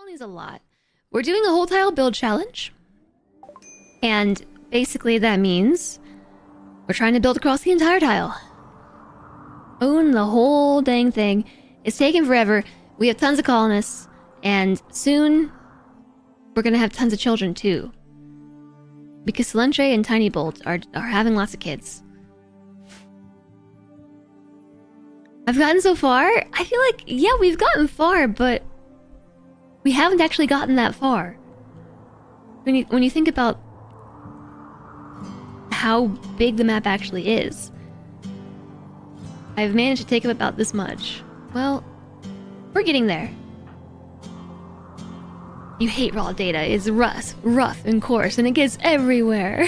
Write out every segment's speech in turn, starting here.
colonies a lot. We're doing a whole tile build challenge. And basically that means we're trying to build across the entire tile. Own the whole dang thing. It's taking forever. We have tons of colonists. And soon, we're gonna have tons of children too. Because Silentre and Tiny Bolt are having lots of kids. I've gotten so far. I feel like, yeah, we've gotten far, but we haven't actually gotten that far. When you think about how big the map actually is, I've managed to take up about this much. Well, we're getting there. You hate raw data. It's rough and coarse, and it gets everywhere.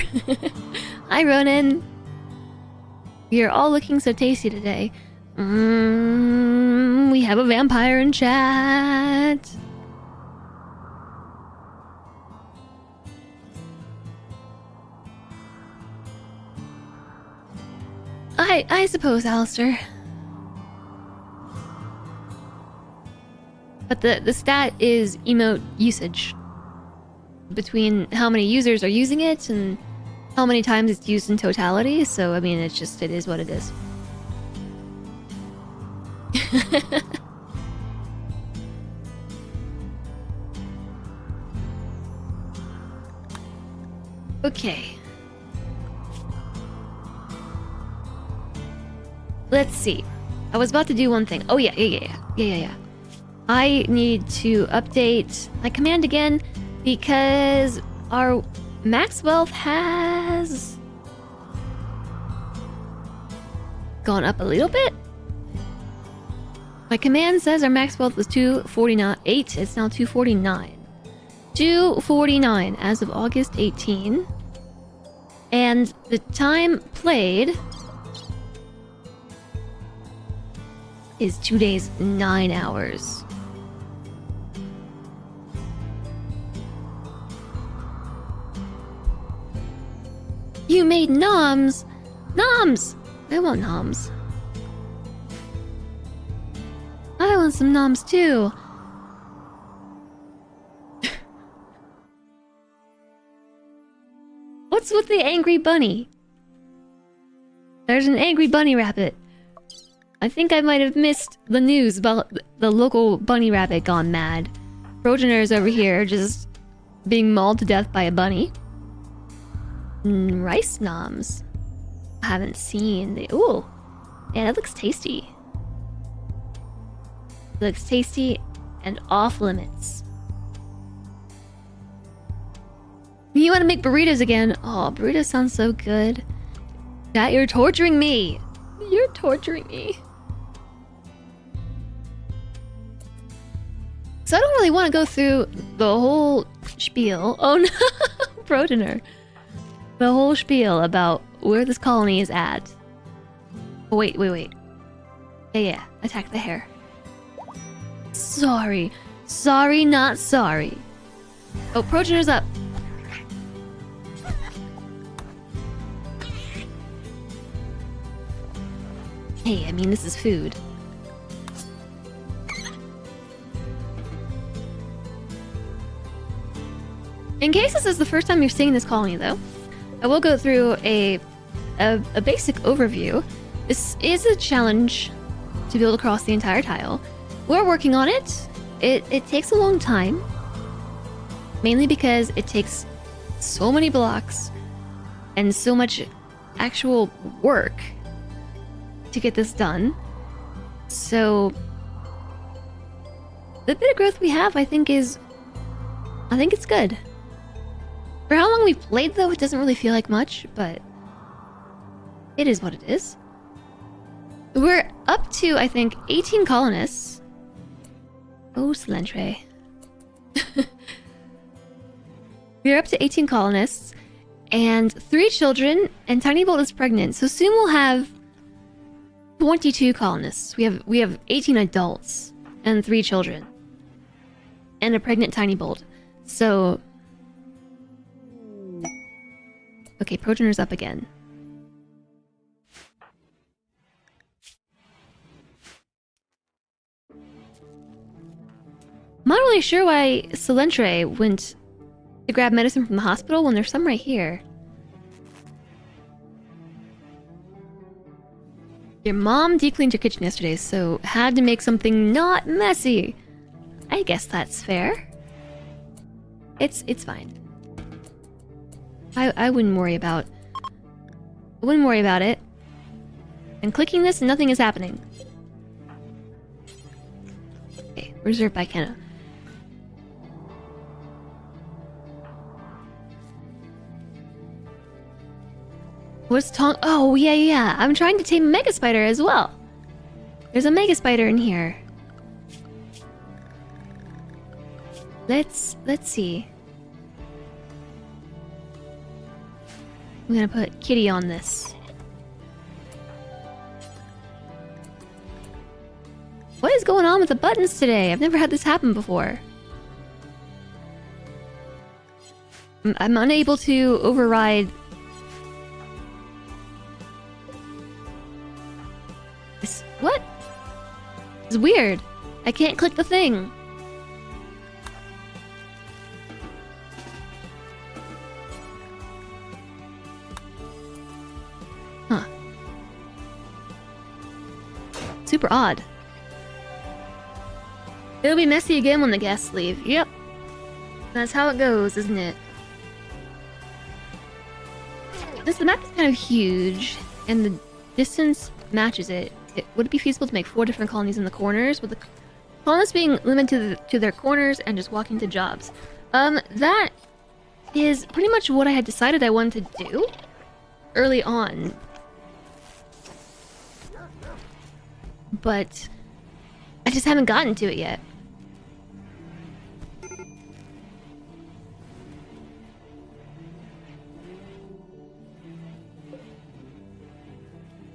Hi, Ronan. We are all looking so tasty today. We have a vampire in chat. I suppose, Alistair. But the stat is emote usage. Between how many users are using it and how many times it's used in totality. So, I mean, it is what it is. Okay. Let's see. I was about to do one thing. Oh yeah. I need to update my command again because our max wealth has gone up a little bit. My command says our max wealth was 249.8. It's now 249. 249 as of August 18. And the time played is 2 days, 9 hours. You made noms! Noms! I want noms. I want some noms too. What's with the angry bunny? There's an angry bunny rabbit. I think I might have missed the news about the local bunny rabbit gone mad. Progeners over here just being mauled to death by a bunny. Rice noms. I haven't seen the... Ooh. Yeah, that looks tasty. Looks tasty and off limits. You want to make burritos again? Oh, burritos sounds so good. Chat, you're torturing me. You're torturing me. So I don't really want to go through the whole spiel. Oh no, Progener. The whole spiel about where this colony is at. Oh, wait. Yeah. Attack the hare. Sorry, not sorry. Oh, Progener's up. Hey, I mean, this is food. In case this is the first time you're seeing this colony, though, I will go through a basic overview. This is a challenge to build across the entire tile. We're working on it. It takes a long time, mainly because it takes so many blocks and so much actual work to get this done. So the bit of growth we have, I think it's good. For how long we've played, though, it doesn't really feel like much, but it is what it is. We're up to, I think, 18 colonists. Oh, Silentre. We're up to 18 colonists and 3 children, and Tiny Bolt is pregnant, so soon we'll have 22 colonists. We have 18 adults and 3 children and a pregnant Tiny Bolt. So okay, Progener's up again. I'm not really sure why Silentre went to grab medicine from the hospital when there's some right here. Your mom decleaned your kitchen yesterday, so had to make something not messy. I guess that's fair. It's fine. I wouldn't worry about... I wouldn't worry about it. And clicking this, nothing is happening. Okay, reserved by Kenna. What's Tong? Oh, yeah. I'm trying to tame a mega spider as well. There's a mega spider in here. Let's see. I'm gonna put Kitty on this. What is going on with the buttons today? I've never had this happen before. I'm unable to override... What? It's weird. I can't click the thing. Huh. Super odd. It'll be messy again when the guests leave. Yep. That's how it goes, isn't it? The map is kind of huge, and the distance matches it. Would it be feasible to make 4 different colonies in the corners, with the colonists being limited to their corners and just walking to jobs? That is pretty much what I had decided I wanted to do early on. But I just haven't gotten to it yet.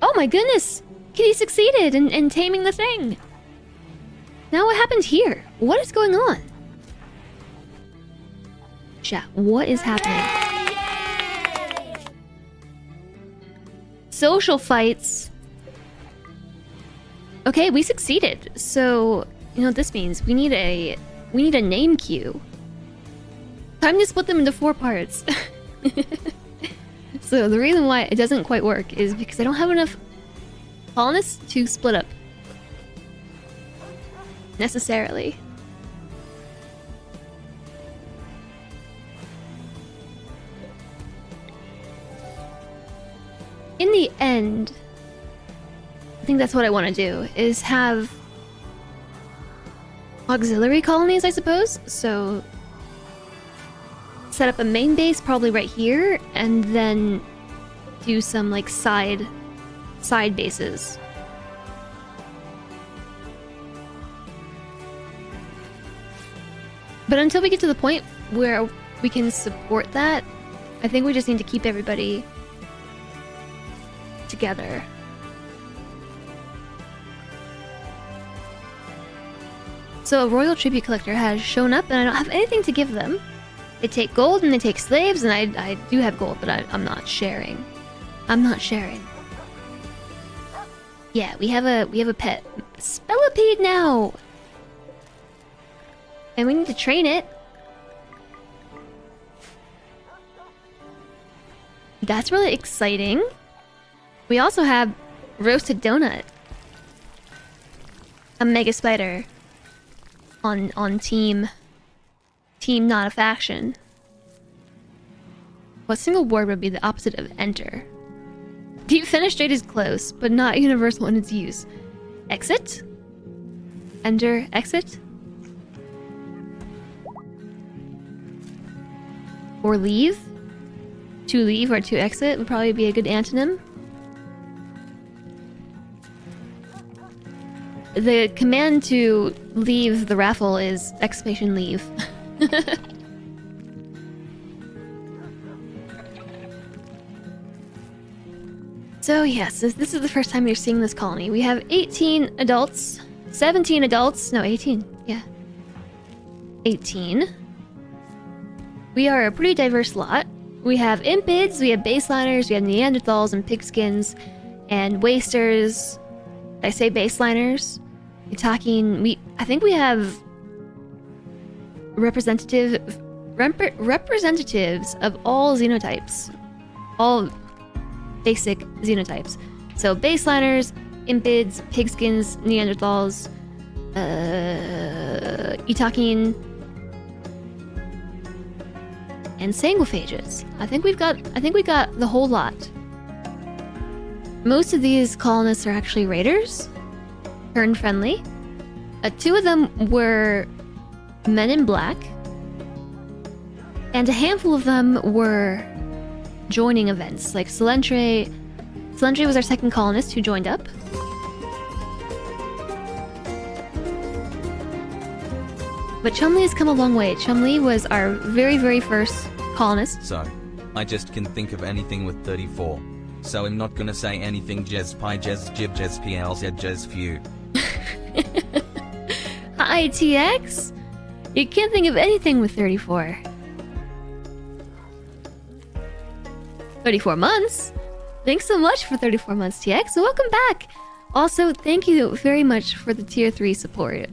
Oh my goodness! Kitty succeeded in taming the thing! Now what happened here? What is going on? Chat, what is happening? Social fights. Okay, we succeeded. So, you know what this means? We need a name queue. Time to split them into 4 parts. So the reason why it doesn't quite work is because I don't have enough colonists to split up. Necessarily. In the end, I think that's what I want to do, is have auxiliary colonies, I suppose. So set up a main base probably right here, and then do some like side bases. But until we get to the point where we can support that, I think we just need to keep everybody together. So a royal tribute collector has shown up, and I don't have anything to give them. They take gold and they take slaves, and I do have gold, but I'm not sharing. I'm not sharing. Yeah, we have a pet. Spellipede now! And we need to train it. That's really exciting. We also have Roasted Donut. A mega spider. On team not a faction. What single word would be the opposite of enter? Deep fenestrate is close, but not universal in its use. Exit? Enter, exit? Or leave? To leave or to exit would probably be a good antonym. The command to leave the raffle is exclamation leave. So yes, this is the first time you're seeing this colony. We have 18 adults, 17 adults, no 18, yeah. 18. We are a pretty diverse lot. We have impids, we have baseliners, we have Neanderthals and pigskins, and wasters. Did I say baseliners? We're talking, I think we have representatives of all xenotypes. All basic xenotypes. So baseliners, impids, pigskins, Neanderthals, Itakin, and sanguiphages. I think we got the whole lot. Most of these colonists are actually raiders, turn friendly. 2 of them were men in black, and a handful of them were joining events, like Salentre. Salentre was our second colonist who joined up. But Chumley has come a long way. Chumley was our very, very first colonist. So, I just can think of anything with 34. So I'm not gonna say anything jez pi jez jib jez plz jez few. Hi, TX! You can't think of anything with 34. 34 months? Thanks so much for 34 months, TX. Welcome back! Also, thank you very much for the tier 3 support.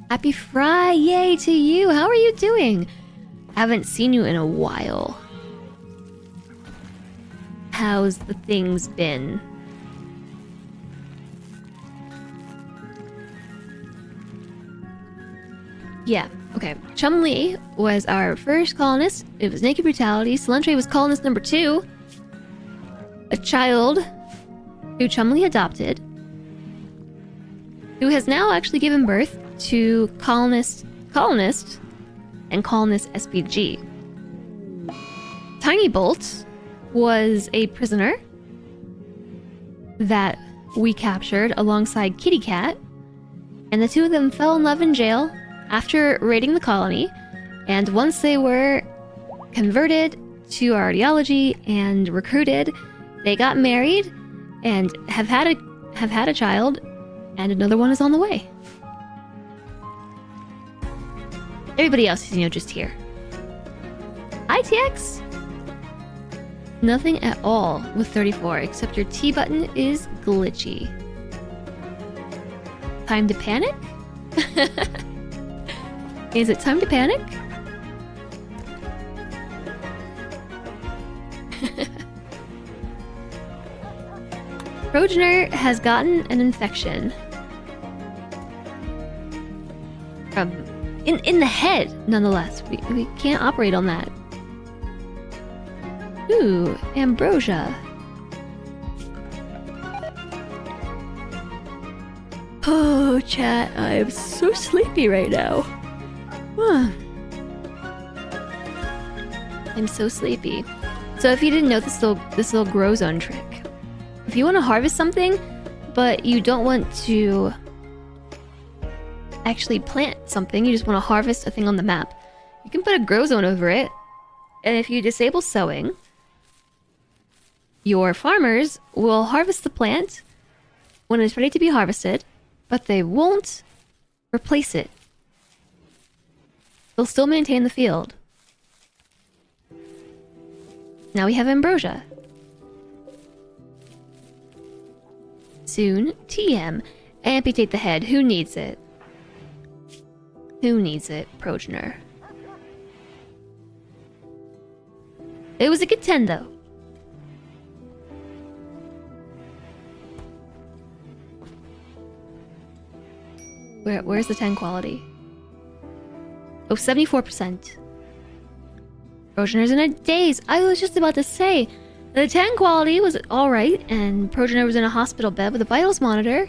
Happy Friday to you! How are you doing? Haven't seen you in a while. How's the things been? Yeah, okay. Chumley was our first colonist. It was Naked Brutality. Salentre was colonist number 2. A child who Chumley adopted, who has now actually given birth to colonist, and colonist SPG. Tiny Bolt was a prisoner that we captured alongside Kitty Cat, and the 2 of them fell in love in jail after raiding the colony, and once they were converted to our ideology and recruited, they got married and have had a child, and another one is on the way. Everybody else is, just here. ITX? Nothing at all with 34, except your T button is glitchy. Time to panic? Is it time to panic? Progenitor has gotten an infection. In the head, nonetheless. We can't operate on that. Ooh, ambrosia. Oh, chat, I am so sleepy right now. I'm so sleepy. So if you didn't know this little grow zone trick, if you want to harvest something, but you don't want to actually plant something, you just want to harvest a thing on the map, you can put a grow zone over it, and if you disable sowing, your farmers will harvest the plant when it's ready to be harvested, but they won't replace it. They'll still maintain the field. Now we have ambrosia. Soon, TM. Amputate the head. Who needs it? Who needs it, progenitor? It was a good 10, though. Where's the 10 quality? Oh, 74%. Progenitor's in a daze. I was just about to say, the 10 quality was alright, and Progenitor was in a hospital bed with a vitals monitor,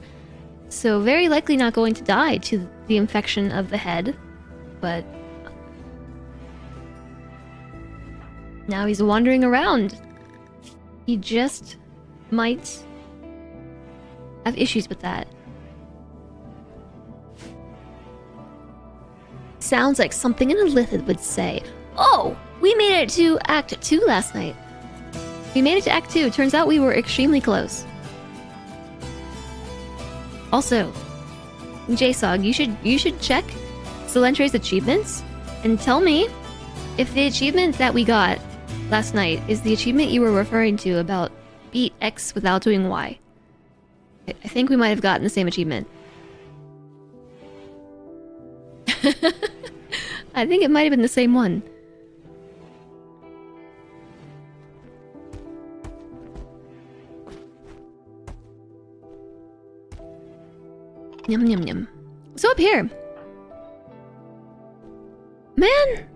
so very likely not going to die to the infection of the head, but now he's wandering around. He just might have issues with that. Sounds like something an illithid would say. Oh, we made it to Act 2 last night. We made it to Act 2. Turns out we were extremely close. Also, JSOG, you should check Salentre's achievements and tell me if the achievement that we got last night is the achievement you were referring to about beat X without doing Y. I think we might have gotten the same achievement. I think it might have been the same one. Yum yum yum. So up here. Man!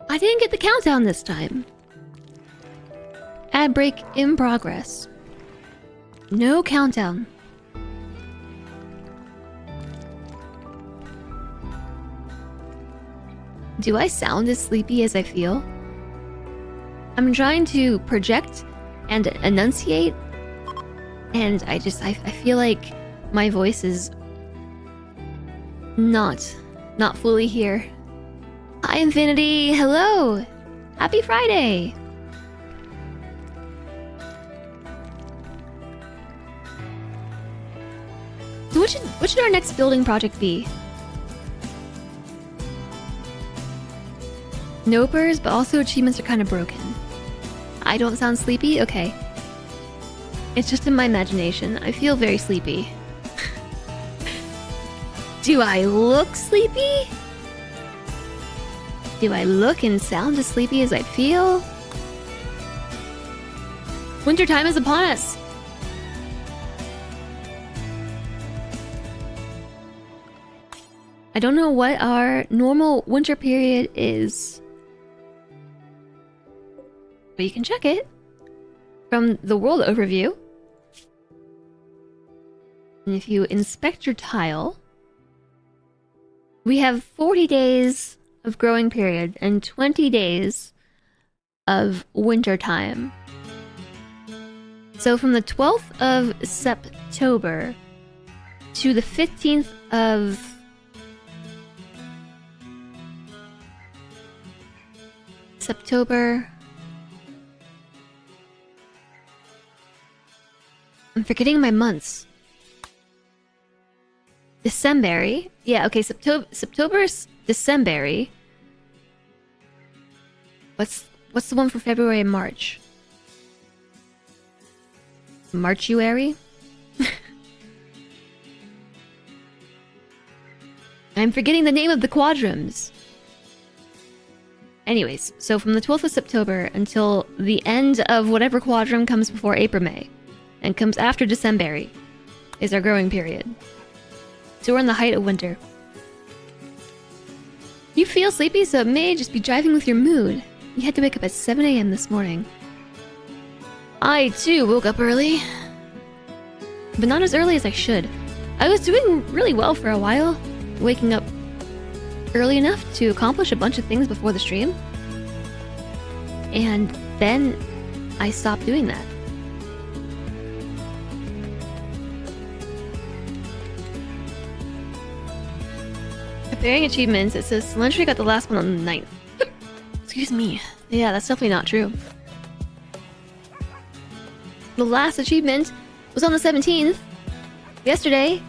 I didn't get the countdown this time. Ad break in progress. No countdown. Do I sound as sleepy as I feel? I'm trying to project and enunciate, and I feel like my voice is not fully here. Hi Infinity, hello! Happy Friday! So what should our next building project be? Nopers, but also achievements are kind of broken. I don't sound sleepy? Okay. It's just in my imagination. I feel very sleepy. Do I look sleepy? Do I look and sound as sleepy as I feel? Wintertime is upon us! I don't know what our normal winter period is, but you can check it from the world overview. And if you inspect your tile, we have 40 days of growing period and 20 days of winter time. So from the 12th of September to the 15th of September. I'm forgetting my months. December. Yeah, okay, September's December. What's the one for February and March? Marchuary? I'm forgetting the name of the quadrants. Anyways, so from the 12th of September until the end of whatever quadrant comes before April-May and comes after December is our growing period. So we're in the height of winter. You feel sleepy, so it may just be driving with your mood. You had to wake up at 7 a.m. this morning. I, too, woke up early. But not as early as I should. I was doing really well for a while, waking up early enough to accomplish a bunch of things before the stream. And then I stopped doing that. Comparing achievements, it says Celentry got the last one on the 9th. Excuse me. Yeah, that's definitely not true. The last achievement was on the 17th, yesterday,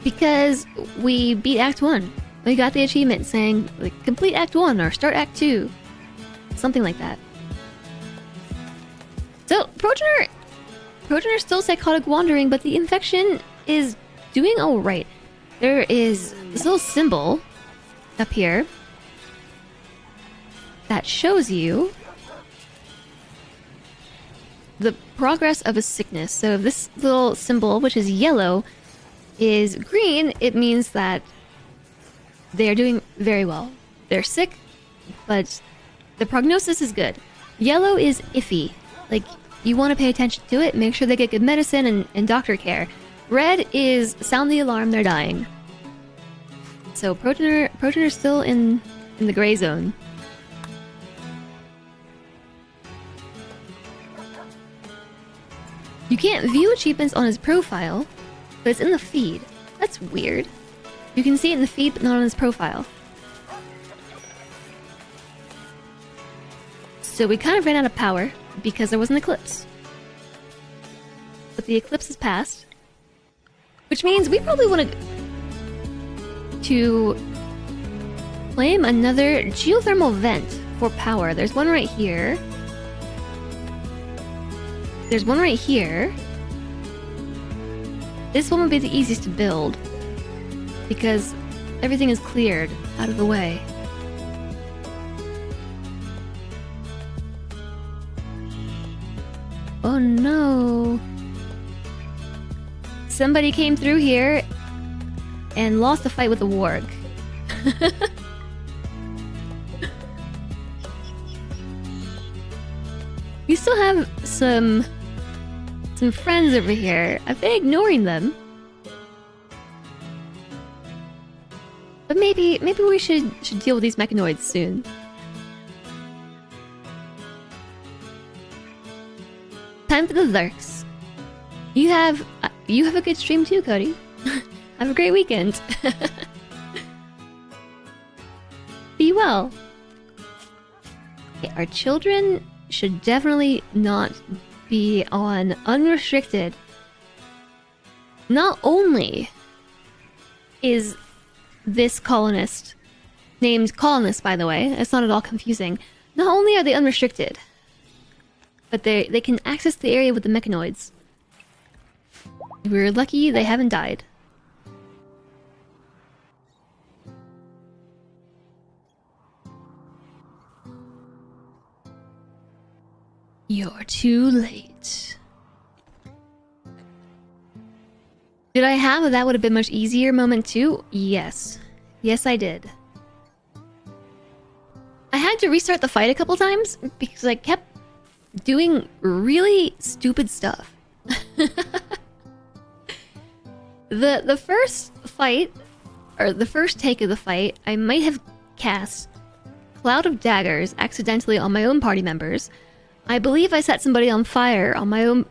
because we beat Act 1. We got the achievement saying, like, complete Act 1 or start Act 2. Something like that. So, Progener's still psychotic wandering, but the infection is doing alright. There is this little symbol up here that shows you the progress of a sickness. So if this little symbol, which is yellow, is green, it means that they are doing very well. They're sick, but the prognosis is good. Yellow is iffy. Like, you want to pay attention to it, make sure they get good medicine and doctor care. Red is sound the alarm, they're dying. So Progener's still in the gray zone. You can't view achievements on his profile, but it's in the feed. That's weird. You can see it in the feed, but not on his profile. So we kind of ran out of power because there was an eclipse. But the eclipse has passed, which means we probably want to claim another geothermal vent for power. There's one right here. There's one right here. This one would be the easiest to build because everything is cleared out of the way. Oh no. Somebody came through here and lost the fight with the warg. We still have some friends over here. I've been ignoring them. But maybe we should deal with these mechanoids soon. Time for the lurks. You have a good stream too, Cody. Have a great weekend. Be well. Okay, our children should definitely not be on unrestricted. Not only is this colonist named Colonist, by the way, it's not at all confusing. Not only are they unrestricted, but they can access the area with the mechanoids. We're lucky they haven't died. You're too late. Did I have a that would have been much easier moment too? Yes. Yes, I did. I had to restart the fight a couple times because I kept doing really stupid stuff. The first fight, or the first take of the fight, I might have cast Cloud of Daggers accidentally on my own party members. I believe I set somebody on fire on my own,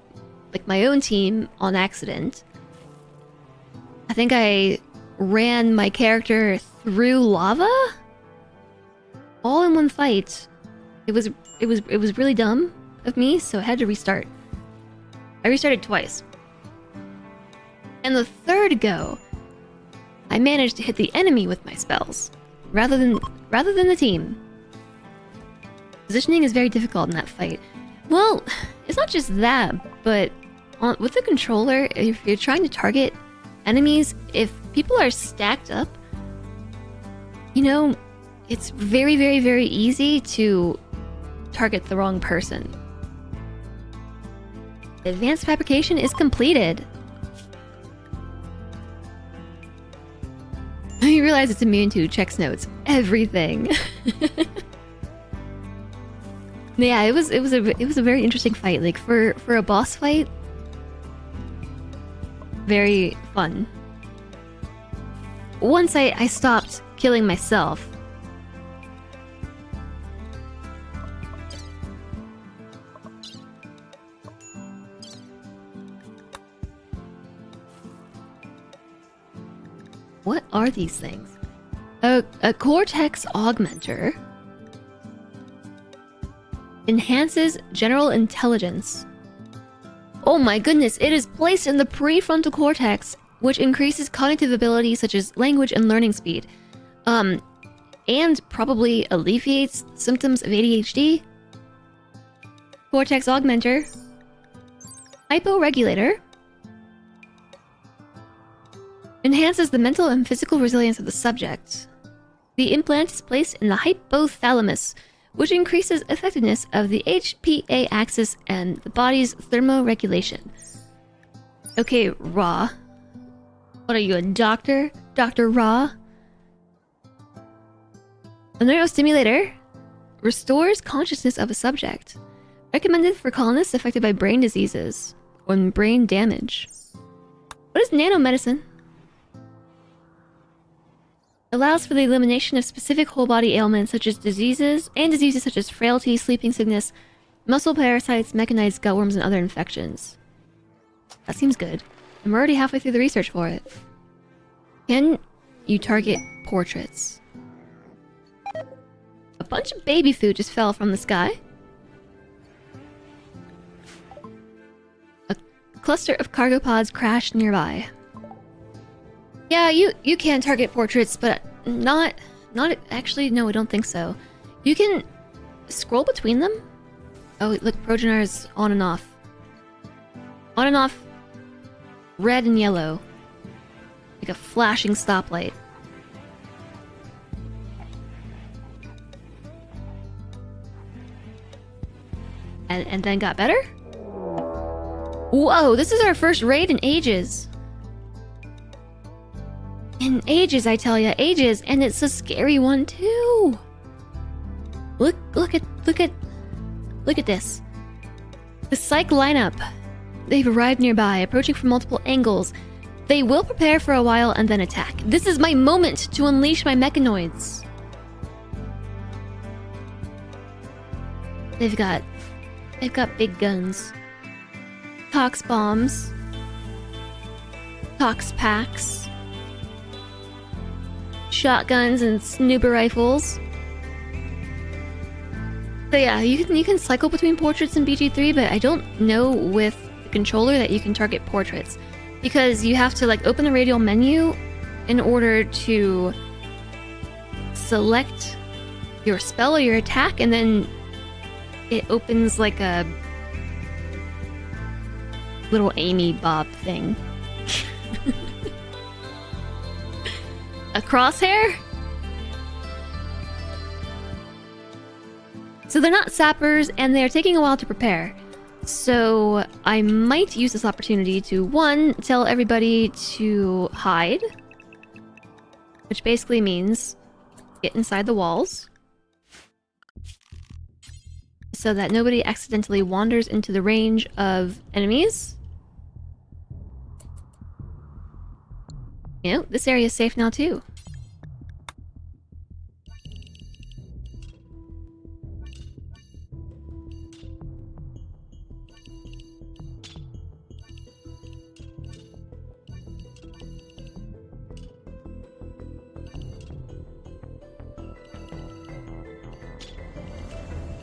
like my own team, on accident. I think I ran my character through lava, all in one fight. It was really dumb of me, so I had to restart. I restarted twice. And the third go, I managed to hit the enemy with my spells, rather than the team. Positioning is very difficult in that fight. Well, it's not just that, but with the controller, if you're trying to target enemies, if people are stacked up, you know, it's very, very, very easy to target the wrong person. Advanced fabrication is completed. I realize it's immune to checks notes. Everything. Yeah, it was a very interesting fight. Like for a boss fight, very fun. Once I stopped killing myself. What are these things? A cortex augmenter enhances general intelligence. Oh my goodness, it is placed in the prefrontal cortex, which increases cognitive abilities such as language and learning speed. And probably alleviates symptoms of ADHD. Cortex augmenter. Hyporegulator. Enhances the mental and physical resilience of the subject. The implant is placed in the hypothalamus, which increases effectiveness of the HPA axis and the body's thermoregulation. Okay, Raw. What are you, a doctor? Dr. Raw? A neurostimulator restores consciousness of a subject. Recommended for colonists affected by brain diseases or brain damage. What is nanomedicine? Allows for the elimination of specific whole body ailments such as diseases such as frailty, sleeping sickness, muscle parasites, mechanized gutworms, and other infections. That seems good. I'm already halfway through the research for it. Can you target portraits? A bunch of baby food just fell from the sky. A cluster of cargo pods crashed nearby. Yeah, you can target portraits, but not actually, no, I don't think so. You can scroll between them. Oh, look, Progenar is on and off. On and off. Red and yellow. Like a flashing stoplight. and then got better? Whoa, this is our first raid in ages. In ages, I tell ya, ages, and it's a scary one too. Look at this. The psych lineup. They've arrived nearby, approaching from multiple angles. They will prepare for a while and then attack. This is my moment to unleash my mechanoids. They've got big guns. Tox bombs. Tox packs. Shotguns and snooper rifles. So yeah, you can cycle between portraits and BG3, but I don't know with the controller that you can target portraits. Because you have to like open the radial menu in order to select your spell or your attack, and then it opens like a little Amy Bob thing. A crosshair? So they're not sappers, and they're taking a while to prepare. So I might use this opportunity to, one, tell everybody to hide. Which basically means get inside the walls. So that nobody accidentally wanders into the range of enemies. You know, this area is safe now too.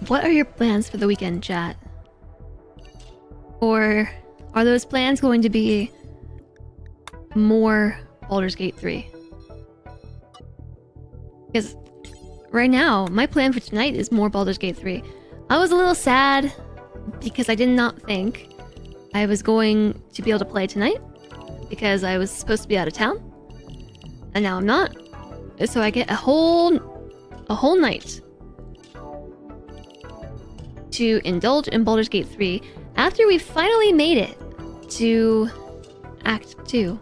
What are your plans for the weekend, chat? Or are those plans going to be more Baldur's Gate 3? Because right now, my plan for tonight is more Baldur's Gate 3. I was a little sad because I did not think I was going to be able to play tonight because I was supposed to be out of town, and now I'm not. So I get a whole night to indulge in Baldur's Gate 3 after we finally made it to Act 2.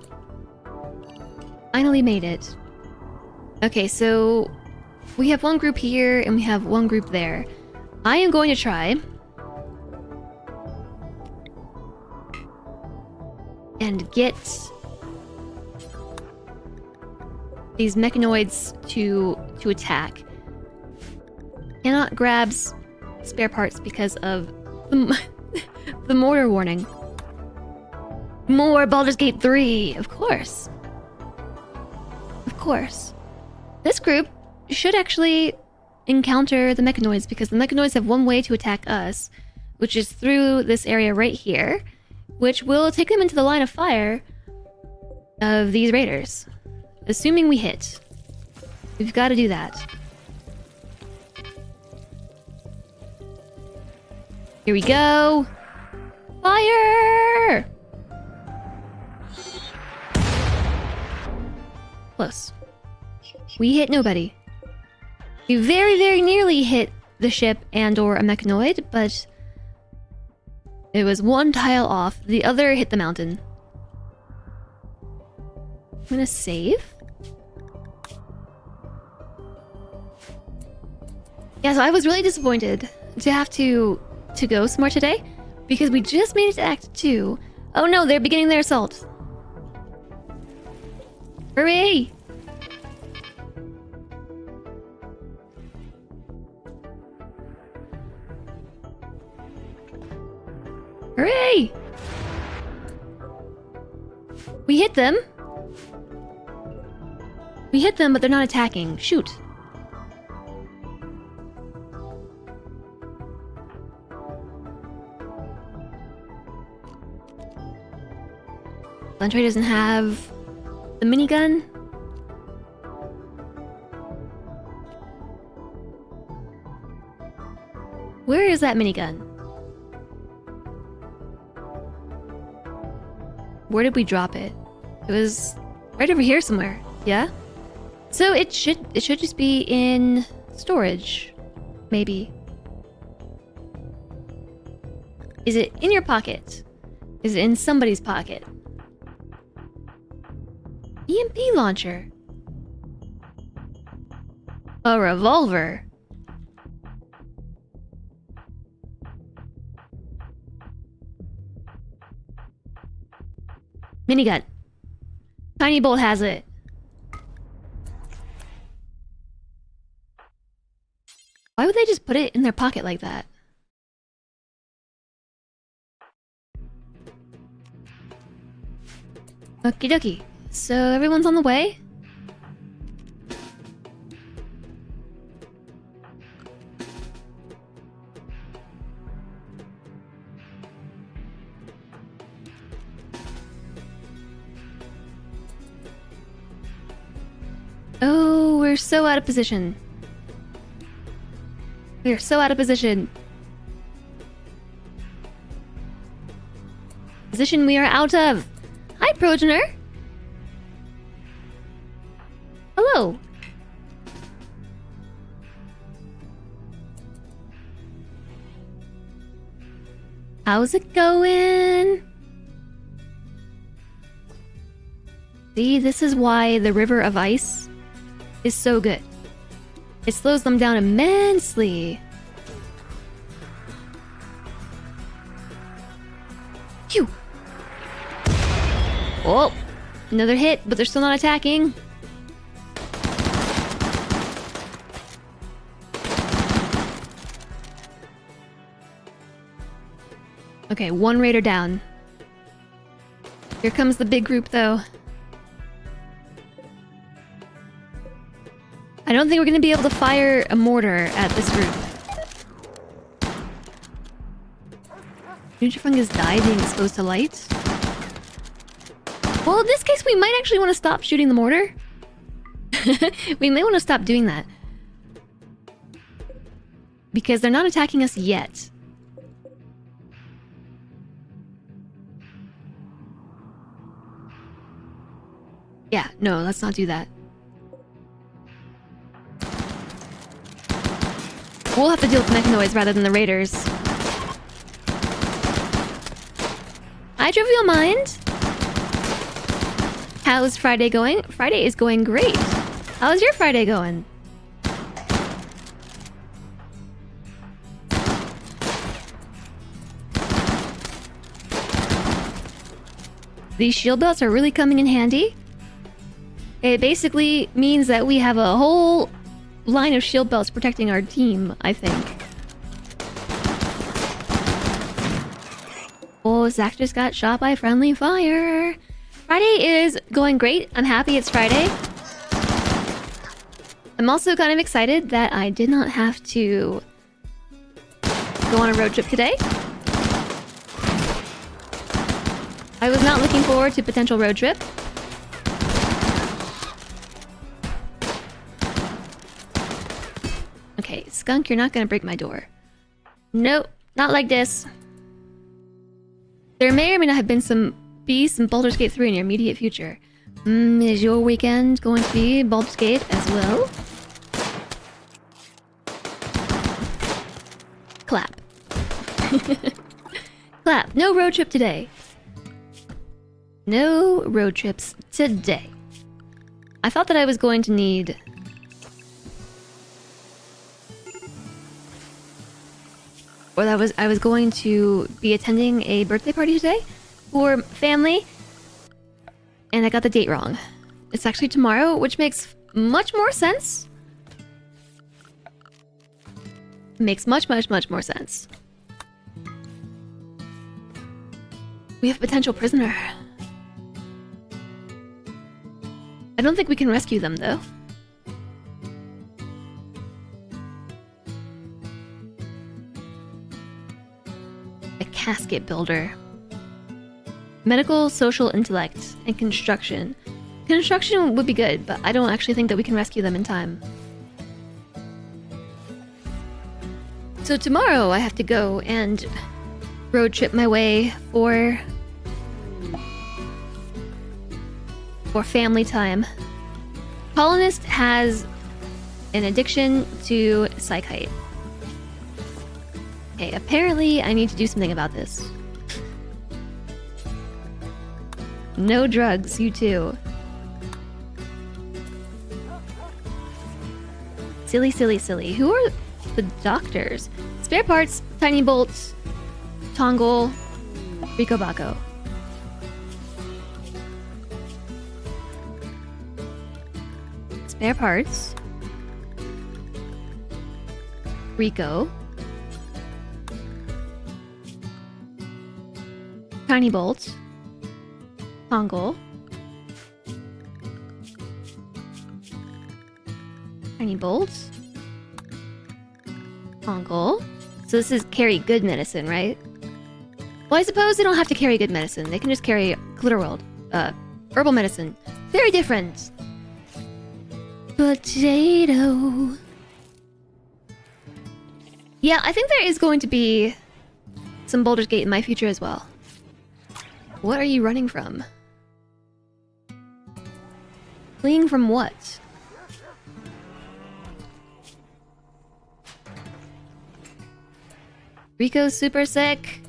Finally made it. Okay, so we have one group here and we have one group there. I am going to try and get these mechanoids to attack. Cannot grab spare parts because of the mortar warning. More Baldur's Gate 3, of course. Of course. This group should actually encounter the mechanoids because the mechanoids have one way to attack us, which is through this area right here, which will take them into the line of fire of these raiders. Assuming we hit. We've got to do that. Here we go! Fire! Close. We hit nobody. We very, very nearly hit the ship and or a mechanoid, but it was one tile off. The other hit the mountain. I'm gonna save. Yeah, so I was really disappointed to have to go somewhere today because we just made it to Act 2. Oh no, they're beginning their assault. Hurry! Hurry! We hit them. We hit them, but they're not attacking. Shoot. Lantray doesn't have the minigun. Where is that minigun? Where did we drop it? It was right over here somewhere. Yeah? So it should just be in storage. Maybe. Is it in your pocket? Is it in somebody's pocket? EMP launcher. A revolver. Minigun. Tiny Bolt has it. Why would they just put it in their pocket like that? Okie dokie. So everyone's on the way? Oh, we're so out of position. We're so out of position. Position we are out of. Hi, Progenitor. Hello. How's it going? See, this is why the River of Ice is so good. It slows them down immensely. Phew! Oh! Another hit, but they're still not attacking. Okay, one raider down. Here comes the big group, though. I don't think we're gonna be able to fire a mortar at this group. Nutrifungus die being exposed to light? Well, in this case, we might actually want to stop shooting the mortar. We may want to stop doing that. Because they're not attacking us yet. Yeah, no, let's not do that. We'll have to deal with mechanoids rather than the raiders. Hi, Jovial Mind. How's Friday going? Friday is going great. How's your Friday going? These shield belts are really coming in handy. It basically means that we have a whole line of shield belts protecting our team, I think. Oh, Zach just got shot by friendly fire. Friday is going great. I'm happy it's Friday. I'm also kind of excited that I did not have to go on a road trip today. I was not looking forward to potential road trip. Okay, Skunk, you're not gonna break my door. Nope, not like this. There may or may not have been some Baldur's Gate 3 in your immediate future. Is your weekend going to be Baldur's Gate as well? Clap. Clap. No road trip today. No road trips today. I thought that I was going to need... or that I was going to be attending a birthday party today for family, and I got the date wrong. It's actually tomorrow, which makes much more sense. Makes much more sense. We have a potential prisoner. I don't think we can rescue them, though. A casket builder. Medical, social intellect, and construction. Construction would be good, but I don't actually think that we can rescue them in time. So tomorrow I have to go and road trip my way for family time. Colonist has an addiction to psychite. Okay, apparently I need to do something about this. No drugs, you too. Silly, silly, silly. Who are the doctors? Spare parts, tiny bolts, Tongle, Rico Baco. Spare parts. Rico. Tiny bolts. Tongle. Tiny bolts. Tongle. So this is carry good medicine, right? Well, I suppose they don't have to carry good medicine. They can just carry glitter world. Herbal medicine. Very different. Potato. Yeah, I think there is going to be some Baldur's Gate in my future as well. What are you running from? Fleeing from what? Rico's super sick.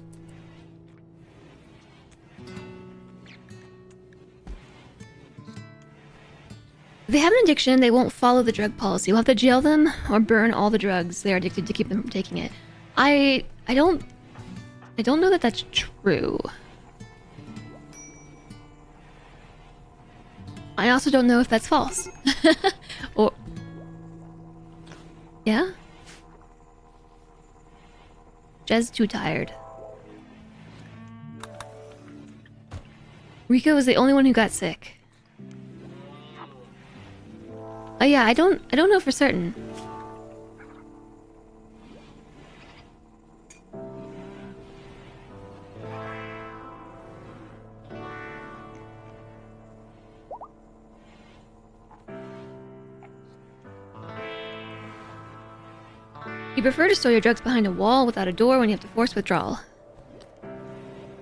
If they have an addiction, they won't follow the drug policy. We'll have to jail them or burn all the drugs they're addicted to keep them from taking it. I don't know that that's true. I also don't know if that's false. Or... Yeah? Jez too tired. Rico was the only one who got sick. Oh yeah, I don't know for certain. You prefer to store your drugs behind a wall without a door when you have to force withdrawal.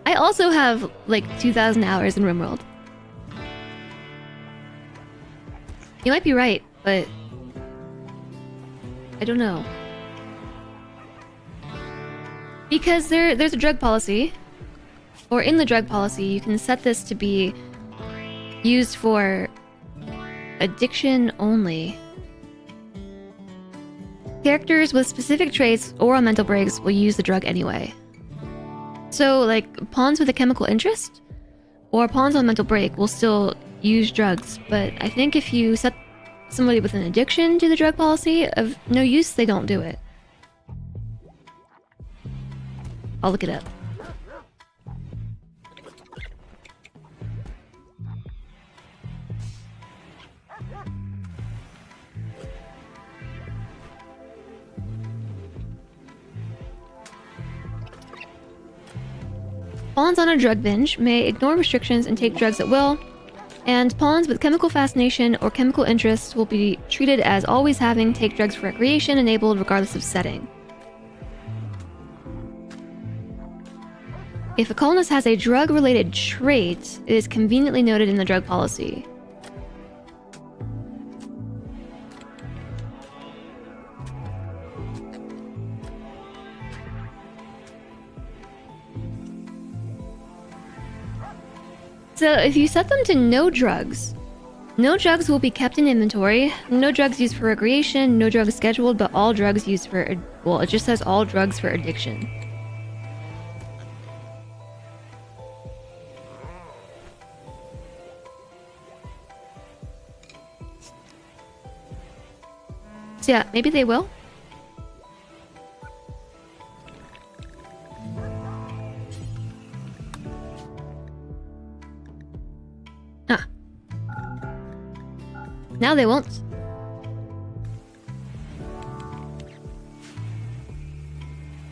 I also have like 2,000 hours in rimworld. You might be right, but I don't know. Because there's a drug policy, or in the drug policy, you can set this to be used for addiction only. Characters with specific traits or on mental breaks will use the drug anyway. So, like, pawns with a chemical interest or pawns on mental break will still use drugs, but I think if you set somebody with an addiction to the drug policy of no use, they don't do it. I'll look it up. Pawns on a drug binge may ignore restrictions and take drugs at will, and pawns with chemical fascination or chemical interests will be treated as always having take drugs for recreation enabled regardless of setting. If a colonist has a drug-related trait, it is conveniently noted in the drug policy. So if you set them to no drugs will be kept in inventory, no drugs used for recreation, no drugs scheduled, but all drugs used for, well, it just says all drugs for addiction. So yeah, maybe they will. Now they won't.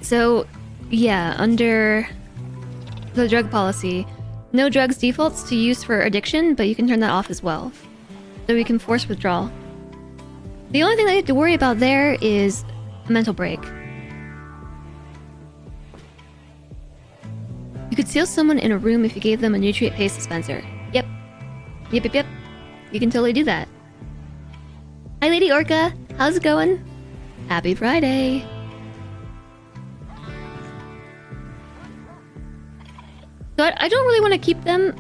So, yeah, under the drug policy, no drugs defaults to use for addiction, but you can turn that off as well. So we can force withdrawal. The only thing I have to worry about there is a mental break. You could seal someone in a room if you gave them a nutrient paste dispenser. Yep. Yep. You can totally do that. Hi, Lady Orca. How's it going? Happy Friday. I don't really want to keep them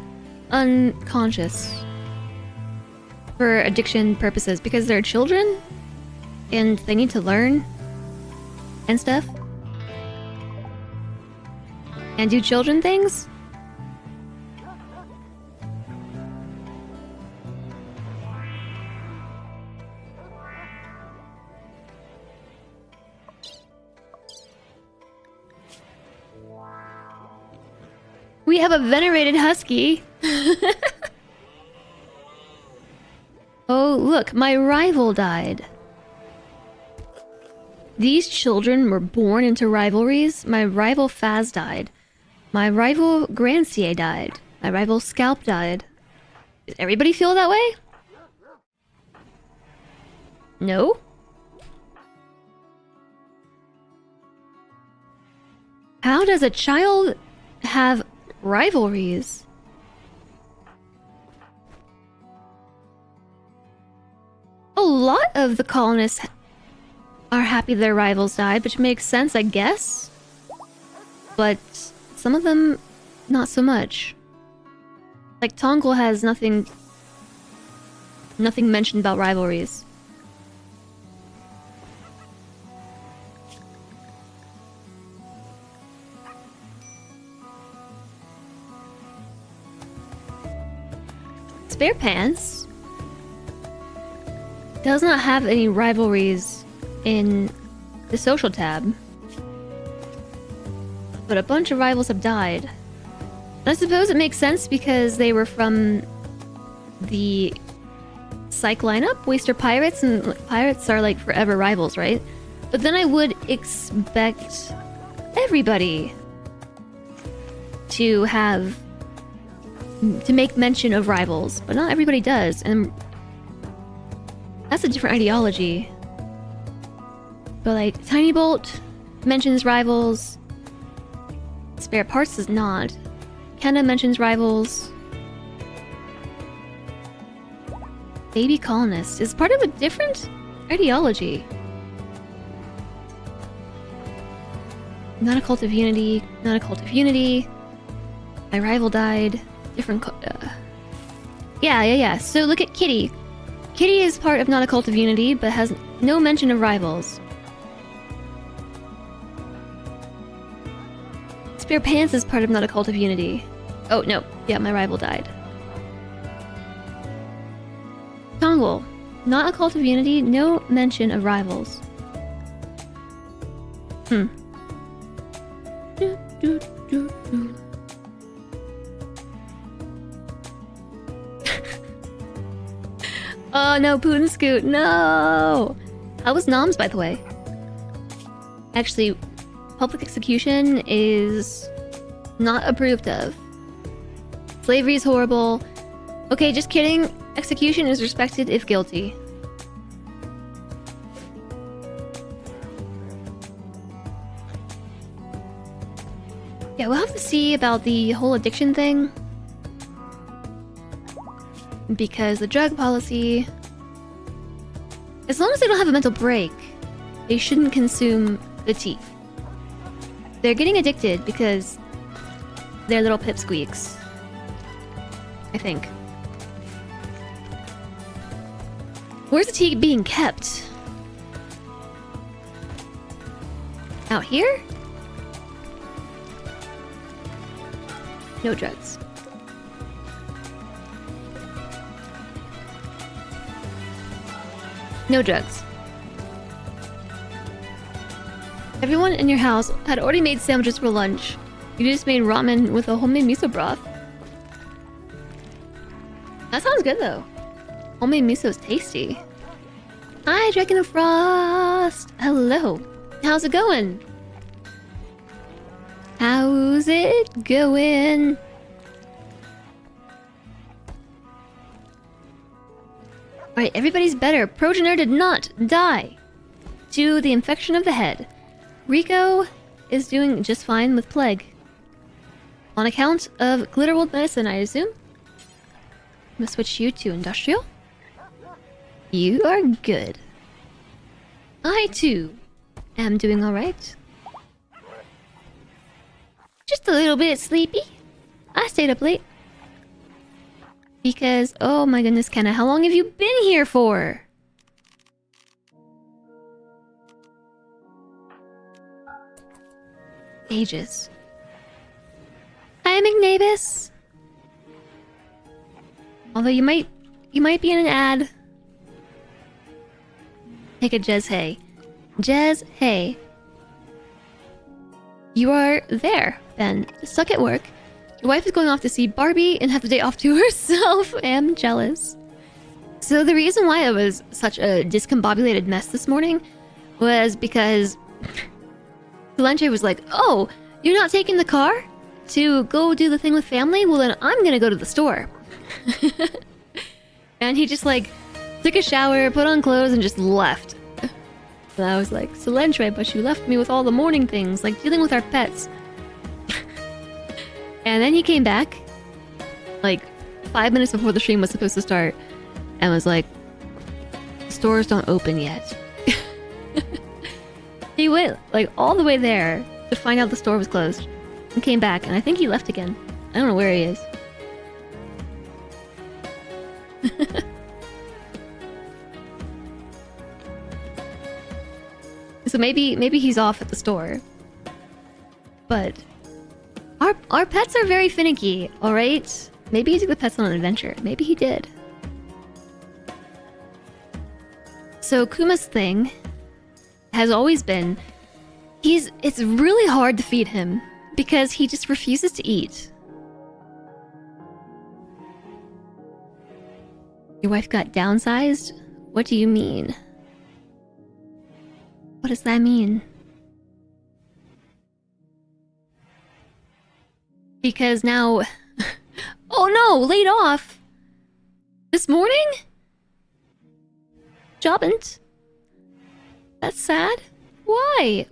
unconscious for addiction purposes because they're children and they need to learn and stuff and do children things. We have a venerated husky. Oh, look, my rival died. These children were born into rivalries. My rival Faz died. My rival Grancier died. My rival Scalp died. Does everybody feel that way? No? How does a child have rivalries? A lot of the colonists are happy their rivals died, which makes sense, I guess. But some of them, not so much. Like Tongol has nothing mentioned about rivalries. Spare Pants does not have any rivalries in the social tab, but a bunch of rivals have died. I suppose it makes sense because they were from the Psych lineup, Waster Pirates, and Pirates are like forever rivals, right? But then I would expect everybody to make mention of rivals, but not everybody does, and that's a different ideology. But like Tiny Bolt mentions rivals, Spare Parts does not. Kenna mentions rivals. Baby Colonist is part of a different ideology. Not a Cult of Unity, not a Cult of Unity. My rival died. Different yeah. So look at Kitty. Kitty is part of Not a Cult of Unity, but has no mention of rivals. Spare Pants is part of Not a Cult of Unity. Oh, no. Yeah, my rival died. Tongol. Not a Cult of Unity, no mention of rivals. Oh no, Putin Scoot, no! How was Noms, by the way? Actually, public execution is not approved of. Slavery is horrible. Okay, just kidding. Execution is respected if guilty. Yeah, we'll have to see about the whole addiction thing. Because the drug policy... As long as they don't have a mental break, they shouldn't consume the tea. They're getting addicted because they're little pipsqueaks. I think. Where's the tea being kept? Out here? No drugs. No drugs. Everyone in your house had already made sandwiches for lunch. You just made ramen with a homemade miso broth. That sounds good though. Homemade miso is tasty. Hi, Dragon of Frost. Hello. How's it going? How's it going? Alright, everybody's better. Progenitor did not die to the infection of the head. Rico is doing just fine with plague. On account of Glitterwold medicine, I assume. I'm gonna switch you to industrial. You are good. I too am doing alright. Just a little bit sleepy. I stayed up late. Because, oh my goodness, Kenna, how long have you been here for? Ages. Hi, McNavis. Although you might be in an ad. Take a Jez Hey. Jez Hey. You are there, Ben. Stuck at work. Your wife is going off to see Barbie and have the day off to herself. I'm jealous. So the reason why I was such a discombobulated mess this morning was because Solange was like, oh, you're not taking the car to go do the thing with family? Well, then I'm gonna go to the store. And he just like took a shower, put on clothes, and just left. And I was like, Solange, but you left me with all the morning things, like dealing with our pets. And then he came back, like 5 minutes before the stream was supposed to start, and was like, stores don't open yet. He went like all the way there to find out the store was closed, and came back, and I think he left again. I don't know where he is. So maybe he's off at the store. But our pets are very finicky, alright? Maybe he took the pets on an adventure. Maybe he did. So Kuma's thing has always been it's really hard to feed him because he just refuses to eat. Your wife got downsized? What do you mean? What does that mean? Because now... Oh no! Laid off! This morning? Jobbing? That's sad. Why?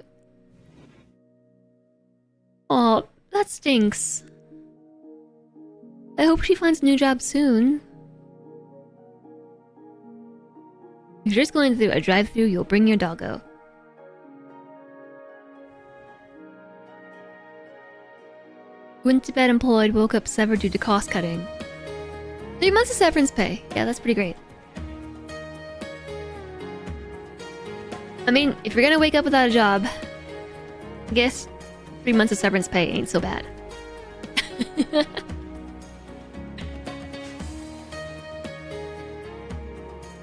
Oh, that stinks. I hope she finds a new job soon. If you're just going through a drive-thru, you'll bring your doggo. Went to bed employed, woke up severed due to cost cutting. 3 months of severance pay. Yeah, that's pretty great. I mean, if you're gonna wake up without a job, I guess 3 months of severance pay ain't so bad.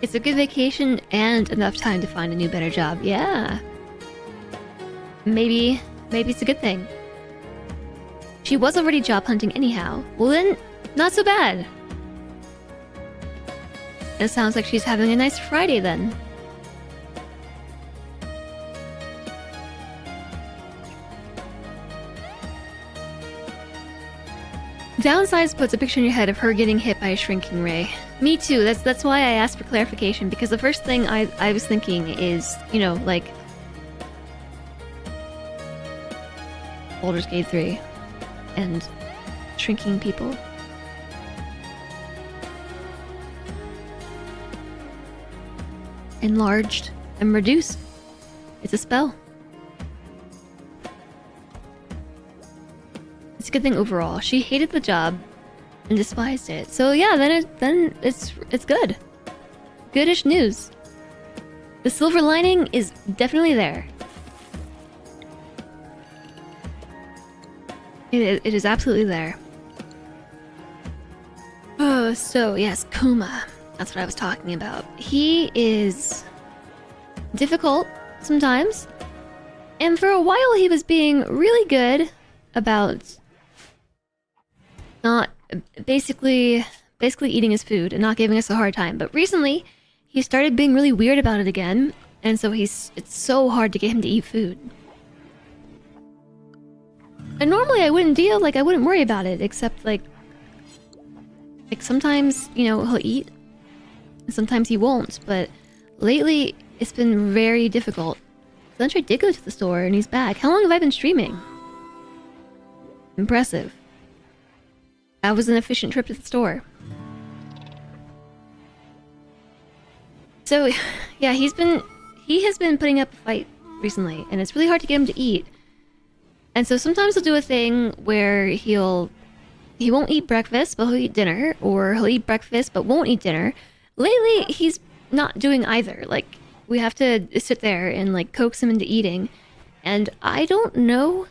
It's a good vacation and enough time to find a new, better job. Yeah. Maybe it's a good thing. She was already job hunting anyhow. Well then, not so bad. It sounds like she's having a nice Friday then. Downsize puts a picture in your head of her getting hit by a shrinking ray. Me too. That's why I asked for clarification, because the first thing I was thinking is, you know, like Baldur's Gate 3 and shrinking people. Enlarged and reduced. It's a spell. It's a good thing overall. She hated the job and despised it. So yeah, then it's good. Goodish news. The silver lining is definitely there. It is absolutely there. Oh, so yes, Kuma. That's what I was talking about. He is difficult sometimes. And for a while he was being really good about not basically eating his food and not giving us a hard time. But recently he started being really weird about it again, and so it's so hard to get him to eat food. And normally I wouldn't worry about it, except like sometimes, you know, he'll eat and sometimes he won't, but lately it's been very difficult. Lunch, I did go to the store and he's back. How long have I been streaming? Impressive. That was an efficient trip to the store. So, yeah, he has been putting up a fight recently, and it's really hard to get him to eat. And so sometimes he'll do a thing where he'll he won't eat breakfast, but he'll eat dinner, or he'll eat breakfast but won't eat dinner. Lately, he's not doing either. Like, we have to sit there and like coax him into eating. And I don't know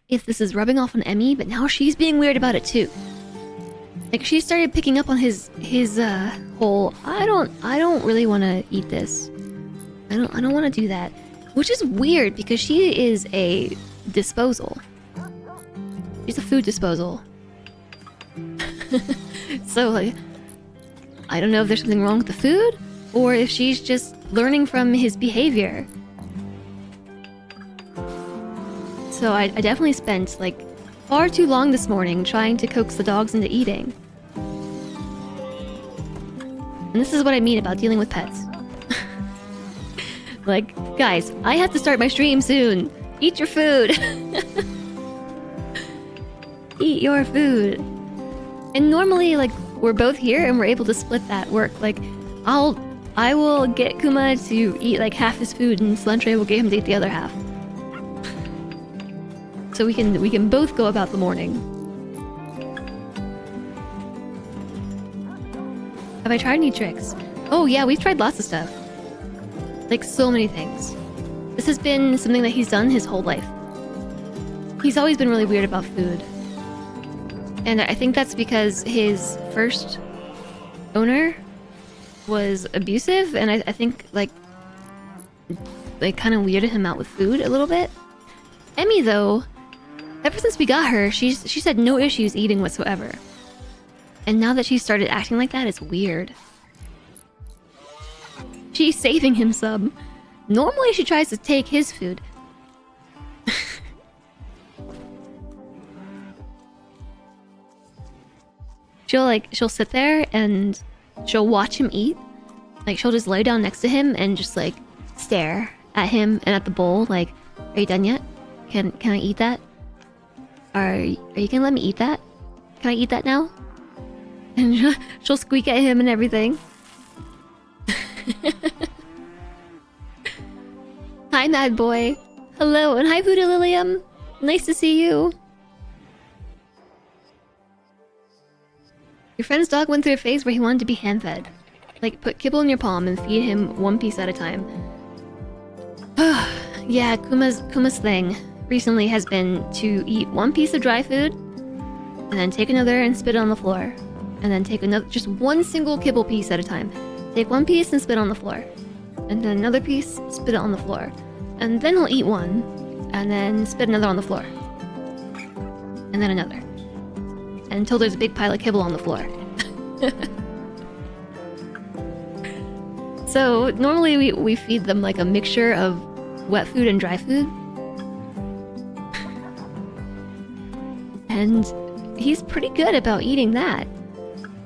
if this is rubbing off on Emmy, but now she's being weird about it too. Like, she started picking up on his whole I don't really want to eat this. I don't want to do that. Which is weird because she is a disposal. She's a food disposal. So like, I don't know if there's something wrong with the food or if she's just learning from his behavior. So I definitely spent like far too long this morning trying to coax the dogs into eating. And this is what I mean about dealing with pets. Like, guys, I have to start my stream soon. Eat your food. Eat your food. And normally, like, we're both here and we're able to split that work. Like, I will get Kuma to eat like half his food and Slentre will get him to eat the other half. So we can both go about the morning. Have I tried any tricks? Oh yeah, we've tried lots of stuff. Like, so many things. This has been something that he's done his whole life. He's always been really weird about food. And I think that's because his first owner was abusive, and I think like kind of weirded him out with food a little bit. Emmy, though, ever since we got her, she's had no issues eating whatsoever. And now that she started acting like that, it's weird. She's saving him some. Normally she tries to take his food. She'll sit there and she'll watch him eat. Like, she'll just lay down next to him and just like stare at him and at the bowl like, are you done yet? Can I eat that? Are you gonna let me eat that? Can I eat that now? And she'll squeak at him and everything. Hi, Mad Boy. Hello, and hi, Voodoo Lilium. Nice to see you. Your friend's dog went through a phase where he wanted to be hand-fed. Like, put kibble in your palm and feed him one piece at a time. Yeah, Kuma's thing recently has been to eat one piece of dry food, and then take another and spit it on the floor. And then take another, just one single kibble piece at a time. Take one piece and spit it on the floor. And then another piece, spit it on the floor. And then he'll eat one, and then spit another on the floor. And then another. Until there's a big pile of kibble on the floor. So normally we feed them like a mixture of wet food and dry food. And he's pretty good about eating that.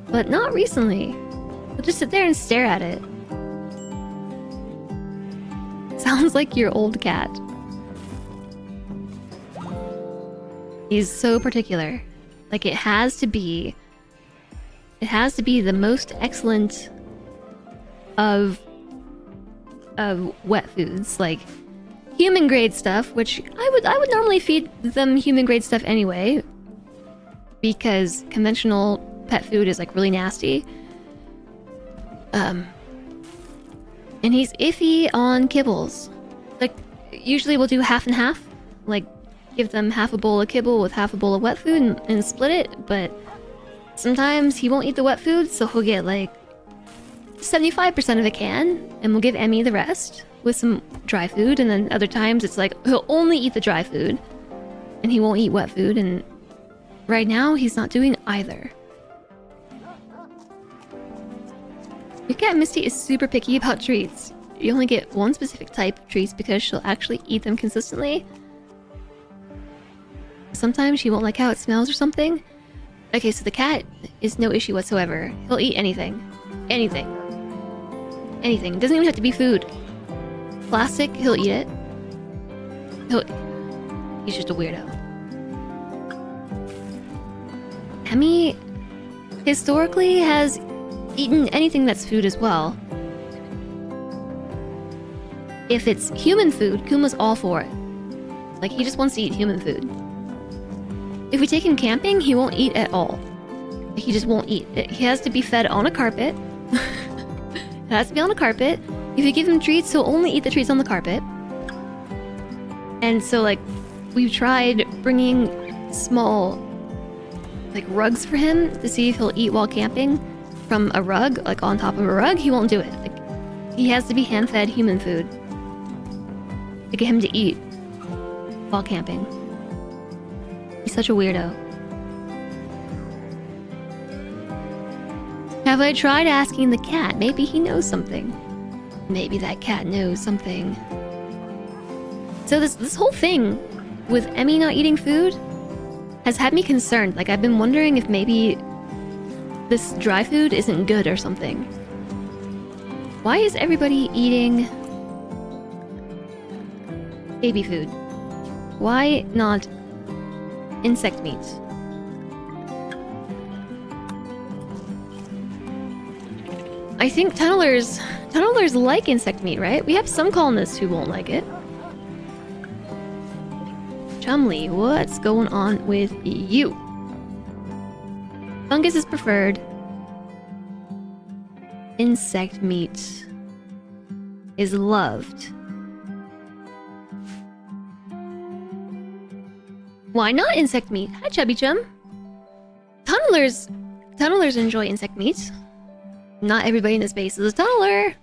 But not recently. He'll just sit there and stare at it. Sounds like your old cat. He's so particular. Like, it has to be the most excellent of wet foods, like human grade stuff, which I would normally feed them human grade stuff anyway, because conventional pet food is like really nasty. And he's iffy on kibbles. Like, usually we'll do half and half, like give them half a bowl of kibble with half a bowl of wet food and split it, but sometimes he won't eat the wet food, so he'll get like 75% of a can, and we'll give Emmy the rest with some dry food, and then other times it's like he'll only eat the dry food and he won't eat wet food, and right now he's not doing either. Your cat Misty is super picky about treats. You only get one specific type of treats because she'll actually eat them consistently. Sometimes she won't like how it smells or something. Okay, so the cat is no issue whatsoever. He'll eat anything. Anything. Anything. Doesn't even have to be food. Plastic, he'll eat it. He's just a weirdo. Emmy historically has eaten anything that's food as well. If it's human food, Kuma's all for it. Like, he just wants to eat human food. If we take him camping, he won't eat at all. He just won't eat. He has to be fed on a carpet. It has to be on a carpet. If you give him treats, he'll only eat the treats on the carpet. And so, like, we've tried bringing small, like, rugs for him to see if he'll eat while camping from a rug, like on top of a rug. He won't do it. Like, he has to be hand-fed human food to get him to eat while camping. He's such a weirdo. Have I tried asking the cat? Maybe he knows something. Maybe that cat knows something. So this whole thing with Emmy not eating food has had me concerned. Like, I've been wondering if maybe this dry food isn't good or something. Why is everybody eating baby food? Why not insect meat? I think tunnelers like insect meat, right? We have some colonists who won't like it. Chumley, what's going on with you? Fungus is preferred. Insect meat is loved. Why not insect meat? Hi, Chubby Chum. Tunnelers enjoy insect meat. Not everybody in this base is a tunneler.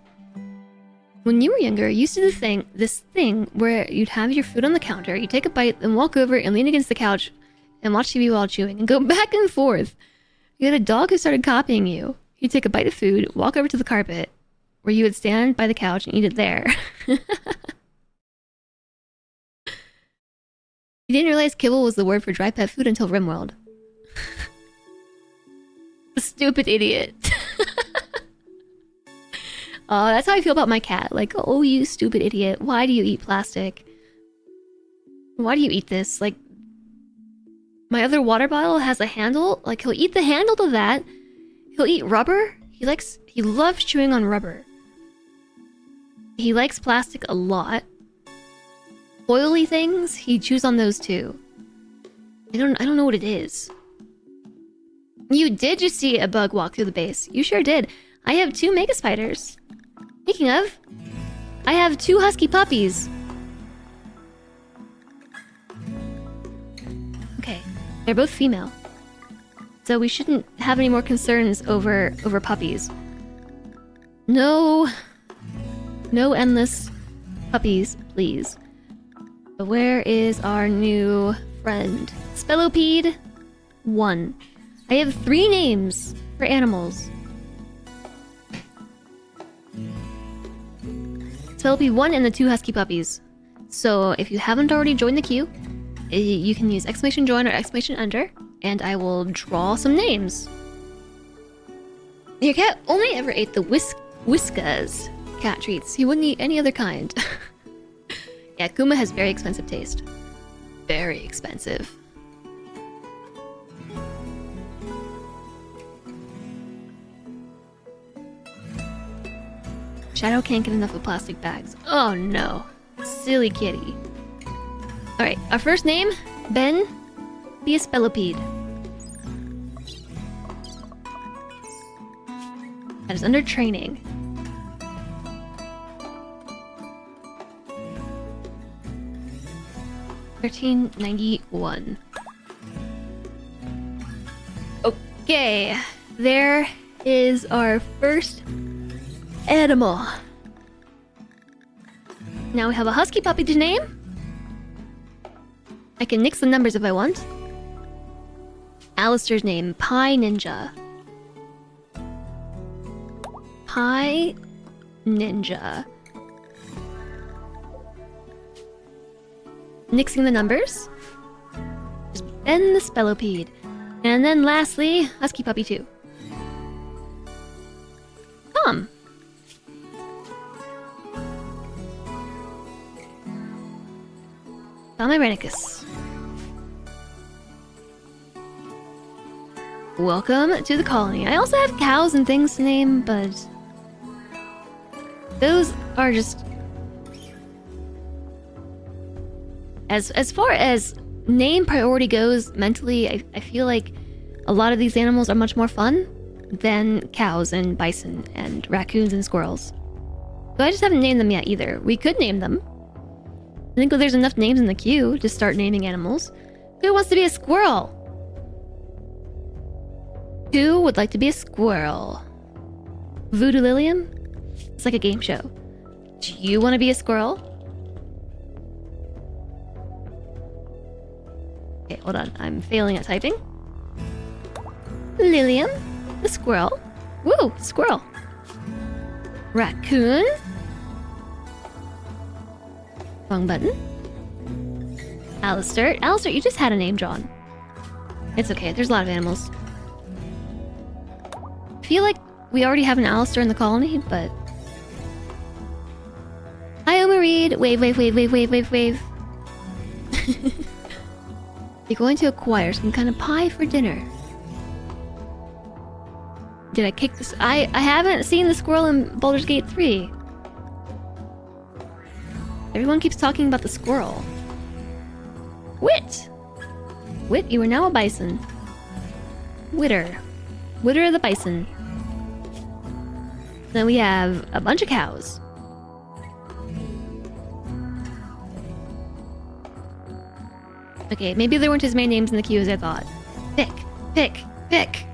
When you were younger, you used to do this thing where you'd have your food on the counter, you take a bite, then walk over and lean against the couch and watch TV while chewing and go back and forth. You had a dog who started copying you. You'd take a bite of food, walk over to the carpet, where you would stand by the couch and eat it there. You didn't realize kibble was the word for dry pet food until Rimworld. The stupid idiot. Oh, that's how I feel about my cat. Like, oh, you stupid idiot. Why do you eat plastic? Why do you eat this? Like, my other water bottle has a handle. Like, he'll eat the handle to that. He'll eat rubber. He loves chewing on rubber. He likes plastic a lot. Oily things, he chews on those too. I don't know what it is. You did just see a bug walk through the base. You sure did. I have 2 mega spiders. Speaking of, I have 2 husky puppies. Okay, they're both female. So we shouldn't have any more concerns over puppies. No endless puppies, please. But where is our new friend? Spelopede 1. I have 3 names for animals. Spelopede 1 and the 2 husky puppies. So if you haven't already joined the queue, you can use !join or !enter, and I will draw some names. Your cat only ever ate the Whiskas cat treats. He wouldn't eat any other kind. Yeah, Kuma has very expensive taste. Very expensive. Shadow can't get enough of plastic bags. Oh no. Silly kitty. Alright, our first name, Ben, be a spelopede. That is under training. $13.91. Okay, there is our first animal. Now we have a husky puppy to name. I can nix the numbers if I want. Alistair's name, Pie Ninja. Pie Ninja. Nixing the numbers. Just Ben the Spelopede. And then lastly, Husky Puppy 2. Tom. Tom Irenicus. Welcome to the colony. I also have cows and things to name, but those are just as far as name priority goes mentally, I feel like a lot of these animals are much more fun than cows and bison and raccoons and squirrels. But I just haven't named them yet either. We could name them. I think there's enough names in the queue to start naming animals. Who wants to be a squirrel? Who would like to be a squirrel? Voodoo Lilium? It's like a game show. Do you want to be a squirrel? Okay, hold on. I'm failing at typing. Lilium, the squirrel. Woo, squirrel. Raccoon. Wrong button. Alistair. Alistair, you just had a name drawn. It's okay, there's a lot of animals. I feel like we already have an Alistair in the colony, but... Hi, Omareed. Wave, wave, wave, wave, wave, wave, wave. You're going to acquire some kind of pie for dinner. Did I kick this? I haven't seen the squirrel in Baldur's Gate 3. Everyone keeps talking about the squirrel. Wit! Wit, you are now a bison. Witter. Witter the bison. Then we have a bunch of cows. Okay, maybe there weren't as many names in the queue as I thought. Pick, pick, pick.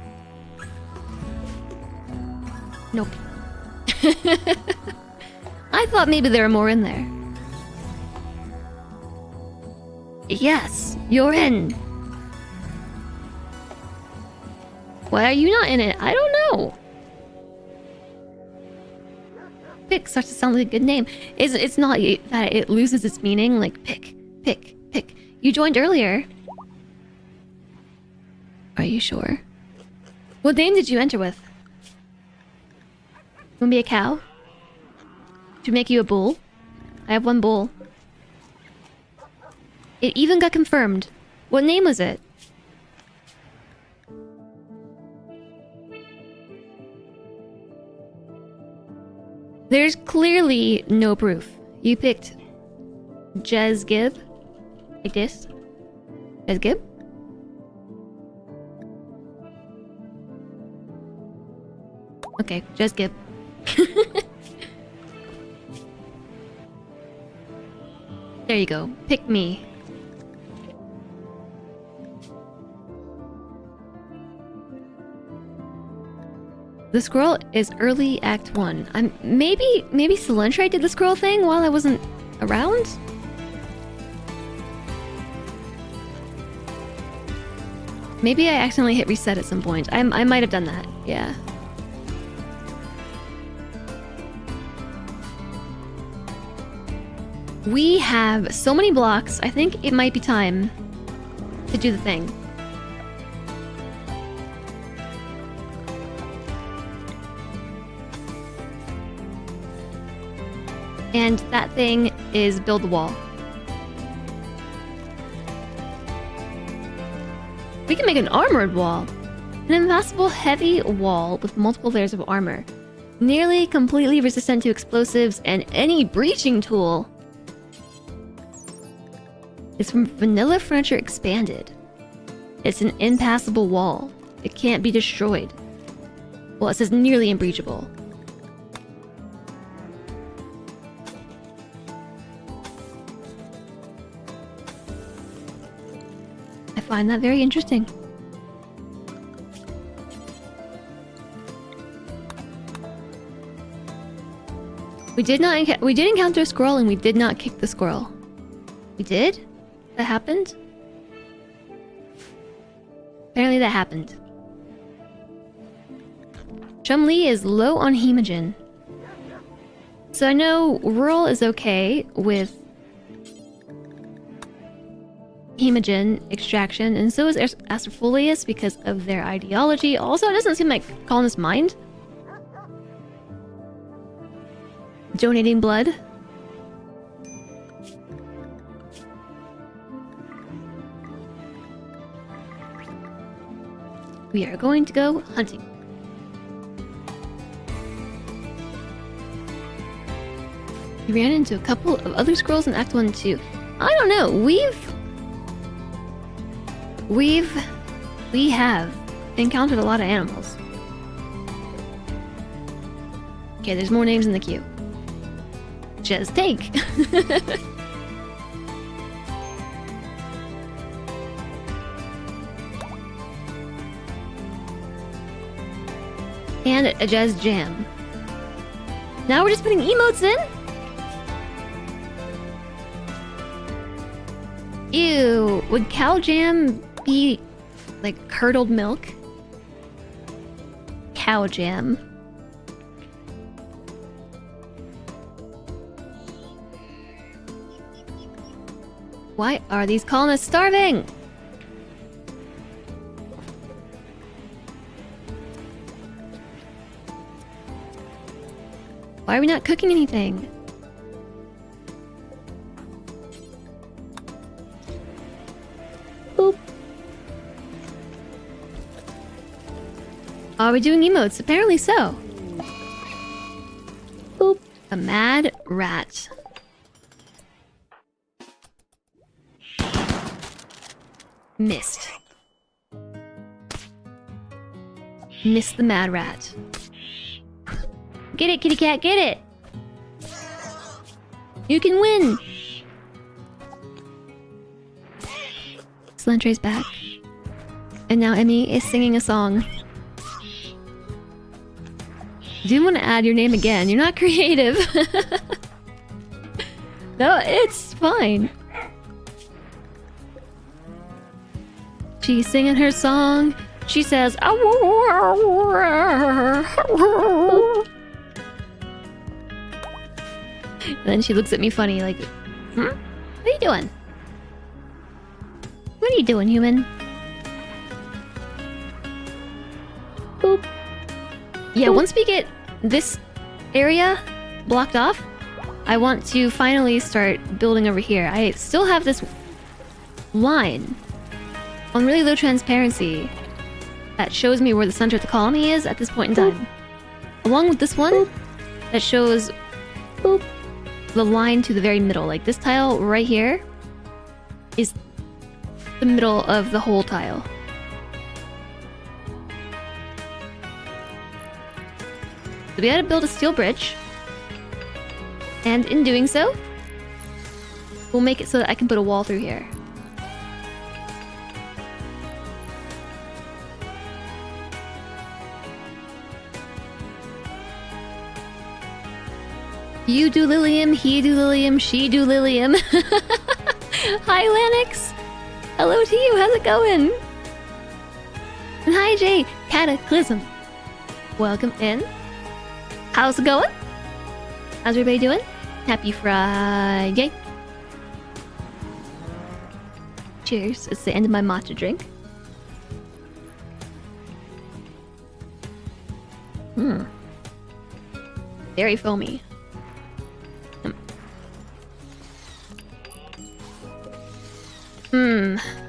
Nope. I thought maybe there were more in there. Yes, you're in. Why are you not in it? I don't know. Pick starts to sound like a good name. It's not that it loses its meaning, like pick, pick, pick. You joined earlier. Are you sure? What name did you enter with? You want to be a cow? To make you a bull? I have one bull. It even got confirmed. What name was it? There's clearly no proof. You picked Jez Gibb? Like this? Jez Gibb? Okay, Jez Gibb. There you go. Pick me. The scroll is early Act 1. Maybe Celentrite did the scroll thing while I wasn't around? Maybe I accidentally hit reset at some point. I might have done that, yeah. We have so many blocks, I think it might be time to do the thing. And that thing is build the wall. We can make an armored wall. An impassable heavy wall with multiple layers of armor. Nearly completely resistant to explosives and any breaching tool. It's from Vanilla Furniture Expanded. It's an impassable wall. It can't be destroyed. Well, it says nearly unbreachable. I find that very interesting. We did encounter a squirrel and we did not kick the squirrel. We did? That happened? Apparently that happened. Chumlee is low on hemogen. So I know Rural is okay with hemogen extraction, and so is Astrofolius because of their ideology. Also, it doesn't seem like Colonist mind. Donating blood. We are going to go hunting. We ran into a couple of other squirrels in Act 1 and 2. I don't know, we've We have encountered a lot of animals. Okay, there's more names in the queue. Just take. And a jazz jam. Now we're just putting emotes in? Ew, would cow jam be like curdled milk? Cow jam. Why are these colonists starving? Why are we not cooking anything? Boop. Are we doing emotes? Apparently so. Boop. A mad rat. Missed. Missed the mad rat. Get it, kitty cat, get it! You can win! Slentre's back. And now Emmy is singing a song. Didn't want to add your name again. You're not creative. No, it's fine. She's singing her song. She says, and then she looks at me funny, like, What are you doing? What are you doing, human? Boop. Yeah, once we get this area blocked off, I want to finally start building over here. I still have this line on really low transparency that shows me where the center of the colony is at this point in time. Along with this one that shows the line to the very middle. Like this tile right here is the middle of the whole tile. So we gotta build a steel bridge. And in doing so, we'll make it so that I can put a wall through here. You do Lilium, he do Lilium, she do Lilium. Hi, Lanix. Hello to you, how's it going? And hi, Jay. Cataclysm. Welcome in. How's it going? How's everybody doing? Happy Friday. Cheers. It's the end of my matcha drink. Very foamy.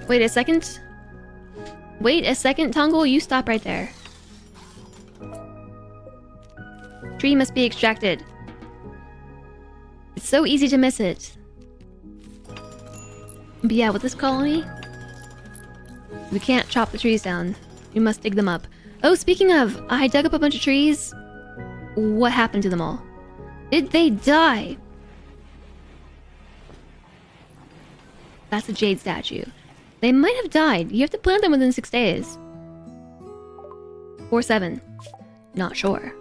Wait a second. Wait a second, Tongle, you stop right there. Tree must be extracted. It's so easy to miss it. But yeah, with this colony, we can't chop the trees down. We must dig them up. Oh, speaking of, I dug up a bunch of trees. What happened to them all? Did they die? That's a jade statue. They might have died. You have to plant them within 6 days. Or 7. Not sure.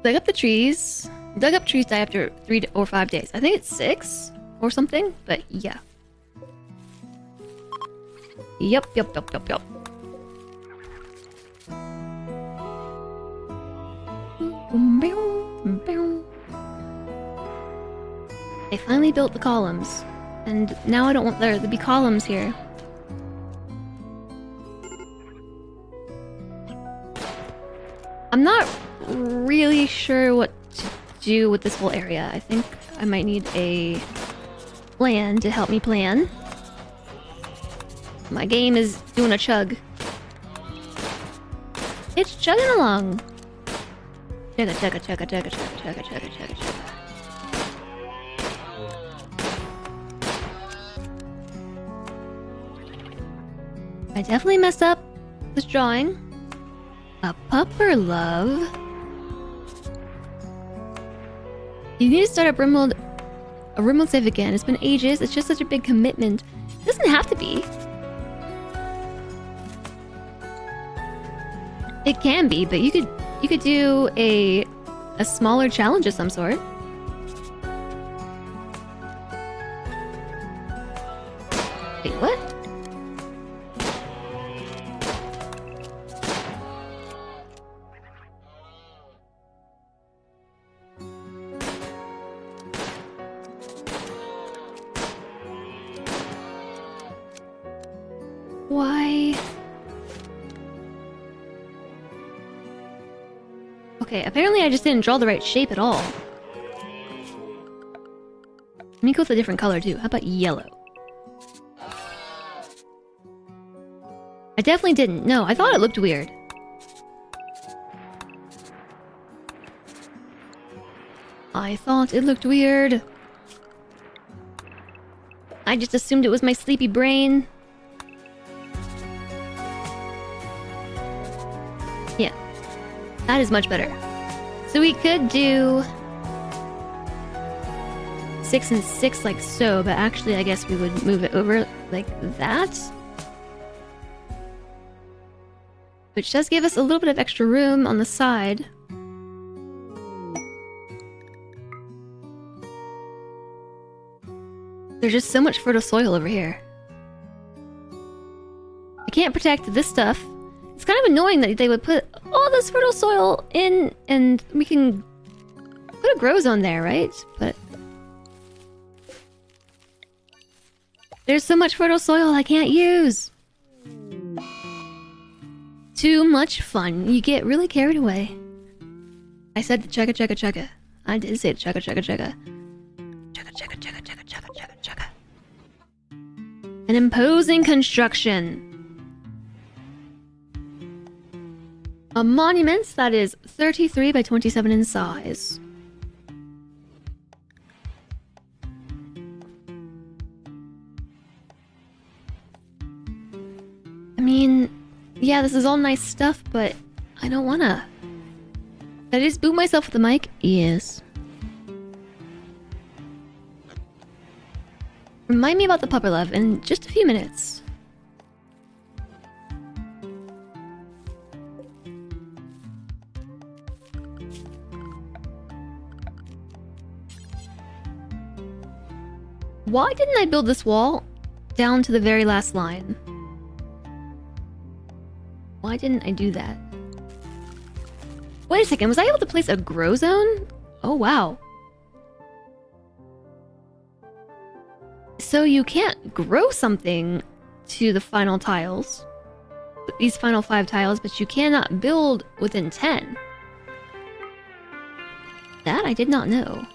Dug up the trees. Dug up trees die after 3 or 5 days. I think it's 6 or something, but yeah. Yup. I finally built the columns, and now I don't want there to be columns here. I'm not really sure what to do with this whole area. I think I might need a plan to help me plan. My game is doing a chug. It's chugging along. Chugga. I definitely messed up this drawing. A pupper love. You need to start up rimworld, a rimworld save again. It's been ages. It's just such a big commitment. It doesn't have to be. It can be, but you could do a smaller challenge of some sort. Wait, what? Why? Okay, apparently I just didn't draw the right shape at all. Let me go with a different color too. How about yellow? I definitely didn't. No, I thought it looked weird. I thought it looked weird. I just assumed it was my sleepy brain. Yeah. That is much better. So we could do 6 and 6 like so, but actually I guess we would move it over like that. Which does give us a little bit of extra room on the side. There's just so much fertile soil over here. I can't protect this stuff. It's kind of annoying that they would put all this fertile soil in and we can put a grow zone there, right? But there's so much fertile soil I can't use. Too much fun. You get really carried away. I said the chugga chugga chugga. I did say chugga chugga chugga. Chugga chugga chugga chugga chugga chugga chugga. An imposing construction. A monument that is 33 by 27 in size. I mean, yeah, this is all nice stuff, but I don't wanna. Did I just boot myself with the mic? Yes. Remind me about the pupper love in just a few minutes. Why didn't I build this wall down to the very last line? Why didn't I do that? Wait a second, was I able to place a grow zone? Oh wow. So you can't grow something to the final tiles, these final 5 tiles, but you cannot build within 10. That I did not know.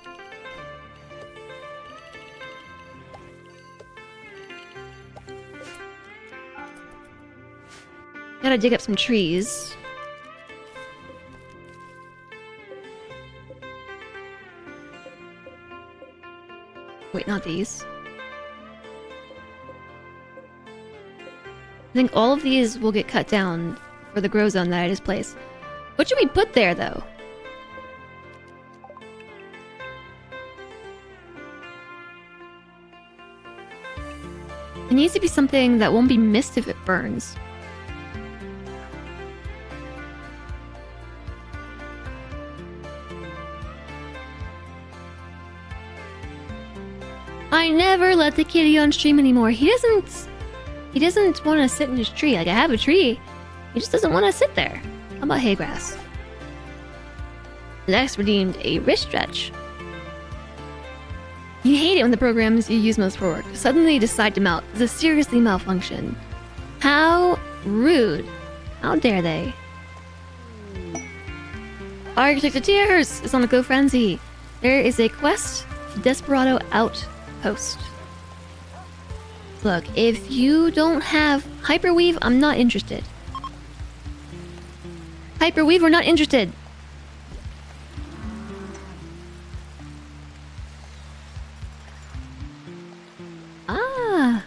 Gotta dig up some trees. Wait, not these. I think all of these will get cut down for the grow zone that I just placed. What should we put there, though? It needs to be something that won't be missed if it burns. I never let the kitty on stream anymore. He doesn't want to sit in his tree. Like, I have a tree. He just doesn't want to sit there. How about hay grass? Next redeemed a wrist stretch. You hate it when the programs you use most for work suddenly decide to seriously malfunction. How rude. How dare they? Architect of Tears is on a go frenzy. There is a quest, Desperado Outpost. Look, if you don't have Hyperweave, I'm not interested. Hyperweave, we're not interested. Ah.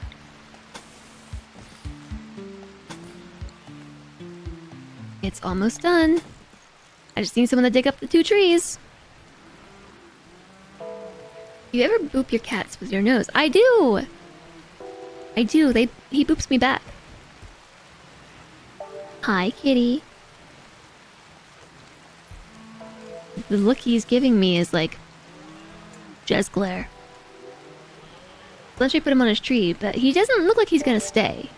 It's almost done. I just need someone to dig up the 2 trees. You ever boop your cats with your nose? I do! I do. He boops me back. Hi, kitty. The look he's giving me is like... Jez glare. Let's put him on his tree, but he doesn't look like he's gonna stay.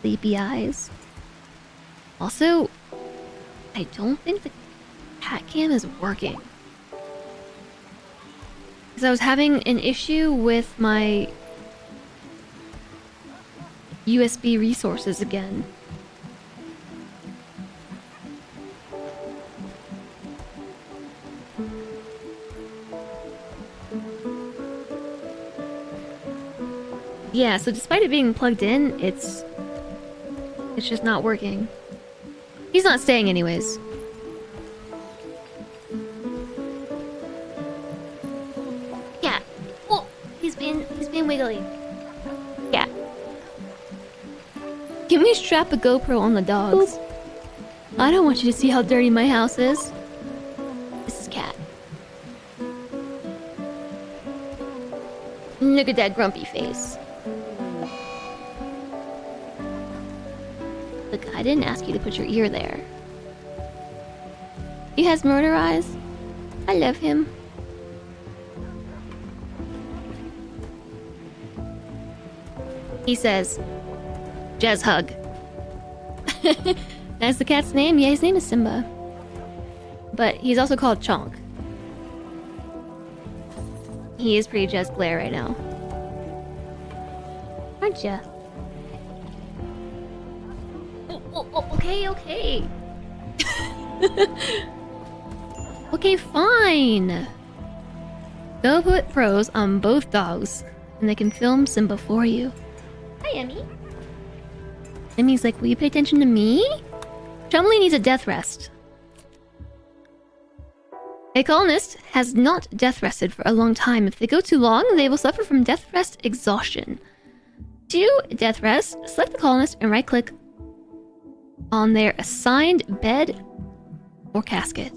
Sleepy eyes. Also, I don't think the cat cam is working. Because I was having an issue with my USB resources again. Yeah, so despite it being plugged in, it's just not working. He's not staying anyways. Yeah. Oh, he's being wiggly. Yeah. Can we strap a GoPro on the dogs? Oop. I don't want you to see how dirty my house is. This is Cat. Look at that grumpy face. Look, I didn't ask you to put your ear there. He has murder eyes. I love him. He says, Jez hug. That's the cat's name? Yeah, his name is Simba. But he's also called Chonk. He is pretty Jez glare right now. Aren't ya? Oh, okay. Okay, fine. Go put pros on both dogs, and they can film Simba for you. Hi, Emmy. Emmy's like, will you pay attention to me? Chumley needs a death rest. A colonist has not death rested for a long time. If they go too long, they will suffer from death rest exhaustion. To death rest, select the colonist and right-click on their assigned bed or casket.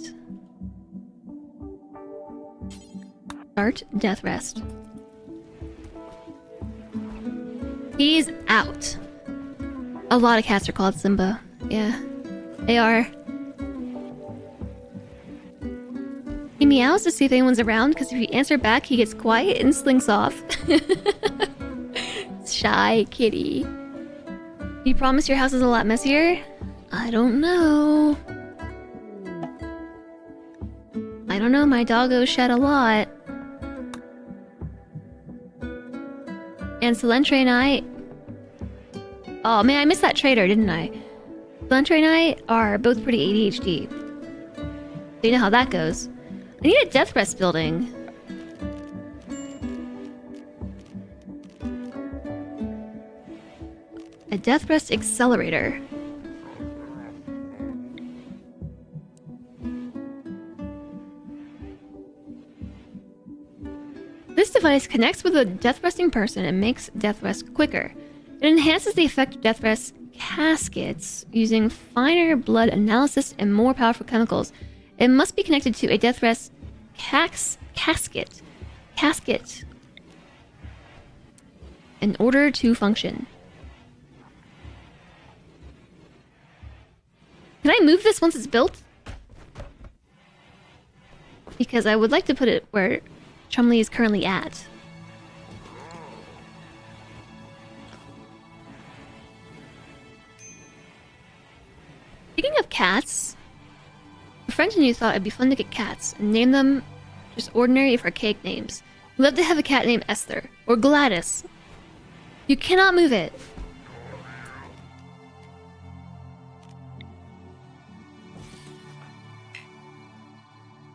Start death rest. He's out. A lot of cats are called Simba. Yeah, they are. He meows to see if anyone's around, because if you answer back, he gets quiet and slinks off. Shy kitty. You promise your house is a lot messier? I don't know. My doggo shed a lot. And Solentre and I... Oh man, I missed that trader, didn't I? Solentre and I are both pretty ADHD. So you know how that goes. I need a death rest building. A death rest accelerator. This device connects with a death resting person and makes death rest quicker. It enhances the effect of death rest caskets using finer blood analysis and more powerful chemicals. It must be connected to a death rest casket in order to function. Can I move this once it's built? Because I would like to put it where Chumley is currently at. Speaking of cats, a friend and you thought it'd be fun to get cats and name them just ordinary if archaic names. We'd love to have a cat named Esther or Gladys. You cannot move it.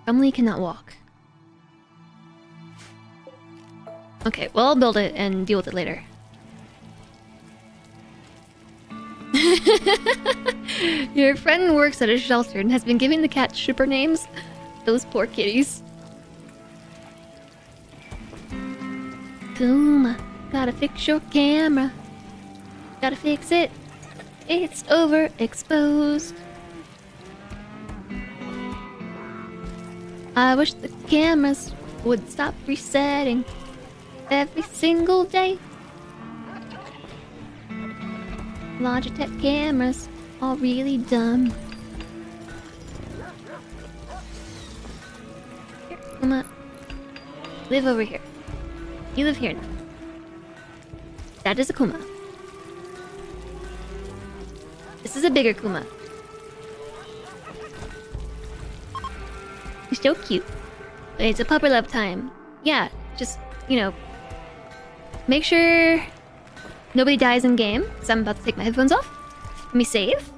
Chumley cannot walk. Okay, well, I'll build it and deal with it later. Your friend works at a shelter and has been giving the cats shipper names. Those poor kitties. Kuma, gotta fix your camera. Gotta fix it. It's overexposed. I wish the cameras would stop resetting every single day. Logitech cameras are really dumb. Here, come on. Live over here. You live here now. That is a Kuma. This is a bigger Kuma. You're so cute. It's a pupper love time. Yeah, just, you know, make sure nobody dies in game, because I'm about to take my headphones off. Let me save.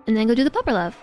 And then go do the pupper love.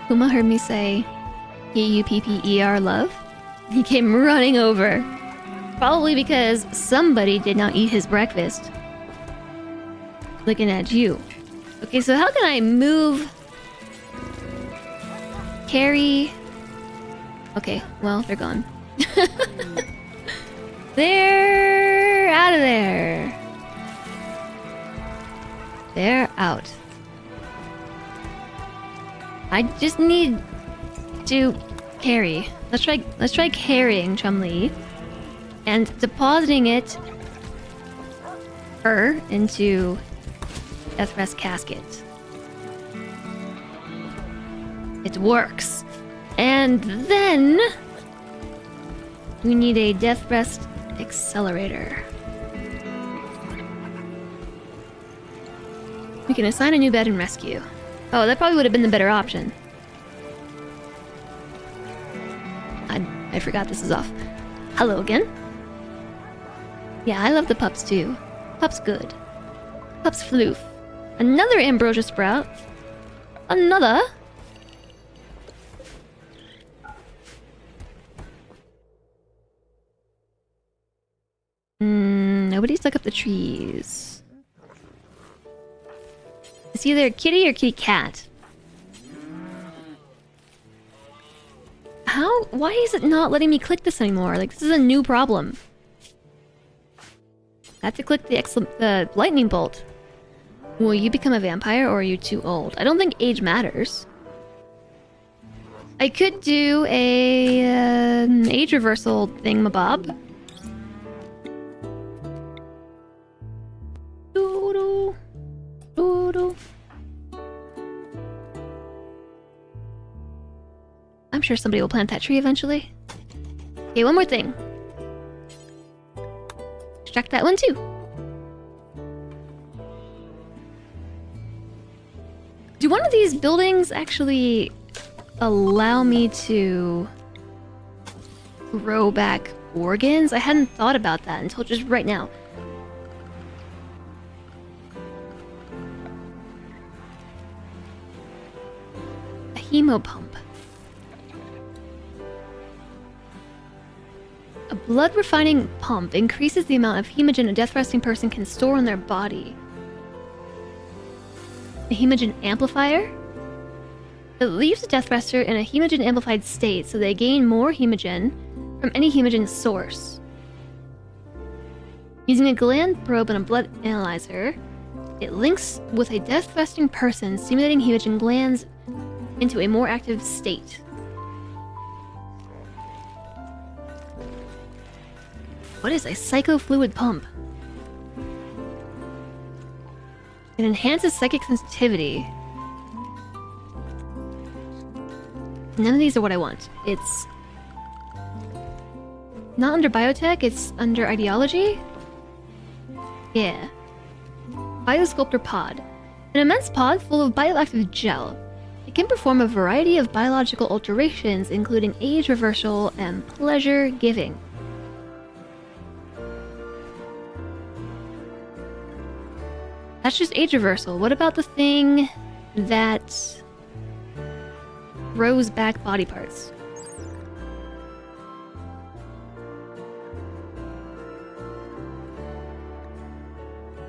Kuma heard me say P-U-P-P-E-R love. He came running over. Probably because somebody did not eat his breakfast. Looking at you. Okay, so how can I move? Carry? Okay, well, they're gone. They're out of there. They're out. I just need to carry. Let's try carrying Chumlee and depositing her into Death Rest casket. It works. And then we need a Death Rest accelerator. We can assign a new bed and rescue. Oh, that probably would have been the better option. I forgot this is off. Hello again. Yeah, I love the pups too. Pups good. Pups floof. Another ambrosia sprout. Another. Nobody stuck up the trees. It's either kitty or kitty cat. How? Why is it not letting me click this anymore? Like, this is a new problem. I have to click the lightning bolt. Will you become a vampire or are you too old? I don't think age matters. I could do a age reversal thingamabob. Doodle. Doodle. I'm sure somebody will plant that tree eventually. Okay, one more thing. Extract that one too. Do one of these buildings actually allow me to grow back organs? I hadn't thought about that until just right now. A hemo pump. A blood refining pump increases the amount of hemogen a death resting person can store in their body. A hemogen amplifier? It leaves a death rester in a hemogen amplified state so they gain more hemogen from any hemogen source. Using a gland probe and a blood analyzer, it links with a death resting person, stimulating hemogen glands into a more active state. What is a psychofluid pump? It enhances psychic sensitivity. None of these are what I want. It's not under biotech, it's under ideology. Yeah. Biosculptor pod. An immense pod full of bioactive gel. It can perform a variety of biological alterations, including age reversal and pleasure giving. That's just age reversal. What about the thing that grows back body parts?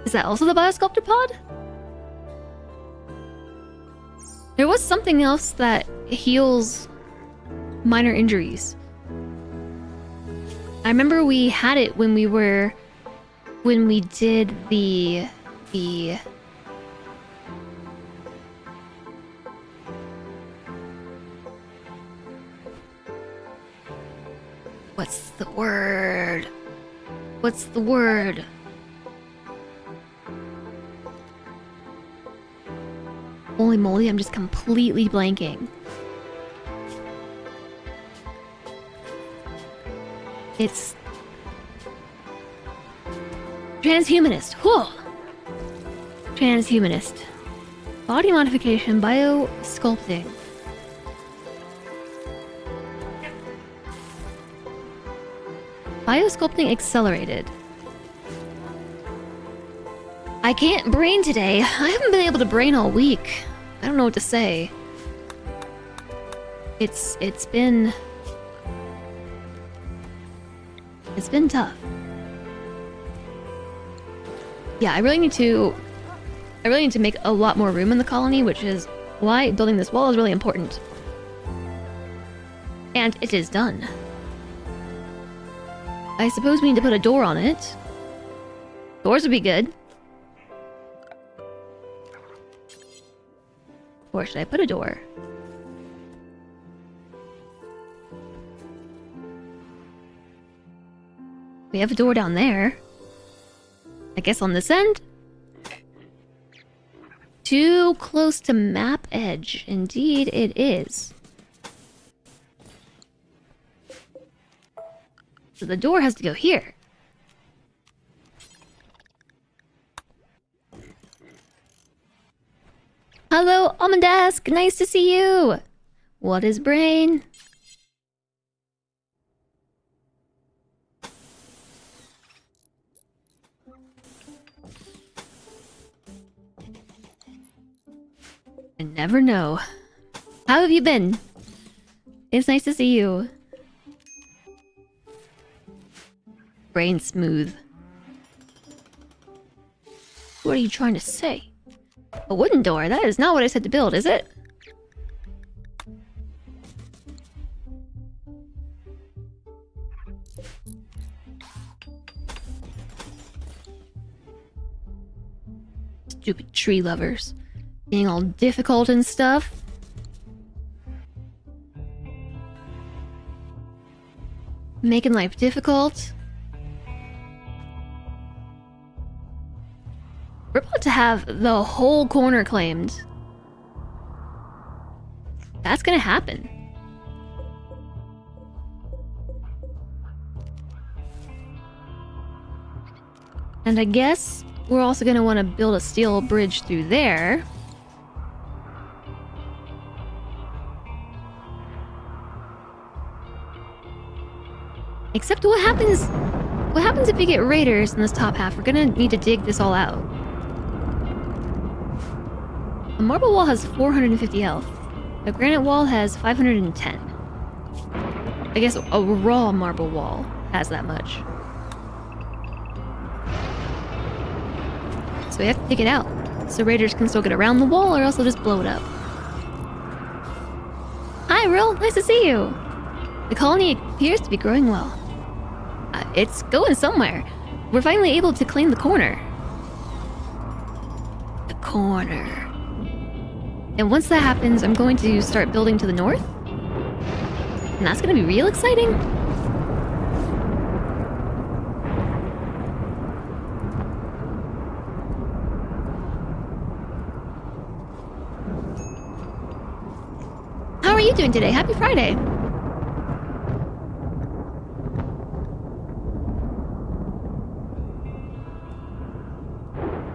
Is that also the Biosculptor pod? There was something else that heals minor injuries. I remember we had it when we did the what's the word? What's the word? Holy moly, I'm just completely blanking. It's transhumanist. Whoa! Transhumanist. Body modification, biosculpting. Biosculpting accelerated. I can't brain today. I haven't been able to brain all week. I don't know what to say. It's been tough. Yeah, I really need to make a lot more room in the colony, which is why building this wall is really important. And it is done. I suppose we need to put a door on it. Doors would be good. Where should I put a door? We have a door down there. I guess on this end? Too close to map edge. Indeed it is. So the door has to go here. Hello, Almondesk! Nice to see you! What is brain? I never know. How have you been? It's nice to see you. Brain smooth. What are you trying to say? A wooden door? That is not what I said to build, is it? Stupid tree lovers. Being all difficult and stuff. Making life difficult. We're about to have the whole corner claimed. That's gonna happen. And I guess we're also gonna want to build a steel bridge through there. Except what happens if you get raiders in this top half? We're gonna need to dig this all out. A marble wall has 450 health. A granite wall has 510. I guess a raw marble wall has that much. So we have to dig it out, so raiders can still get around the wall, or else they'll just blow it up. Hi, Rill! Nice to see you! The colony appears to be growing well. It's going somewhere. We're finally able to claim the corner. The corner. And once that happens, I'm going to start building to the north. And that's gonna be real exciting. you doing today? Happy Friday.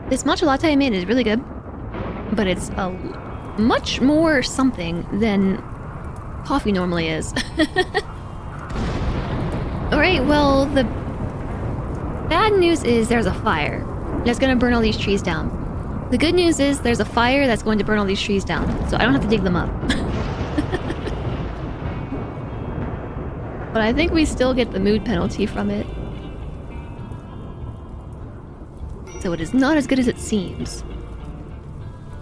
This matcha latte I made is really good, but it's a much more something than coffee normally is. Alright, well, the bad news is there's a fire that's gonna burn all these trees down. The good news is there's a fire that's going to burn all these trees down, so I don't have to dig them up. But I think we still get the mood penalty from it. So it is not as good as it seems.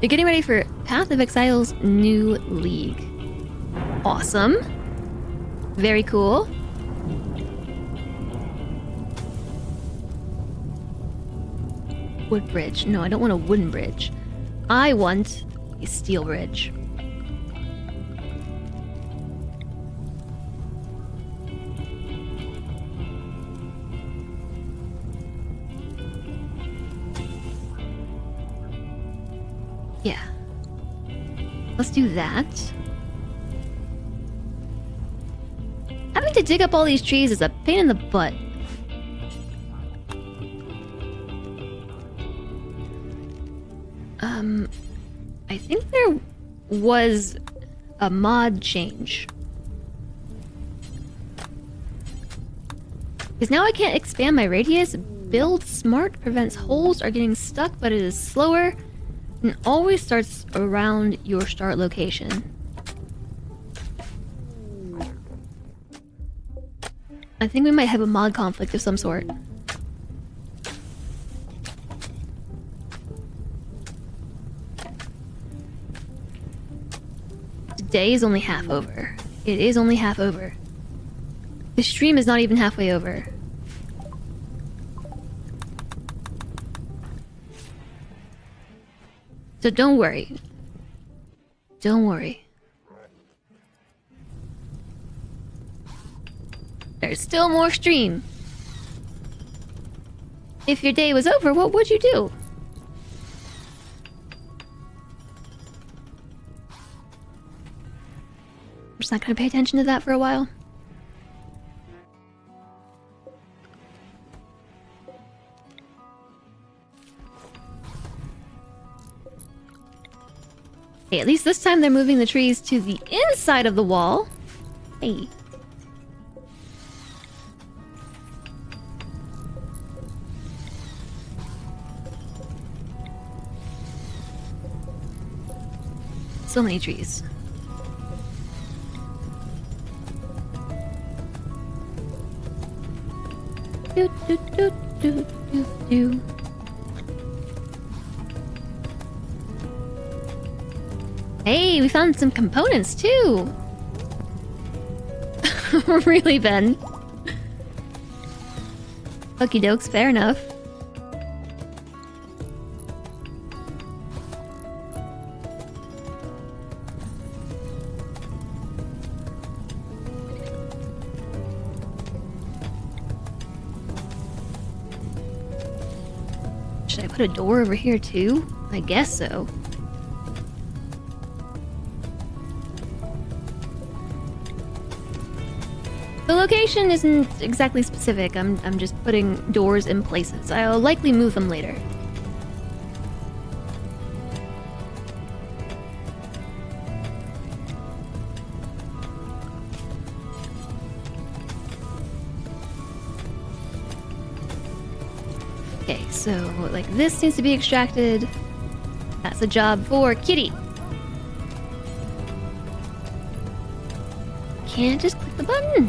You're getting ready for Path of Exile's new league. Awesome. Very cool. Wood bridge. No, I don't want a wooden bridge. I want a steel bridge. Yeah. Let's do that. Having to dig up all these trees is a pain in the butt. I think there was a mod change. Because now I can't expand my radius. Build smart prevents holes are getting stuck, but it is slower and always starts around your start location. I think we might have a mod conflict of some sort. Today is only half over. It is only half over. The stream is not even halfway over. So don't worry. Don't worry. There's still more stream. If your day was over, what would you do? I'm just not gonna pay attention to that for a while. Hey, at least this time they're moving the trees to the inside of the wall. Hey. So many trees. Do, do, do, do, do, do. Hey, we found some components too. Really, Ben? Okie dokes, fair enough. Should I put a door over here too? I guess so. The location isn't exactly specific. I'm just putting doors in places. I'll likely move them later. Okay, so like this needs to be extracted. That's a job for Kitty. Can't just click the button.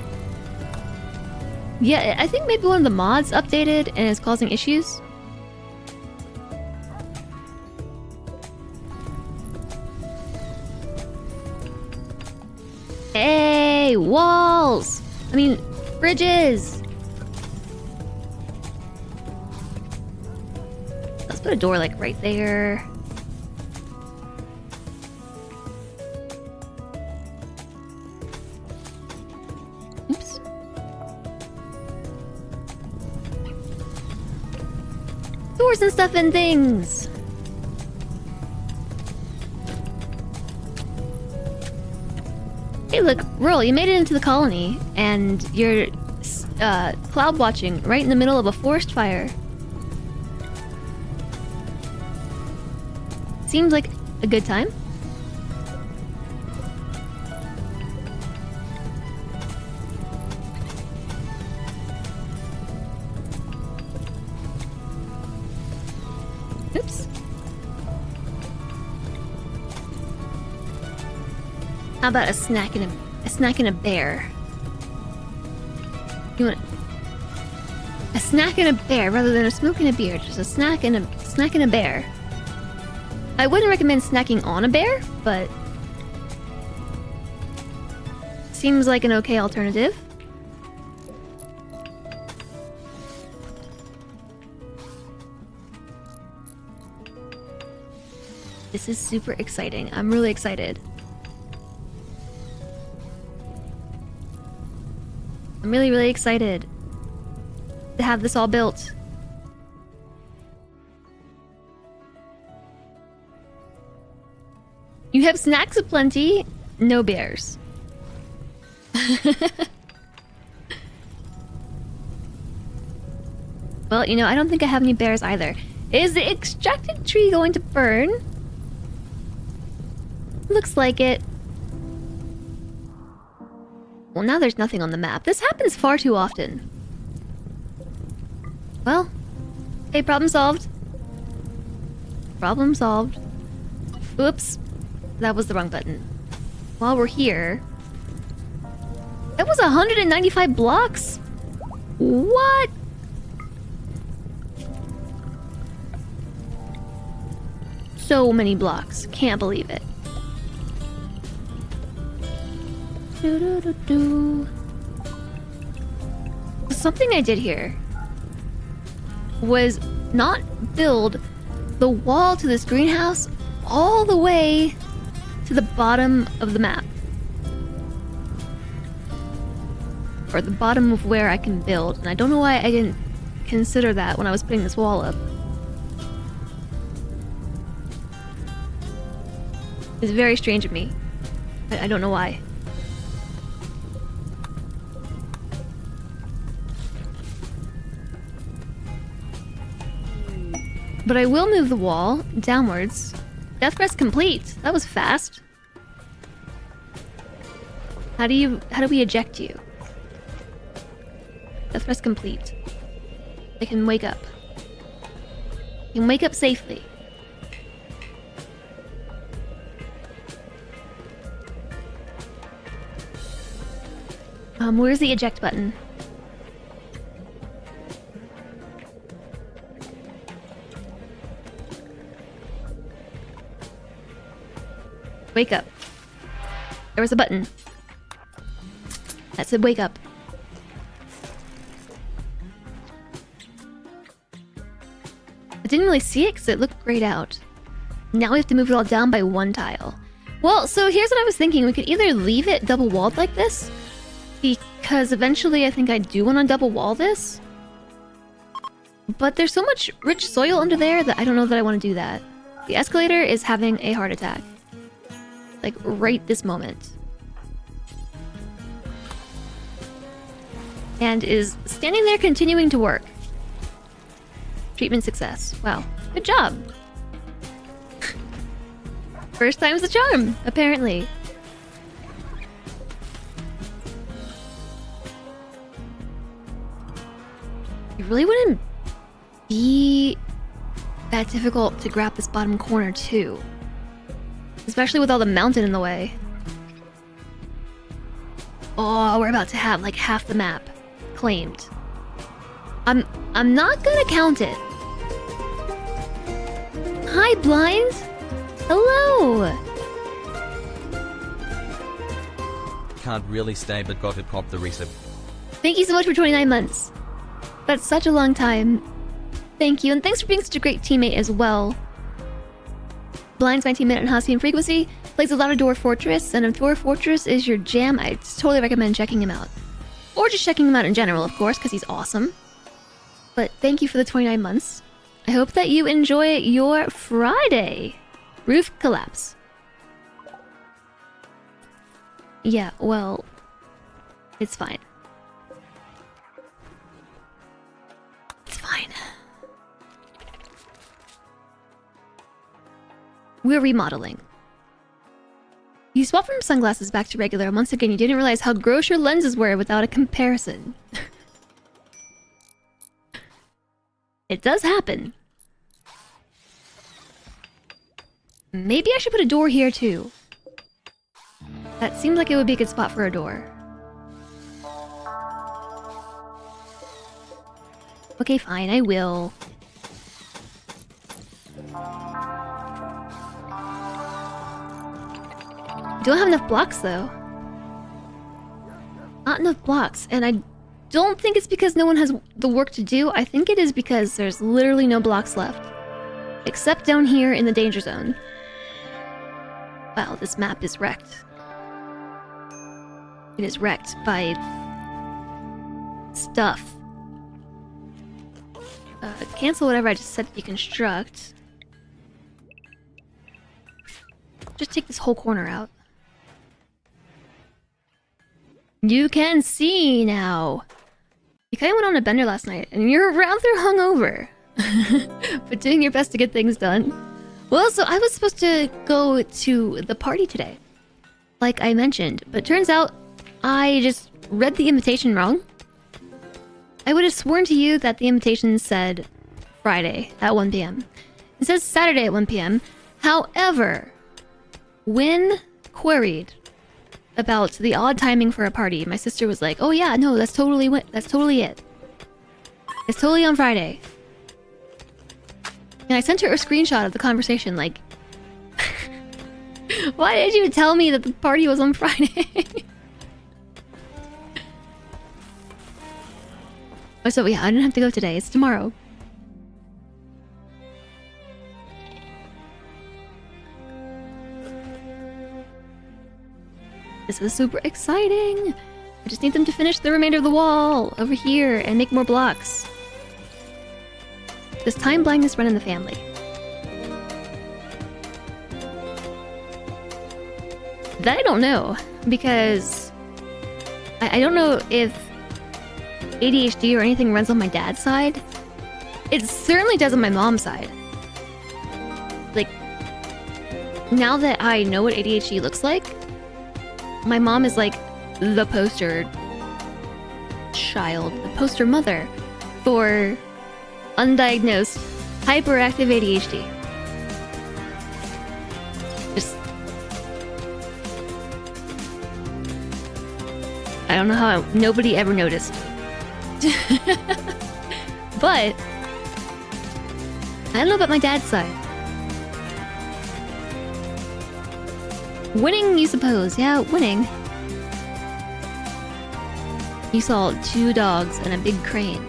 Yeah, I think maybe one of the mods updated and is causing issues. Hey, walls! I mean, bridges! Let's put a door like right there. Oops. Doors and stuff and things! look, Roll, you made it into the colony, and you're cloud watching right in the middle of a forest fire. Seems like a good time. Oops. How about a snack and a bear? You want a snack and a bear rather than a smoke and a beer? Just a snack and a bear. I wouldn't recommend snacking on a bear, but seems like an okay alternative. This is super exciting. I'm really excited. I'm really, really excited to have this all built. You have snacks aplenty, no bears. Well, you know, I don't think I have any bears either. Is the extracted tree going to burn? Looks like it. Well, now there's nothing on the map. This happens far too often. Well, okay, problem solved. Problem solved. Oops. That was the wrong button. While we're here... That was 195 blocks? What? So many blocks. Can't believe it. Something I did here was not build the wall to this greenhouse all the way to the bottom of the map. Or the bottom of where I can build. And I don't know why I didn't consider that when I was putting this wall up. It's very strange of me. I don't know why. But I will move the wall downwards. Death quest complete. That was fast. How do we eject you? Death quest complete. I can wake up. You can wake up safely. Where's the eject button? Wake up. There was a button that said wake up. I didn't really see it because it looked grayed out. Now we have to move it all down by one tile. Well, so here's what I was thinking. We could either leave it double walled like this, because eventually I think I do want to double wall this. But there's so much rich soil under there that I don't know that I want to do that. The escalator is having a heart attack. Like, right this moment. And is standing there continuing to work. Treatment success. Wow. Good job. First time's the charm, apparently. It really wouldn't be that difficult to grab this bottom corner, too. Especially with all the mountain in the way. Oh, we're about to have like half the map claimed. I'm not gonna count it. Hi, Blind. Hello. Can't really stay but got to cop the resub. Thank you so much for 29 months. That's such a long time. Thank you, and thanks for being such a great teammate as well. Blind's my teammate on Halcyon Frequency, plays a lot of Dwarf Fortress, and if Dwarf Fortress is your jam, I totally recommend checking him out. Or just checking him out in general, of course, because he's awesome. But thank you for the 29 months. I hope that you enjoy your Friday. Roof collapse. Yeah, well, it's fine. It's fine. We're remodeling. You swapped from sunglasses back to regular, and once again you didn't realize how gross your lenses were without a comparison. It does happen. Maybe I should put a door here too. That seems like it would be a good spot for a door. Okay, fine, I will. Don't have enough blocks though. Not enough blocks, and I don't think it's because no one has the work to do. I think it is because there's literally no blocks left. Except down here in the danger zone. Wow, this map is wrecked. It is wrecked by stuff. Cancel whatever I just said to deconstruct. Just take this whole corner out. You can see now. You kind of went on a bender last night, and you're rather hungover. But doing your best to get things done. Well, so I was supposed to go to the party today, like I mentioned, but turns out I just read the invitation wrong. I would have sworn to you that the invitation said Friday at 1 p.m. It says Saturday at 1 p.m. However, when queried about the odd timing for a party, my sister was like, "Oh yeah, no, that's totally it. It's totally on Friday." And I sent her a screenshot of the conversation, like, why did you tell me that the party was on Friday? Oh, so yeah, I didn't have to go today. It's tomorrow. This is super exciting. I just need them to finish the remainder of the wall over here and make more blocks. Does time blindness run in the family? That I don't know, because I don't know if ADHD or anything runs on my dad's side. It certainly does on my mom's side. Like, now that I know what ADHD looks like, my mom is like the poster child, the poster mother for undiagnosed hyperactive ADHD. Just, I don't know how nobody ever noticed. But I don't know about my dad's side. Winning, you suppose. Yeah, winning. You saw 2 dogs and a big crane.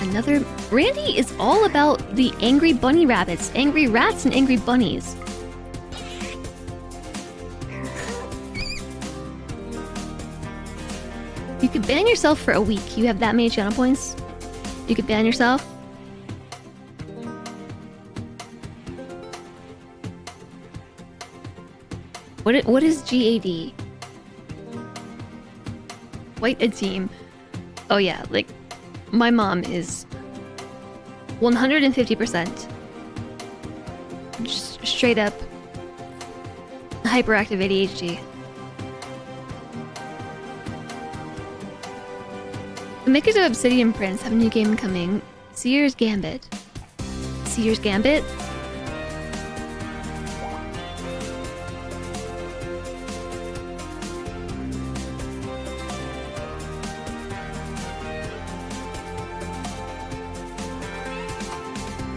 Another... Randy is all about the angry bunny rabbits, angry rats, and angry bunnies. You could ban yourself for a week. You have that many channel points. You could ban yourself. What is GAD? Quite a team. Oh yeah, like, my mom is 150% just straight up hyperactive ADHD. The makers of Obsidian Prince have a new game coming, Seer's Gambit. Seer's Gambit?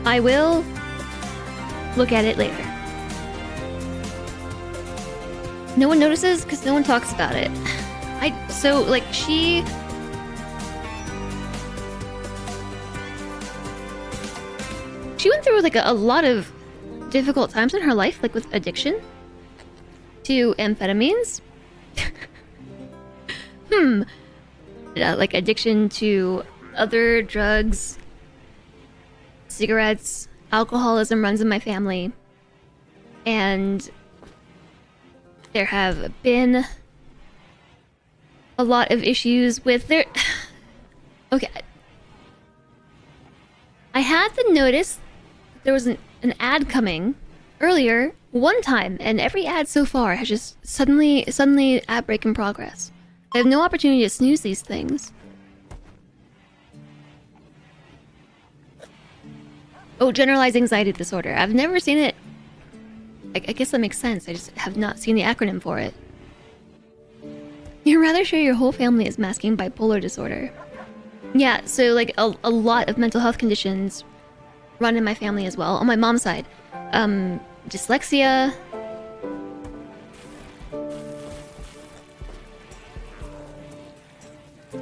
I will look at it later. No one notices because no one talks about it. So like she went through like a lot of difficult times in her life, like with addiction to amphetamines. Like addiction to other drugs. Cigarettes, alcoholism runs in my family, and There have been a lot of issues with their... Okay. I had to notice there was an ad coming earlier one time, and every ad so far has just suddenly ad break in progress. I have no opportunity to snooze these things. Oh, generalized anxiety disorder. I've never seen it. I guess that makes sense. I just have not seen the acronym for it. You're rather sure your whole family is masking bipolar disorder. Yeah, so like a lot of mental health conditions run in my family as well, on my mom's side. Dyslexia.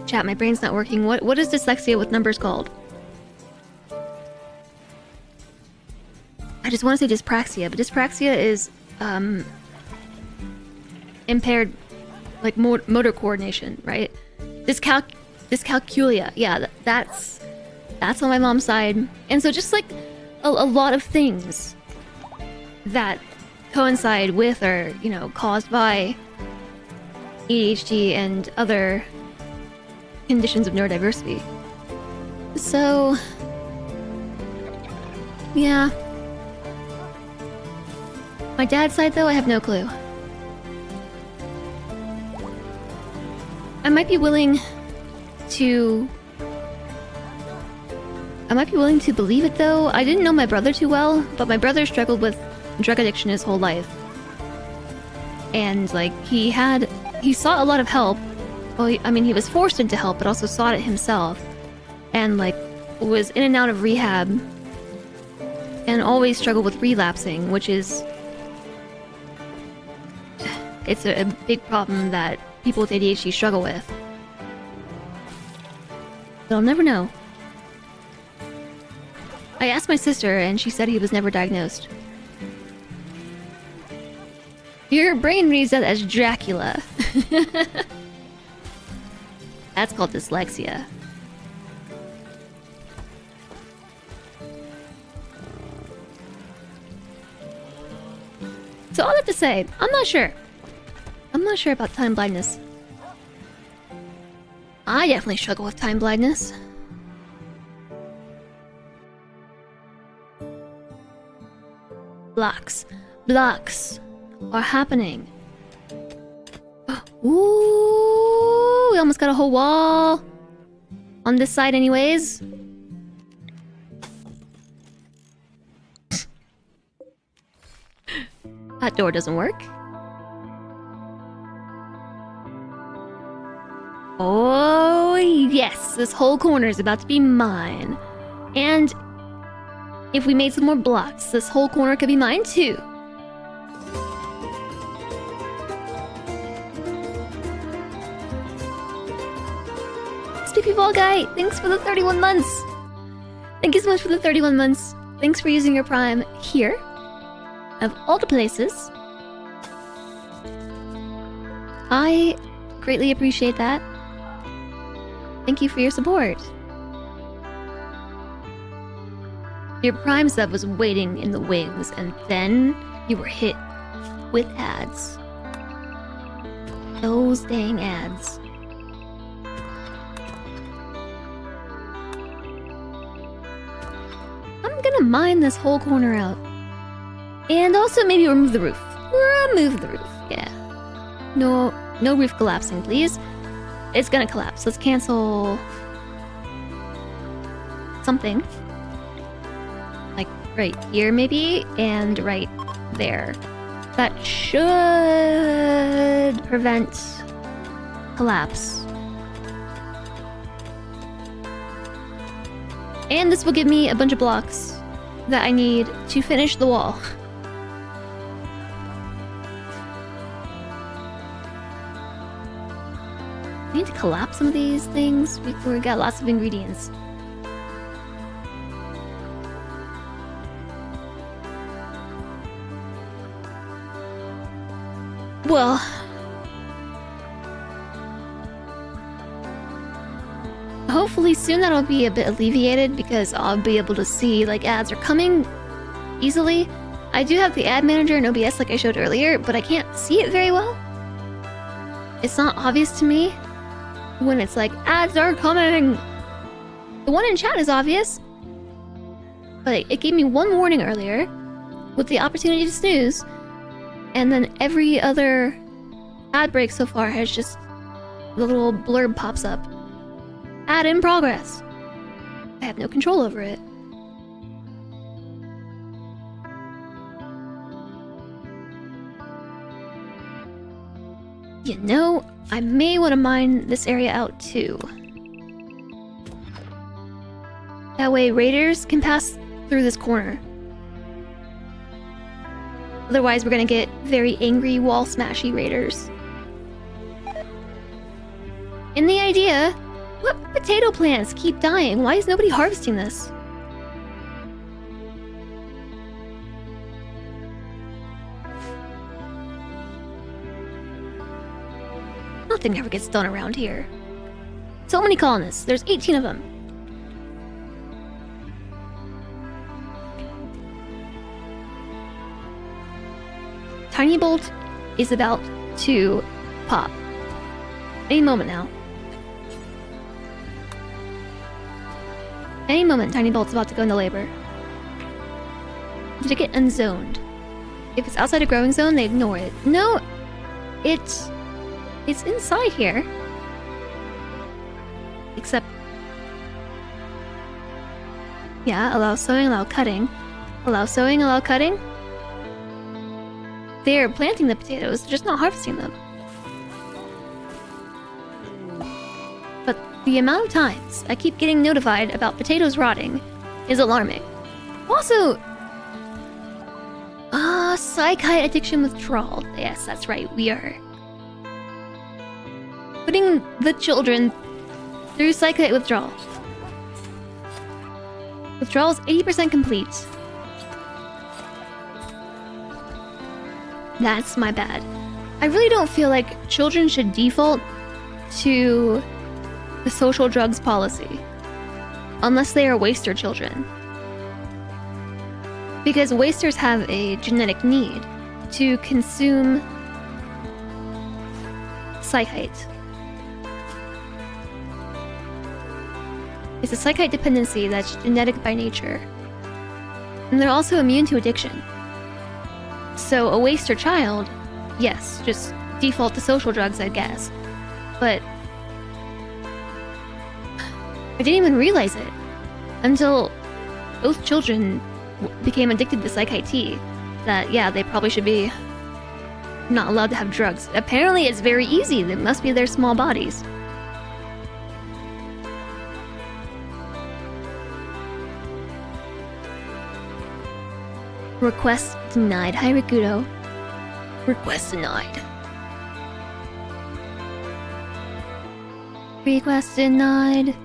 Chat, my brain's not working. What is dyslexia with numbers called? I just want to say dyspraxia, but dyspraxia is impaired, like motor coordination, right? Dyscalculia, yeah, that's on my mom's side, and so just like a lot of things that coincide with or caused by ADHD and other conditions of neurodiversity. So, yeah. My dad's side, though, I have no clue. I might be willing to believe it, though. I didn't know my brother too well, but my brother struggled with drug addiction his whole life. And, like, he sought a lot of help. Well, I mean, he was forced into help, but also sought it himself. And, like, was in and out of rehab. And always struggled with relapsing, which is... It's a big problem that people with ADHD struggle with. But I'll never know. I asked my sister, and she said he was never diagnosed. Your brain reads that as Dracula. That's called dyslexia. So all that to say, I'm not sure. I'm not sure about time blindness. I definitely struggle with time blindness. Blocks are happening. Ooh, we almost got a whole wall on this side anyways. That door doesn't work. Oh, yes, this whole corner is about to be mine. And if we made some more blocks, this whole corner could be mine too. Sleepy Ball Guy, thanks for the 31 months. Thank you so much for the 31 months. Thanks for using your Prime here, of all the places. I greatly appreciate that. Thank you for your support. Your Prime sub was waiting in the wings, and then you were hit with ads. Those dang ads. I'm gonna mine this whole corner out. And also maybe remove the roof. Remove the roof, yeah. No roof collapsing, please. It's gonna collapse. Let's cancel something. Like right here maybe, and right there. That should prevent collapse. And this will give me a bunch of blocks that I need to finish the wall. I need to collapse some of these things. We got lots of ingredients. Well, hopefully soon that'll be a bit alleviated because I'll be able to see like ads are coming easily. I do have the ad manager in OBS like I showed earlier, but I can't see it very well. It's not obvious to me when it's like, ads are coming. The one in chat is obvious, but it gave me one warning earlier with the opportunity to snooze, and then every other ad break so far has just the little blurb pops up. Ad in progress. I have no control over it. You know, I may want to mine this area out too. That way raiders can pass through this corner. Otherwise we're gonna get very angry wall smashy raiders. And the idea, what potato plants keep dying? Why is nobody harvesting this? Nothing ever gets done around here. So many colonists. There's 18 of them. Tiny Bolt is about to pop. Any moment now. Any moment, Tiny Bolt's about to go into labor. Did it get unzoned? If it's outside a growing zone, they ignore it. No, it's inside here. Except... yeah, allow sowing, allow cutting. Allow sowing, allow cutting. They're planting the potatoes, they're just not harvesting them. But the amount of times I keep getting notified about potatoes rotting is alarming. Also... psychite addiction withdrawal. Yes, that's right, we are putting the children through psychite withdrawal. Withdrawal is 80% complete. That's my bad. I really don't feel like children should default to the social drugs policy unless they are waster children. Because wasters have a genetic need to consume psychite. It's a psychite dependency that's genetic by nature. And they're also immune to addiction. So a waster child, yes, just default to social drugs, I guess. But I didn't even realize it until both children became addicted to psychite tea. That, yeah, they probably should be not allowed to have drugs. Apparently it's very easy. It must be their small bodies. Request denied. Hi, Rikudo. Request denied. Request denied.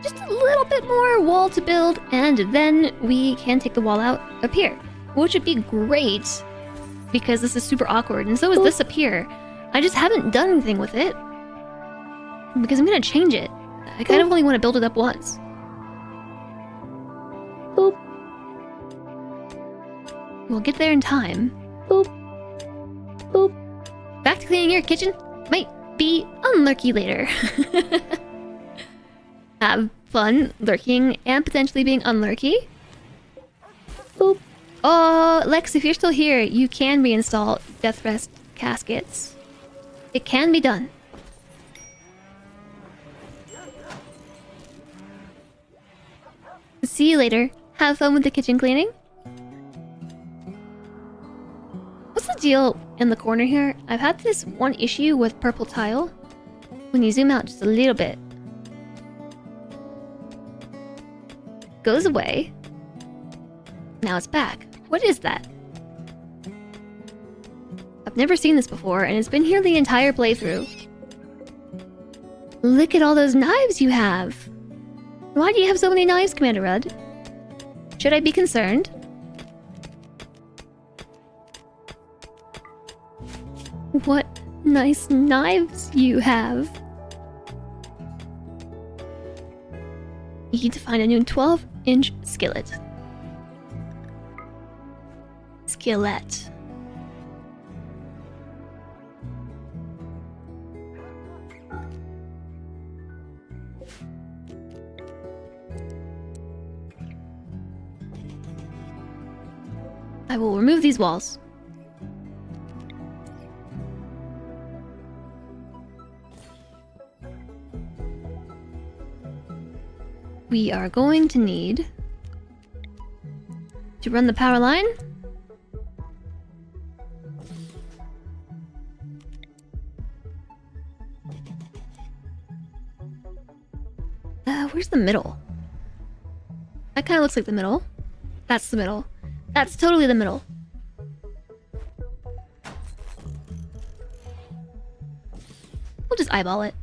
Just a little bit more wall to build, and then we can take the wall out up here. Which would be great, because this is super awkward, and so is this up here. I just haven't done anything with it, because I'm gonna change it. I kind of only want to build it up once. Boop. We'll get there in time. Boop. Boop. Back to cleaning your kitchen. Might be unlurky later. Have fun lurking and potentially being unlurky. Boop. Oh, Lex, if you're still here, you can reinstall Death Rest caskets. It can be done. See you later. Have fun with the kitchen cleaning. What's the deal in the corner here? I've had this one issue with purple tile. When you zoom out just a little bit, goes away. Now it's back. What is that? I've never seen this before, and it's been here the entire playthrough. Look at all those knives you have! Why do you have so many knives, Commander Rudd? Should I be concerned? What nice knives you have. You need to find a new 12-inch skillet. skillet. I will remove these walls. We are going to need to run the power line. Where's the middle? That kind of looks like the middle. That's the middle. That's totally the middle. We'll just eyeball it.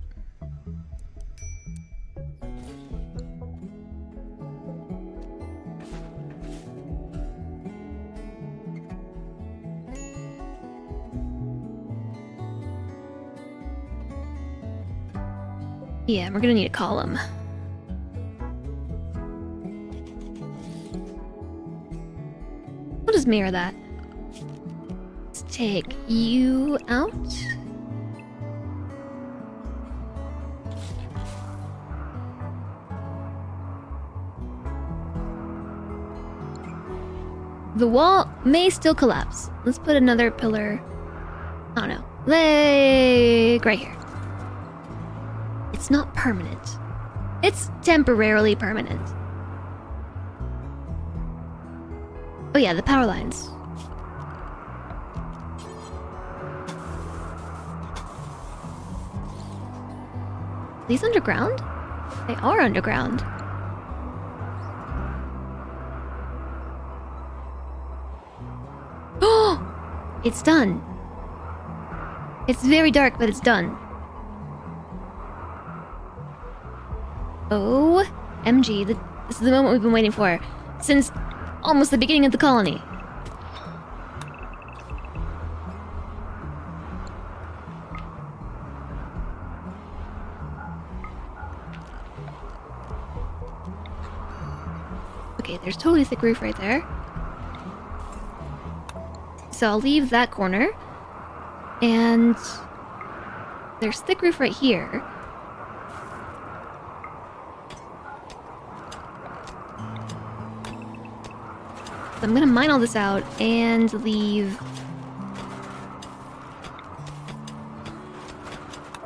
Yeah, we're gonna need a column. We'll just mirror that. Let's take you out. The wall may still collapse. Let's put another pillar. I don't know. Like right here. It's not permanent. It's temporarily permanent. Oh yeah, the power lines. These underground? They are underground. Oh! It's done. It's very dark, but it's done. OMG, this is the moment we've been waiting for since almost the beginning of the colony. Okay, there's totally a thick roof right there. So I'll leave that corner. And there's thick roof right here. So I'm gonna mine all this out and leave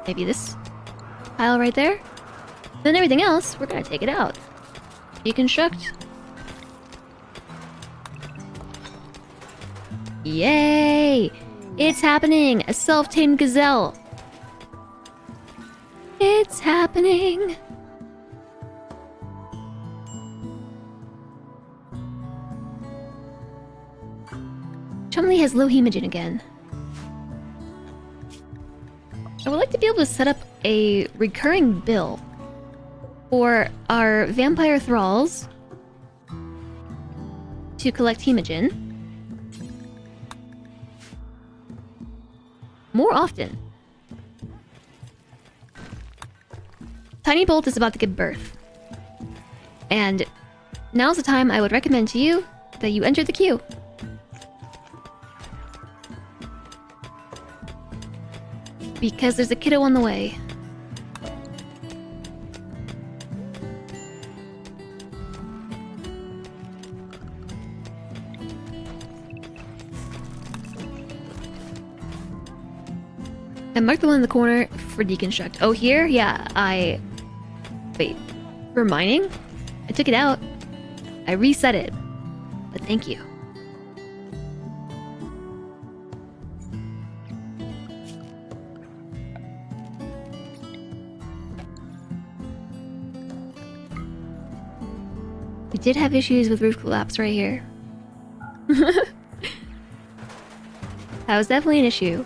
maybe this pile right there. Then everything else, we're gonna take it out. Deconstruct. Yay! It's happening! A self-tamed gazelle! It's happening! Chumley has low hemogen again. I would like to be able to set up a recurring bill for our vampire thralls to collect hemogen more often. Tiny Bolt is about to give birth. And now's the time I would recommend to you that you enter the queue. Because there's a kiddo on the way. I marked the one in the corner for deconstruct. Oh, here? Yeah, wait. For mining? I took it out. I reset it. But thank you. We did have issues with roof collapse right here. That was definitely an issue.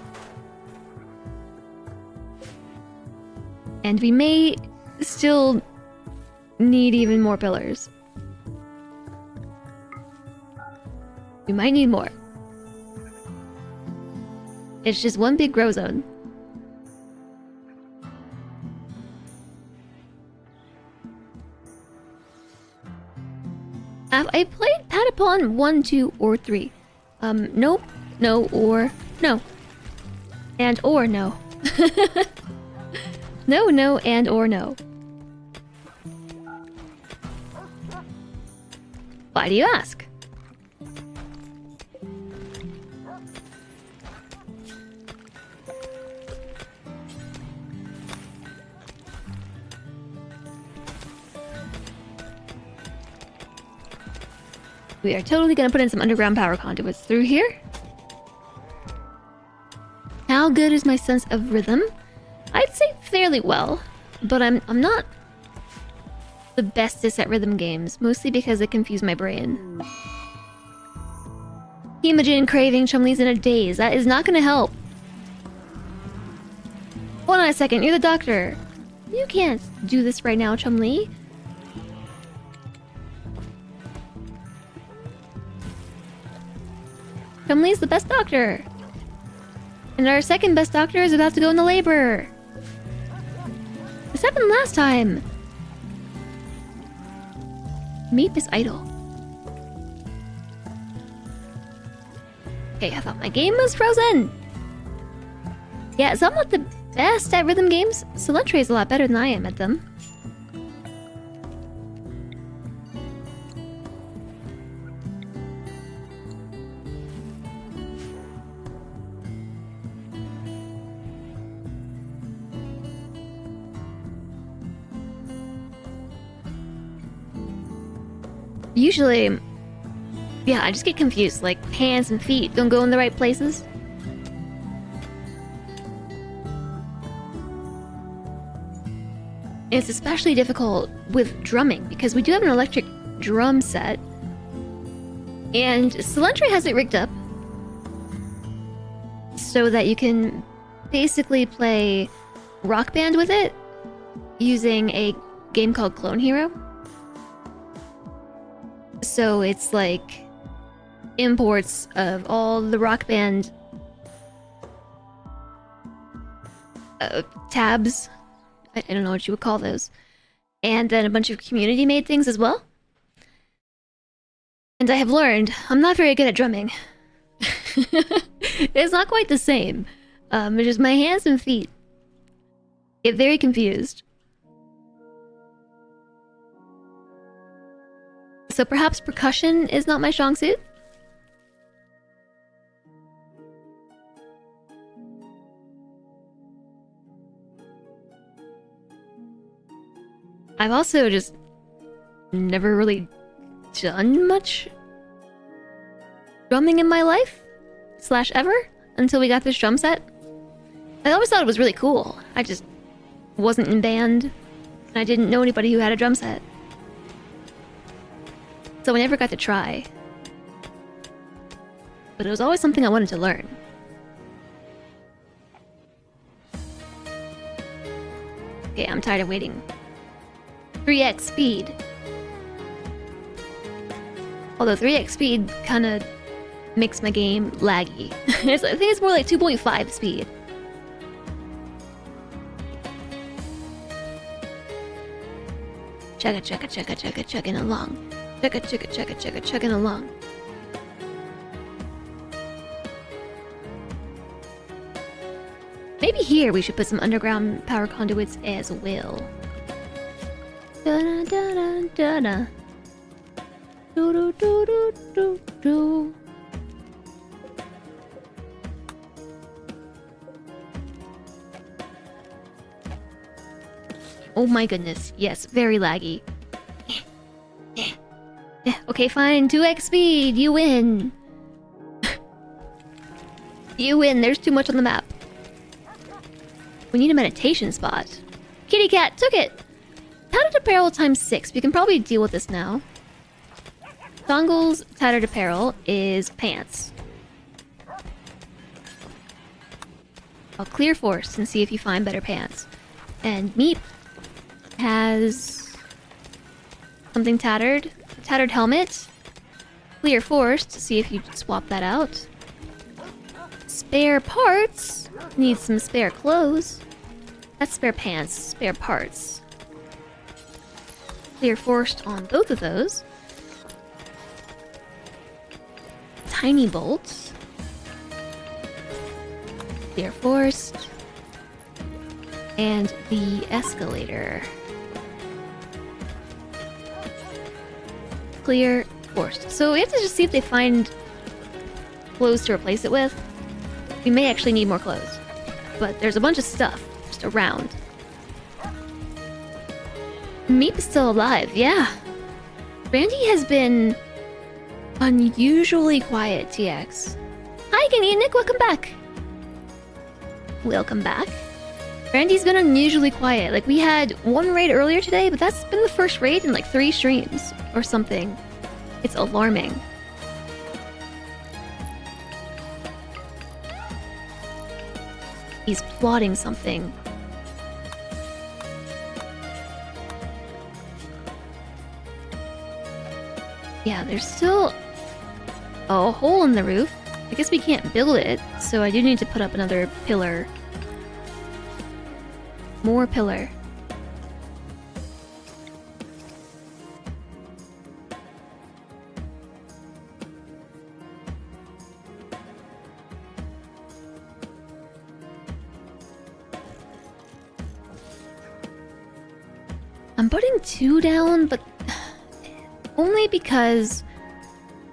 And we may still need even more pillars. We might need more. It's just one big grow zone. I played Patapon 1, 2, or 3. Nope. No or no. And or no. No, no, and or no. Why do you ask? We are totally gonna put in some underground power conduits through here. How good is my sense of rhythm? I'd say fairly well, but I'm not the bestest at rhythm games, mostly because they confuse my brain. Hemogen craving, Chumley's in a daze. That is not gonna help. Hold on a second, you're the doctor. You can't do this right now, Chumley. Chumley's the best doctor. And our second best doctor is about to go into labor. This happened last time. Meep is idle. Okay, I thought my game was frozen. Yeah, so I'm not the best at rhythm games. Solentre is a lot better than I am at them. Usually, yeah, I just get confused. Like, hands and feet don't go in the right places. It's especially difficult with drumming because we do have an electric drum set. And Solentre has it rigged up so that you can basically play Rock Band with it using a game called Clone Hero. So it's like imports of all the Rock Band tabs. I don't know what you would call those. And then a bunch of community-made things as well. And I have learned I'm not very good at drumming. It's not quite the same. It's just my hands and feet get very confused. So perhaps percussion is not my strong suit? I've also just never really done much drumming in my life, / ever, until we got this drum set. I always thought it was really cool. I just wasn't in band, and I didn't know anybody who had a drum set. So I never got to try. But it was always something I wanted to learn. Okay, I'm tired of waiting. 3x speed. Although 3x speed kind of makes my game laggy. I think it's more like 2.5 speed. Chugging along. Chugging along. Maybe here we should put some underground power conduits as well. Da da da da da. Do do do do do do. Oh my goodness, yes, very laggy. Okay, fine, 2x speed, you win. You win, there's too much on the map. We need a meditation spot. Kitty cat took it! Tattered apparel times 6, we can probably deal with this now. Dongle's tattered apparel is pants. I'll clear force and see if you find better pants. And Meep has something tattered. A tattered helmet. Clear force to see if you swap that out. Spare parts. Need some spare clothes. That's spare pants. Spare parts. Clear forced on both of those. tiny bolts. They're forced. And the escalator. Clear, forced. So we have to just see if they find clothes to replace it with. We may actually need more clothes. But there's a bunch of stuff just around. Meep is still alive, yeah. Randy has been unusually quiet, TX. Hi, Kenny and Nick, welcome back. Welcome back. Randy's been unusually quiet. Like, we had one raid earlier today, but that's been the first raid in like 3 streams or something. It's alarming. He's plotting something. Yeah, there's still a hole in the roof. I guess we can't build it, so I do need to put up another pillar. More pillar. I'm putting 2 down, but only because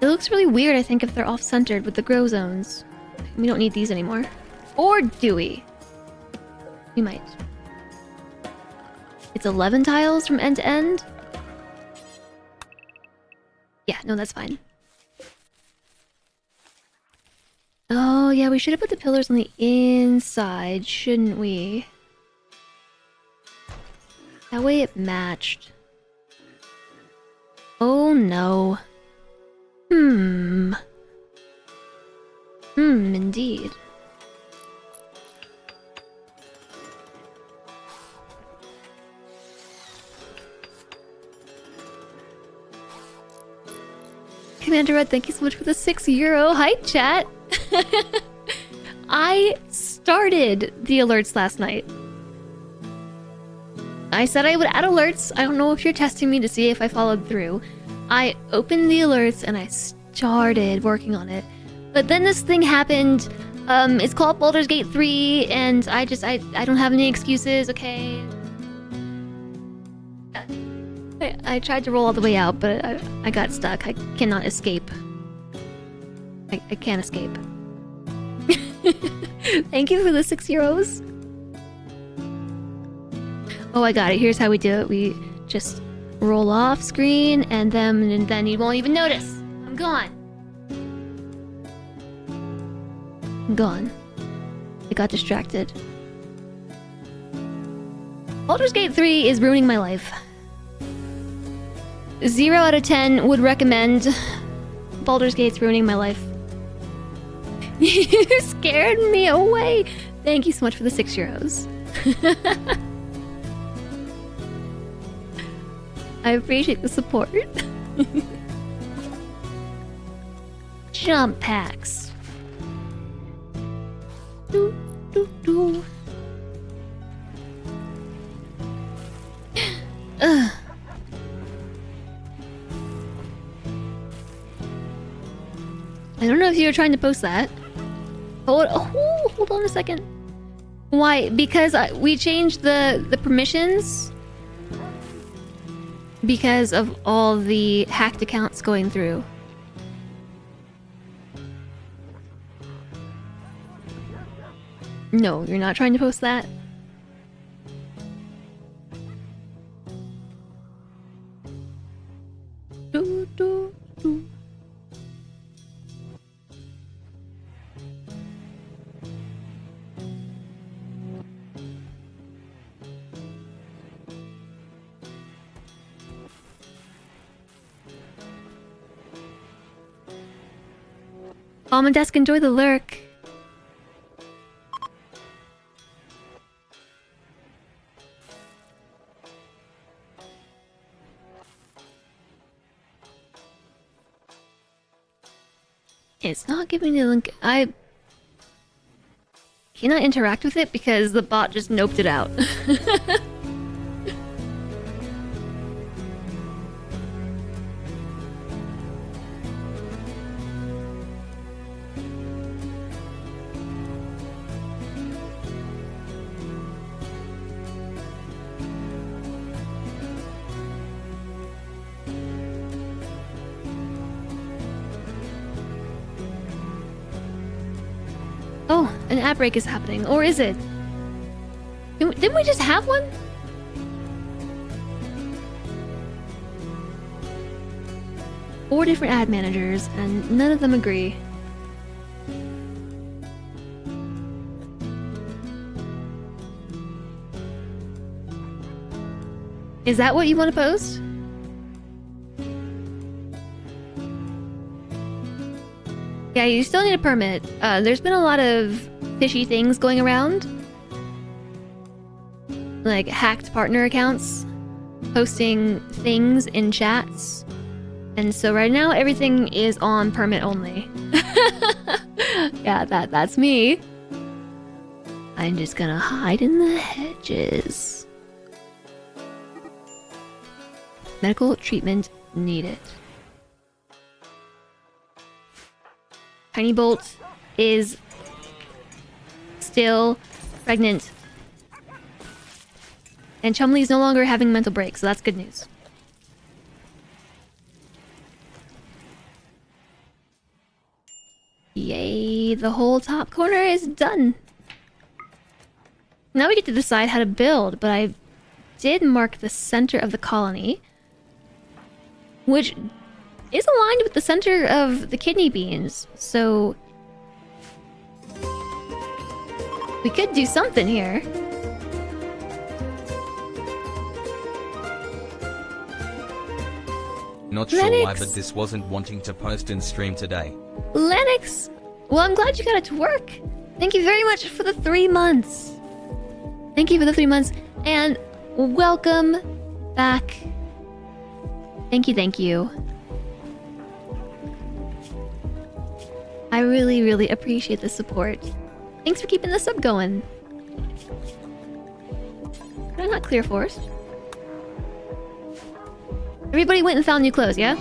it looks really weird, I think, if they're off-centered with the grow zones. We don't need these anymore. Or do we? We might. It's 11 tiles from end to end? Yeah, no, that's fine. Oh, yeah, we should have put the pillars on the inside, shouldn't we? That way it matched. Oh no. Indeed. Commander Red, thank you so much for the €6 hype chat. I started the alerts last night. I said I would add alerts. I don't know if you're testing me to see if I followed through. I opened the alerts and I started working on it. But then this thing happened. It's called Baldur's Gate 3 and I don't have any excuses, okay? I tried to roll all the way out, but I got stuck. I cannot escape. I can't escape. Thank you for the €6. Oh, I got it. Here's how we do it. We just roll off screen, and then you won't even notice. I'm gone. I'm gone. I got distracted. Baldur's Gate 3 is ruining my life. 0 out of 10 would recommend. Baldur's Gate's ruining my life. You scared me away. Thank you so much for the €6. I appreciate the support. Jump packs. Do, do, do. Ugh. I don't know if you were trying to post that. Hold on a second. Why? Because we changed the permissions because of all the hacked accounts going through. No, you're not trying to post that. Do, do, do. Mom and Desk, enjoy the lurk. It's not giving me the link. I cannot interact with it because the bot just noped it out. an outbreak is happening. Or is it? Didn't we just have one? Four different ad managers, and none of them agree. Is that what you want to post? Yeah, you still need a permit. There's been a lot of fishy things going around. Like hacked partner accounts, posting things in chats. And so right now everything is on permit only. Yeah, that's me. I'm just gonna hide in the hedges. Medical treatment needed. Tiny Bolt is still pregnant. And Chumley's no longer having mental breaks, so that's good news. Yay, the whole top corner is done. Now we get to decide how to build, but I did mark the center of the colony, which is aligned with the center of the kidney beans, so we could do something here. Not sure why, but this wasn't wanting to post and stream today. Lennox! Well, I'm glad you got it to work. Thank you very much for the 3 months. Thank you for the 3 months, and welcome back. Thank you, thank you. I really, really appreciate the support. Thanks for keeping the sub going. Could I not clear forest? Everybody went and found new clothes, yeah?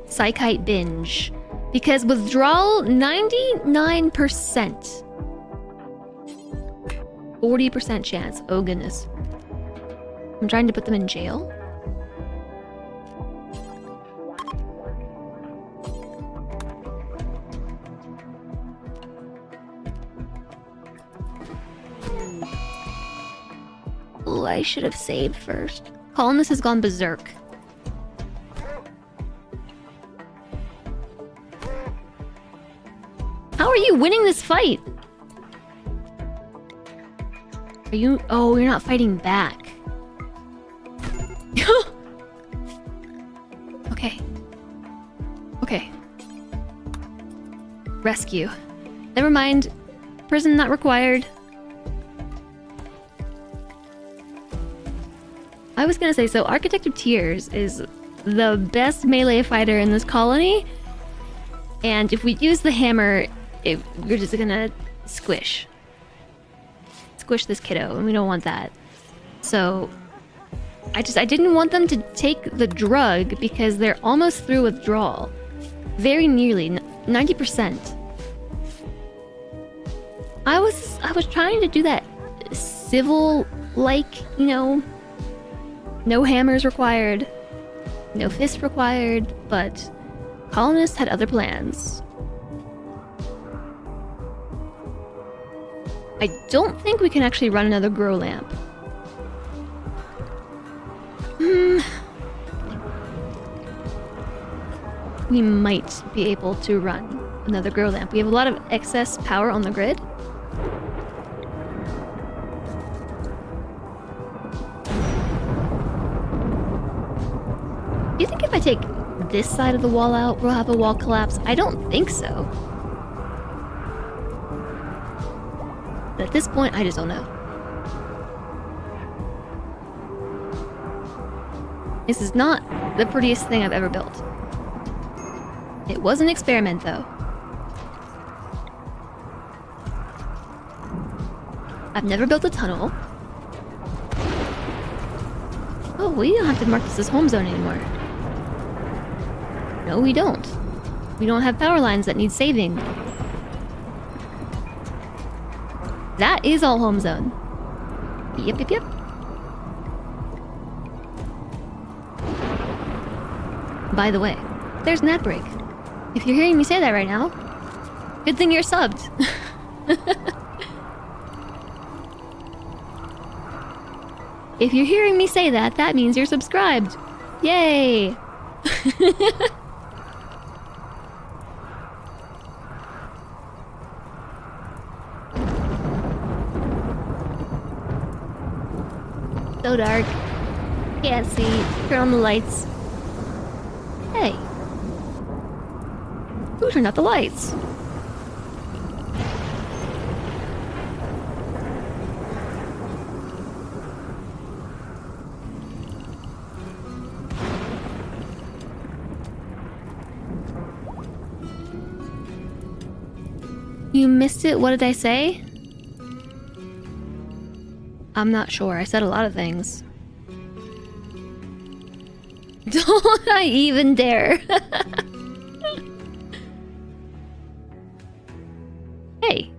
Psychite binge. Because withdrawal, 99%. 40% chance. Oh goodness. I'm trying to put them in jail. Oh, I should have saved first. Colonist has gone berserk. How are you winning this fight? Are you... Oh, you're not fighting back. Okay. Okay. Rescue. Never mind. Prison not required. I was gonna say, so Architect of Tears is the best melee fighter in this colony. And if we use the hammer, we're just gonna squish this kiddo, and we don't want that. So I didn't want them to take the drug because they're almost through withdrawal. Very nearly, 90%. I was trying to do that civil-like, you know, no hammers required, no fists required, but colonists had other plans. I don't think we can actually run another grow lamp. We might be able to run another grow lamp. We have a lot of excess power on the grid. Do you think if I take this side of the wall out, we'll have a wall collapse? I don't think so. But at this point, I just don't know. This is not the prettiest thing I've ever built. It was an experiment, though. I've never built a tunnel. Oh, we don't have to mark this as home zone anymore. No, we don't. We don't have power lines that need saving. That is all home zone. Yep, yep, yep. By the way, there's an ad break. If you're hearing me say that right now, Good thing you're subbed. If you're hearing me say that, that means you're subscribed. Yay! So dark. Can't see. Turn on the lights. Hey. Who turned out the lights? You missed it? What did I say? I'm not sure. I said a lot of things. Don't I even dare. Hey.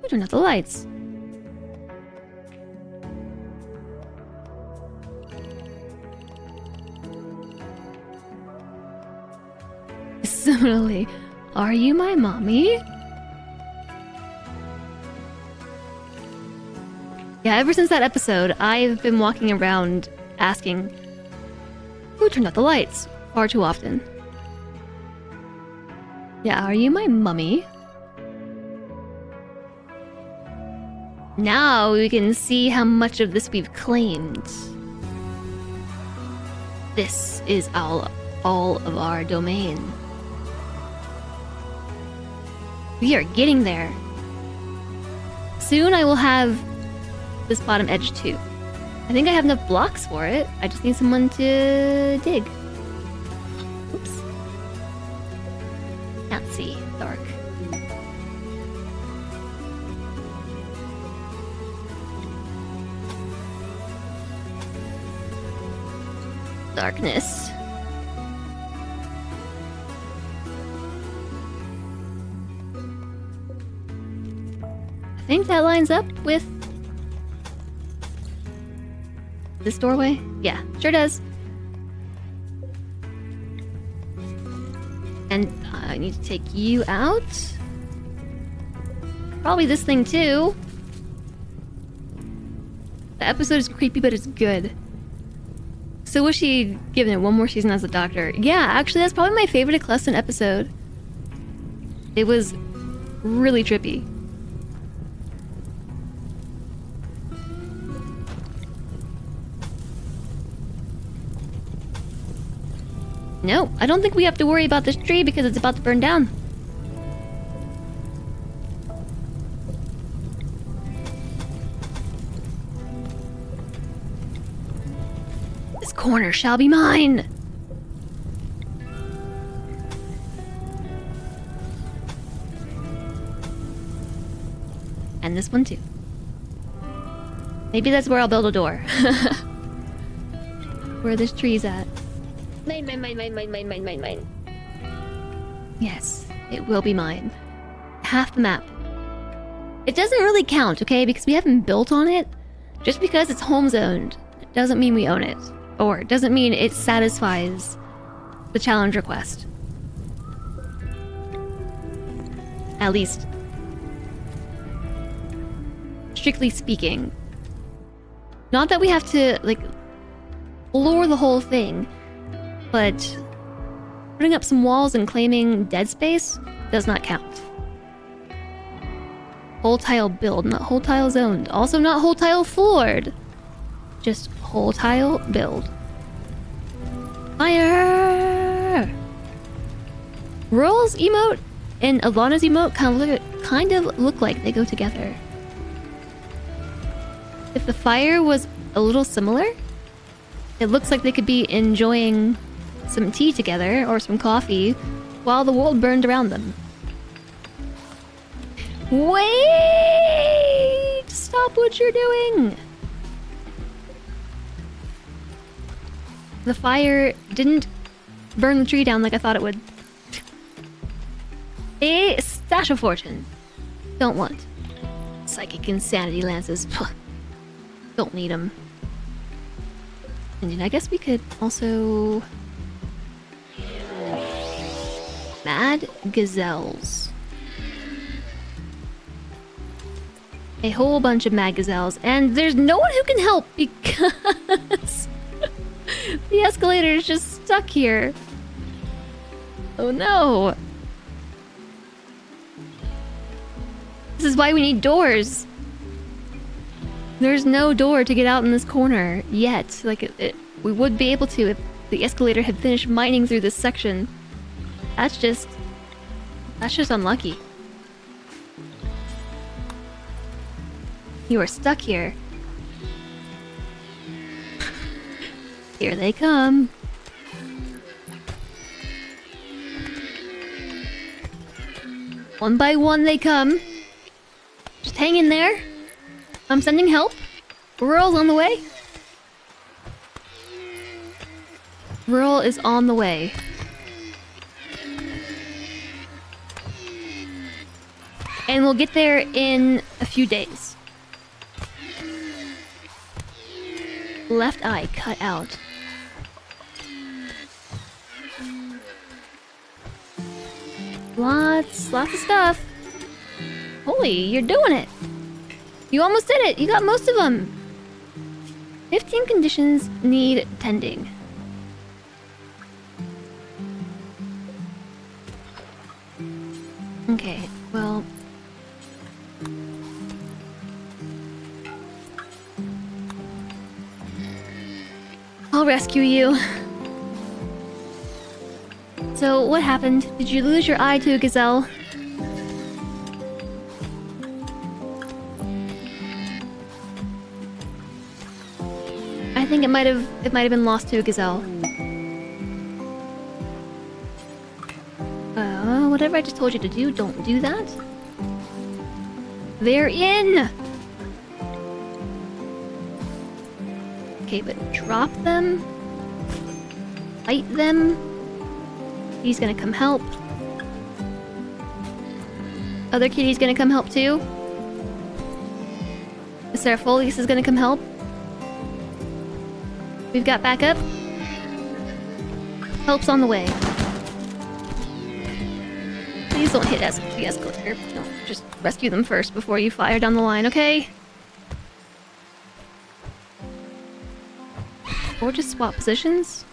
Who turned out the lights? Similarly, are you my mommy? Yeah, ever since that episode, I've been walking around asking, who turned out the lights? Far too often. Yeah, are you my mummy? Now we can see how much of this we've claimed. This is all of our domain. We are getting there. Soon I will have this bottom edge too. I think I have enough blocks for it. I just need someone to dig. Oops. Can't see. Dark. Darkness. I think that lines up with this doorway? Yeah, sure does. And I need to take you out. Probably this thing too. The episode is creepy, but it's good. So was she given it one more season as a doctor? Yeah, actually that's probably my favorite Eccleston episode. It was really trippy. No, I don't think we have to worry about this tree because it's about to burn down. This corner shall be mine! And this one too. Maybe that's where I'll build a door. Where this tree's at. Mine. Yes, it will be mine. Half the map. It doesn't really count, okay? Because we haven't built on it. Just because it's home zoned, it doesn't mean we own it. Or it doesn't mean it satisfies the challenge request. At least, strictly speaking. Not that we have to, like, floor the whole thing. But putting up some walls and claiming dead space does not count. Whole tile build, not whole tile zoned. Also not whole tile floored. Just whole tile build. Fire! Royal's emote and Alana's emote kind of look like they go together. If the fire was a little similar, it looks like they could be enjoying some tea together or some coffee while the world burned around them. Wait! Stop what you're doing! The fire didn't burn the tree down like I thought it would. A stash of fortune. Don't want. Psychic insanity lances. Don't need them. And then I guess we could also Mad gazelles. A whole bunch of mad gazelles, and there's no one who can help because the escalator is just stuck here. Oh no. This is why we need doors. There's no door to get out in this corner yet. Like, we would be able to if the escalator had finished mining through this section. That's just unlucky. You are stuck here. Here they come. One by one they come. Just hang in there. I'm sending help. Rural on the way. Rural is on the way. And we'll get there in a few days. Left eye cut out. Lots of stuff. Holy, you're doing it. You almost did it. You got most of them. 15 conditions need tending. Okay, well... I'll rescue you. So, what happened? Did you lose your eye to a gazelle? I think it might have been lost to a gazelle. Whatever I just told you to do, don't do that. They're in! Okay, but drop them. Fight them. He's gonna come help. Other kitty's gonna come help too. Serapholius is gonna come help. We've got backup. Help's on the way. Please don't hit the escalator. No, just rescue them first before you fire down the line, okay? Or just swap positions.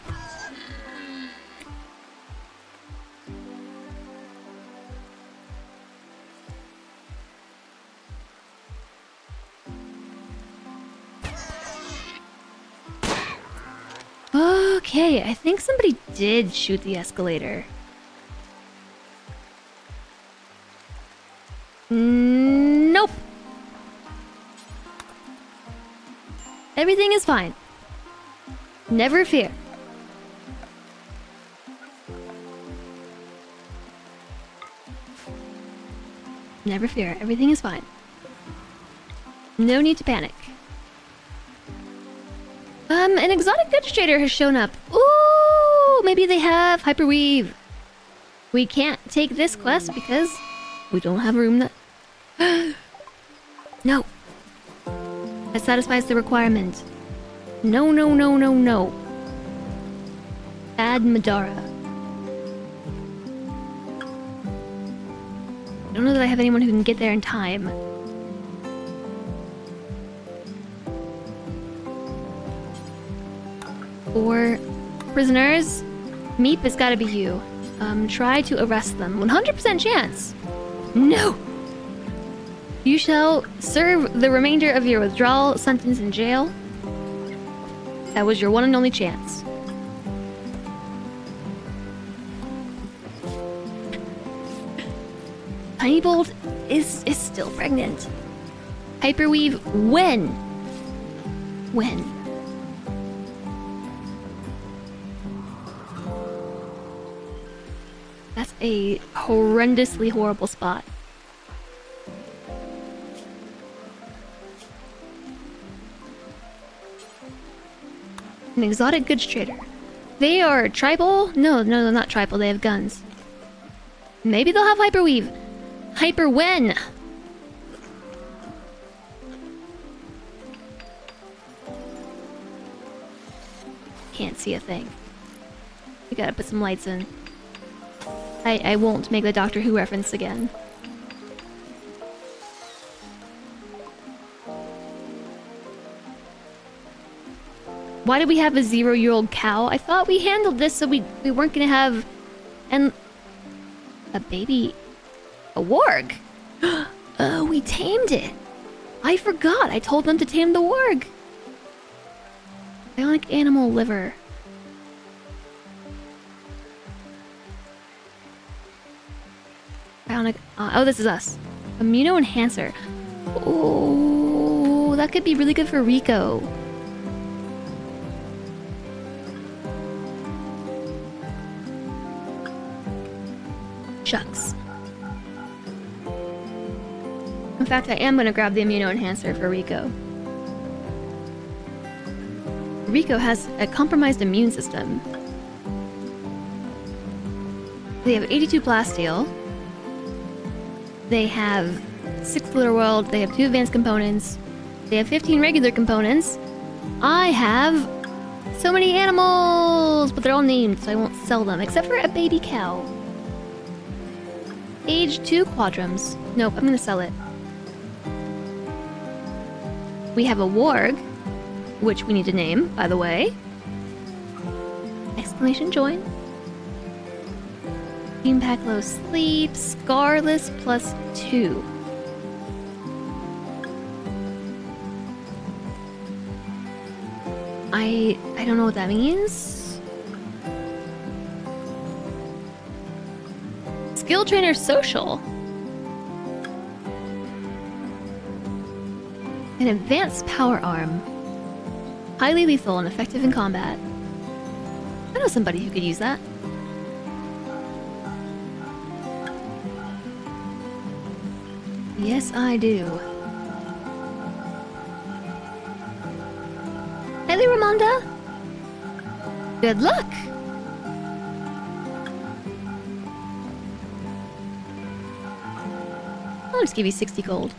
Okay, I think somebody did shoot the escalator. Nope. Everything is fine. Never fear. Never fear. Everything is fine. No need to panic. An exotic goods trader has shown up. Ooh, maybe they have hyperweave. We can't take this quest because we don't have a room that... No. That satisfies the requirement. No, no, no, no, no. Add Madara. I don't know that I have anyone who can get there in time. Or prisoners. Meep has gotta be you. Try to arrest them. 100% chance. No! You shall serve the remainder of your withdrawal sentence in jail. That was your one and only chance. Tinybolt is still pregnant. Hyperweave when? When? That's a horrendously horrible spot. An exotic goods trader. They are tribal? No, they're not tribal. They have guns. Maybe they'll have hyperweave. Hyper when? Can't see a thing. We gotta put some lights in. I won't make the Doctor Who reference again. Why do we have a 0-year-old cow? I thought we handled this so we weren't gonna have... And... a baby... a warg! Oh, we tamed it! I forgot! I told them to tame the warg! Bionic animal liver. Bionic... oh, this is us. Immuno enhancer. Oh, that could be really good for Rico. Shucks. In fact, I am going to grab the immuno enhancer for Rico. Rico has a compromised immune system. They have 82 plasteel. They have 6 literal world. They have 2 advanced components. They have 15 regular components. I have so many animals, but they're all named, so I won't sell them, except for a baby cow. Age 2 quadrums. Nope, I'm gonna sell it. We have a warg, which we need to name, by the way. Exclamation join. Team pack low sleep, scarless +2. I don't know what that means. Skill trainer social. An advanced power arm. Highly lethal and effective in combat. I know somebody who could use that. Yes, I do. Hey, Ramonda. Good luck. I'll just give you 60 gold.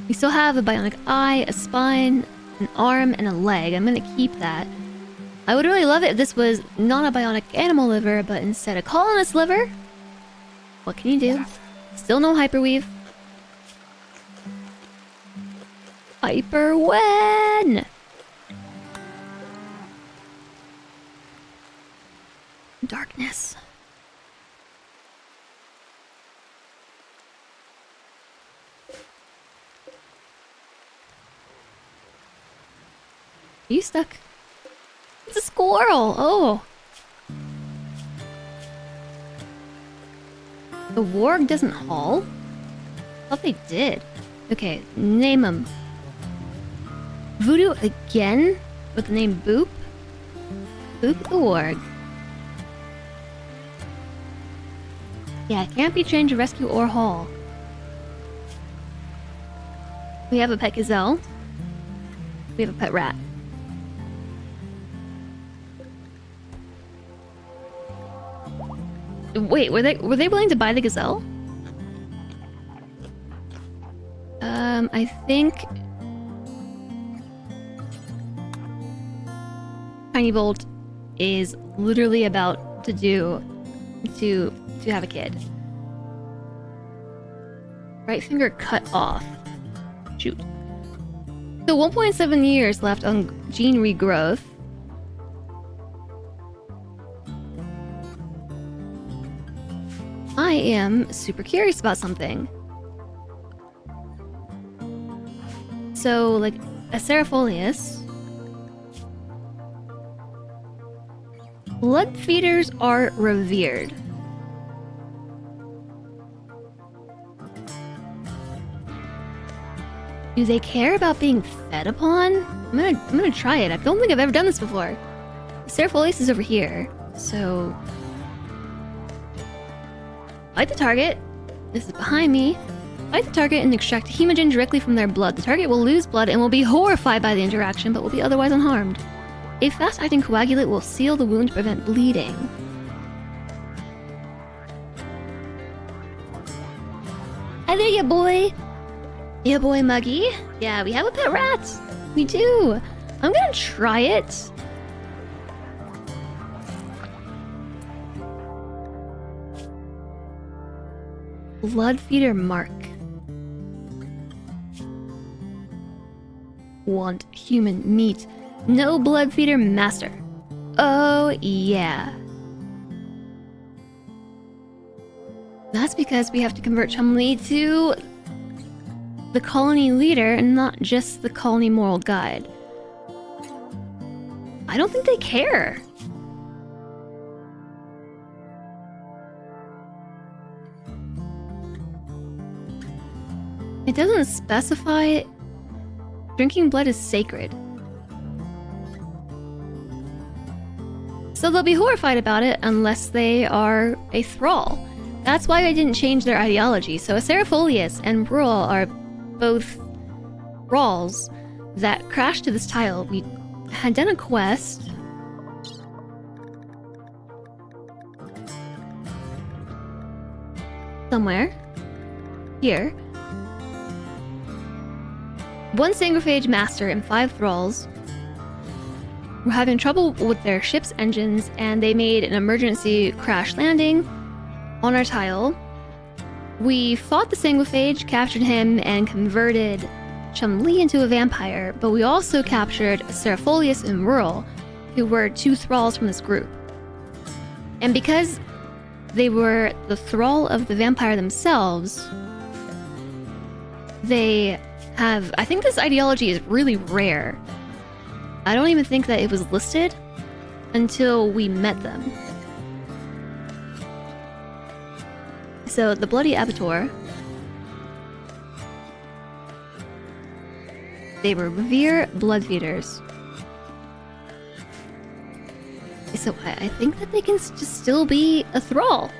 We still have a bionic eye, a spine, an arm, and a leg. I'm gonna keep that. I would really love it if this was not a bionic animal liver, but instead a colonist liver. What can you do? Still no hyperweave. Hyper when? Darkness. Are you stuck? It's a squirrel! Oh! The warg doesn't haul? I thought they did. Okay, name them. Voodoo again? With the name Boop? Boop the warg. Yeah, it can't be trained to rescue or haul. We have a pet gazelle. We have a pet rat. Wait, were they willing to buy the gazelle? I think Tiny Bolt is literally about to have a kid. Right finger cut off. Shoot. So 1.7 years left on gene regrowth. I am super curious about something. So, like, a Serifolius. Blood feeders are revered. Do they care about being fed upon? I'm gonna try it. I don't think I've ever done this before. Serifolius is over here, so light the target. This is behind me. Light the target and extract hemogen directly from their blood. The target will lose blood and will be horrified by the interaction, but will be otherwise unharmed. A fast-acting coagulate will seal the wound to prevent bleeding. Hi there, ya boy. Ya boy Muggy. Yeah, we have a pet rat. We do. I'm gonna try it. Blood feeder mark. Want human meat. No blood feeder master. Oh yeah. That's because we have to convert Chumli to the colony leader and not just the colony moral guide. I don't think they care. It doesn't specify. Drinking blood is sacred. So they'll be horrified about it unless they are a thrall. That's why I didn't change their ideology. So Acerifolius and Bruel are both thralls that crashed to this tile. We had done a quest. Somewhere. Here. One Sangrophage master and 5 thralls were having trouble with their ship's engines, and they made an emergency crash landing on our tile. We fought the Sangrophage, captured him, and converted Chumli into a vampire, but we also captured Acerifolius and Rural, who were 2 thralls from this group. And because they were the thrall of the vampire themselves, they have... I think this ideology is really rare. I don't even think that it was listed until we met them. So, the Bloody Abattoir. They were revere blood feeders. So, I think that they can just still be a thrall.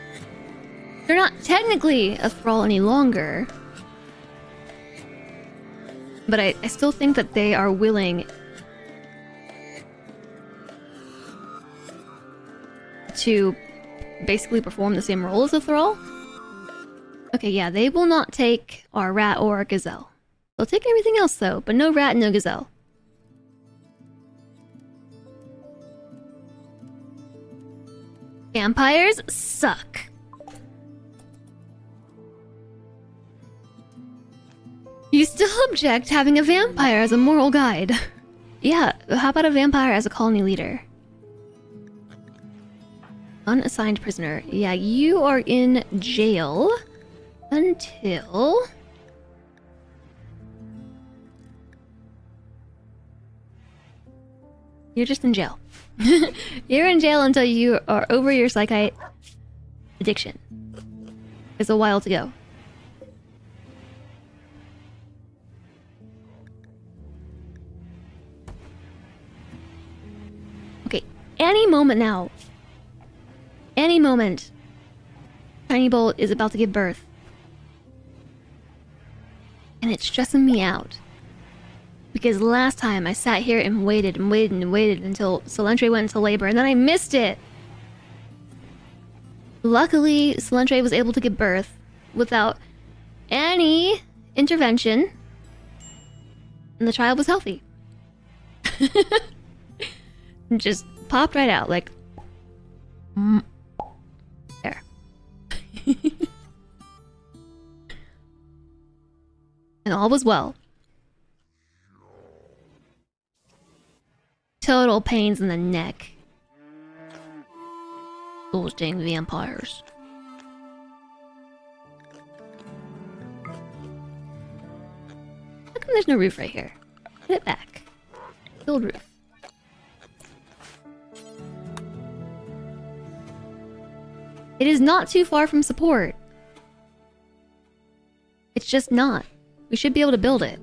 They're not technically a thrall any longer. But I still think that they are willing to basically perform the same role as a thrall. Okay, yeah, they will not take our rat or our gazelle. They'll take everything else though, but no rat, no gazelle. Vampires suck. You still object having a vampire as a moral guide? Yeah, how about a vampire as a colony leader? Unassigned prisoner. Yeah, you are in jail until... You're just in jail. You're in jail until you are over your psychite addiction. There's a while to go. Okay, any moment now. Any moment. Tiny Bolt is about to give birth. And it's stressing me out. Because last time I sat here and waited and waited and waited until Solentre went into labor, and then I missed it! Luckily, Solentre was able to give birth without any intervention. And the child was healthy. Just popped right out, like... There. And all was well. Total pains in the neck. Those dang vampires. How come there's no roof right here? Put it back. Build roof. It is not too far from support. It's just not. We should be able to build it.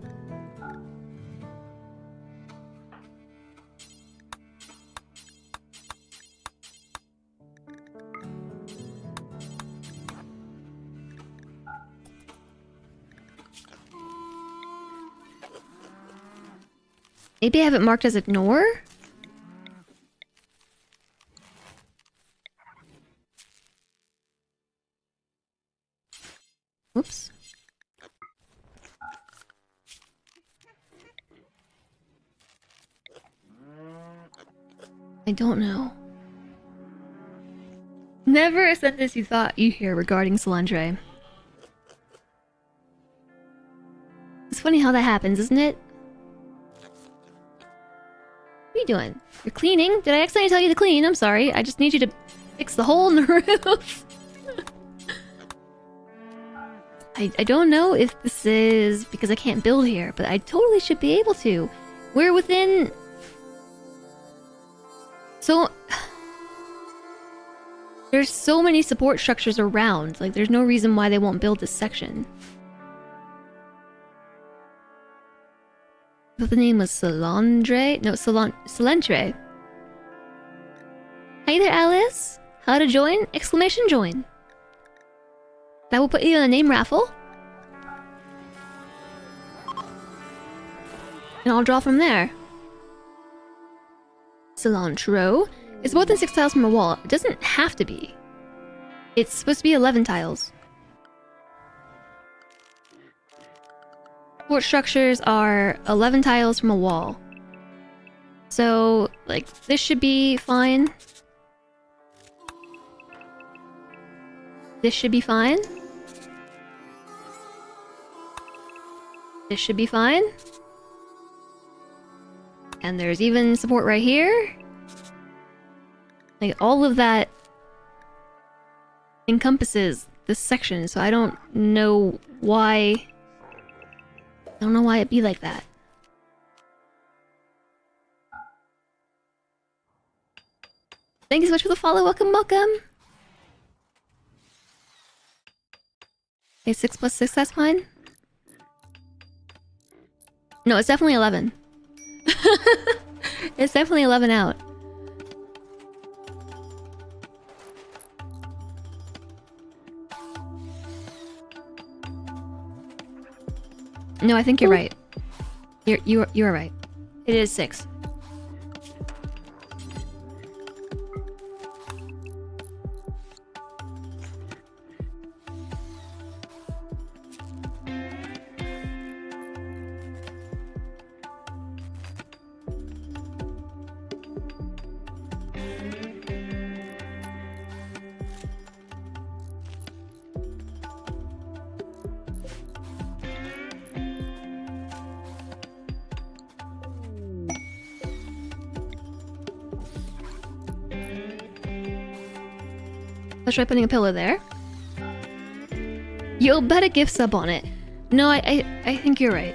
Maybe I have it marked as ignore? Whoops. I don't know. Never a sentence you thought you hear regarding Solentre. funny how that happens, isn't it? What are you doing? You're cleaning? Did I accidentally tell you to clean? I'm sorry. I just need you to fix the hole in the roof. I don't know if this is because I can't build here, but I totally should be able to. We're within... So... There's so many support structures around. Like, there's no reason why they won't build this section. I thought the name was Solandre? No, Solentre. Hi there, Alice. How to join? Exclamation join. That will put you in a name raffle. And I'll draw from there. Cilantro. It's more than 6 tiles from a wall. It doesn't have to be. It's supposed to be 11 tiles. Support structures are 11 tiles from a wall. So, like, this should be fine. This should be fine. This should be fine. And there's even support right here. Like, all of that encompasses this section, so I don't know why... I don't know why it'd be like that. Thank you so much for the follow. Welcome, welcome. Okay, 6 plus 6, that's fine. No, it's definitely 11. It's definitely 11 out. No, I think you're right. You're right. It is 6. Let's try putting a pillow there. You'll bet a gift sub on it. No, I think you're right.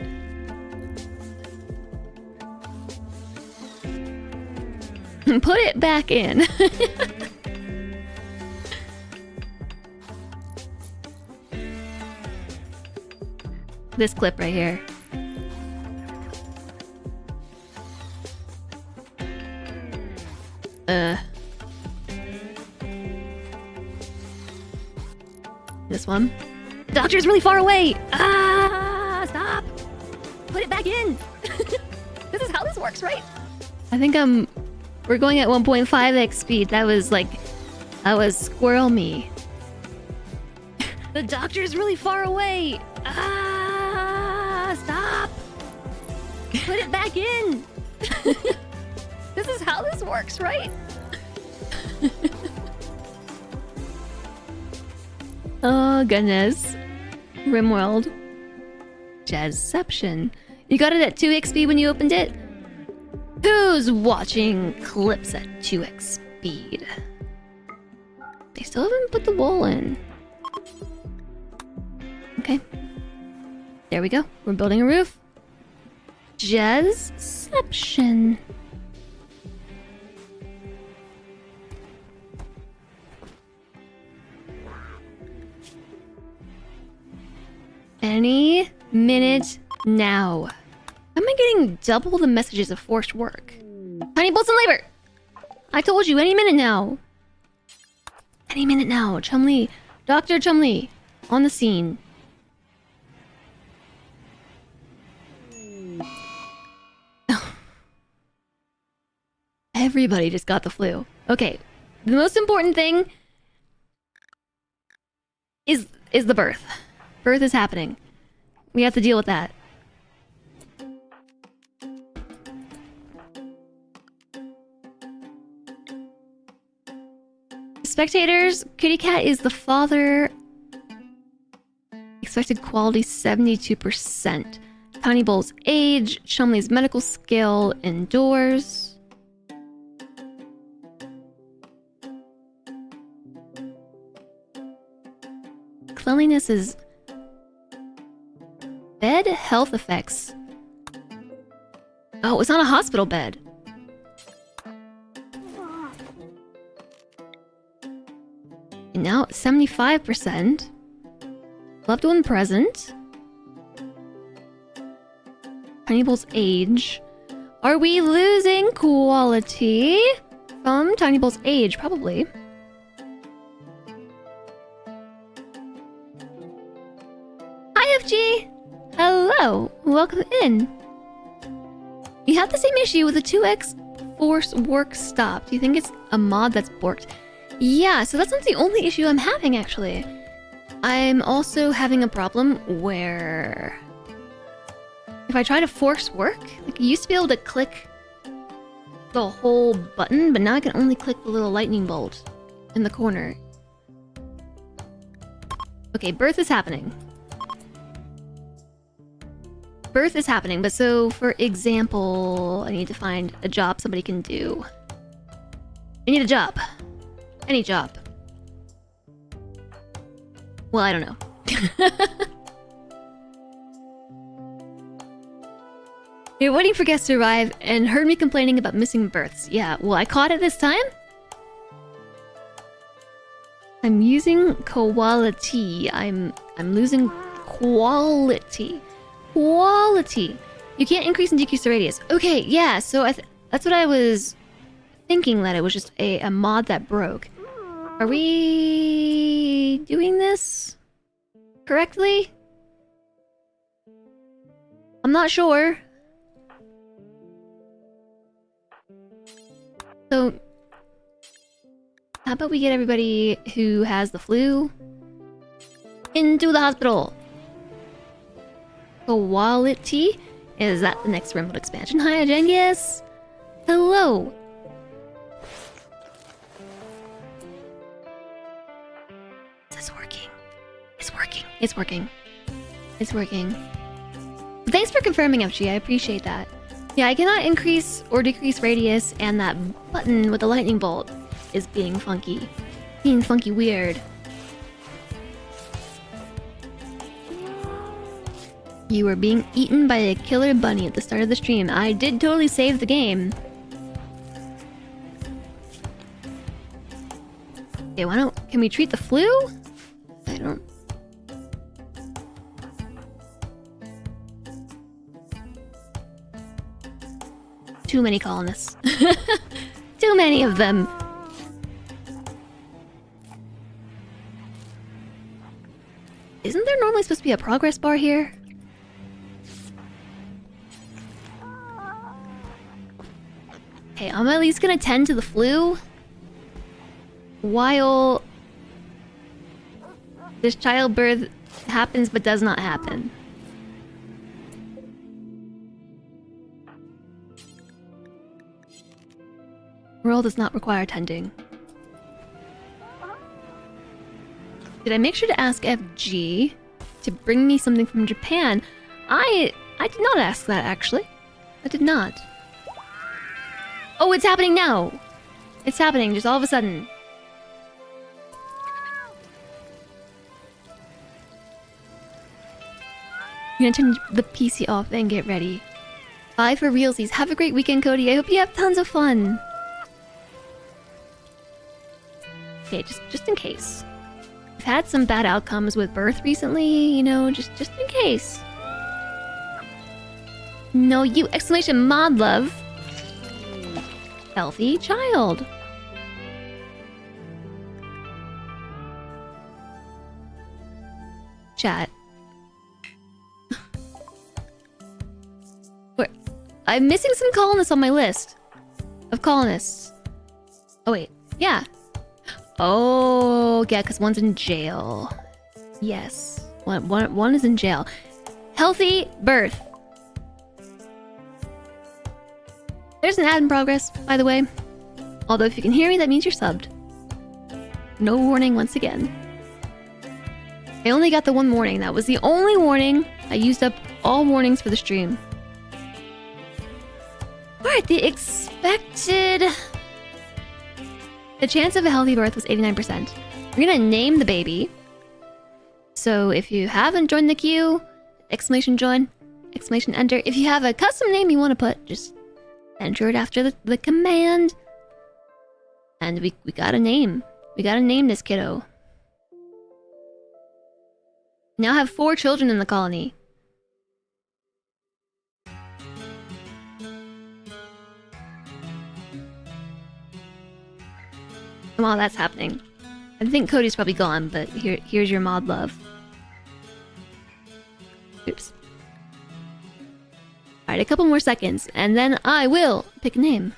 Put it back in. This clip right here. This one. The doctor's really far away! Ah! Stop! Put it back in! This is how this works, right? I think we're going at 1.5x speed. That was like... That was squirrel me. The doctor's really far away! Ah! Stop! Put it back in! This is how this works, right? Oh, goodness. Rimworld. Jazzception. You got it at 2x speed when you opened it? Who's watching clips at 2x speed? They still haven't put the wall in. Okay. There we go. We're building a roof. Jazzception. Any minute now. Am I getting double the messages of forced work? Tiny bolts in labor! I told you, any minute now. Any minute now. Chumley. Dr. Chumley. On the scene. Everybody just got the flu. Okay. The most important thing is the birth. Birth is happening. We have to deal with that. Spectators, Kitty Cat is the father. Expected quality 72%. Tiny Bull's age, Chumley's medical skill, indoors. Cleanliness is bed health effects. Oh, it's on a hospital bed. And now 75%. Loved one present. Tiny Bull's age. Are we losing quality from Tiny Bull's age? Probably. Hi, FG! Hello! Welcome in. You had the same issue with the 2x force work stop. Do you think it's a mod that's borked? Yeah, so that's not the only issue I'm having, actually. I'm also having a problem where if I try to force work, like, you used to be able to click the whole button, but now I can only click the little lightning bolt in the corner. Okay, birth is happening. Birth is happening, but so, for example, I need to find a job somebody can do. I need a job. Any job. Well, I don't know. You're waiting for guests to arrive and heard me complaining about missing births. Yeah, well, I caught it this time. I'm using quality. I'm losing quality. Quality. You can't increase and decrease the radius. Okay, yeah, so that's what I was thinking, that it was just a mod that broke. Are we doing this correctly? I'm not sure. So, how about we get everybody who has the flu into the hospital? Quality? Is that the next rimworld expansion? Hi, woahhjess. Hello. Is this working? It's working. It's working. It's working. Thanks for confirming, FG. I appreciate that. Yeah, I cannot increase or decrease radius, and that button with the lightning bolt is being funky. Being funky weird. You were being eaten by a killer bunny at the start of the stream. I did totally save the game. Okay, can we treat the flu? I don't... Too many colonists. Too many of them. Isn't there normally supposed to be a progress bar here? Okay, I'm at least gonna tend to the flu while this childbirth happens but does not happen. World does not require tending. Did I make sure to ask FG to bring me something from Japan? I did not ask that, actually. I did not. Oh, it's happening now! It's happening just all of a sudden. I'm gonna turn the PC off and get ready. Bye for realsies. Have a great weekend, Cody. I hope you have tons of fun. Okay, just in case. I've had some bad outcomes with birth recently, you know, just in case. No, you! Exclamation mod love. Healthy child. Chat. Where? I'm missing some colonists on my list of colonists. Oh wait, yeah. Oh yeah, because one's in jail. Yes, one is in jail. Healthy birth. There's an ad in progress, by the way. Although if you can hear me, that means you're subbed. No warning once again. I only got the one warning. That was the only warning. I used up all warnings for the stream. Alright, the expected... The chance of a healthy birth was 89%. We're gonna name the baby. So if you haven't joined the queue, exclamation join, exclamation enter. If you have a custom name you want to put, just enter it after the command. And we got a name. We gotta name this kiddo. Now have 4 children in the colony. While that's happening, I think Cody's probably gone, but here's your mod love. Oops. Alright, a couple more seconds, and then I will pick a name.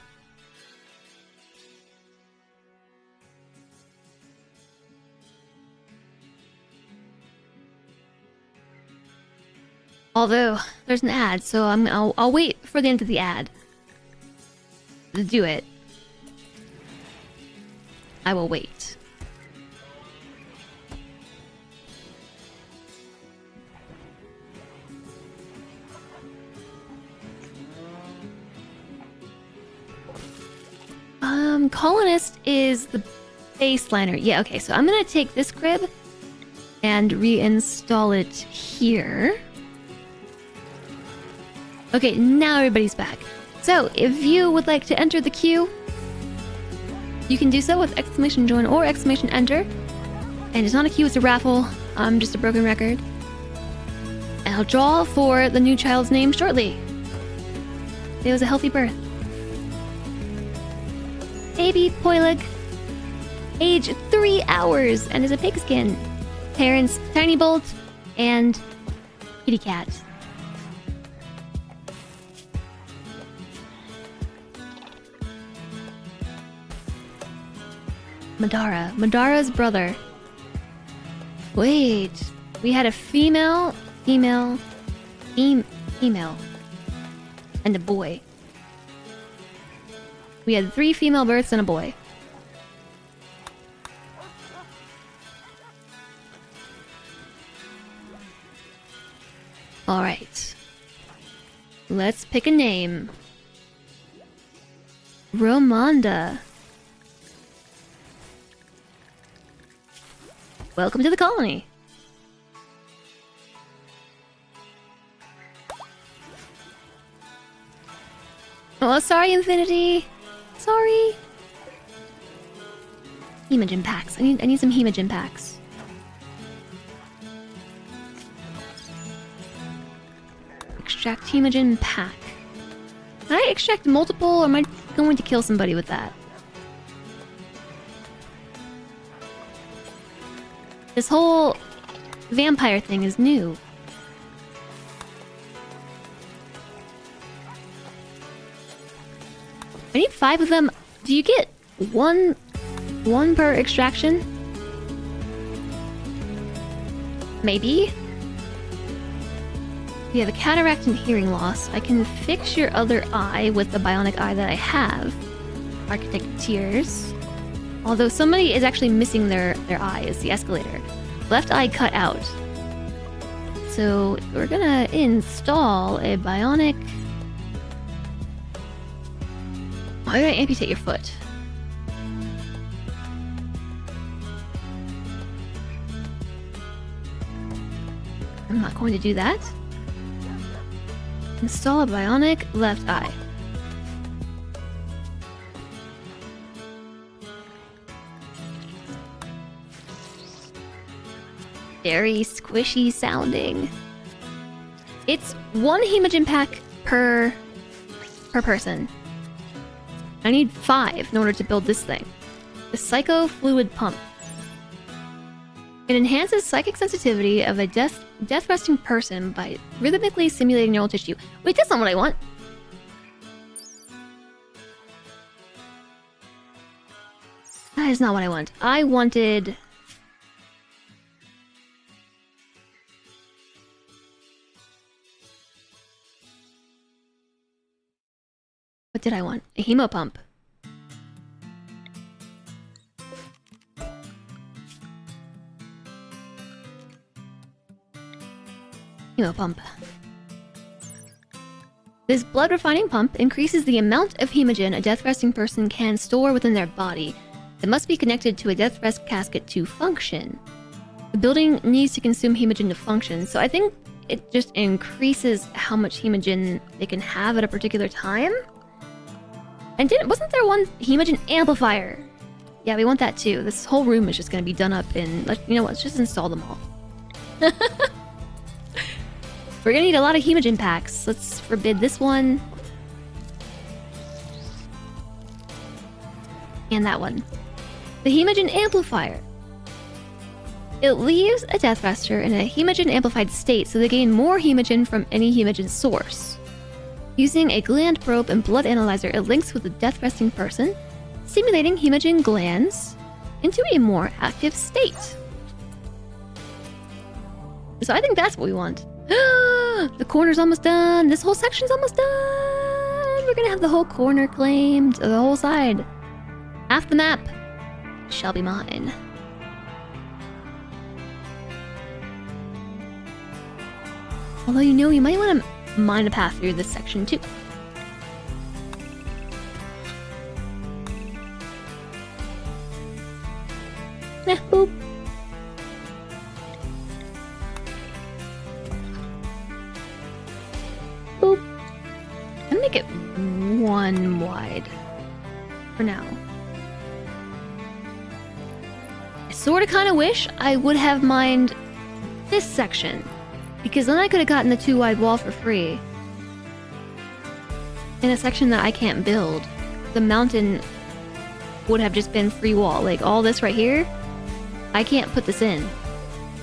Although, there's an ad, so I'll wait for the end of the ad to do it. I will wait. Colonist is the baseliner. Yeah, okay, so I'm gonna take this crib and reinstall it here. Okay, now everybody's back. So, if you would like to enter the queue, you can do so with exclamation join or exclamation enter. And it's not a queue, it's a raffle. I'm just a broken record. And I'll draw for the new child's name shortly. It was a healthy birth. Baby Poilig. Age 3 hours and is a pigskin. Parents Tiny Bolt and Kitty Cat. Madara's brother. Wait, we had a female, and a boy. We had 3 female births and a boy. Alright. Let's pick a name. Romonda. Welcome to the colony. Oh, sorry, Infinity. Sorry. Hemogen packs. I need some hemogen packs. Extract hemogen pack. Can I extract multiple, or am I going to kill somebody with that? This whole vampire thing is new. I need 5 of them. Do you get one per extraction? Maybe? You have a cataract and hearing loss. I can fix your other eye with the bionic eye that I have. Architect Tears. Although somebody is actually missing their eye, is the escalator. Left eye cut out. So we're gonna install a bionic... Why did I amputate your foot? I'm not going to do that. Install a bionic left eye. Very squishy sounding. It's 1 hemogen pack per person. I need 5 in order to build this thing. The Psycho Fluid Pump. It enhances psychic sensitivity of a death-resting person by rhythmically simulating neural tissue. Wait, that's not what I want. That is not what I want. I wanted... What did I want? A hemo pump. Hemo pump. This blood refining pump increases the amount of hemogen a death resting person can store within their body. It must be connected to a death rest casket to function. The building needs to consume hemogen to function, so I think it just increases how much hemogen they can have at a particular time. And wasn't there one hemogen amplifier? Yeah, we want that too. This whole room is just going to be done up in... You know what? Let's just install them all. We're going to need a lot of hemogen packs. Let's forbid this one. And that one. The hemogen amplifier. It leaves a death rester in a hemogen amplified state so they gain more hemogen from any hemogen source. Using a gland probe and blood analyzer, it links with the death resting person, stimulating hemogen glands into a more active state. So I think that's what we want. The corner's almost done. This whole section's almost done. We're gonna have the whole corner claimed, the whole side. Half the map shall be mine. Although, you know, you might want to mine a path through this section too. Boop. Boop. I'm gonna make it 1 wide for now. I sorta kinda wish I would have mined this section, because then I could have gotten the 2 wide wall for free. In a section that I can't build, the mountain would have just been free wall. Like all this right here, I can't put this in,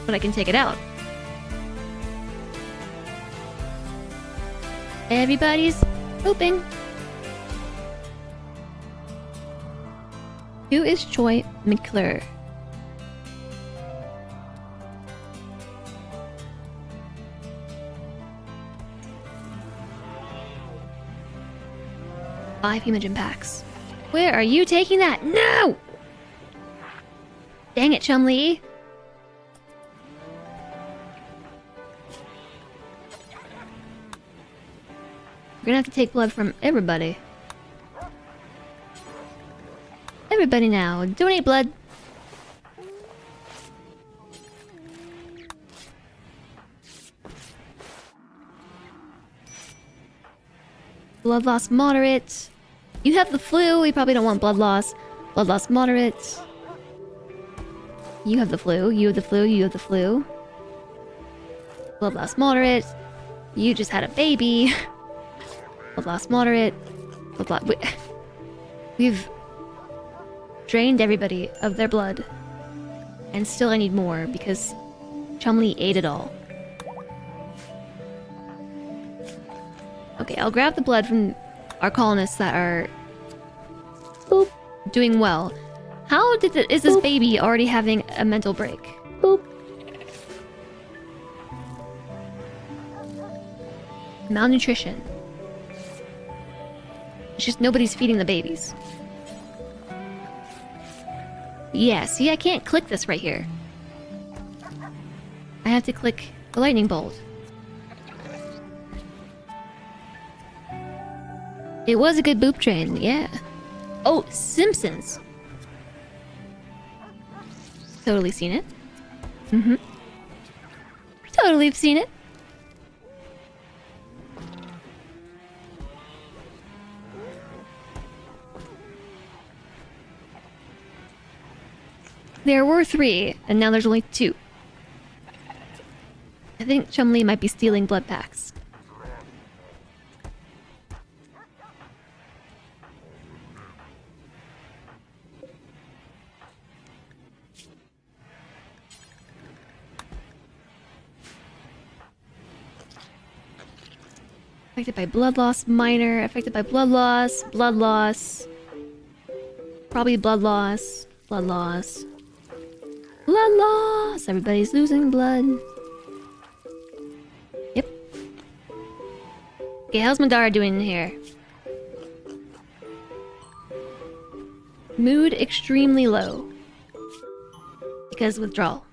but I can take it out. Everybody's hoping. Who is Choi McClure? Five hemogen packs. Where are you taking that? No! Dang it, Chumlee. We're gonna have to take blood from everybody. Everybody now, donate blood. Blood loss moderate. You have the flu, we probably don't want blood loss. Blood loss moderate. You have the flu, you have the flu, you have the flu. Blood loss moderate. You just had a baby. Blood loss moderate. We've drained everybody of their blood. And still I need more because Chumlee ate it all. Okay, I'll grab the blood from our colonists that are boop, doing well. How is this baby already having a mental break? Boop. Malnutrition. It's just nobody's feeding the babies. Yeah, see, I can't click this right here. I have to click the lightning bolt. It was a good boop train, yeah. Oh, Simpsons. Totally seen it. Mm-hmm. Totally seen it. There were 3, and now there's only 2. I think Chumlee might be stealing blood packs. Affected by blood loss, minor. Affected by blood loss, blood loss. Probably blood loss, blood loss. Blood loss! Everybody's losing blood. Yep. Okay, how's Madara doing here? Mood extremely low. Because withdrawal.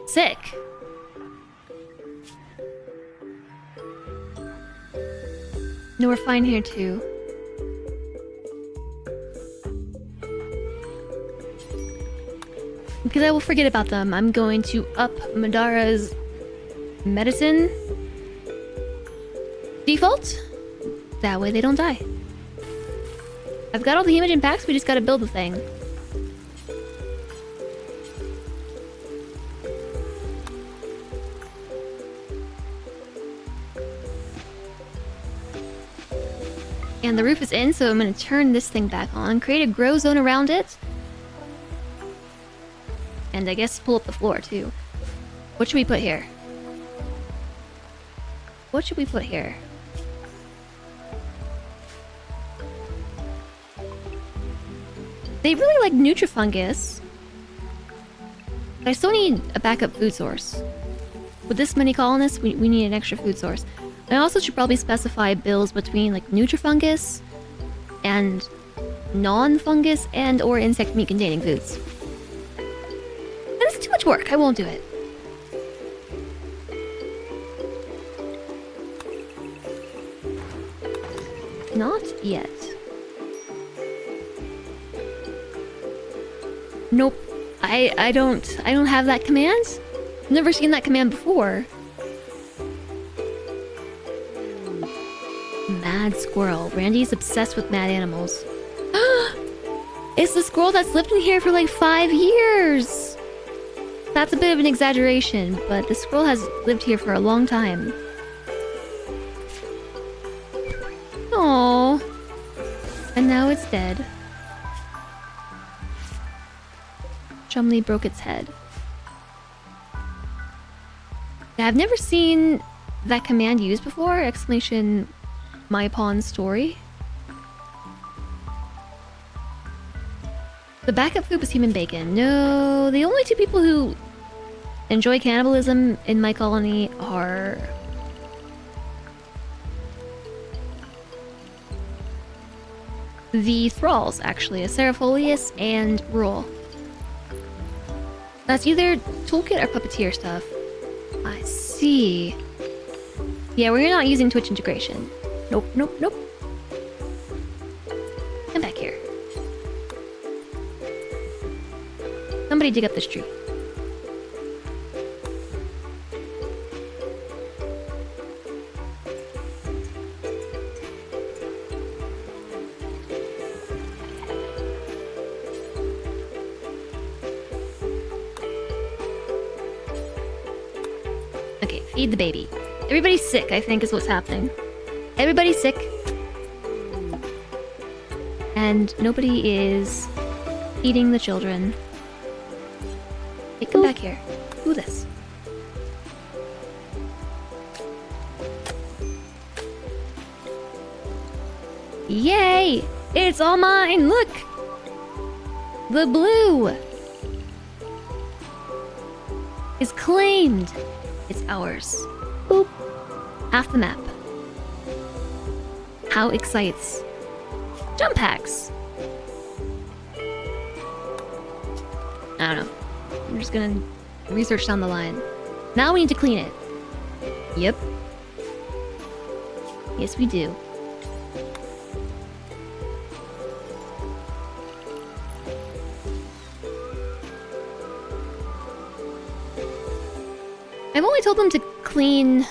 Sick. No, we're fine here too. Because I will forget about them, I'm going to up Madara's medicine default. That way they don't die. I've got all the hemogen packs, we just gotta build the thing. And the roof is in, so I'm gonna turn this thing back on, create a grow zone around it. And I guess pull up the floor too. What should we put here? What should we put here? They really like Nutrifungus. But I still need a backup food source. With this many colonists, we need an extra food source. I also should probably specify builds between like Nutrifungus and non-fungus and or insect meat containing foods. That's too much work, I won't do it. Not yet. Nope. I don't have that command. Never seen that command before. Mad squirrel. Randy's obsessed with mad animals. It's the squirrel that's lived in here for like 5 years. That's a bit of an exaggeration, but the squirrel has lived here for a long time. Aww. And now it's dead. Chumley broke its head. Yeah, I've never seen that command used before! Exclamation my pawn story. The backup food was human bacon. No, the only two people who enjoy cannibalism in my colony are the thralls, actually, a Serapholius and Roll. That's either toolkit or puppeteer stuff. I see. Yeah, we're not using Twitch integration. Nope, nope, nope. Come back here. Somebody dig up this tree. Okay, feed the baby. Everybody's sick, I think is what's happening. Everybody's sick. And nobody is feeding the children. Hey, come back here. Do this. Yay! It's all mine! Look! The blue is claimed. It's ours. Boop. Half the map. How excites. Jump packs. I don't know. I'm just gonna research down the line. Now we need to clean it. Yep. Yes, we do. I've only told them to clean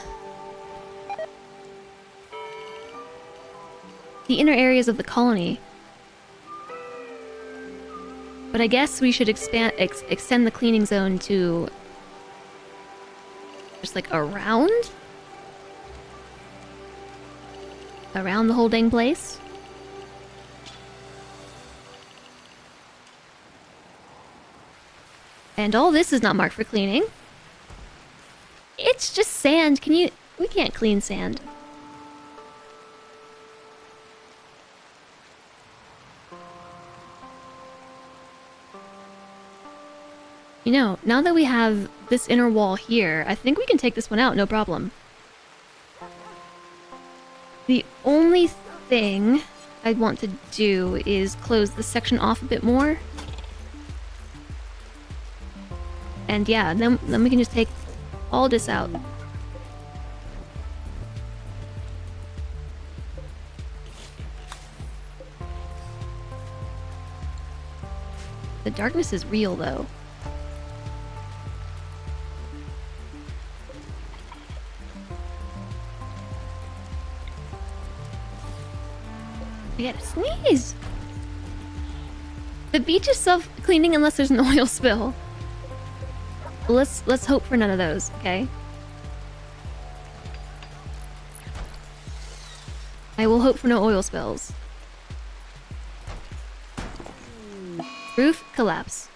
the inner areas of the colony. But I guess we should extend the cleaning zone to just like around the whole dang place. And all this is not marked for cleaning. It's just sand. We can't clean sand. You know, now that we have this inner wall here, I think we can take this one out, no problem. The only thing I want to do is close this section off a bit more. And yeah, then we can just take all this out. The darkness is real, though. I gotta sneeze! The beach is self-cleaning unless there's an oil spill. Let's hope for none of those, okay? I will hope for no oil spills. Roof collapse.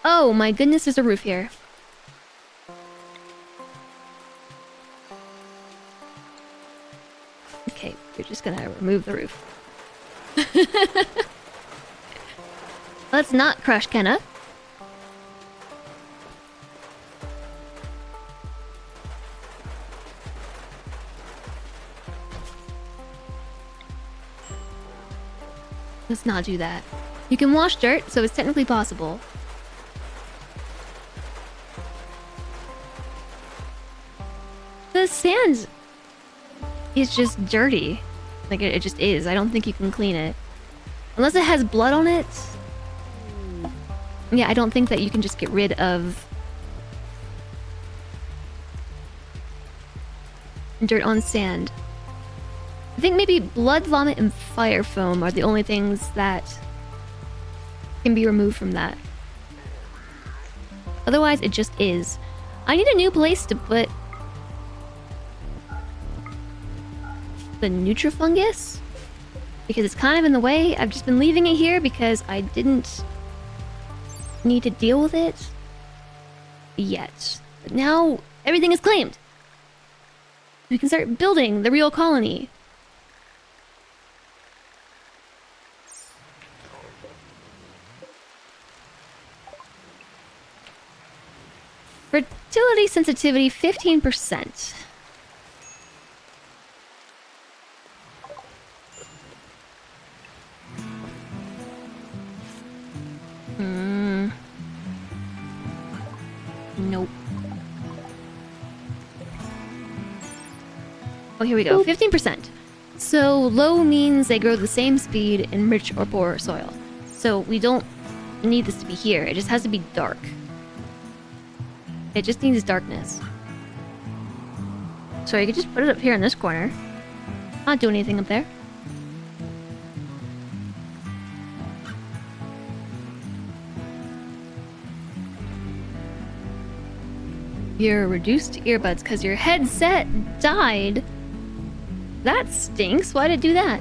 Oh my goodness, there's a roof here. Okay, we're just gonna remove the roof. Let's not crush Kenna. Let's not do that. You can wash dirt, so it's technically possible. The sand is just dirty. Like, it just is. I don't think you can clean it. Unless it has blood on it. Yeah, I don't think that you can just get rid of dirt on sand. I think maybe blood, vomit, and fire foam are the only things that can be removed from that. Otherwise, it just is. I need a new place to put the Nutrifungus, because it's kind of in the way. I've just been leaving it here because I didn't need to deal with it yet. But now everything is claimed. We can start building the real colony. Fertility sensitivity 15%. Nope. Oh, here we go. 15%. So low means they grow the same speed in rich or poor soil. So we don't need this to be here. It just has to be dark. It just needs darkness. So you could just put it up here in this corner. Not do anything up there. Your reduced earbuds because your headset died. That stinks. Why'd it do that?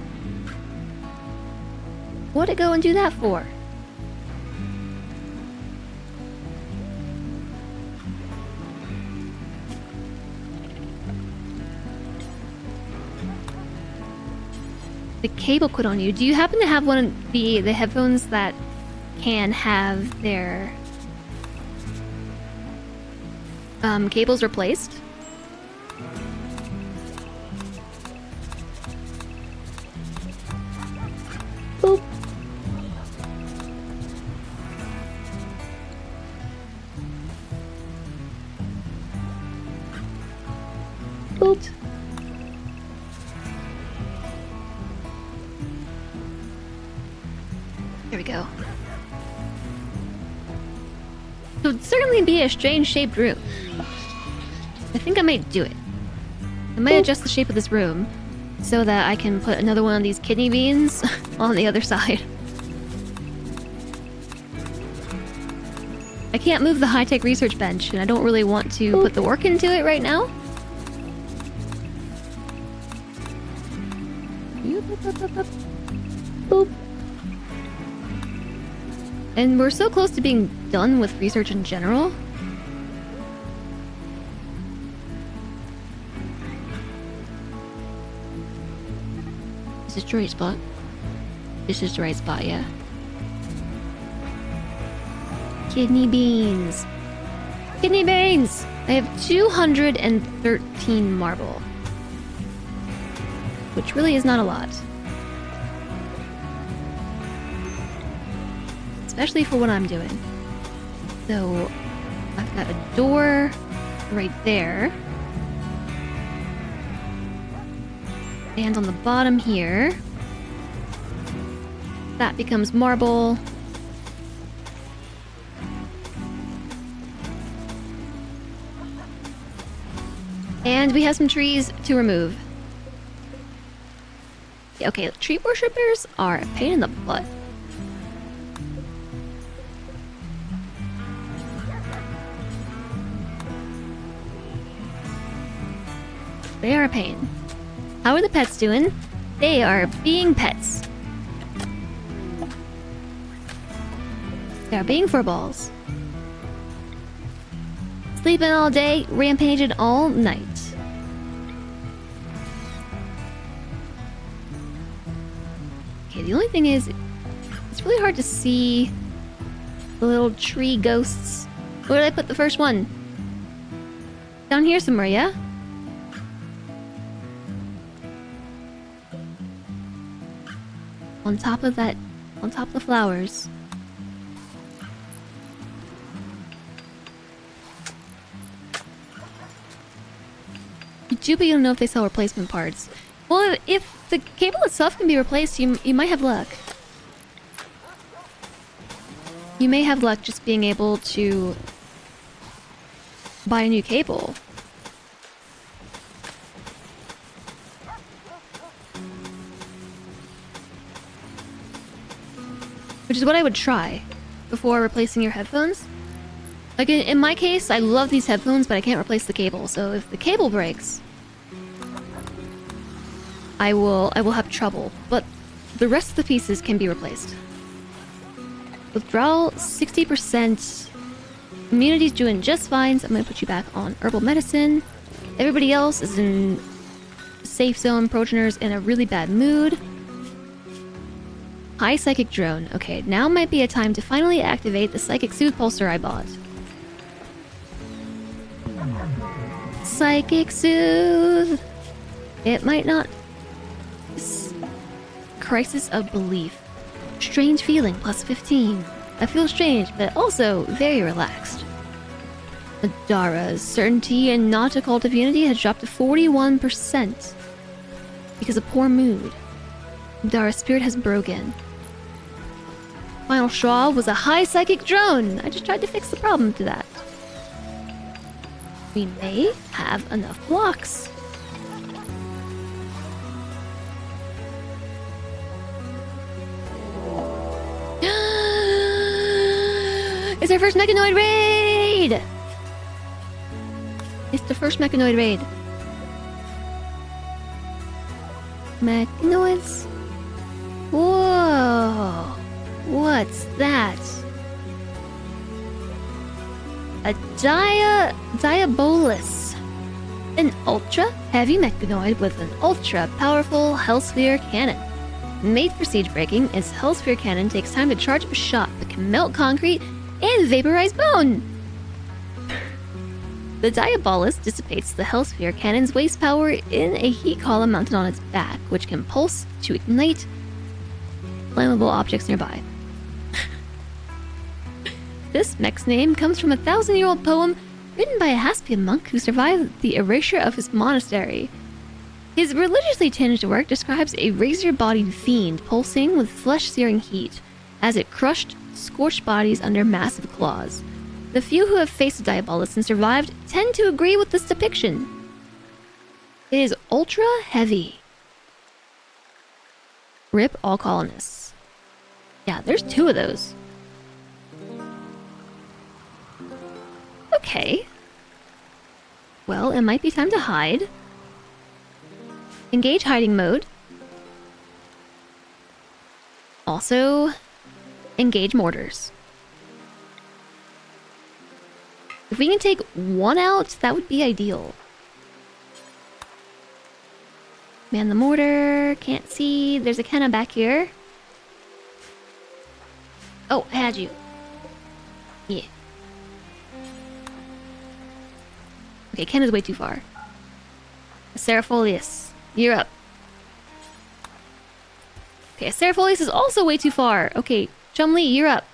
What'd it go and do that for? The cable quit on you. Do you happen to have one of the headphones that can have their cables replaced? Boop. Boop. There we go. It would certainly be a strange shaped room. I think I might do it. I might adjust the shape of this room so that I can put another one of these kidney beans on the other side. I can't move the high-tech research bench, and I don't really want to put the work into it right now. Boop. And we're so close to being done with research in general. Is this the right spot? This is the right spot, yeah. Kidney beans. Kidney beans! I have 213 marble. Which really is not a lot. Especially for what I'm doing. So, I've got a door right there. And on the bottom here, That becomes marble. And we have some trees to remove. Okay, tree worshippers are a pain in the butt. They are a pain. How are the pets doing? They are being pets. They are being furballs. Sleeping all day, rampaging all night. Okay, the only thing is, it's really hard to see the little tree ghosts. Where did I put the first one? Down here somewhere, yeah? On top of that, on top of the flowers. You don't know if they sell replacement parts. Well, if the cable itself can be replaced, you might have luck. You may have luck just being able to buy a new cable. Which is what I would try before replacing your headphones. Like in my case, I love these headphones, but I can't replace the cable. So if the cable breaks, I will have trouble. But the rest of the pieces can be replaced. Withdrawal 60%. Immunity's doing just fine, so I'm gonna put you back on herbal medicine. Everybody else is in safe zone. Progener's in a really bad mood. High psychic drone. Okay, now might be a time to finally activate the psychic soothe pulsar I bought. Psychic soothe. It might not. Crisis of belief. Strange feeling plus 15. I feel strange, but also very relaxed. Adara's certainty and not occult of unity has dropped to 41% because of poor mood. Adara's spirit has broken. Final straw was a high psychic drone. I just tried to fix the problem to that. We may have enough blocks. It's our first mechanoid raid! It's the first mechanoid raid. Mechanoids? Whoa! What's that? A Diabolus. An ultra-heavy mechanoid with an ultra-powerful Hellsphere cannon. Made for siege breaking, its Hellsphere cannon takes time to charge up a shot that can melt concrete and vaporize bone. The Diabolus dissipates the Hellsphere cannon's waste power in a heat column mounted on its back, which can pulse to ignite flammable objects nearby. This mech's name comes from a 1,000-year-old poem written by a Haspian monk who survived the erasure of his monastery. His religiously tinged work describes a razor-bodied fiend pulsing with flesh-searing heat as it crushed, scorched bodies under massive claws. The few who have faced the Diabolus and survived tend to agree with this depiction. It is ultra-heavy. Rip all colonists. Yeah, there's 2 of those. Okay. Well, it might be time to hide. Engage hiding mode. Also, engage mortars. If we can take 1 out, that would be ideal. Man the mortar. Can't see. There's a cannon back here. Oh, I had you. Yeah. Okay, Ken is way too far. Serapholius, you're up. Okay, Serapholius is also way too far. Okay, Chumley, you're up.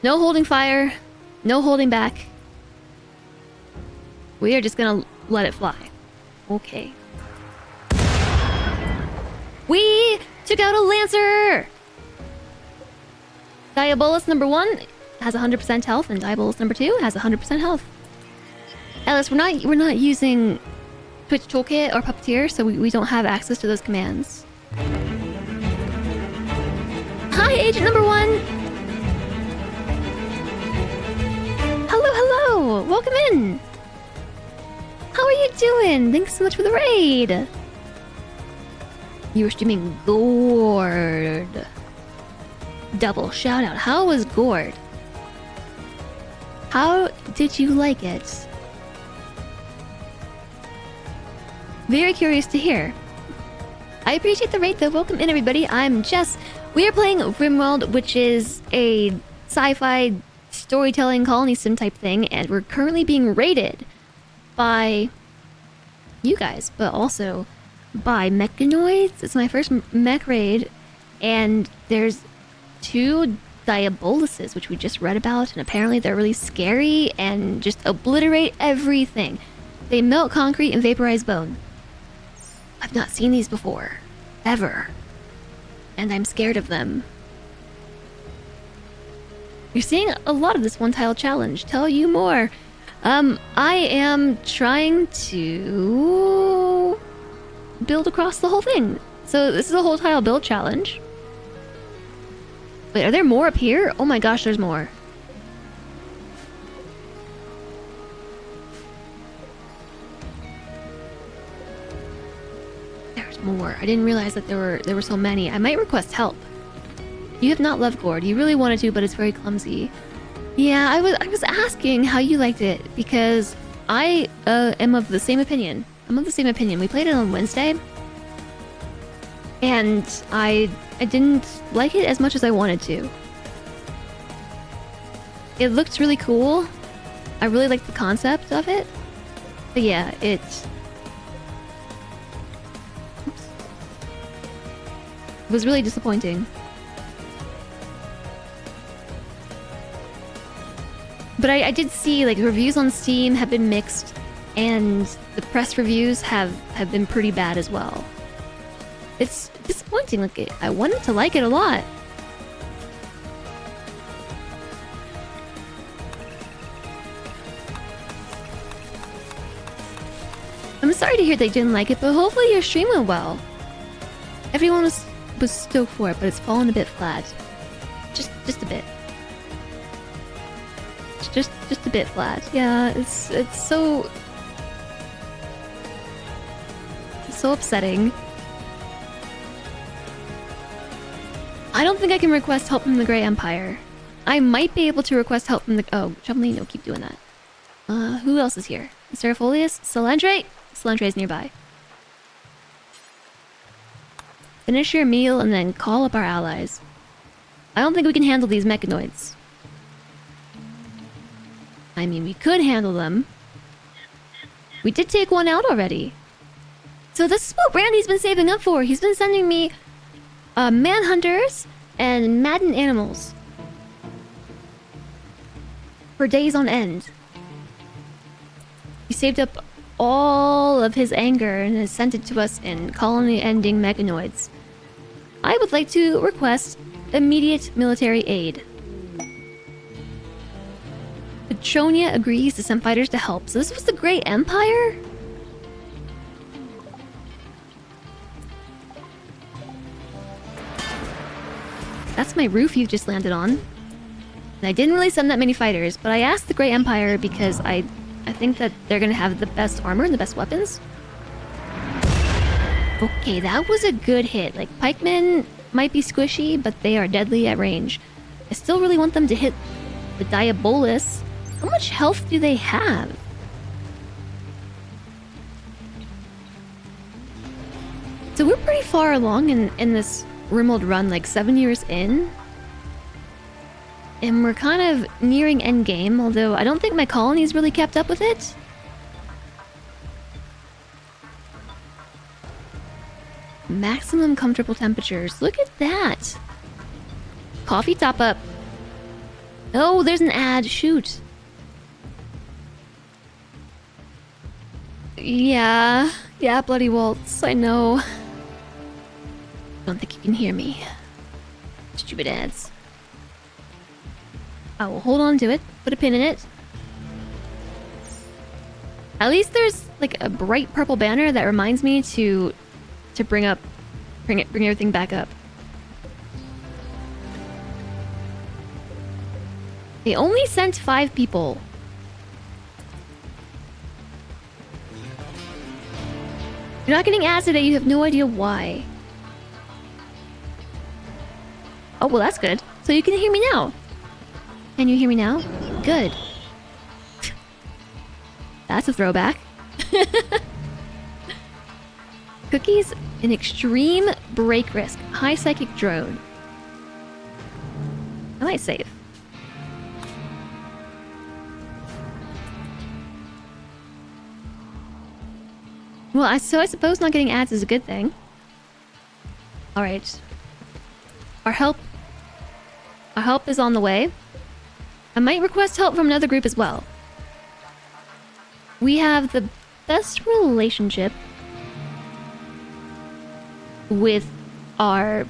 No holding fire. No holding back. We are just gonna let it fly. Okay. We took out a Lancer! Diabolus number 1 has 100% health, and Diabolus number 2 has 100% health. Alice, we're not using Twitch Toolkit or Puppeteer, so we don't have access to those commands. Hi, Agent number 1! Hello, hello! Welcome in! How are you doing? Thanks so much for the raid! You were streaming Gourd. Double shout out. How was Gourd? How did you like it? Very curious to hear. I appreciate the raid though. Welcome in everybody. I'm Jess. We are playing Rimworld, which is a sci-fi storytelling colony sim type thing, and we're currently being raided by you guys, but also by mechanoids. It's my first mech raid, and there's 2 Diaboluses, which we just read about, and apparently they're really scary and just obliterate everything. They melt concrete and vaporize bone. I've not seen these before. Ever. And I'm scared of them. You're seeing a lot of this one-tile challenge. Tell you more. I am trying to build across the whole thing. So this is a whole tile build challenge. Wait, are there more up here? Oh my gosh, there's more. There's more. I didn't realize that there were so many. I might request help. You have not loved Gourd. You really wanted to, but it's very clumsy. Yeah, I was asking how you liked it because I am of the same opinion. I'm of the same opinion. We played it on Wednesday, and I didn't like it as much as I wanted to. It looked really cool. I really liked the concept of it. But yeah, it... Oops. It was really disappointing. But I did see, like, reviews on Steam have been mixed, and the press reviews have been pretty bad as well. It's disappointing. Like, I wanted to like it a lot. I'm sorry to hear they didn't like it, but hopefully your stream went well. Everyone was stoked for it, but it's fallen a bit flat. Just a bit. Just a bit flat. Yeah, it's so upsetting. I don't think I can request help from the Grey Empire. I might be able to request help from the... Oh, Chumley, no, keep doing that. Who else is here? Serifolius? Solandre? Solandre's nearby. Finish your meal and then call up our allies. I don't think we can handle these mechanoids. I mean, we could handle them. We did take one out already. So this is what Randy's been saving up for. He's been sending me manhunters and maddened animals for days on end. He saved up all of his anger and has sent it to us in colony-ending mechanoids. I would like to request immediate military aid. Petronia agrees to send fighters to help. So this was the Great Empire? That's my roof you've just landed on. And I didn't really send that many fighters, but I asked the Great Empire because I think that they're gonna have the best armor and the best weapons. Okay, that was a good hit. Like, pikemen might be squishy, but they are deadly at range. I still really want them to hit the Diabolus. How much health do they have? So we're pretty far along in this Rimworld run, like 7 years in. And we're kind of nearing endgame, although I don't think my colony's really kept up with it. Maximum comfortable temperatures. Look at that. Coffee top up. Oh, there's an ad. Shoot. Yeah. Yeah, bloody waltz. I know. Don't think you can hear me. Stupid ads. I will hold on to it. Put a pin in it. At least there's like a bright purple banner that reminds me to bring everything back up. They only sent 5 people. You're not getting ads today, you have no idea why. Oh, well that's good. So you can hear me now. Can you hear me now? Good. That's a throwback. Cookies, an extreme break risk. High psychic drone. I might save. Well, I suppose not getting ads is a good thing. Alright. Our help is on the way. I might request help from another group as well. We have the best relationship with our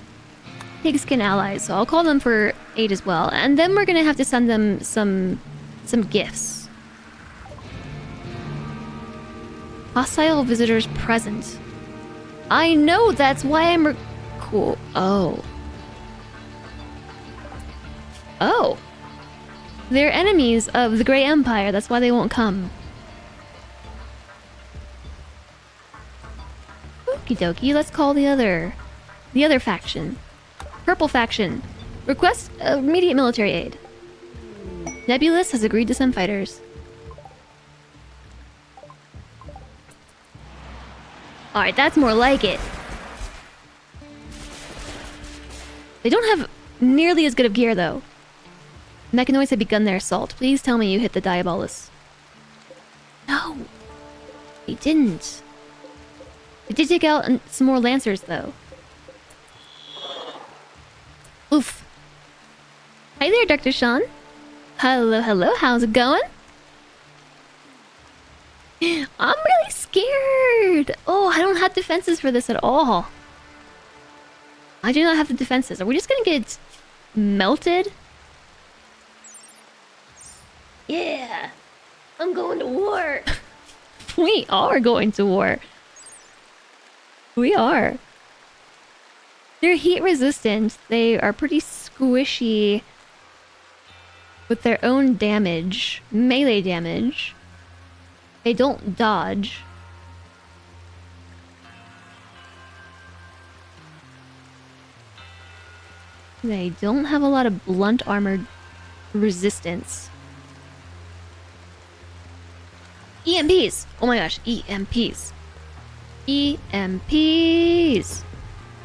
pigskin allies, so I'll call them for aid as well. And then we're gonna have to send them some gifts. Hostile visitors present. I know, that's why I'm cool. Oh. Oh. They're enemies of the Grey Empire, that's why they won't come. Okie dokie, let's call the other faction. Purple faction. Request immediate military aid. Nebulous has agreed to send fighters. Alright, that's more like it. They don't have nearly as good of gear, though. Mechanoids have begun their assault. Please tell me you hit the Diabolus. No. They didn't. They did take out some more Lancers, though. Oof. Hi there, Dr. Sean. Hello, hello. How's it going? I'm really scared. Oh, I don't have defenses for this at all. I do not have the defenses. Are we just gonna get melted? Yeah. I'm going to war. We are going to war. We are. They're heat resistant. They are pretty squishy with their own damage. Melee damage. They don't dodge. They don't have a lot of blunt armored resistance. EMPs! Oh my gosh, EMPs. EMPs!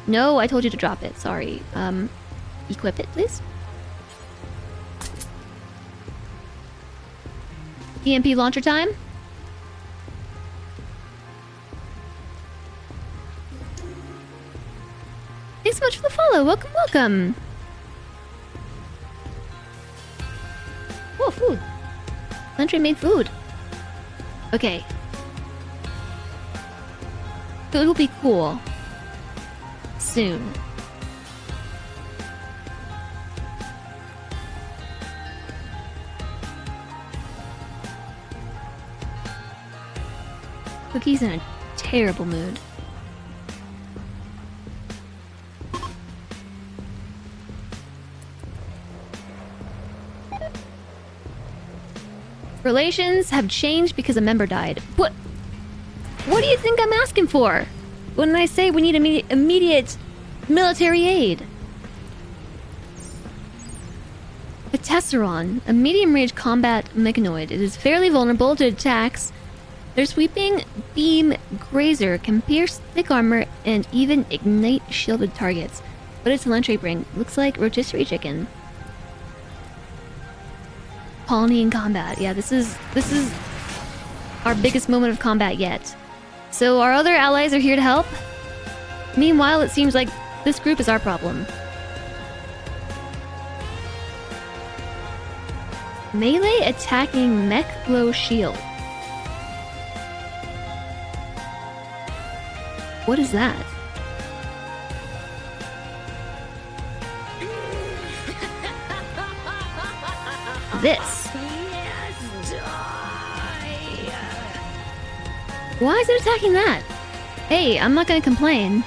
No, I told you to drop it. Sorry. Equip it, please. EMP launcher time. Thanks so much for the follow. Welcome, welcome. Oh, food. Country made food. Okay. Food will be cool. Soon. Cookie's in a terrible mood. Relations have changed because a member died. What? What do you think I'm asking for? When I say we need immediate military aid? A Tesseron, a medium-range combat mechanoid. It is fairly vulnerable to attacks. Their sweeping beam grazer can pierce thick armor and even ignite shielded targets. What does Lentray bring? Looks like rotisserie chicken. Colony in combat. Yeah, this is our biggest moment of combat yet. So our other allies are here to help. Meanwhile, it seems like this group is our problem. Melee attacking mech blow shield. What is that? This. Why is it attacking that? Hey, I'm not gonna complain.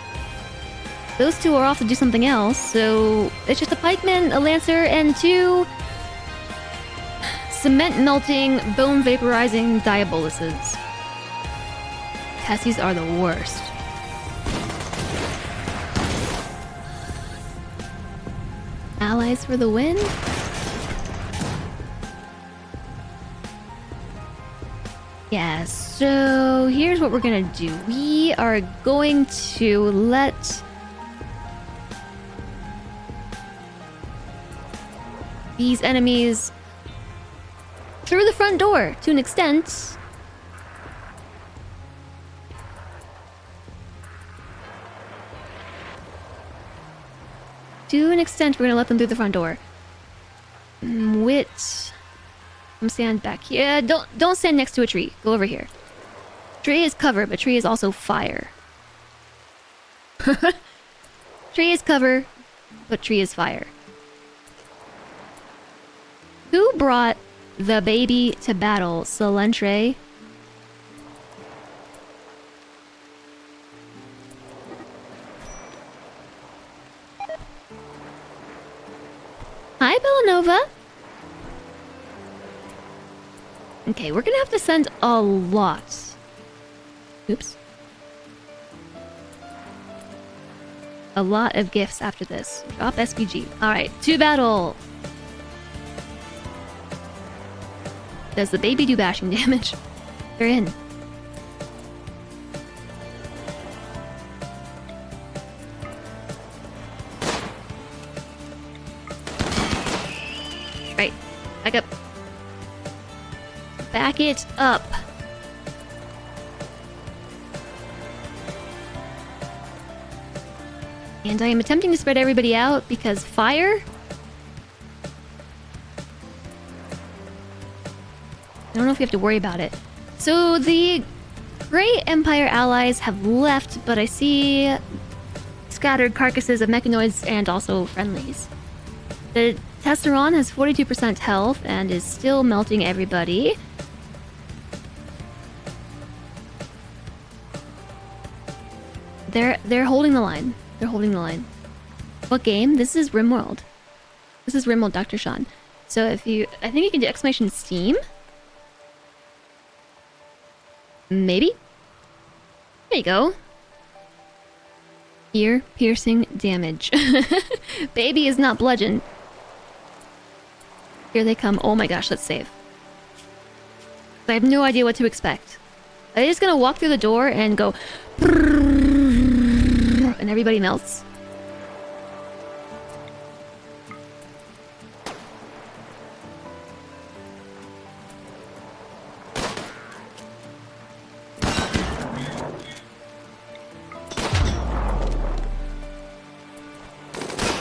Those two are off to do something else, so it's just a pikeman, a lancer, and two cement melting, bone vaporizing diaboluses. Tessies are the worst. Allies for the win? Yeah, so here's what we're gonna do. We are going to let these enemies through the front door to an extent. To an extent, we're gonna let them through the front door. Wit. I'm stand back here. Don't stand next to a tree. Go over here. Tree is cover, but tree is also fire. Tree is cover, but tree is fire. Who brought the baby to battle? Salentre? Hi, Bellanova. Okay, we're gonna have to send a lot. Oops. A lot of gifts after this. Drop SPG. Alright, to battle! Does the baby do bashing damage? They're in. Right. Back up. Back it up. And I am attempting to spread everybody out because fire? I don't know if we have to worry about it. So the Grey Empire allies have left, but I see scattered carcasses of mechanoids and also friendlies. The Tesseron has 42% health and is still melting everybody. They're holding the line. They're holding the line. What game? This is Rimworld. This is Rimworld, Dr. Sean. So if you... I think you can do exclamation Steam? Maybe? There you go. Ear piercing damage. Baby is not bludgeoned. Here they come. Oh my gosh, let's save. I have no idea what to expect. Are they just gonna walk through the door and go... and everybody melts?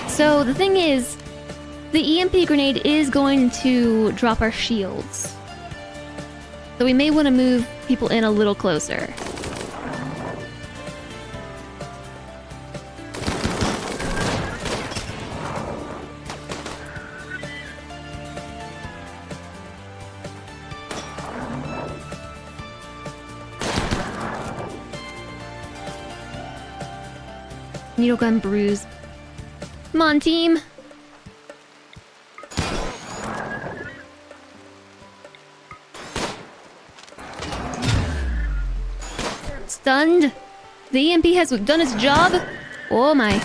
So the thing is, the EMP grenade is going to drop our shields. So we may want to move people in a little closer. Needle gun bruise. Come on, team. Stunned. The EMP has done its job. Oh my.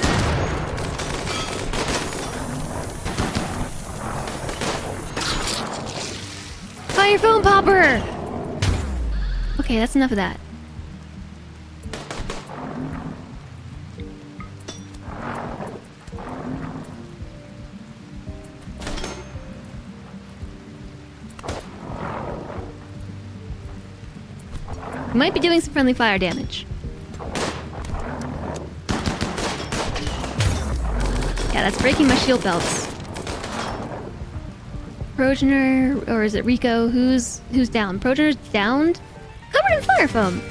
Fire foam popper. Okay, that's enough of that. Might be doing some friendly fire damage. Yeah, that's breaking my shield belts. Progenitor, or is it Rico? Who's down? Progenitor's downed? Covered in fire foam.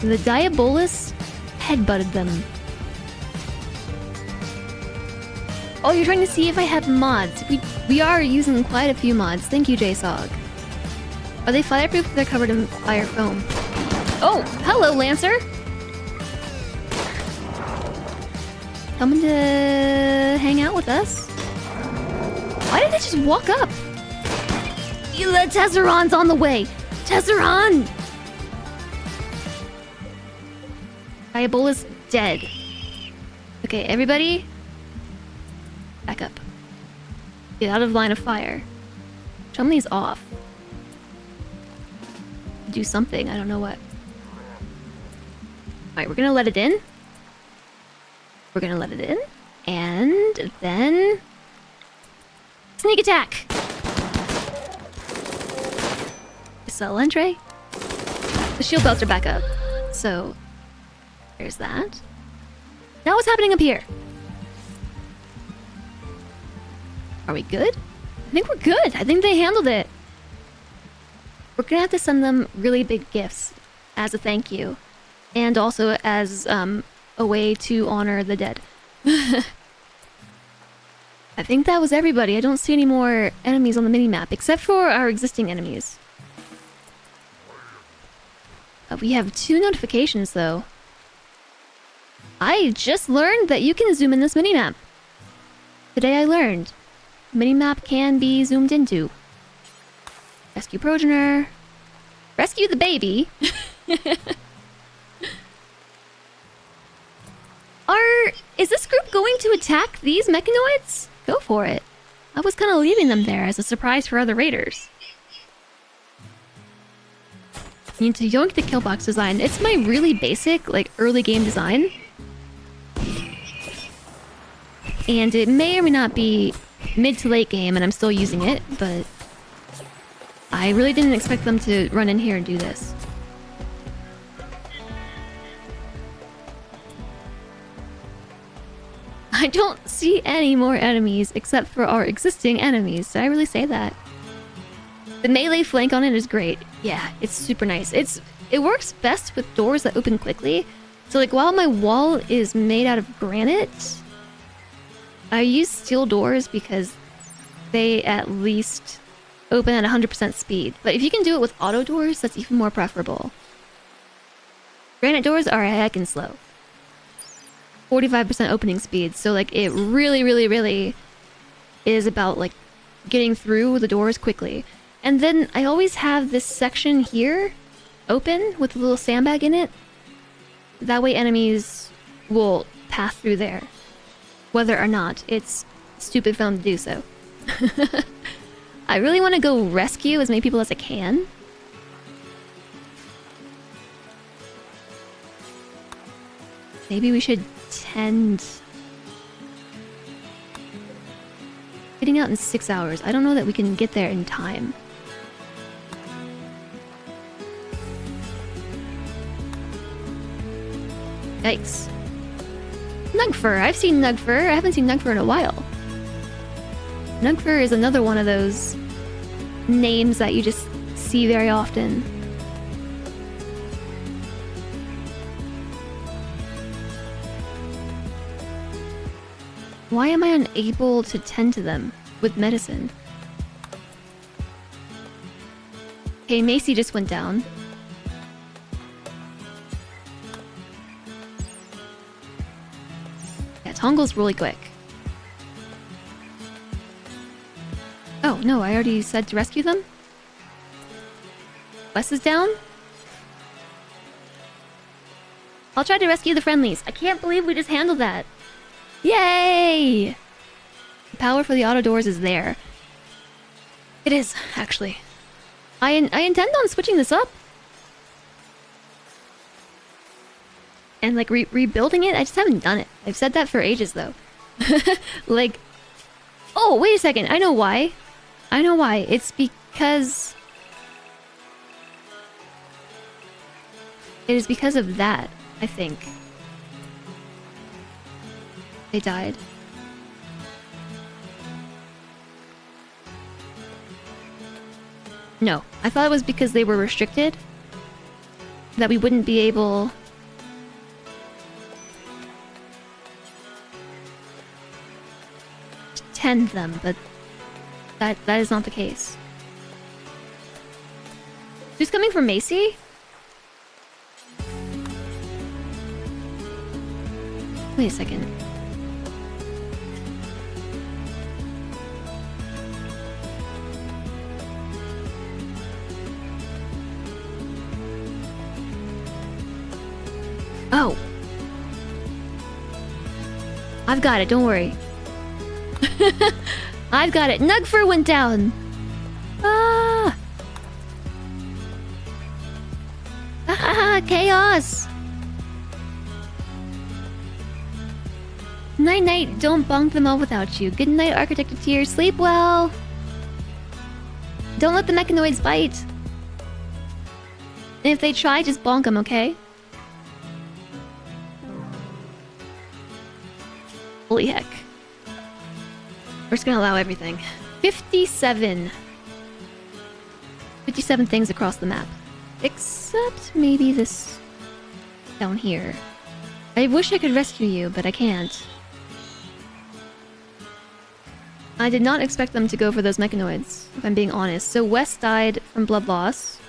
The Diabolus headbutted them. Oh, you're trying to see if I have mods. We are using quite a few mods. Thank you, JSOG. Are they fireproof? They're covered in fire foam. Oh, hello, Lancer. Coming to hang out with us? Why did they just walk up? The Tesseron's on the way. Tesseron! Diabola's dead. Okay, everybody, back up. Get out of line of fire. Chumley's off. Do something, I don't know what. Alright, we're gonna let it in. We're gonna let it in. And then... sneak attack! Cell entry. The shield belts are back up. So, there's that. Now what's happening up here? Are we good? I think we're good. I think they handled it. We're gonna have to send them really big gifts as a thank you. And also as a way to honor the dead. I think that was everybody. I don't see any more enemies on the minimap, except for our existing enemies. We have 2 notifications, though. I just learned that you can zoom in this minimap. Today I learned. Minimap can be zoomed into. Rescue progenitor. Rescue the baby. Is this group going to attack these mechanoids? Go for it. I was kind of leaving them there as a surprise for other raiders. You need to yoink the kill box design. It's my really basic, like, early game design. And it may or may not be mid to late game, and I'm still using it, but I really didn't expect them to run in here and do this. I don't see any more enemies except for our existing enemies. Did I really say that? The melee flank on it is great. Yeah, it's super nice. It works best with doors that open quickly. So like while my wall is made out of granite, I use steel doors because they at least open at 100% speed. But if you can do it with auto doors, that's even more preferable. Granite doors are heckin' slow. 45% opening speed, so like it really is about like getting through the doors quickly. And then I always have this section here open with a little sandbag in it. That way enemies will pass through there, whether or not it's stupid for them to do so. I really want to go rescue as many people as I can. Maybe we should tend... Getting out in 6 hours. I don't know that we can get there in time. Yikes. Nugfur. I've seen Nugfur. I haven't seen Nugfur in a while. Nugfur is another one of those names that you just see very often. Why am I unable to tend to them with medicine? Okay, Macy just went down. Yeah, Tongle's really quick. Oh, no, I already said to rescue them? Wes is down? I'll try to rescue the friendlies. I can't believe we just handled that. Yay! The power for the auto doors is there. It is, actually. I intend on switching this up. And, like, rebuilding it. I just haven't done it. I've said that for ages, though. Like... Oh, wait a second. I know why. I know why. It's because... It is because of that, I think. They died. No, I thought it was because they were restricted. that we wouldn't be able to tend them, but that is not the case. Who's coming from Macy? Wait a second. Oh. I've got it, don't worry. I've got it. Nugfur went down. Ah. Ah, chaos. Night night, don't bonk them all without you. Good night, Architect of Tears. Sleep well. Don't let the mechanoids bite. And if they try, just bonk them, okay? Holy heck. We're just gonna allow everything. 57. 57 things across the map. Except maybe this down here. I wish I could rescue you, but I can't. I did not expect them to go for those mechanoids, if I'm being honest. So Wes died from blood loss.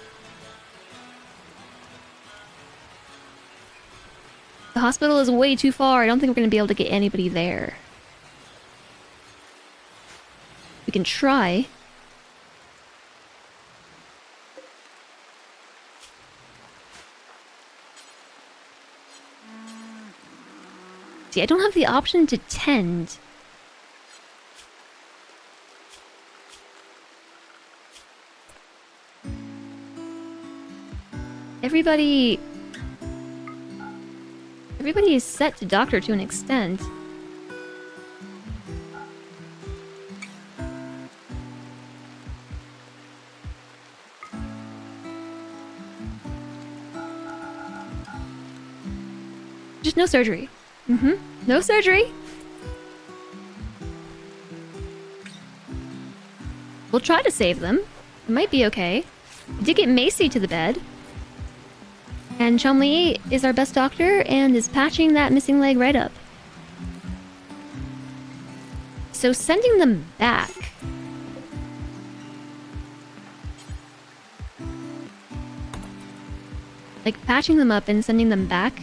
The hospital is way too far. I don't think we're going to be able to get anybody there. We can try. See, I don't have the option to tend. Everybody is set to doctor to an extent. Just no surgery. No surgery. We'll try to save them. It might be okay. We did get Macy to the bed. And Chumlee is our best doctor and is patching that missing leg right up. So sending them back. Like patching them up and sending them back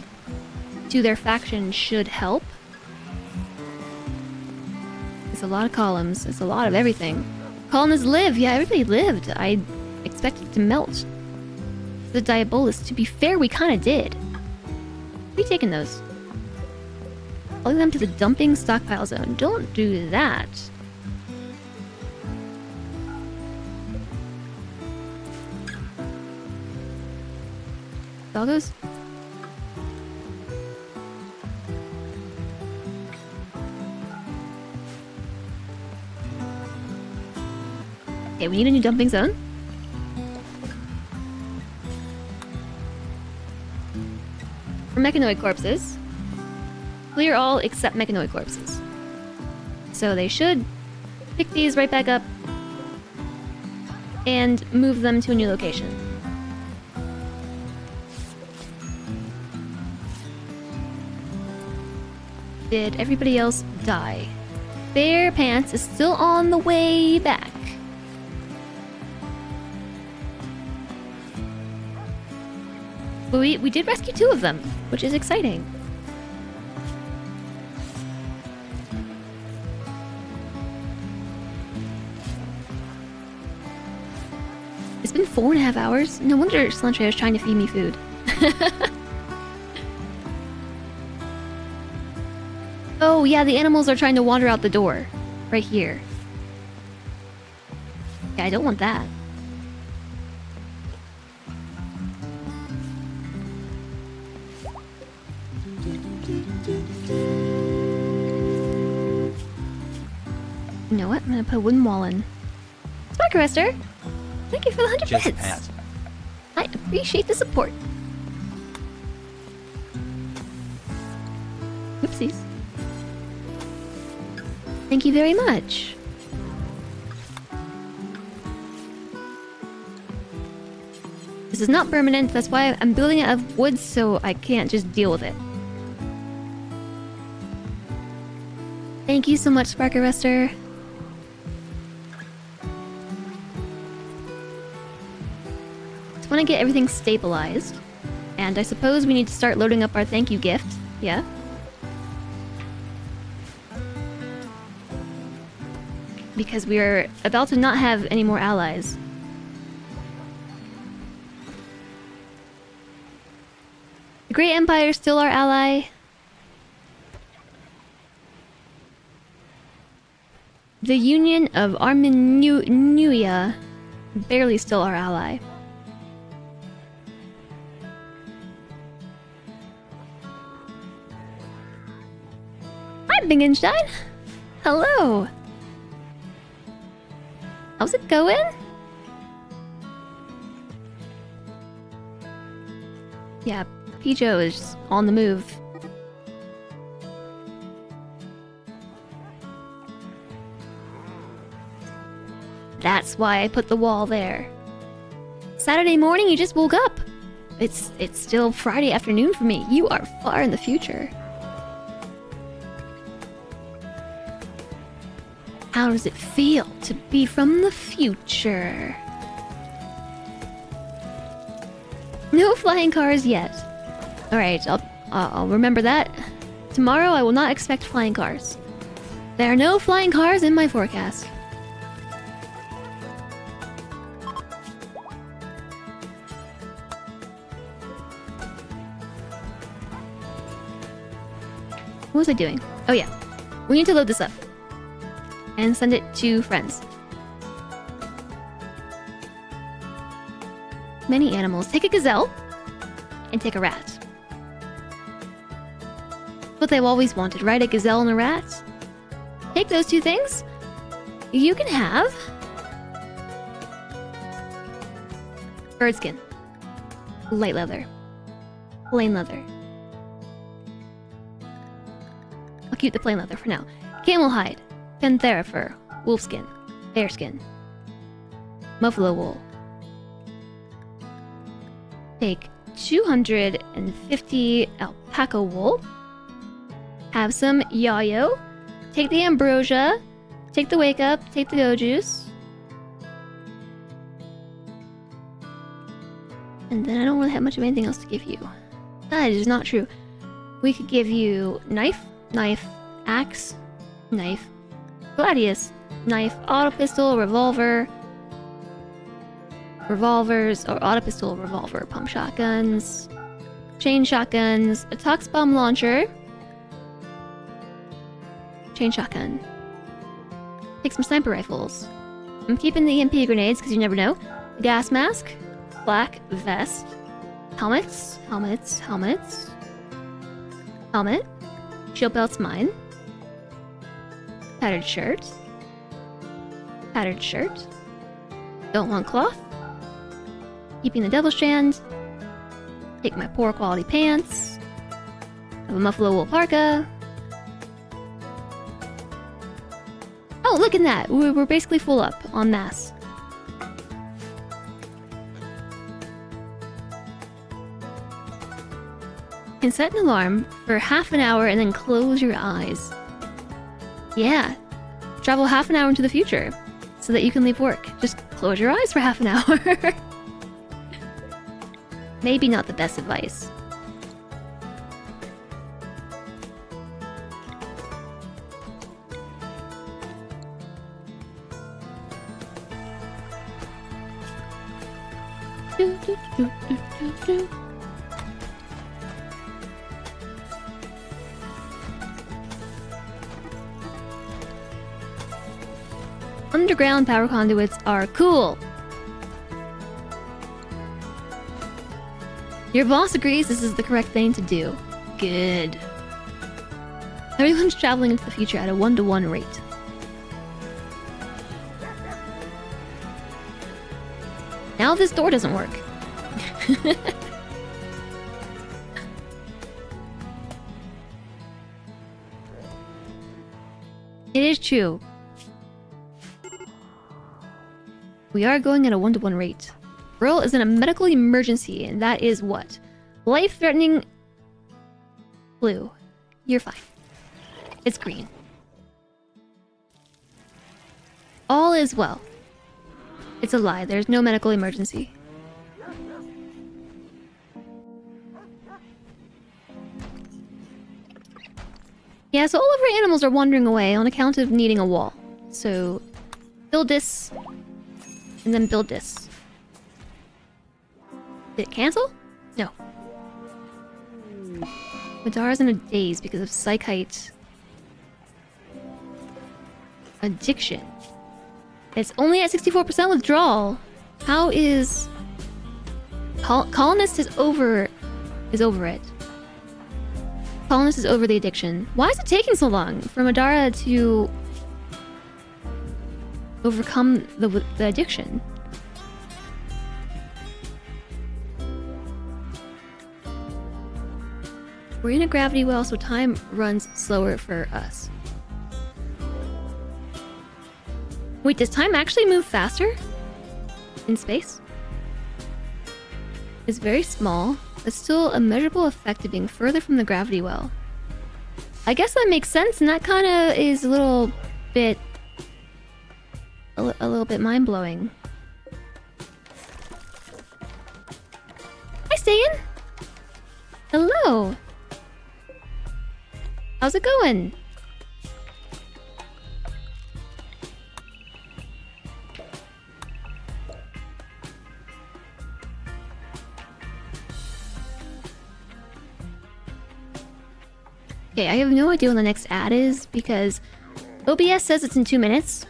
to their faction should help. It's a lot of columns. It's a lot of everything. Colonists live. Yeah, everybody lived. I expected to melt the Diabolus. To be fair, we kind of did. We taking those. Hauling them to the dumping stockpile zone. Don't do that. Doggos? Okay, we need a new dumping zone. For mechanoid corpses, clear all except mechanoid corpses. So they should pick these right back up and move them to a new location. Did everybody else die? Bear Pants is still on the way back. But we did rescue 2 of them, which is exciting. It's been 4.5 hours. No wonder Cilantro is trying to feed me food. Oh yeah, the animals are trying to wander out the door. Right here. Yeah, I don't want that. You know what? I'm gonna put a wooden wall in. Spark Arrestor! Thank you for the 100 Just bits! Pat. I appreciate the support. Oopsies. Thank you very much. This is not permanent. That's why I'm building it out of wood, so I can't just deal with it. Thank you so much, Spark Arrestor. Just want to get everything stabilized. And I suppose we need to start loading up our thank you gift. Yeah? Because we are about to not have any more allies. The Great Empire is still our ally. The Union of Armenuia, barely still our ally. Hi, Bingenstein. Hello. How's it going? Yeah, Pijo is on the move. That's why I put the wall there. Saturday morning, you just woke up. It's still Friday afternoon for me. You are far in the future. How does it feel to be from the future? No flying cars yet. Alright, I'll remember that. Tomorrow I will not expect flying cars. There are no flying cars in my forecast. What was I doing? Oh yeah. We need to load this up. And send it to friends. Many animals. Take a gazelle. And take a rat. What they've always wanted, right? A gazelle and a rat? Take those two things. You can have... bird skin. Light leather. Plain leather. I'll keep the plain leather for now. Camel hide. Panthera fur, wolfskin, bearskin, buffalo wool. Take 250 alpaca wool. Have some yayo. Take the ambrosia. Take the wake up. Take the go juice. And then I don't really have much of anything else to give you. That is not true. We could give you knife, axe, knife, gladius, knife, auto pistol, revolver, revolvers, or auto pistol, revolver, pump shotguns, chain shotguns, a tox bomb launcher, chain shotgun. Take some sniper rifles. I'm keeping the EMP grenades because you never know. Gas mask, black vest, helmet, shield belt's mine. Tattered shirt. Don't want cloth. Keeping the devil strand. Take my poor quality pants. Have a buffalo wool parka. Oh, look at that! We're basically full up en masse. And set an alarm for half an hour and then close your eyes. Yeah, travel half an hour into the future so that you can leave work. Just close your eyes for half an hour. Maybe not the best advice. Underground power conduits are cool. Your boss agrees this is the correct thing to do. Good. Everyone's traveling into the future at a 1-to-1 rate. Now this door doesn't work. It is true. We are going at a 1-to-1 rate. Squirrel is in a medical emergency, and that is what? Life-threatening blue. You're fine. It's green. All is well. It's a lie. There's no medical emergency. Yeah, so all of our animals are wandering away on account of needing a wall. So, build this, and then build this. Did it cancel? No. Madara's in a daze because of psychite addiction. It's only at 64% withdrawal. How is... Colonist is over it. Colonist is over the addiction. Why is it taking so long for Madara to overcome the addiction? We're in a gravity well, so time runs slower for us. Wait, does time actually move faster? In space? It's very small, but still a measurable effect of being further from the gravity well. I guess that makes sense, and that kind of is a little bit mind-blowing. Hi, Stagan! Hello! How's it going? Okay, I have no idea when the next ad is because OBS says it's in 2 minutes.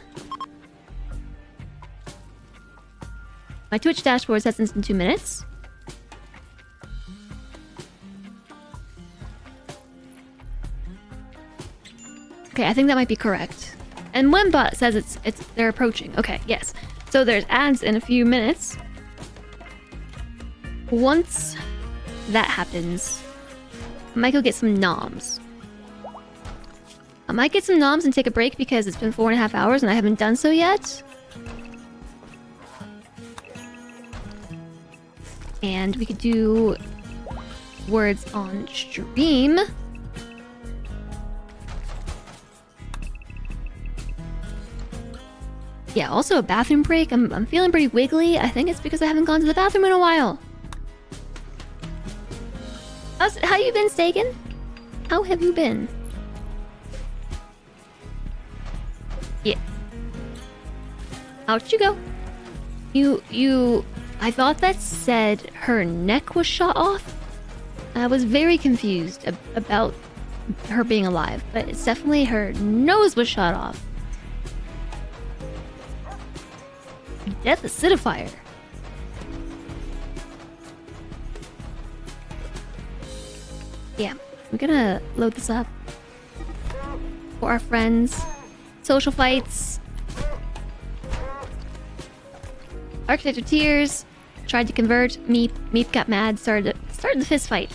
My Twitch dashboard says it's in 2 minutes. Okay, I think that might be correct. And Wembot says they're approaching. Okay, yes. So there's ads in a few minutes. Once that happens, I might go get some noms. I might get some noms and take a break because it's been 4.5 hours and I haven't done so yet. And we could do words on stream. Yeah, also a bathroom break. I'm feeling pretty wiggly. I think it's because I haven't gone to the bathroom in a while. How you been, Stagan? How have you been? Yeah. Out you go. I thought that said her neck was shot off. I was very confused about her being alive, but it's definitely her nose was shot off. Death acidifier. Yeah, I'm gonna load this up for our friends. Social fights. Architect of Tears tried to convert. Meep got mad. Started the fist fight.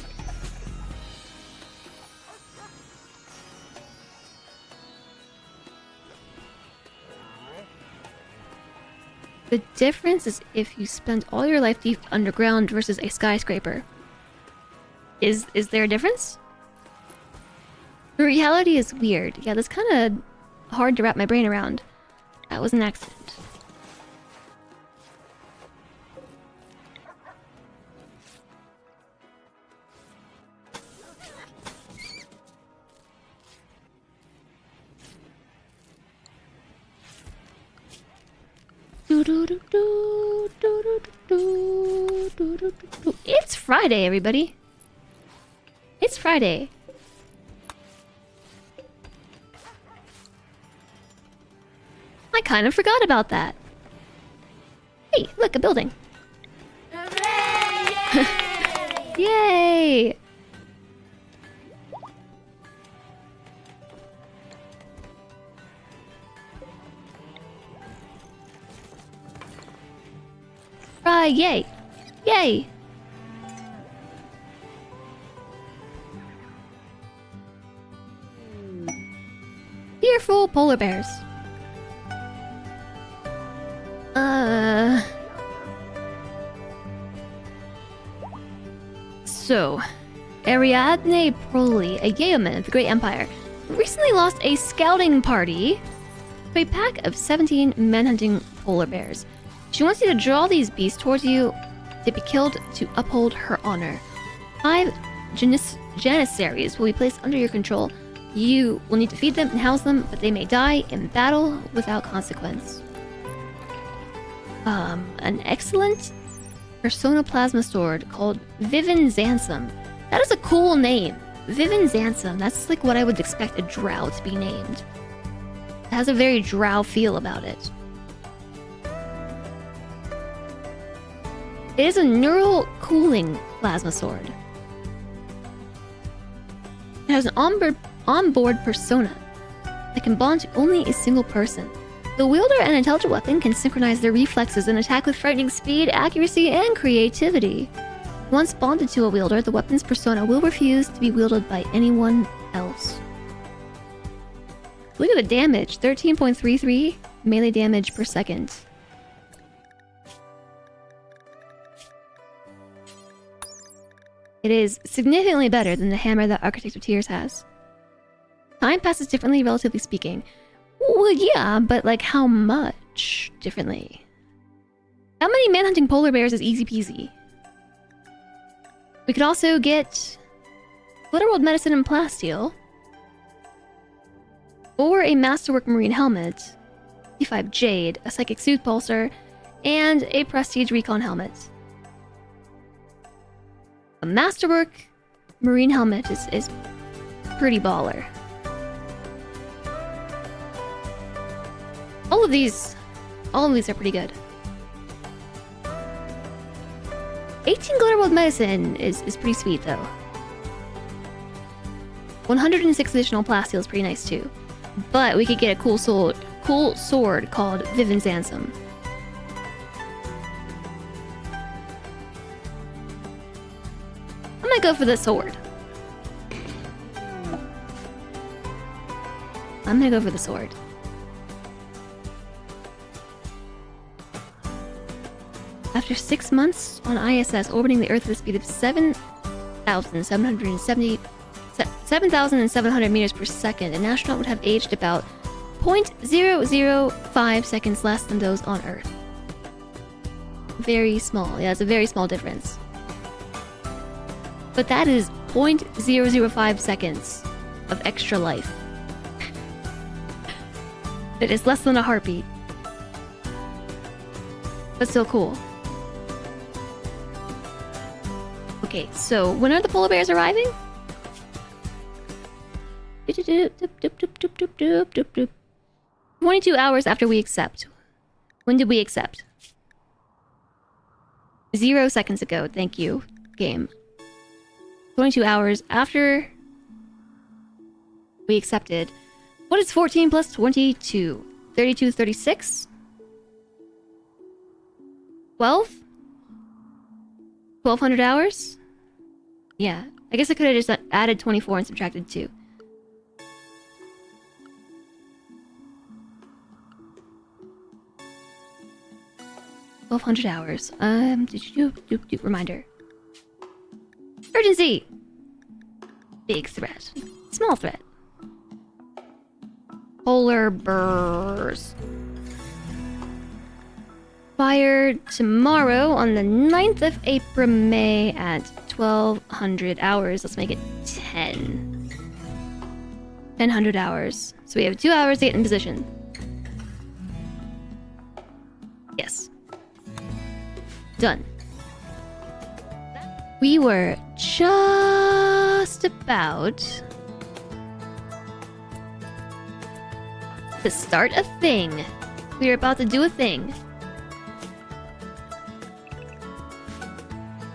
The difference is if you spend all your life deep underground versus a skyscraper. Is there a difference? The reality is weird. Yeah, that's kind of hard to wrap my brain around. That was an accident. It's Friday, everybody. It's Friday. I kind of forgot about that. Hey, look, a building. Yay! Yay! Yay! Fearful polar bears. So, Ariadne Proli, a yeoman of the Great Empire, recently lost a scouting party to a pack of 17 manhunting polar bears. She wants you to draw these beasts towards you to be killed to uphold her honor. 5 janissaries will be placed under your control. You will need to feed them and house them, but they may die in battle without consequence. An excellent Persona Plasma Sword called Vivin Zansum. That is a cool name. Vivin Zansum. That's like what I would expect a drow to be named. It has a very drow feel about it. It is a neural cooling plasma sword. It has an onboard persona that can bond to only a single person. The wielder and intelligent weapon can synchronize their reflexes and attack with frightening speed, accuracy, and creativity. Once bonded to a wielder, the weapon's persona will refuse to be wielded by anyone else. Look at the damage, 13.33 melee damage per second. It is significantly better than the hammer that Architect of Tears has. Time passes differently, relatively speaking. Well, yeah, but like how much differently? How many manhunting polar bears is easy peasy? We could also get Glitterworld Medicine and Plasteel, or a Masterwork Marine Helmet, D5 Jade, a Psychic Soothe Pulsar, and a Prestige Recon Helmet. A Masterwork Marine Helmet is pretty baller. All of these are pretty good. 18 Glitterworld Medicine is pretty sweet though. 106 additional Plasteel is pretty nice too. But we could get a cool sword called Vivin Zansum. I'm gonna go for the sword. After 6 months on ISS orbiting the Earth at a speed of 7,700 meters per second, an astronaut would have aged about 0.005 seconds less than those on Earth. Very small. Yeah, it's a very small difference. But that is 0.005 seconds of extra life. That is less than a heartbeat. But still cool. Okay, so when are the polar bears arriving? 22 hours after we accept. When did we accept? 0 seconds ago, thank you, game. 22 hours after we accepted. What is 14 plus 22? 32, 36? 12? 1200 hours? Yeah, I guess I could have just added 24 and subtracted 2. $1,200 hours. Reminder. Urgency! Big threat. Small threat. Polar bears. Fire tomorrow on the 9th of April, May at 1200 hours. Let's make it 10. 1000 hours. So we have 2 hours to get in position. Yes. Done. We were just about to start a thing. We were about to do a thing.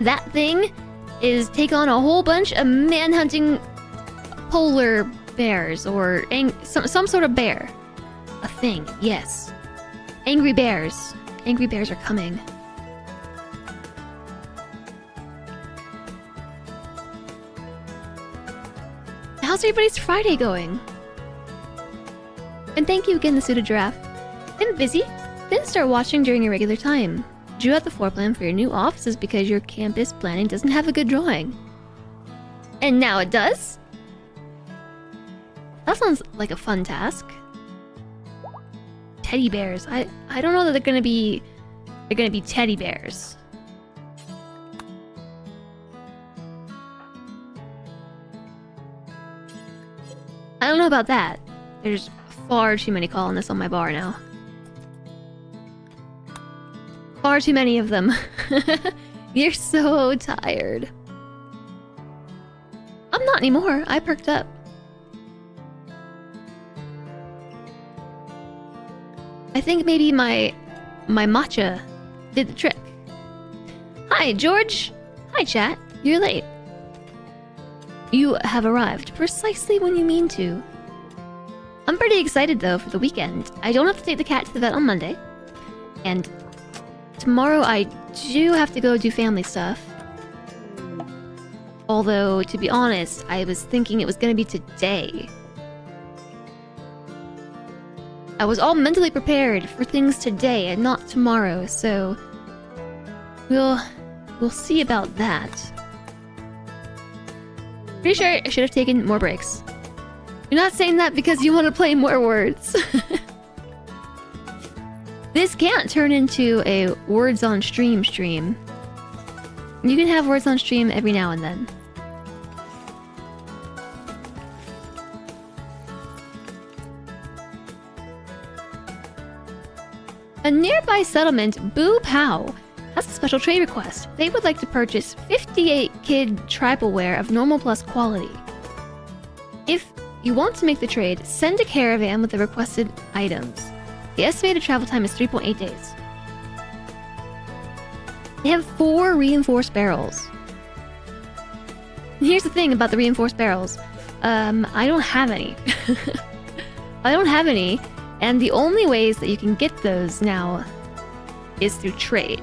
That thing is take on a whole bunch of manhunting polar bears or some sort of bear. A thing, yes. Angry bears. Angry bears are coming. How's everybody's Friday going? And thank you again, the Suited Giraffe. Been busy? Didn't start watching during your regular time. Drew out the floor plan for your new offices because your campus planning doesn't have a good drawing. And now it does. That sounds like a fun task. Teddy bears. I don't know that they're gonna be teddy bears. I don't know about that. There's far too many colonists on my bar now. Far too many of them. You're so tired. I'm not anymore. I perked up. I think maybe my matcha did the trick. Hi, George. Hi, chat. You're late. You have arrived precisely when you mean to. I'm pretty excited, though, for the weekend. I don't have to take the cat to the vet on Monday. And tomorrow I do have to go do family stuff. Although, to be honest, I was thinking it was gonna be today. I was all mentally prepared for things today and not tomorrow, so we'll see about that. Pretty sure I should have taken more breaks. You're not saying that because you want to play more words. This can't turn into a words on stream stream. You can have words on stream every now and then. A nearby settlement, Boo Pow, has a special trade request. They would like to purchase 58 kid tribal-ware of normal plus quality. If you want to make the trade, send a caravan with the requested items. The estimated travel time is 3.8 days. They have 4 reinforced barrels. And here's the thing about the reinforced barrels. I don't have any. I don't have any, and the only ways that you can get those now is through trade.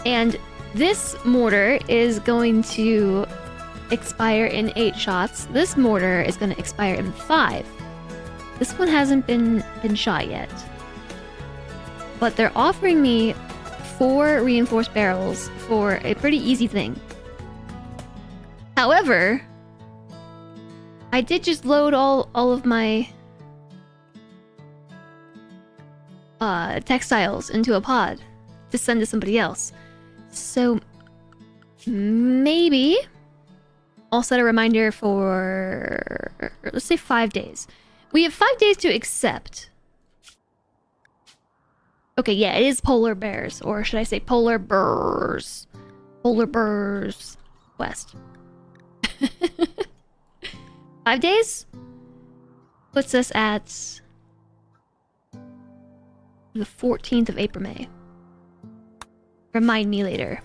And this mortar is going to expire in 8 shots. This mortar is going to expire in 5. This one hasn't been shot yet. But they're offering me 4 reinforced barrels for a pretty easy thing. However, I did just load all of my textiles into a pod to send to somebody else. So maybe I'll set a reminder for, let's say, 5 days. We have 5 days to accept. Okay, yeah, it is polar bears, or should I say polar burrs? Polar burrs west. 5 days puts us at the 14th of April, May. Remind me later.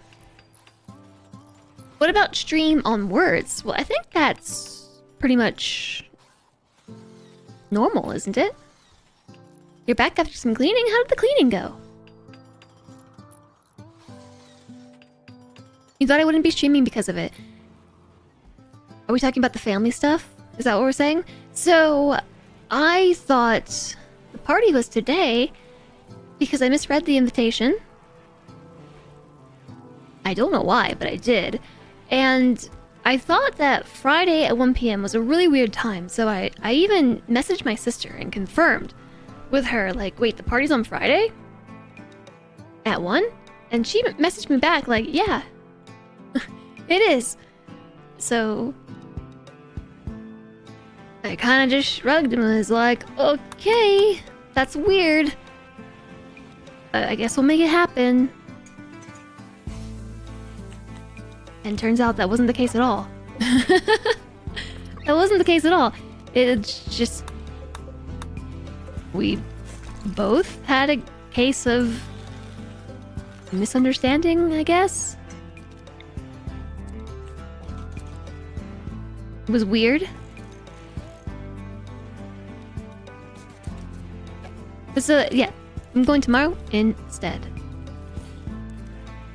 What about stream on words? Well, I think that's pretty much normal, isn't it? You're back after some cleaning? How did the cleaning go? You thought I wouldn't be streaming because of it. Are we talking about the family stuff? Is that what we're saying? So, I thought the party was today because I misread the invitation. I don't know why, but I did. And I thought that Friday at 1 p.m. was a really weird time, so I even messaged my sister and confirmed with her, like, wait, the party's on Friday? At 1? And she messaged me back, like, yeah, it is. So I kind of just shrugged and was like, okay, that's weird. I guess we'll make it happen. And turns out that wasn't the case at all. That wasn't the case at all. It's just... we both had a case of misunderstanding, I guess. It was weird. So, yeah, I'm going tomorrow instead.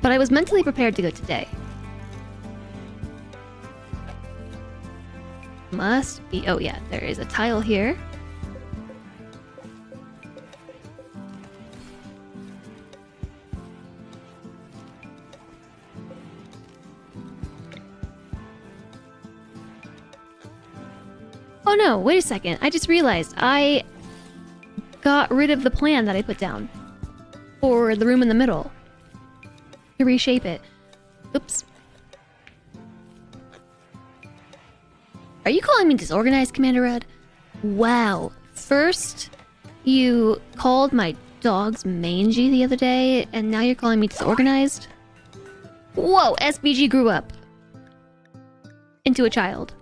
But I was mentally prepared to go today. Must be... oh yeah, there is a tile here. Oh no, wait a second. I just realized I got rid of the plan that I put down for the room in the middle to reshape it. Oops. Are you calling me disorganized, Commander Red? Wow. First, you called my dogs mangy the other day, and now you're calling me disorganized? Whoa, SBG grew up into a child.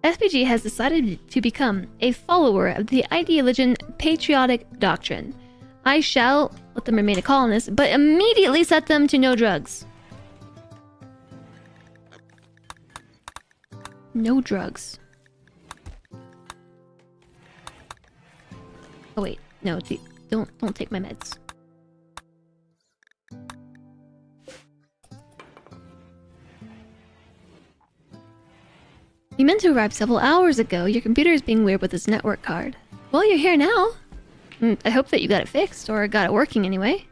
SPG has decided to become a follower of the ideologian patriotic doctrine. I shall let them remain a colonist, but immediately set them to no drugs. No drugs. Oh wait, no, don't take my meds. You meant to arrive several hours ago. Your computer is being weird with this network card. Well, you're here now. I hope that you got it fixed, or got it working anyway.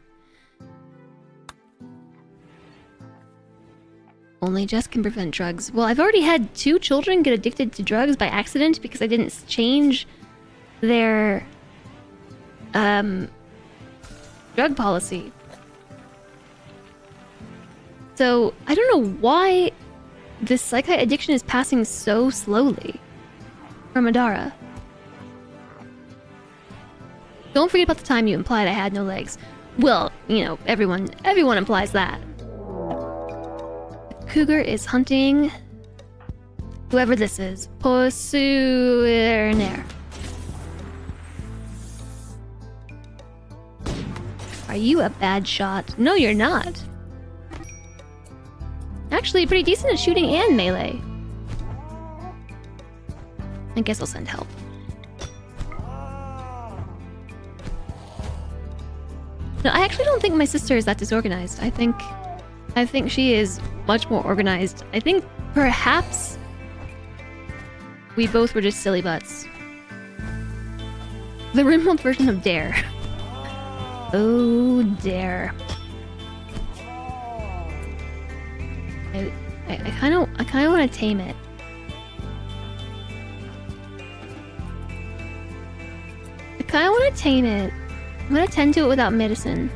Only Jess can prevent drugs. Well, I've already had 2 children get addicted to drugs by accident because I didn't change their drug policy. So, I don't know why this psychite addiction is passing so slowly from Adara. Don't forget about the time you implied I had no legs. Well, you know, everyone implies that. The cougar is hunting whoever this is. Pursuer. Are you a bad shot? No, you're not. Actually, pretty decent at shooting and melee. I guess I'll send help. No, I actually don't think my sister is that disorganized. I think she is much more organized. I think perhaps we both were just silly butts. The rimworld version of Dare. Oh, Dare. I kind of want to tame it. I kind of want to tame it. I'm gonna tend to it without medicine.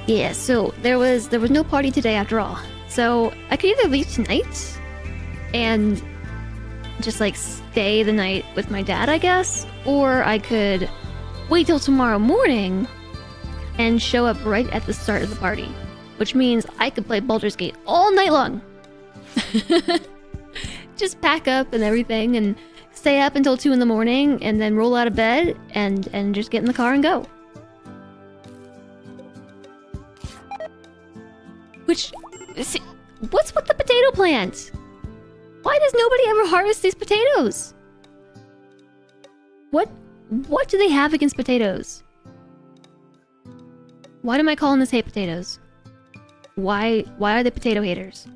Yeah, so there was no party today after all. So I could either leave tonight and just like stay the night with my dad, I guess, or I could wait till tomorrow morning and show up right at the start of the party, which means I could play Baldur's Gate all night long. Just pack up and everything and stay up until 2 in the morning and then roll out of bed and just get in the car and go. Which, see, what's with the potato plant? Why does nobody ever harvest these potatoes? What do they have against potatoes? Why do my colonists hate potatoes? Why are they potato haters?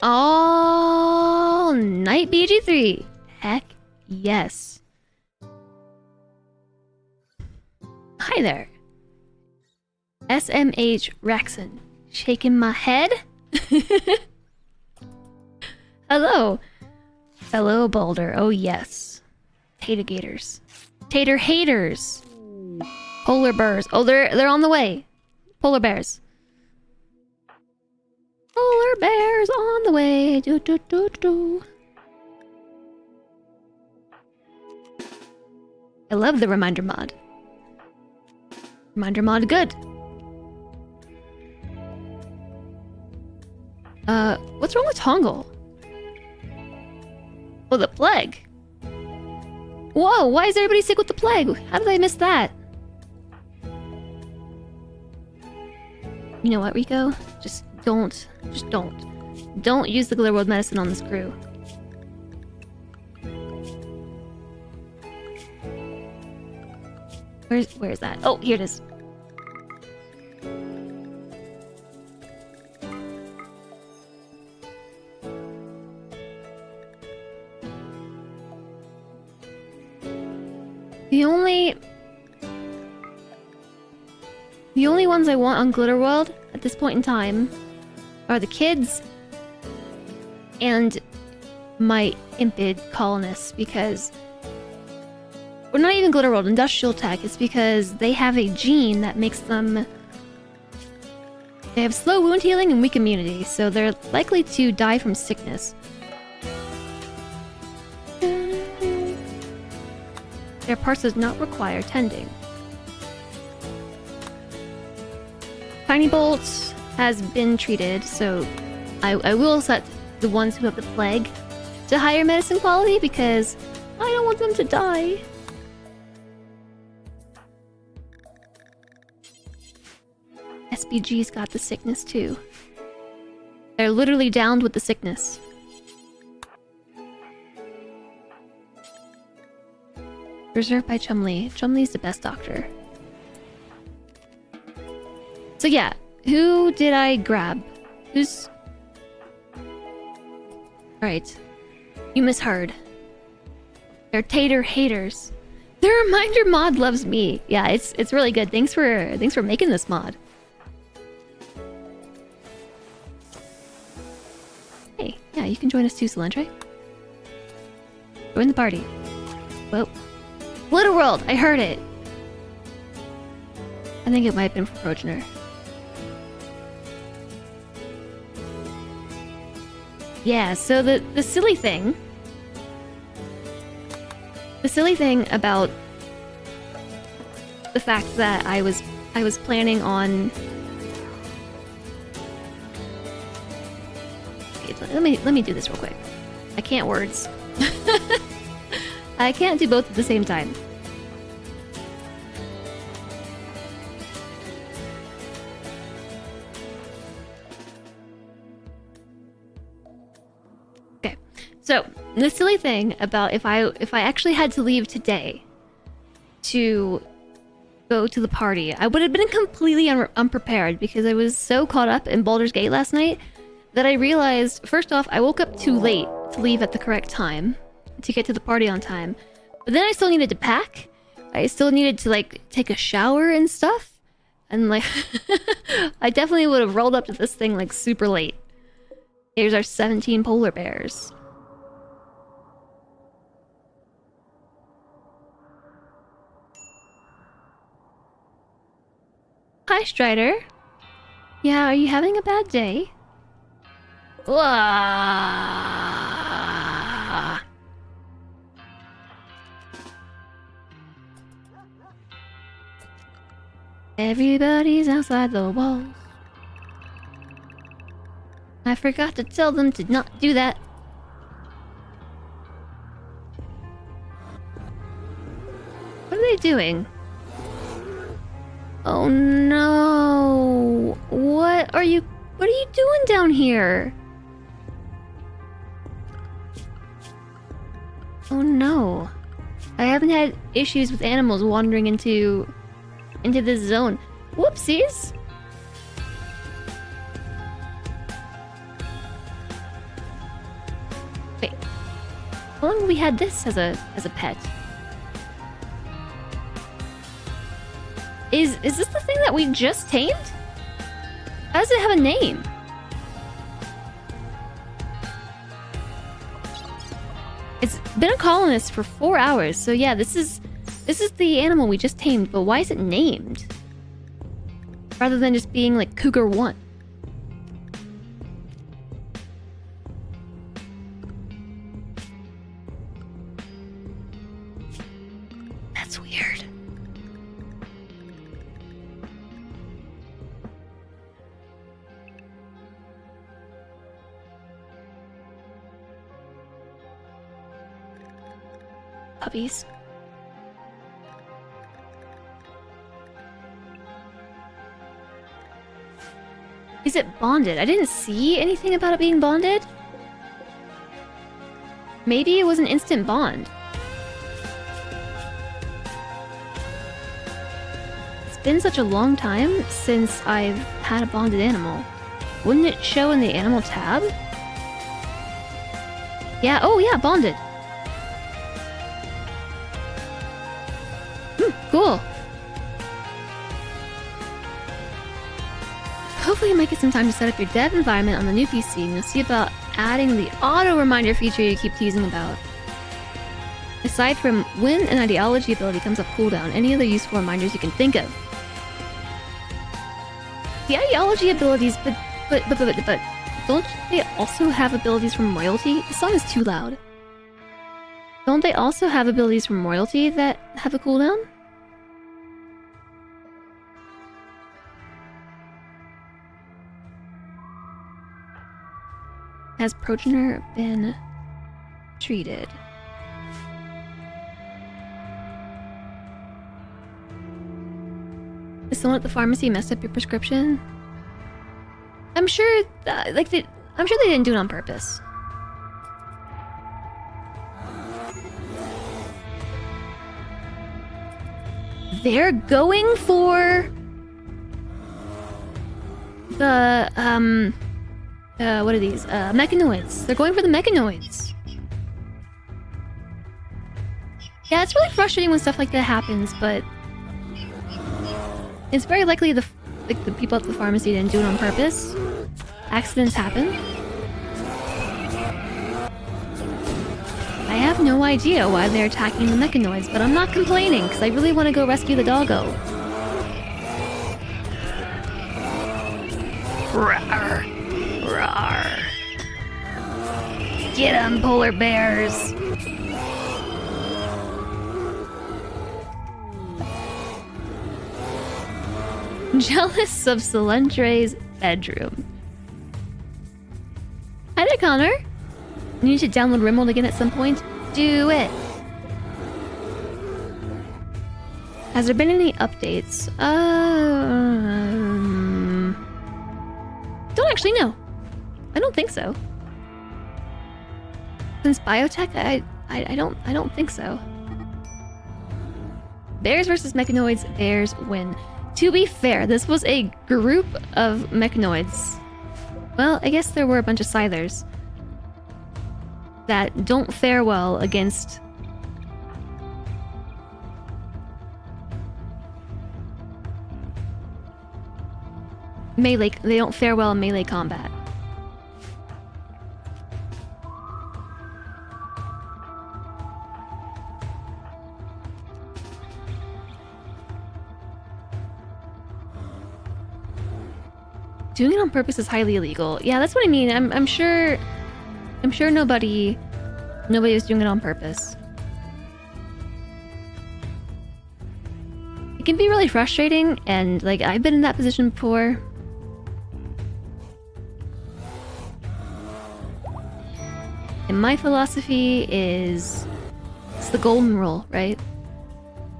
All night BG3. Heck yes. Hi there. SMH Raxon. Shaking my head? Hello. Hello, Boulder. Oh yes. Tater gators. Tater haters. Polar bears. Oh, they're on the way. Polar bears. Polar bears on the way. Do do do do. I love the reminder mod. Reminder mod good. What's wrong with Tongle? Oh, the plague. Whoa, why is everybody sick with the plague? How did I miss that? You know what, Rico? Just don't use the Glare World medicine on this crew. Where's that? Oh, here it is. The The only ones I want on Glitter World at this point in time are the kids and my impid colonists, because... Or not even Glitter World, Industrial Tech. It's because they have a gene that makes them... They have slow wound healing and weak immunity, so they're likely to die from sickness. Their parts does not require tending. Tiny Bolt has been treated, so I will set the ones who have the plague to higher medicine quality because I don't want them to die. SBG's got the sickness too. They're literally downed with the sickness. Reserved by Chumley. Chumley's the best doctor. So yeah, who did I grab? Who's... Alright. You misheard. They're tater haters. The reminder mod loves me. Yeah, it's really good. Thanks for making this mod. Hey, yeah, you can join us too, Solantre. Join the party. Whoa. Glitter World! I heard it! I think it might have been for Progenitor. Yeah, so the silly thing... The silly thing about the fact that I was planning on... Okay, let me do this real quick. I can't words. I can't do both at the same time. Okay, so the silly thing about if I actually had to leave today to go to the party, I would have been completely unprepared because I was so caught up in Baldur's Gate last night that I realized, first off, I woke up too late to leave at the correct time to get to the party on time. But then I still needed to pack. I still needed to, like, take a shower and stuff. And, like, I definitely would have rolled up to this thing, like, super late. Here's our 17 polar bears. Hi, Strider. Yeah, are you having a bad day? Wah! Everybody's outside the walls. I forgot to tell them to not do that. What are they doing? Oh no! What are you doing down here? Oh no. I haven't had issues with animals wandering into this zone. Whoopsies! Wait. How long have we had this as a pet? Is this the thing that we just tamed? How does it have a name? It's been a colonist for 4 hours, so yeah, this is the animal we just tamed, but why is it named? Rather than just being like Cougar 1. That's weird. Puppies. Is it bonded? I didn't see anything about it being bonded. Maybe it was an instant bond. It's been such a long time since I've had a bonded animal. Wouldn't it show in the animal tab? Yeah, oh yeah, bonded. Cool. Hopefully you might get some time to set up your dev environment on the new PC, and you'll see about adding the auto reminder feature you keep teasing about. Aside from when an ideology ability comes up cooldown, any other useful reminders you can think of. The ideology abilities, but don't they also have abilities from royalty? The song is too loud. Don't they also have abilities from royalty that have a cooldown? Has progenitor been treated? Is someone at the pharmacy messed up your prescription? I'm sure, I'm sure they didn't do it on purpose. They're going for the what are these? Mechanoids. They're going for the mechanoids. Yeah, it's really frustrating when stuff like that happens, but it's very likely the people at the pharmacy didn't do it on purpose. Accidents happen. I have no idea why they're attacking the mechanoids, but I'm not complaining because I really want to go rescue the doggo. Rawr. Rawr. Get 'em, polar bears. Jealous of Solendra's bedroom. Hi there, Connor. You need to download rimworld again at some point? Do it! Has there been any updates? Don't actually know. I don't think so. Since biotech, I don't think so. Bears versus mechanoids, bears win. To be fair, this was a group of mechanoids. Well, I guess there were a bunch of scythers that don't fare well against melee. They don't fare well in melee combat. Doing it on purpose is highly illegal. Yeah, that's what I mean. I'm sure nobody was doing it on purpose. It can be really frustrating, and like I've been in that position before. And my philosophy is it's the golden rule, right?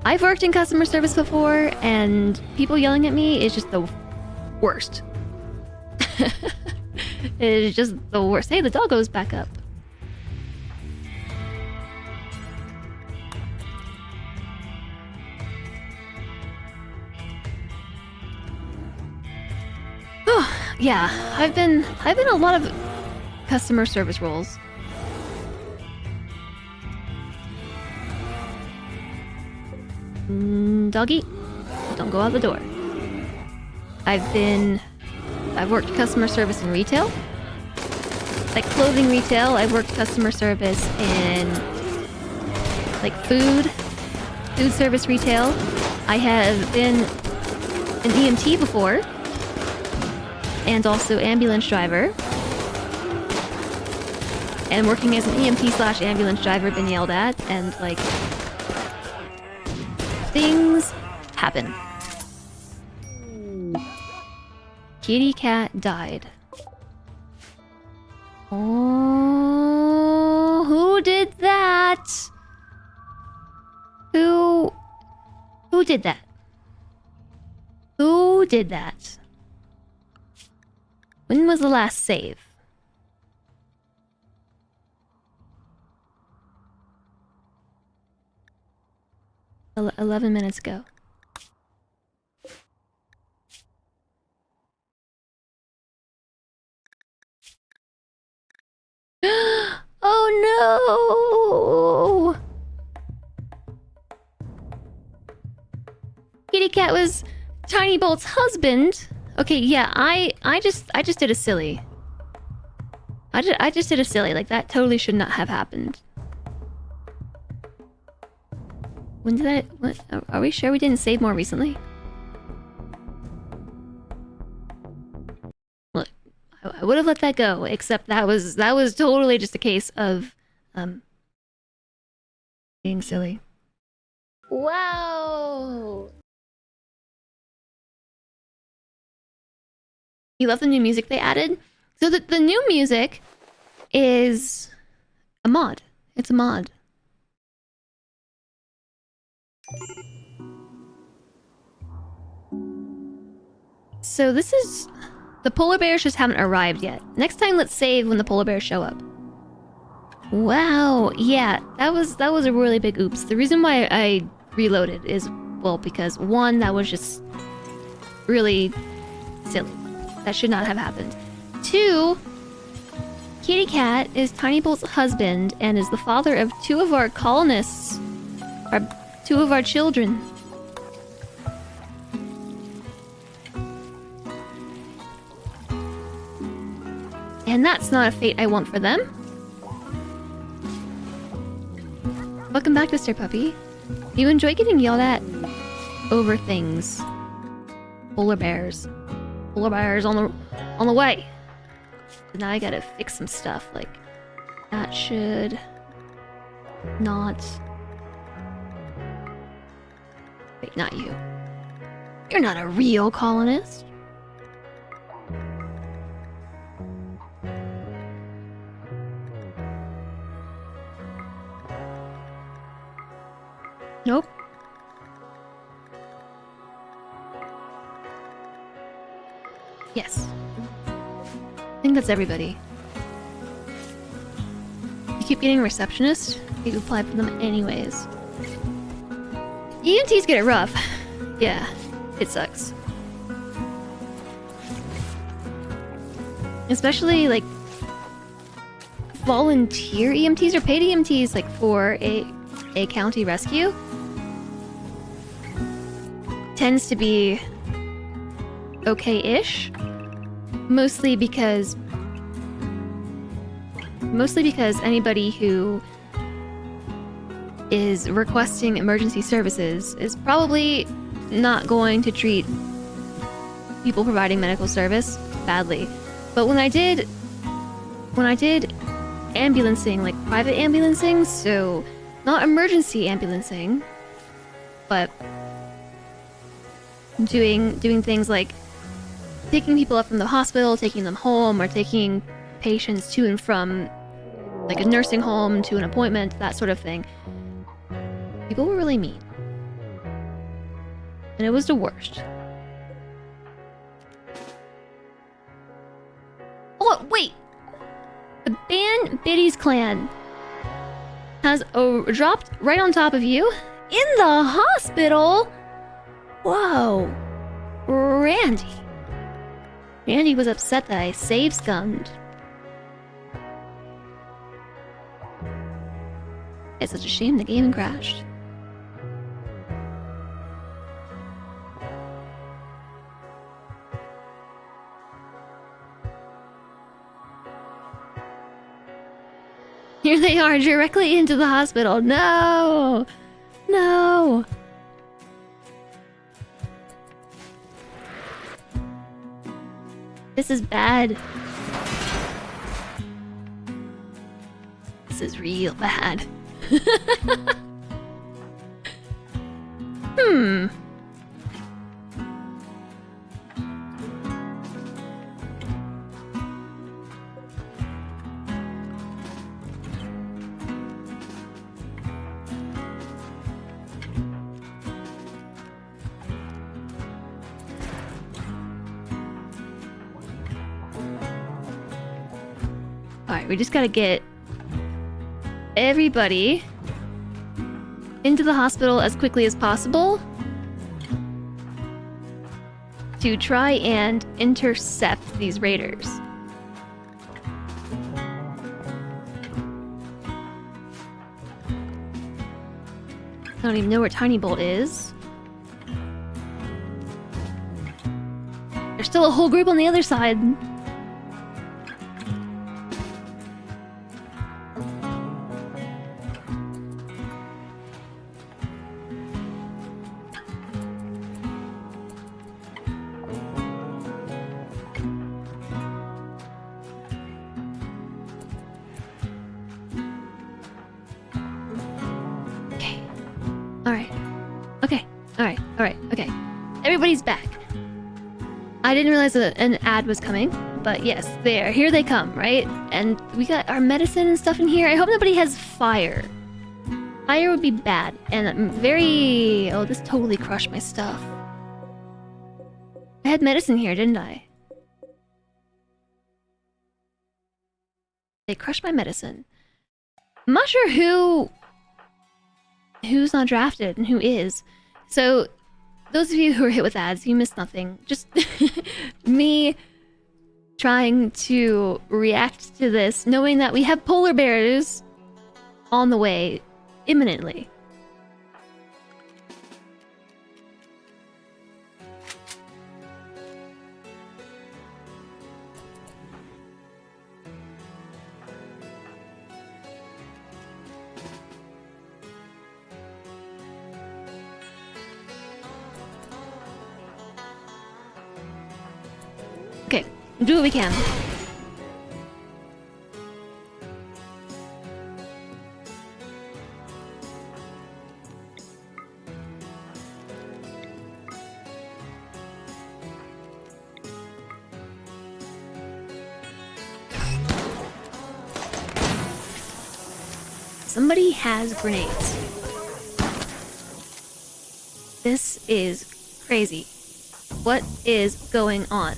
I've worked in customer service before, and people yelling at me is just the worst. It's just the worst. Hey, the dog goes back up. Oh, yeah. I've been a lot of customer service roles. Doggy, don't go out the door. I've worked customer service in retail. Like clothing retail, I've worked customer service in like food service retail. I have been an EMT before. And also ambulance driver. And working as an EMT/ambulance driver, been yelled at, and like things happen. Kitty cat died. Oh, who did that? Who did that? Who did that? When was the last save? 11 minutes ago. Oh no! Kitty Cat was Tiny Bolt's husband. Okay, yeah, I just did a silly. I just did a silly. Like, that totally should not have happened. When did I... What, are we sure we didn't save more recently? Look, I would have let that go, except that was totally just a case of being silly. Wow. You love the new music they added? So the new music is a mod. It's a mod. So this is... The polar bears just haven't arrived yet. Next time, let's save when the polar bears show up. Wow, yeah, that was a really big oops. The reason why I reloaded is, well, because one, that was just really silly. That should not have happened. Two, Kitty Cat is Tiny Bolt's husband and is the father of two of our colonists. Two of our children. And that's not a fate I want for them. Welcome back, Mr. Puppy. You enjoy getting yelled at over things. Polar bears. Polar bears on the way. But now I gotta fix some stuff. Like, that should not... Wait, not you. You're not a real colonist. Nope. Yes. I think that's everybody. You keep getting a receptionist? You apply for them anyways. EMTs get it rough. Yeah, it sucks. Especially, like, volunteer EMTs or paid EMTs, like, for a county rescue. Tends to be okay-ish. Mostly because anybody who is requesting emergency services is probably not going to treat people providing medical service badly. But when I did ambulancing, like private ambulancing, so not emergency ambulancing, but doing things like picking people up from the hospital, taking them home, or taking patients to and from like a nursing home to an appointment, that sort of thing. People were really mean. And it was the worst. Oh, wait! The Ban Biddy's clan has dropped right on top of you in the hospital? Whoa. Randy. Randy was upset that I save-scummed. It's such a shame the game crashed. Here they are, directly into the hospital. No! No! This is bad. This is real bad. Hmm. Alright, we just gotta get everybody into the hospital as quickly as possible to try and intercept these raiders. I don't even know where Tiny Bolt is. There's still a whole group on the other side. Okay. Everybody's back. I didn't realize that an ad was coming, but yes, here they come, right? And we got our medicine and stuff in here. I hope nobody has fire. Fire would be bad, and I'm very... Oh, this totally crushed my stuff. I had medicine here, didn't I? They crushed my medicine. I'm not sure who's not drafted and who is. So, those of you who are hit with ads, you missed nothing. Just me trying to react to this, knowing that we have polar bears on the way imminently. Okay, do what we can. Somebody has grenades. This is crazy. What is going on?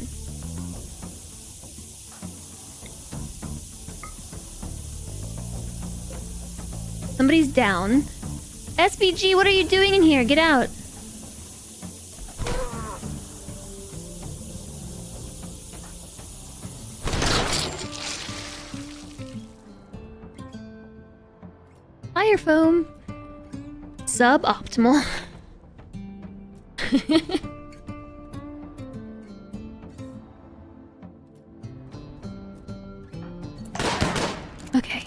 Somebody's down. SVG, what are you doing in here? Get out. Fire foam. Suboptimal. Okay.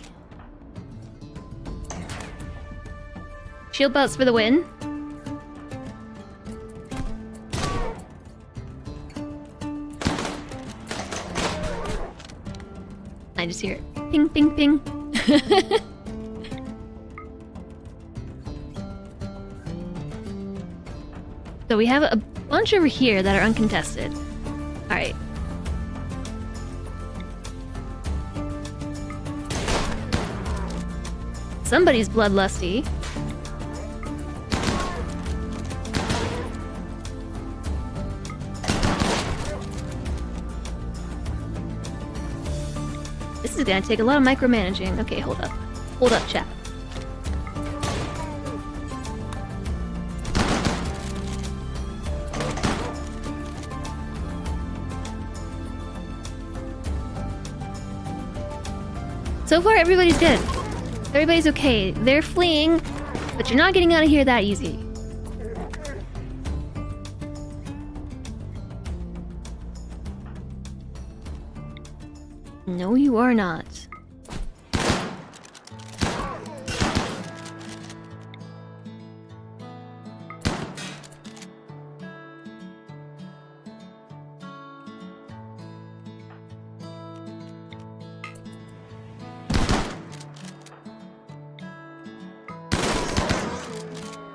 Shield belts for the win. I just hear it. Ping, ping, ping. So we have a bunch over here that are uncontested. Alright. Somebody's bloodlusty. This is gonna take a lot of micromanaging. Okay, hold up. Hold up, chat. So far, everybody's good. Everybody's okay. They're fleeing, but you're not getting out of here that easy. No, you are not.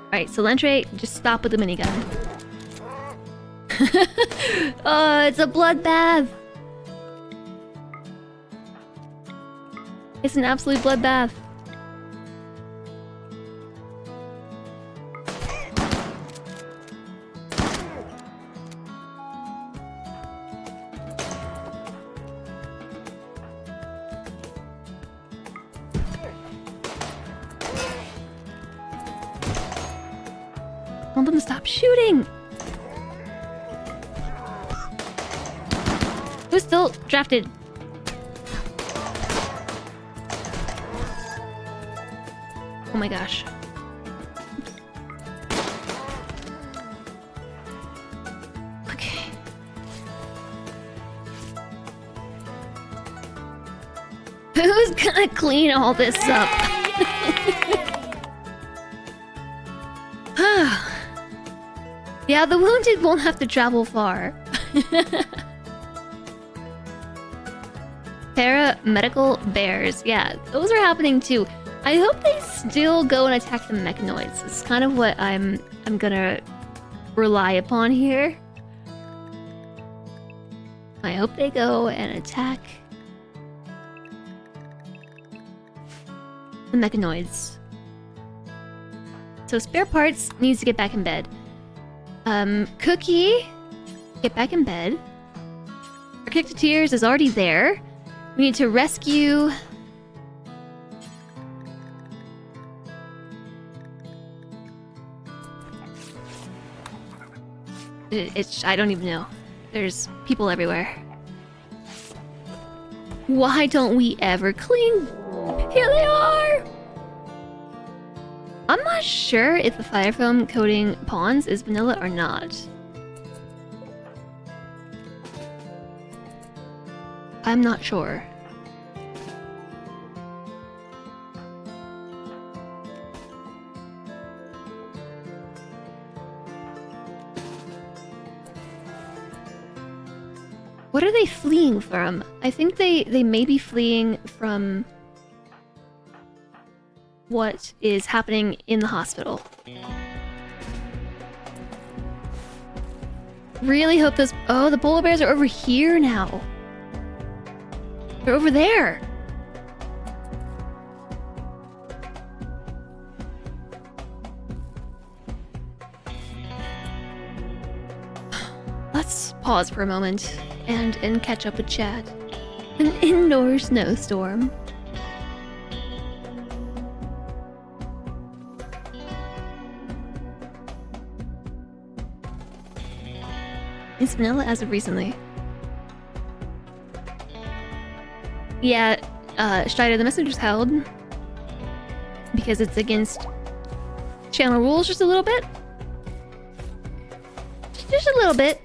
Alright, so Lentre, just stop with the minigun. Oh, it's a bloodbath! It's an absolute bloodbath. Tell them to stop shooting! Who's still drafted? Oh my gosh. Okay. Who's gonna clean all this up? Yeah, the wounded won't have to travel far. Paramedical bears. Yeah, those are happening too. I hope they still go and attack the mechanoids. It's kind of what I'm gonna rely upon here. I hope they go and attack the mechanoids. So spare parts needs to get back in bed. Cookie, get back in bed. Our Kick to Tears is already there. We need to rescue... I don't even know. There's people everywhere. Why don't we ever clean? Here they are! I'm not sure if the fire foam coating pawns is vanilla or not. I'm not sure. What are they fleeing from? I think they may be fleeing from what is happening in the hospital. Really hope those... Oh, the polar bears are over here now. They're over there. Let's pause for a moment and catch up with Chad. An indoor snowstorm. It's vanilla as of recently. Yeah, Strider, the message was held because it's against channel rules just a little bit. Just a little bit.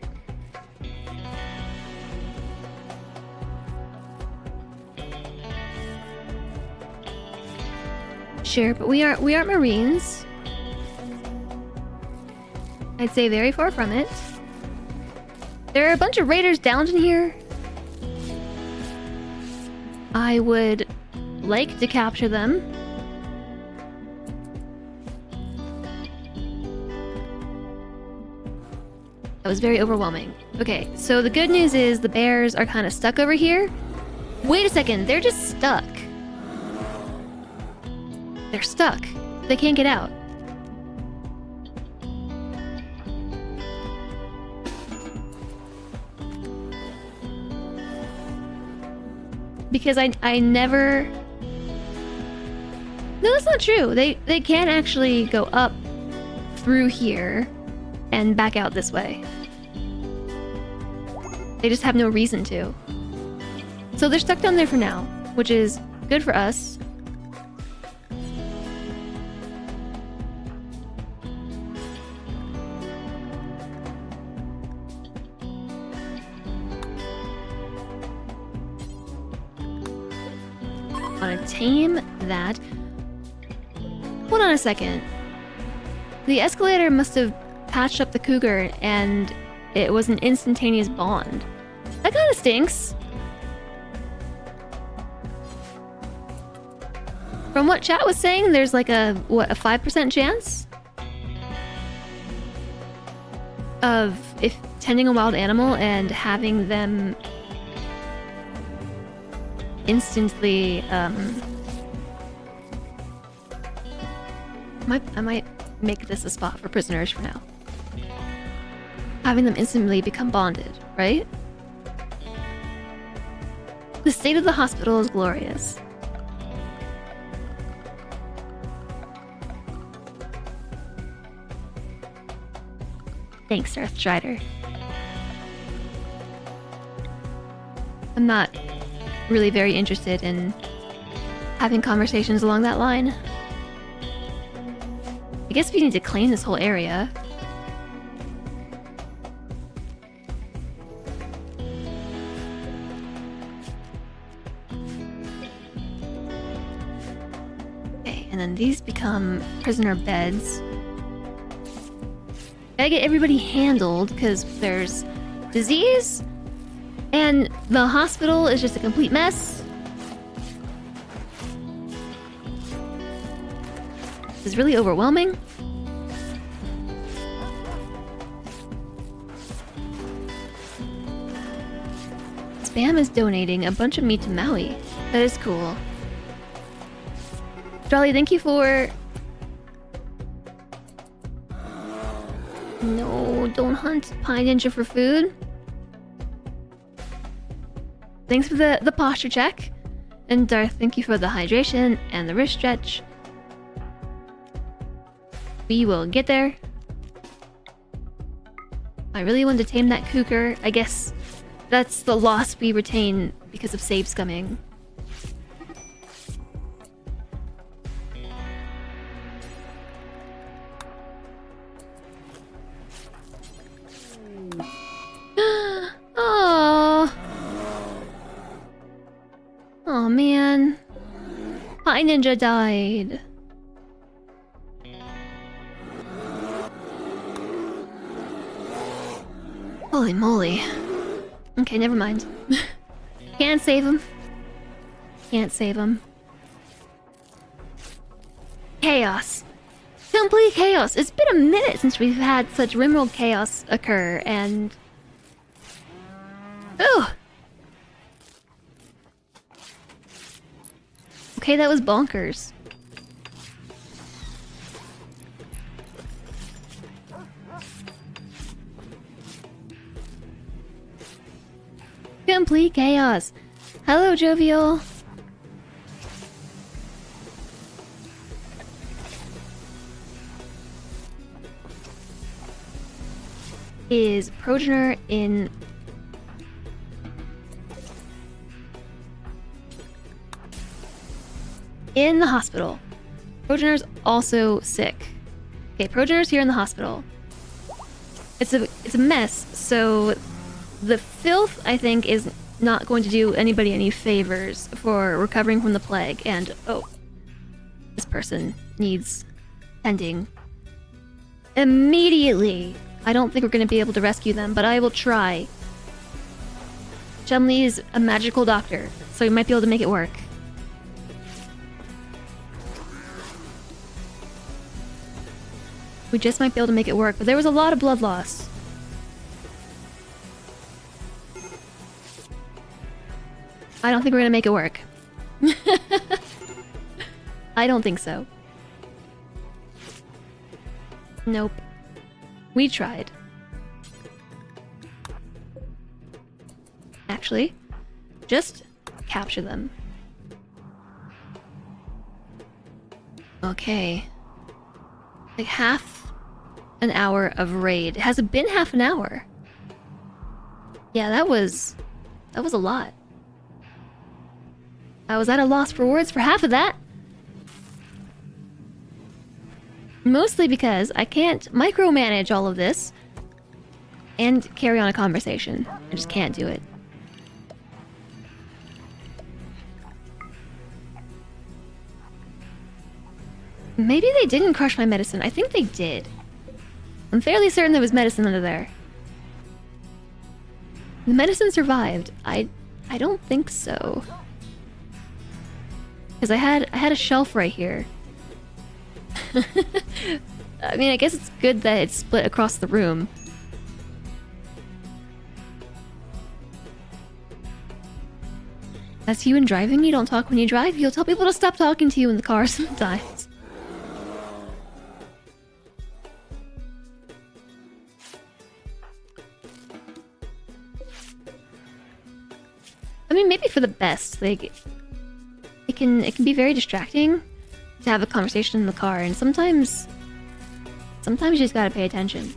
Sure, but we aren't Marines. I'd say very far from it. There are a bunch of raiders downed in here. I would like to capture them. That was very overwhelming. Okay, so the good news is the bears are kind of stuck over here. Wait a second, they're just stuck. They're stuck. They can't get out. Because I never... No, that's not true. They can actually go up through here and back out this way. They just have no reason to. So they're stuck down there for now, which is good for us. Want to tame that. Hold on a second. The escalator must have patched up the cougar and it was an instantaneous bond. That kind of stinks. From what chat was saying, there's like a 5% chance of if tending a wild animal and having them instantly I might make this a spot for prisoners for now. Having them instantly become bonded, right? The state of the hospital is glorious. Thanks, Earthstrider. I'm not really very interested in having conversations along that line. I guess we need to clean this whole area. and then these become prisoner beds. Gotta get everybody handled, because there's disease, and the hospital is just a complete mess. This is really overwhelming. Spam is donating a bunch of meat to Maui. That is cool. Jolly, thank you for... No, don't hunt Pie Ninja for food. Thanks for the posture check. And Darth, thank you for the hydration and the wrist stretch. We will get there. I really wanted to tame that cougar. I guess that's the loss we retain because of save scumming. Oh. Oh man. Pie Ninja died. Holy moly. Okay, never mind. Can't save him. Can't save him. Chaos. Complete chaos. It's been a minute since we've had such rimworld chaos occur, and... Oh! Okay, that was bonkers. Complete chaos. Hello, Jovial. Is Progenitor in... in the hospital. Progenitor's also sick. Okay, Progenitor's here in the hospital. It's a mess, so the filth, I think, is not going to do anybody any favors for recovering from the plague, and oh, this person needs tending immediately. I don't think we're going to be able to rescue them, but I will try. Chumley is a magical doctor, so he might be able to make it work. We just might be able to make it work, but there was a lot of blood loss. I don't think we're gonna make it work. I don't think so. Nope. We tried. Actually, just capture them. Okay. Like half an hour of raid. Has it been half an hour? Yeah, that was a lot. I was at a loss for words for half of that. Mostly because I can't micromanage all of this and carry on a conversation. I just can't do it. Maybe they didn't crush my medicine. I think they did. I'm fairly certain there was medicine under there. The medicine survived. I don't think so. Because I had a shelf right here. I mean, I guess it's good that it's split across the room. That's you in driving? You don't talk when you drive? You'll tell people to stop talking to you in the car sometimes. I mean, maybe for the best. Like, it can be very distracting to have a conversation in the car, and sometimes you just gotta pay attention.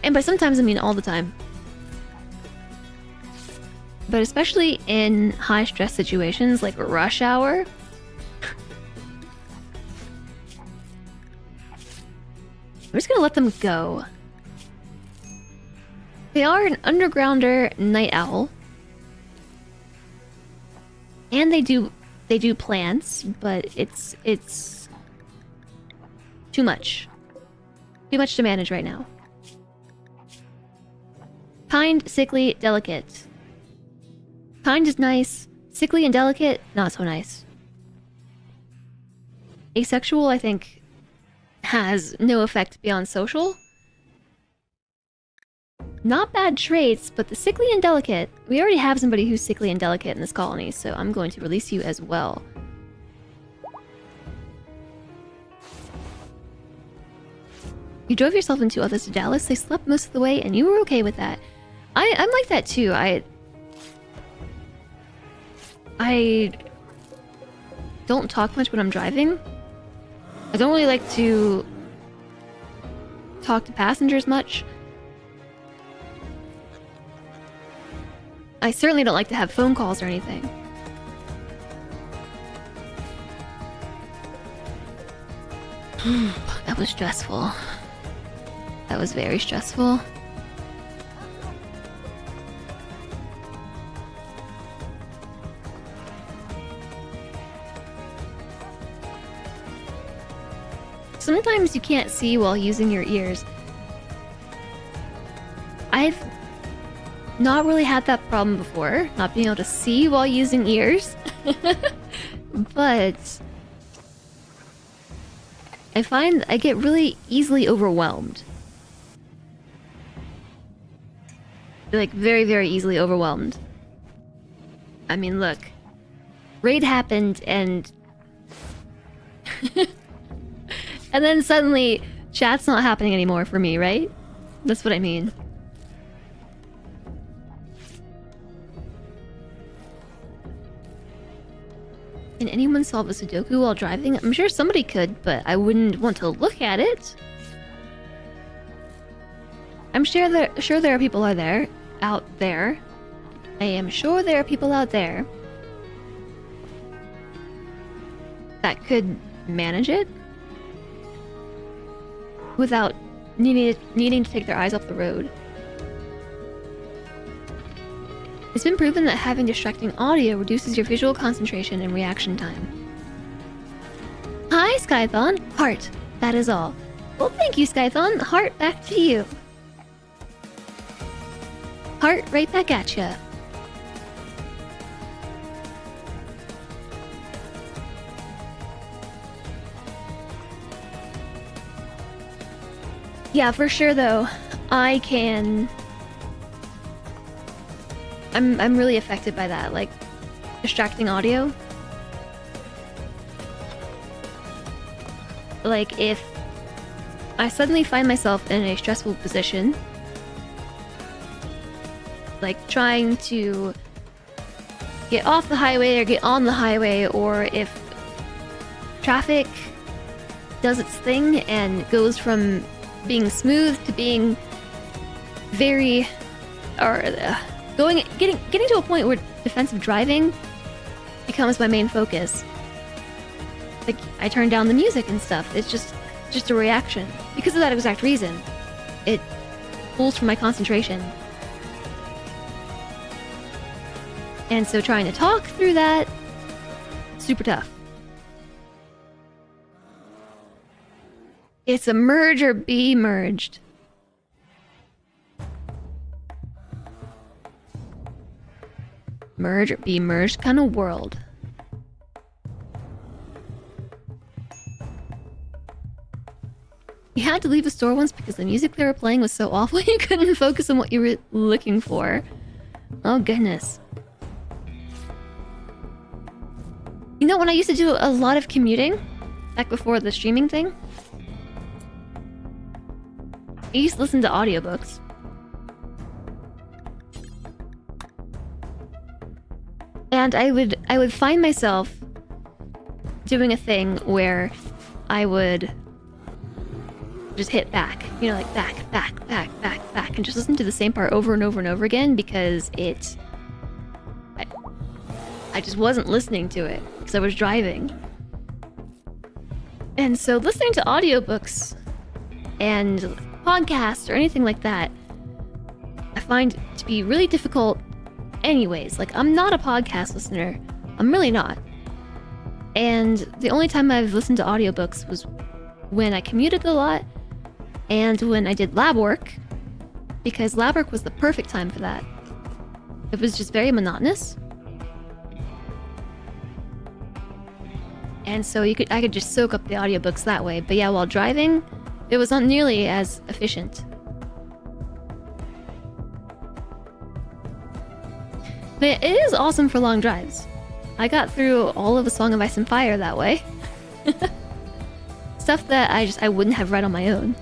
And by sometimes I mean all the time. But especially in high stress situations like rush hour. I'm just gonna let them go. They are an undergrounder night owl. And they do They do plants, but it's too much. Too much to manage right now. Kind, sickly, delicate. Kind is nice. Sickly and delicate, not so nice. Asexual, I think, has no effect beyond social. Not bad traits, but the sickly and delicate... We already have somebody who's sickly and delicate in this colony, so I'm going to release you as well. You drove yourself into others to Dallas, they slept most of the way, and you were okay with that. I'm like that too. I don't talk much when I'm driving. I don't really like to talk to passengers much. I certainly don't like to have phone calls or anything. That was stressful. That was very stressful. Sometimes you can't see while using your ears. I've not really had that problem before, not being able to see while using ears. But I find I get really easily overwhelmed. Like, very, very easily overwhelmed. I mean, look. Raid happened and... and then suddenly, chat's not happening anymore for me, right? That's what I mean. Can anyone solve a Sudoku while driving? I'm sure somebody could, but I wouldn't want to look at it. I'm sure there are people out there. I am sure there are people out there that could manage it without needing to take their eyes off the road. It's been proven that having distracting audio reduces your visual concentration and reaction time. Hi, Skython. Heart. That is all. Well, thank you, Skython. Heart back to you. Heart right back at ya. Yeah, for sure though. I'm really affected by that, like distracting audio. Like if I suddenly find myself in a stressful position, like trying to get off the highway or get on the highway, or if traffic does its thing and goes from being smooth to being very, or getting to a point where defensive driving becomes my main focus. Like I turn down the music and stuff. It's just a reaction because of that exact reason. It pulls from my concentration. And so trying to talk through that, super tough. It's a merge or be merged. Merge or be merged kind of world. You had to leave the store once because the music they were playing was so awful you couldn't focus on what you were looking for. Oh goodness. You know, when I used to do a lot of commuting, back before the streaming thing, I used to listen to audiobooks. And I would find myself doing a thing where I would just hit back, you know, like back, and just listen to the same part over and over and over again because I just wasn't listening to it because I was driving. And so listening to audiobooks and podcasts or anything like that, I find to be really difficult anyways. Like, I'm not a podcast listener. I'm really not. And the only time I've listened to audiobooks was when I commuted a lot and when I did lab work, because lab work was the perfect time for that. It was just very monotonous. And so I could just soak up the audiobooks that way. But yeah, while driving, it was not nearly as efficient. But it is awesome for long drives. I got through all of A Song of Ice and Fire that way. Stuff that I wouldn't have read on my own.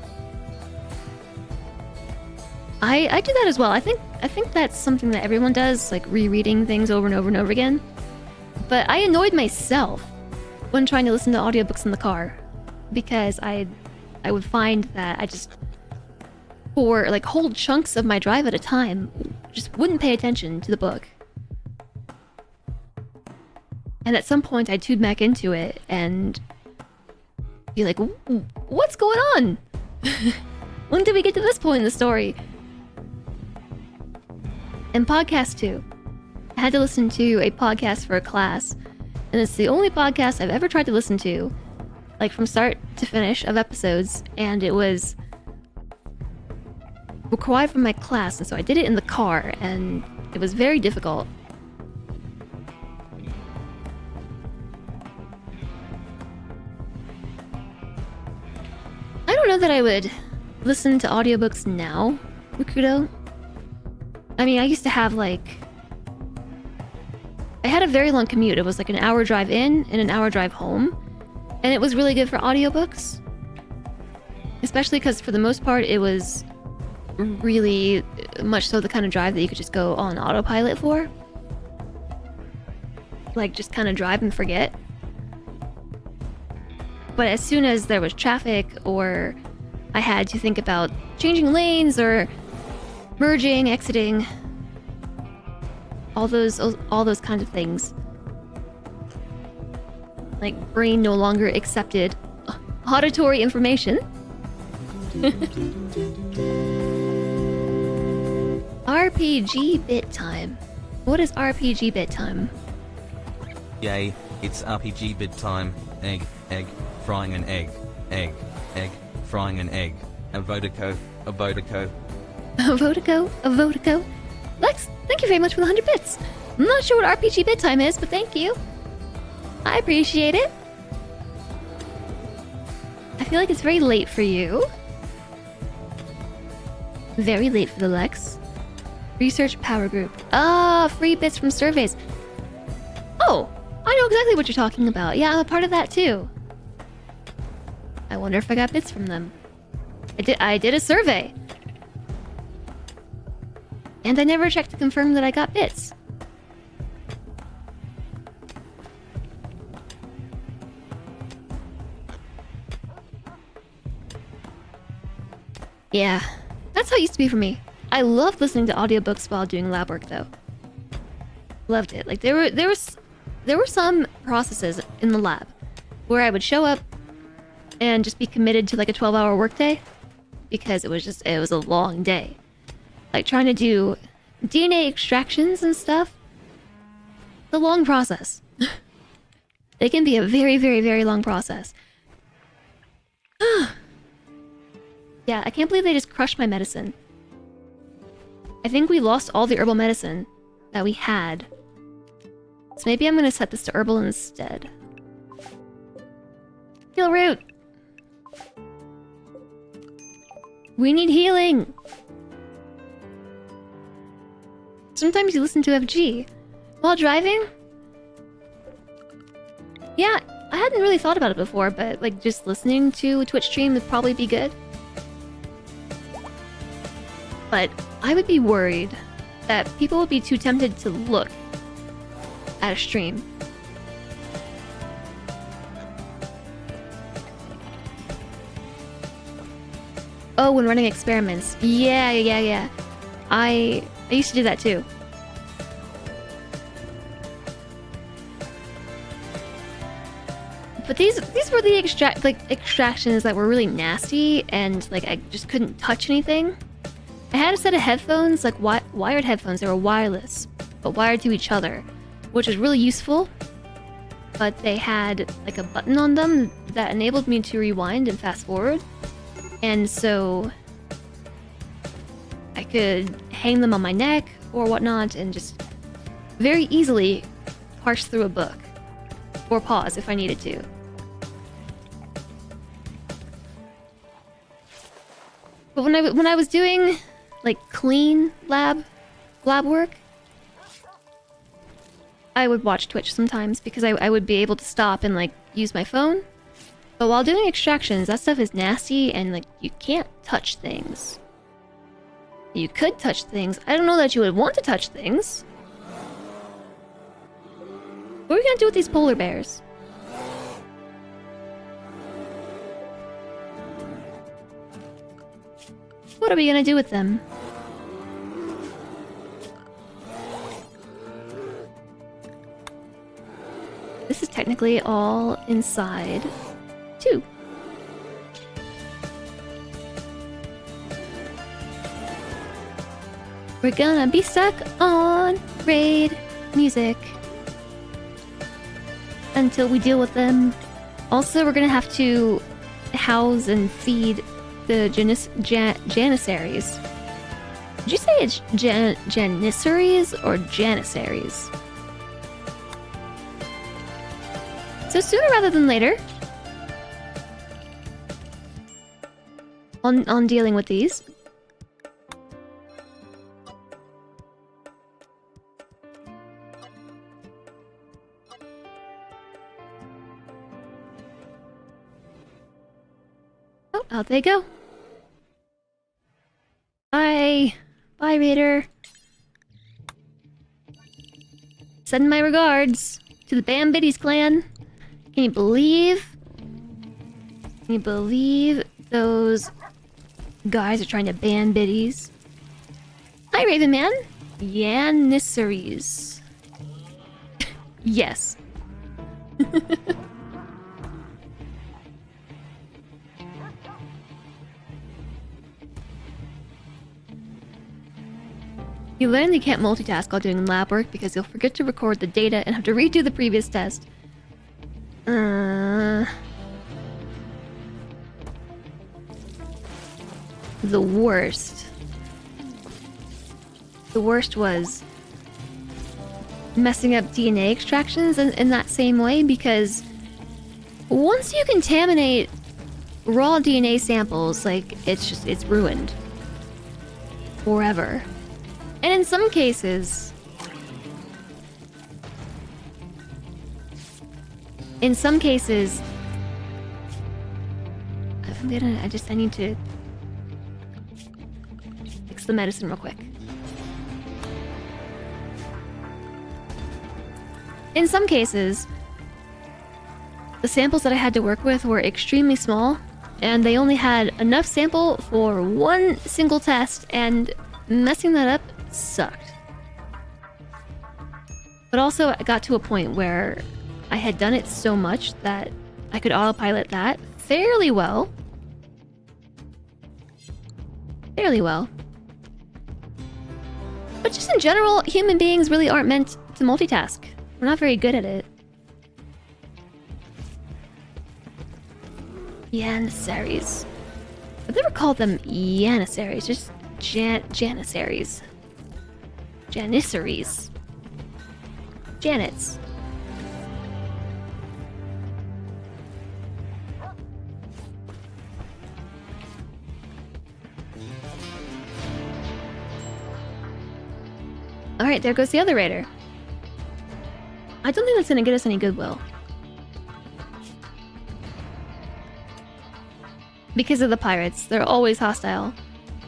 I do that as well. I think that's something that everyone does, like rereading things over and over and over again. But I annoyed myself when trying to listen to audiobooks in the car, because I would find that I just, for like whole chunks of my drive at a time, just wouldn't pay attention to the book. And at some point I'd tune back into it and be like, what's going on? When did we get to this point in the story? And podcasts too. I had to listen to a podcast for a class, and it's the only podcast I've ever tried to listen to, like from start to finish of episodes, and it was required from my class, and so I did it in the car, and it was very difficult. I don't know that I would listen to audiobooks now, Rakudo. I mean, I used to have I had a very long commute. It was like an hour drive in and an hour drive home. And it was really good for audiobooks. Especially because for the most part, it was really much so the kind of drive that you could just go on autopilot for. Like, just kind of drive and forget. But as soon as there was traffic, or I had to think about changing lanes or merging, exiting, all those kinds of things, like brain no longer accepted auditory information. RPG bit time. What is RPG bit time? Yay, it's RPG bit time. Egg, frying an egg. Egg, frying an egg. A vodako. A vodako. Lex, thank you very much for the 100 bits. I'm not sure what RPG bit time is, but thank you. I appreciate it. I feel like it's very late for you. Very late for the Lex. Research power group. Ah, free bits from surveys. Oh, I know exactly what you're talking about. Yeah, I'm a part of that too. I wonder if I got bits from them. I did a survey. And I never checked to confirm that I got bits. Yeah, that's how it used to be for me. I loved listening to audiobooks while doing lab work though. Loved it. Like there were some processes in the lab where I would show up and just be committed to like a 12-hour workday, because it was a long day. Like trying to do DNA extractions and stuff. It's a long process. It can be a very, very, very long process. Yeah, I can't believe they just crushed my medicine. I think we lost all the herbal medicine that we had. So maybe I'm gonna set this to herbal instead. Heal root! We need healing! Sometimes you listen to FG while driving? Yeah, I hadn't really thought about it before, but like just listening to a Twitch stream would probably be good. But I would be worried that people would be too tempted to look at a stream. Oh, when running experiments. Yeah. I used to do that too. But these were the extractions that were really nasty, and like I just couldn't touch anything. I had a set of headphones, like wired headphones. They were wireless, but wired to each other, which was really useful. but they had like a button on them that enabled me to rewind and fast forward. And so I could hang them on my neck or whatnot and just very easily parse through a book or pause if I needed to. But when I was doing like clean lab work, I would watch Twitch sometimes because I would be able to stop and like use my phone. But while doing extractions, that stuff is nasty and like you can't touch things. You could touch things. I don't know that you would want to touch things. What are we gonna do with these polar bears? What are we gonna do with them? This is technically all inside, too. We're gonna be stuck on raid music until we deal with them. Also, we're gonna have to house and feed the janissaries. Did you say it's janissaries or janissaries? So sooner rather than later, on dealing with these. Oh, out they go. Bye. Bye, Raider. Send my regards to the Bambitties clan. Can you believe those guys are trying to ban biddies? Hi, Raven Man. Janissaries. Yes. You learn you can't multitask while doing lab work because you'll forget to record the data and have to redo the previous test. The worst. The worst was messing up DNA extractions in that same way, because once you contaminate raw DNA samples, like, it's ruined. Forever. And in some cases... I need to fix the medicine real quick. In some cases, the samples that I had to work with were extremely small, and they only had enough sample for one single test, and messing that up sucked. But also, I got to a point where I had done it so much that I could autopilot that fairly well. But just in general, human beings really aren't meant to multitask. We're not very good at it. Janissaries. I've never called them Janissaries, just Janissaries. Janissaries. Janets. Alright, there goes the other raider. I don't think that's gonna get us any goodwill. Because of the pirates, they're always hostile.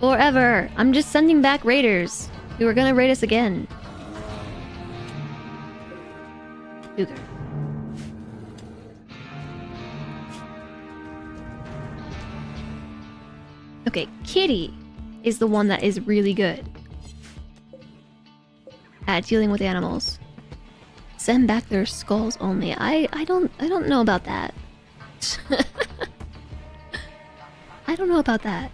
Forever! I'm just sending back raiders who are gonna raid us again. Cougar. Okay, Kitty is the one that is really good at dealing with animals. Send back their skulls only. I don't know about that. I don't know about that.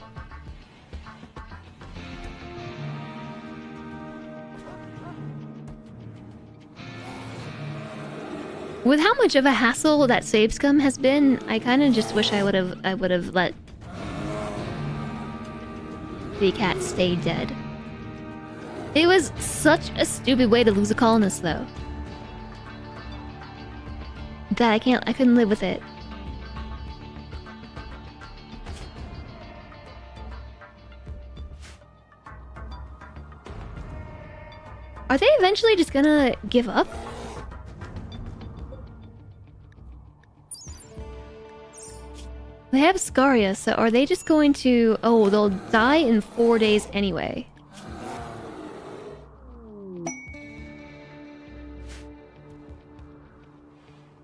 With how much of a hassle that save scum has been, I kind of just wish I would have let the cat stay dead. It was such a stupid way to lose a colonist, though, that I couldn't live with it. Are they eventually just gonna give up? They have Scaria, so are they just going to... Oh, they'll die in 4 days anyway.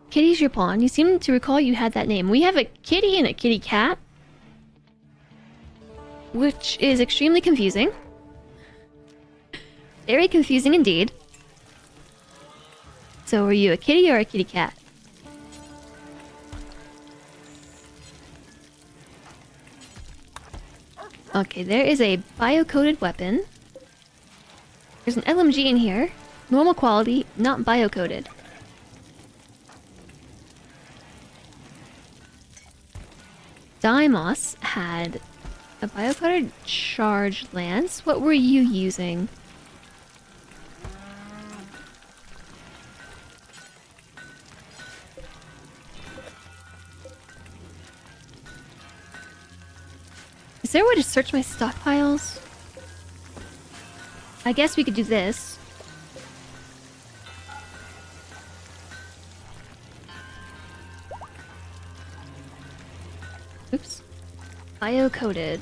Kitty's your pawn. You seem to recall you had that name. We have a kitty and a kitty cat, which is extremely confusing. Very confusing indeed. So are you a kitty or a kitty cat? Okay, there is a bio-coded weapon. There's an LMG in here. Normal quality, not bio-coded. Deimos had a bio-coded charged lance. What were you using? Is there a way to search my stockpiles? I guess we could do this. Oops. Bio-coded.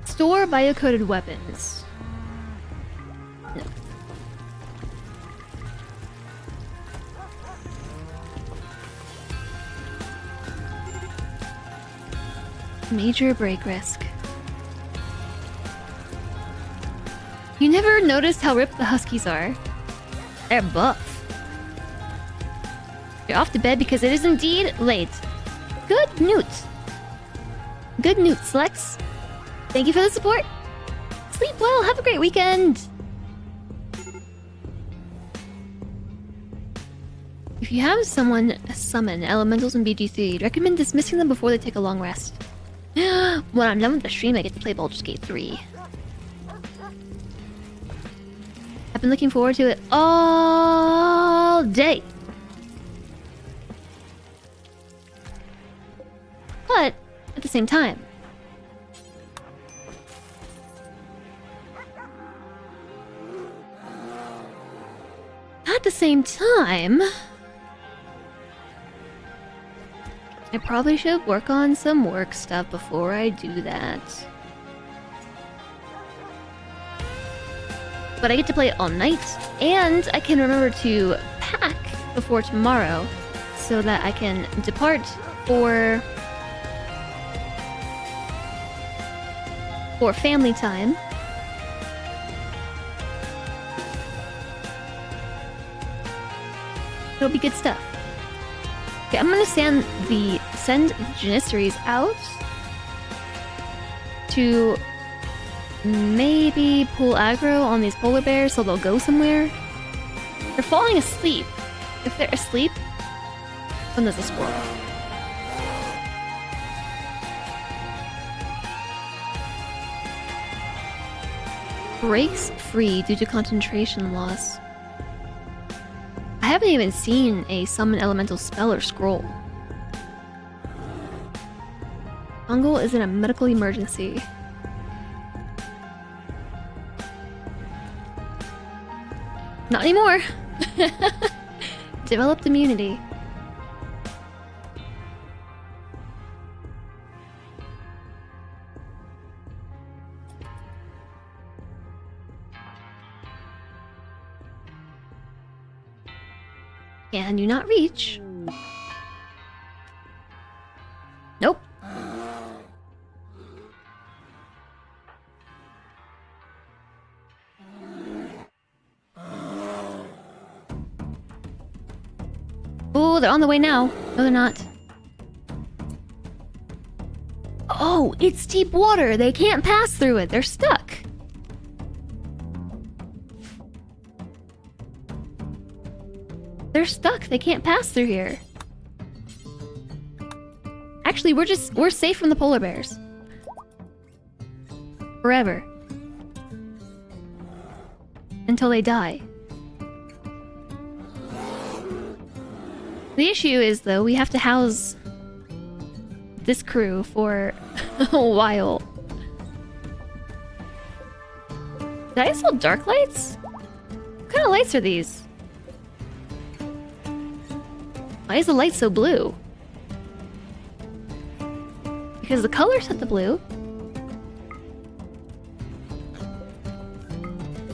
Store bio-coded weapons. No. Major break risk. You never noticed how ripped the Huskies are. They're buff. You're off to bed because it is indeed late. Good newt. Good newts, Lex. Thank you for the support. Sleep well. Have a great weekend. If you have someone summon elementals in BG3, recommend dismissing them before they take a long rest. When I'm done with the stream, I get to play Baldur's Gate 3. I've been looking forward to it all day. But at the same time, I probably should work on some work stuff before I do that. But I get to play it all night, and I can remember to pack before tomorrow so that I can depart for family time. It'll be good stuff. Okay, I'm gonna send the Janissaries out to maybe pull aggro on these polar bears so they'll go somewhere. They're falling asleep. If they're asleep, then there's a squirrel. Breaks free due to concentration loss. I haven't even seen a summon elemental spell or scroll. Fungal is in a medical emergency. Not anymore. Developed immunity. Can you not reach? Nope. Oh, they're on the way now. No, they're not. Oh, it's deep water. They can't pass through it. They're stuck. They're stuck. They can't pass through here. Actually, we're safe from the polar bears. Forever. Until they die. The issue is, though, we have to house this crew for a while. Did I sell dark lights? What kind of lights are these? Why is the light so blue? Because the color set the blue.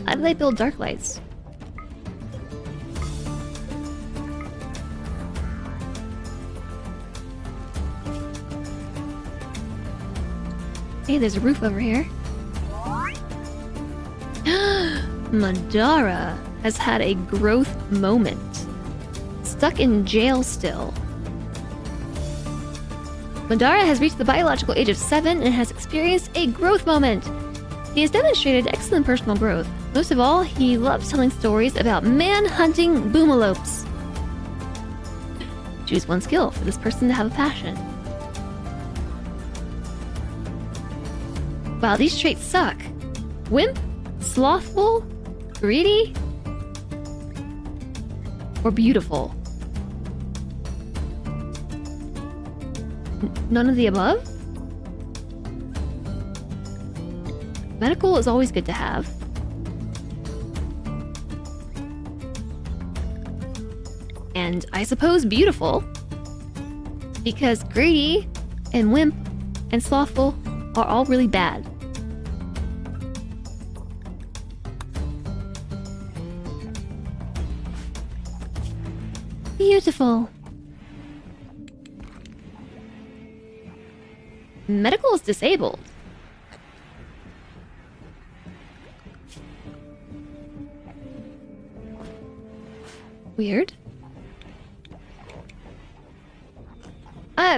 How did they build dark lights? Hey, there's a roof over here. Madara has had a growth moment. Stuck in jail still. Madara has reached the biological age of 7 and has experienced a growth moment. He has demonstrated excellent personal growth. Most of all, he loves telling stories about man-hunting boomalopes. Choose one skill for this person to have a passion. Wow, these traits suck. Wimp, slothful, greedy, or beautiful. None of the above? Medical is always good to have. And I suppose beautiful. Because greedy and wimp and slothful are all really bad. Beautiful. Medical is disabled. Weird.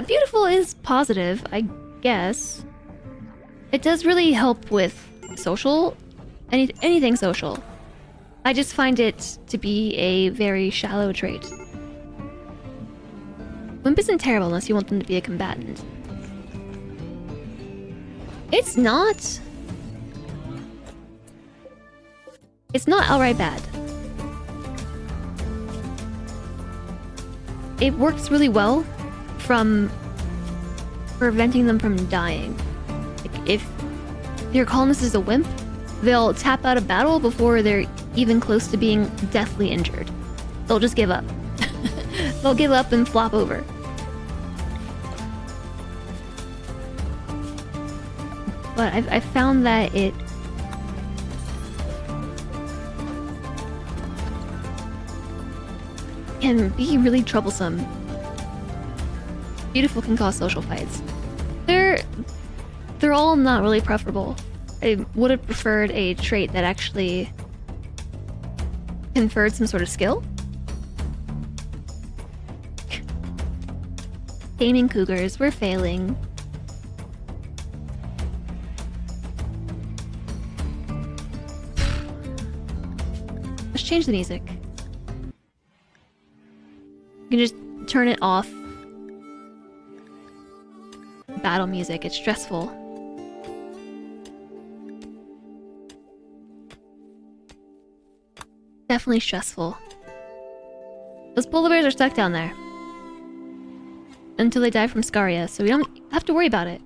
Beautiful is positive, I guess. It does really help with social, anything social. I just find it to be a very shallow trait. Wimp isn't terrible unless you want them to be a combatant. It's not outright bad. It works really well from preventing them from dying. Like if your colonist is a wimp, they'll tap out of battle before they're even close to being deathly injured. They'll just give up. They'll give up and flop over. But I've found that it can be really troublesome. Beautiful can cause social fights. They're all not really preferable. I would have preferred a trait that actually conferred some sort of skill. Taming cougars, we're failing. Let's change the music. You can just turn it off. Battle music, it's stressful. Definitely stressful. Those polar bears are stuck down there. Until they die from scaria, so we don't have to worry about it.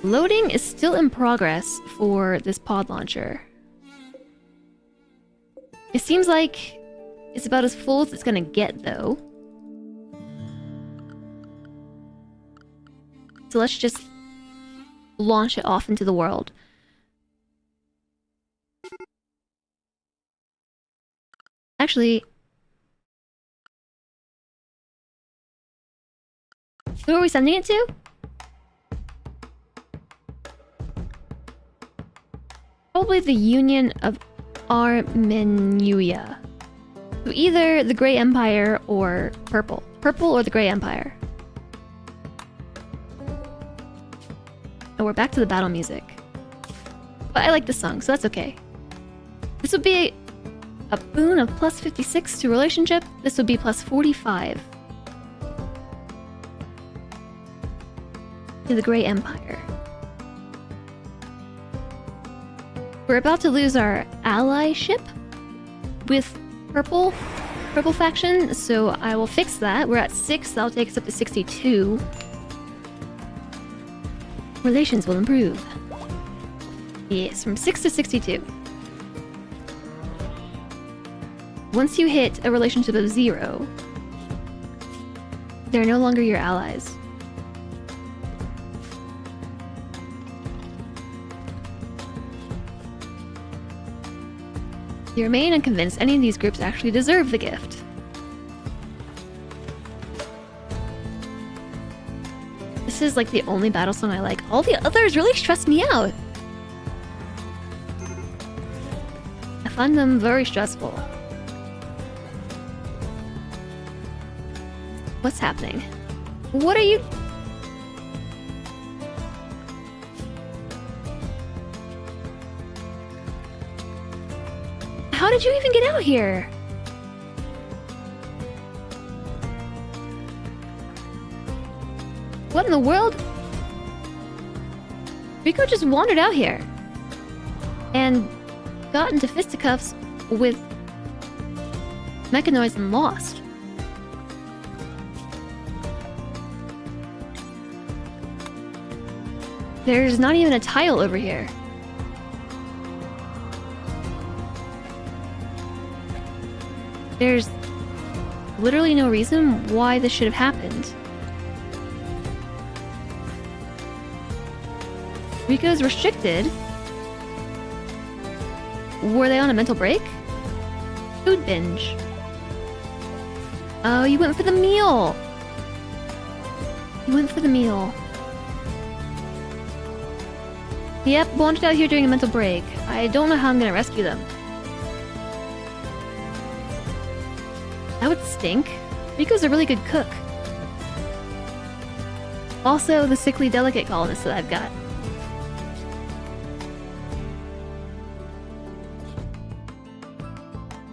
Loading is still in progress for this pod launcher. It seems like it's about as full as it's gonna get, though. So let's just launch it off into the world. Actually, who are we sending it to? Probably the Union of Armenuia. So either the Grey Empire or purple. Purple or the Grey Empire. And we're back to the battle music. But I like the song, so that's okay. This would be a boon of plus 56 to relationship. This would be plus 45 to the Grey Empire. We're about to lose our allyship with purple faction, so I will fix that. We're at 6, that'll take us up to 62. Relations will improve. Yes, from 6 to 62. Once you hit a relationship of 0, they're no longer your allies. You remain unconvinced any of these groups actually deserve the gift. This is like the only battle song I like. All the others really stress me out. I find them very stressful. What's happening? What are you... How did you even get out here? What in the world? Rico just wandered out here and got into fisticuffs with Mechanoids and lost. There's not even a tile over here. There's literally no reason why this should have happened. Rico's restricted. Were they on a mental break? Food binge. Oh, you went for the meal. You went for the meal. Yep, wandered out here during a mental break. I don't know how I'm gonna rescue them. That would stink. Rico's a really good cook. Also, the sickly delicate colonist that I've got.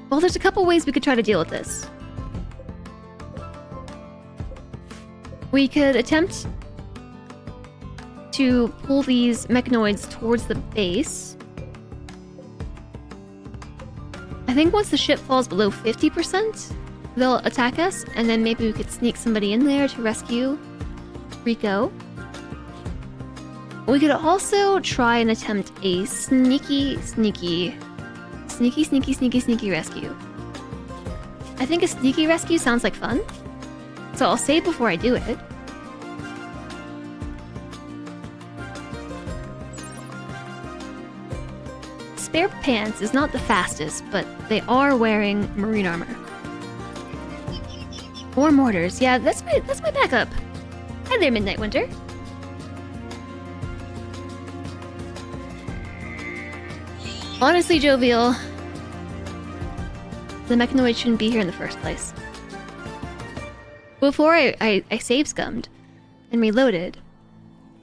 Well, there's a couple ways we could try to deal with this. We could attempt to pull these mechanoids towards the base. I think once the ship falls below 50%, they'll attack us, and then maybe we could sneak somebody in there to rescue Rico. We could also try and attempt a sneaky rescue. I think a sneaky rescue sounds like fun, so I'll save before I do it. Spare Pants is not the fastest, but they are wearing marine armor. More mortars. Yeah, that's my backup. Hi there, Midnight Winter. Honestly, Jovial, the mechanoid shouldn't be here in the first place. Before I save scummed and reloaded,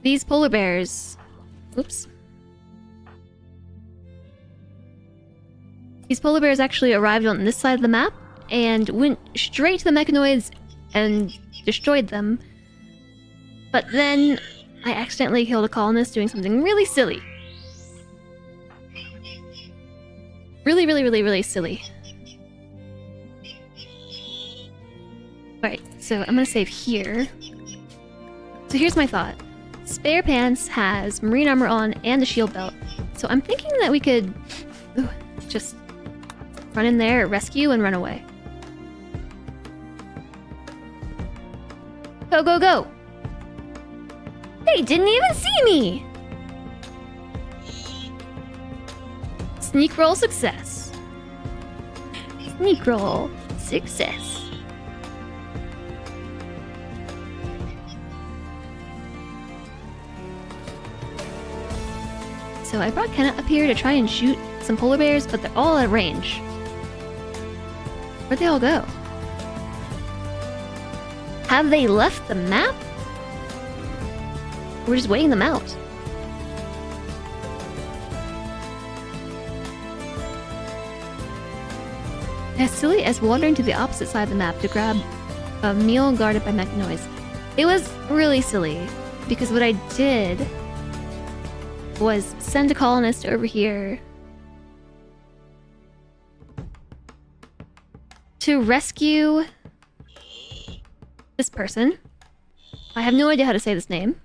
these polar bears... Oops. These polar bears actually arrived on this side of the map and went straight to the mechanoids and destroyed them. But then I accidentally killed a colonist doing something really silly. Really silly. Alright, so I'm gonna save here. So here's my thought. Spare Pants has marine armor on and the shield belt. So I'm thinking that we could just run in there, rescue, and run away. Go, go, go! They didn't even see me! Sneak roll success. Sneak roll success. So I brought Kenna up here to try and shoot some polar bears, but they're all at range. Where'd they all go? Have they left the map? We're just waiting them out. As silly as wandering to the opposite side of the map to grab a meal guarded by mechanoids. It was really silly, because what I did was send a colonist over here to rescue this person. I have no idea how to say this name,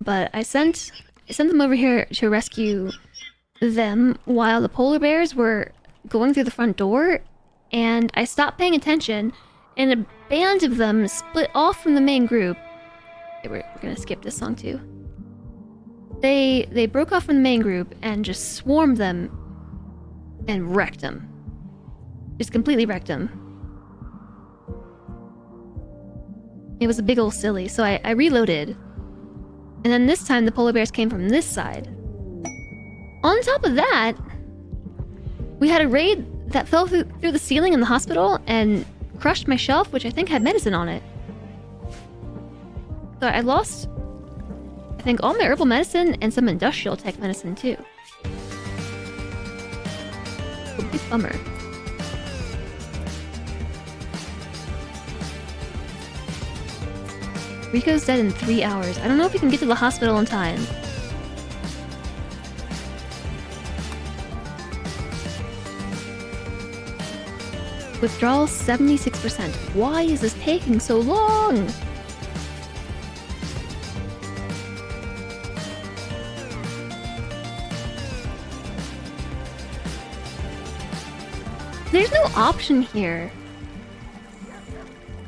but I sent them over here to rescue them while the polar bears were going through the front door, and I stopped paying attention, and a band of them split off from the main group. Okay, we're gonna skip this song too. They broke off from the main group and just swarmed them and wrecked them. Just completely wrecked them. It was a big ol' silly, so I reloaded. And then this time the polar bears came from this side. On top of that, we had a raid that fell through the ceiling in the hospital and crushed my shelf, which I think had medicine on it. So I lost, I think, all my herbal medicine and some industrial tech medicine too. A big bummer. Rico's dead in 3 hours. I don't know if we can get to the hospital in time. Withdrawal 76%. Why is this taking so long? There's no option here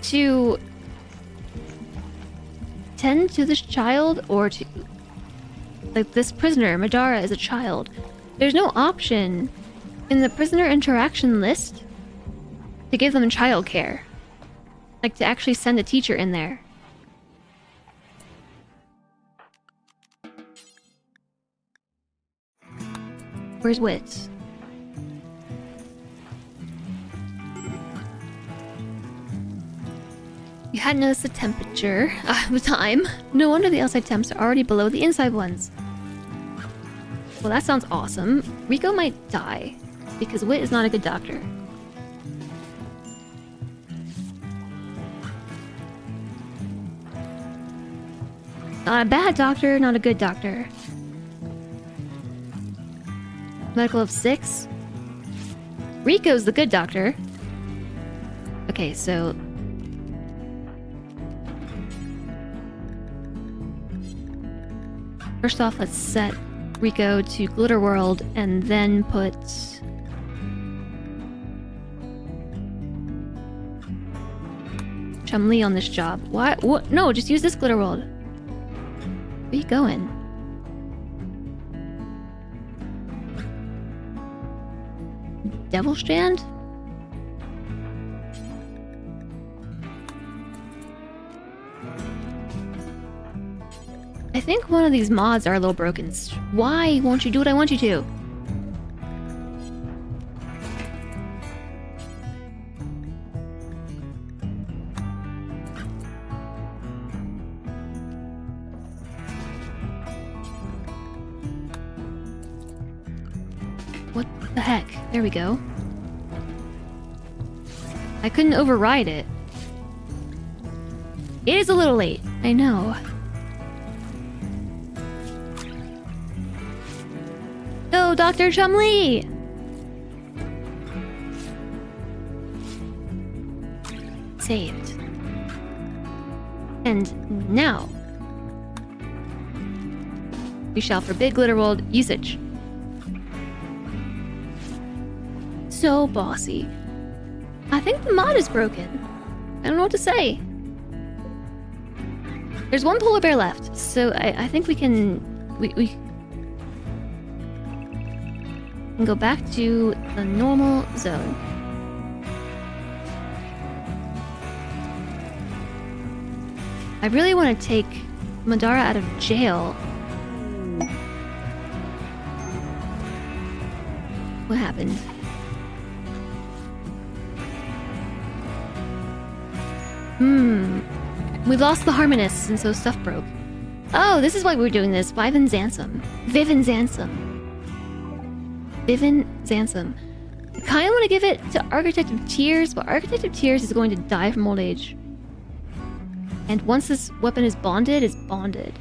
to tend to this child or to... Like, this prisoner, Madara, is a child. There's no option in the prisoner interaction list to give them childcare. Like, to actually send a teacher in there. Where's Wit? You hadn't noticed the temperature of the time. No wonder the outside temps are already below the inside ones. Well, that sounds awesome. Rico might die, because Wit is not a good doctor. Not a bad doctor, not a good doctor. Medical of 6. Rico's the good doctor. Okay, so... First off, let's set Rico to Glitter World and then put... Chum-Li on this job. What? What? No, just use this Glitter World. Where are you going? Devil Strand? I think one of these mods are a little broken. Why won't you do what I want you to? What the heck? There we go. I couldn't override it. It is a little late, I know. Go, Dr. Chum-Li! Saved. And now we shall forbid Glitter World usage. So bossy. I think the mod is broken. I don't know what to say. There's one polar bear left, so I think we can... We can go back to the normal zone. I really want to take Madara out of jail. What happened? We lost the harmonists, and so stuff broke. Oh, this is why we're doing this. Vivin Zansum. Vivin Zansum. I kind of want to give it to Architect of Tears, but Architect of Tears is going to die from old age. And once this weapon is bonded, it's bonded.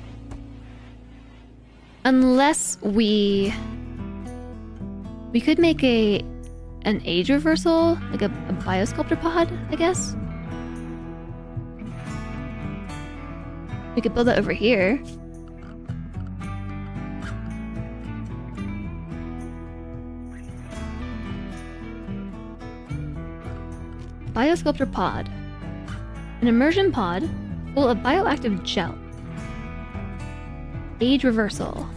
Unless we could make an age reversal, like a biosculptor pod, I guess. We could build that over here. Biosculptor pod. An immersion pod full of bioactive gel. Age reversal.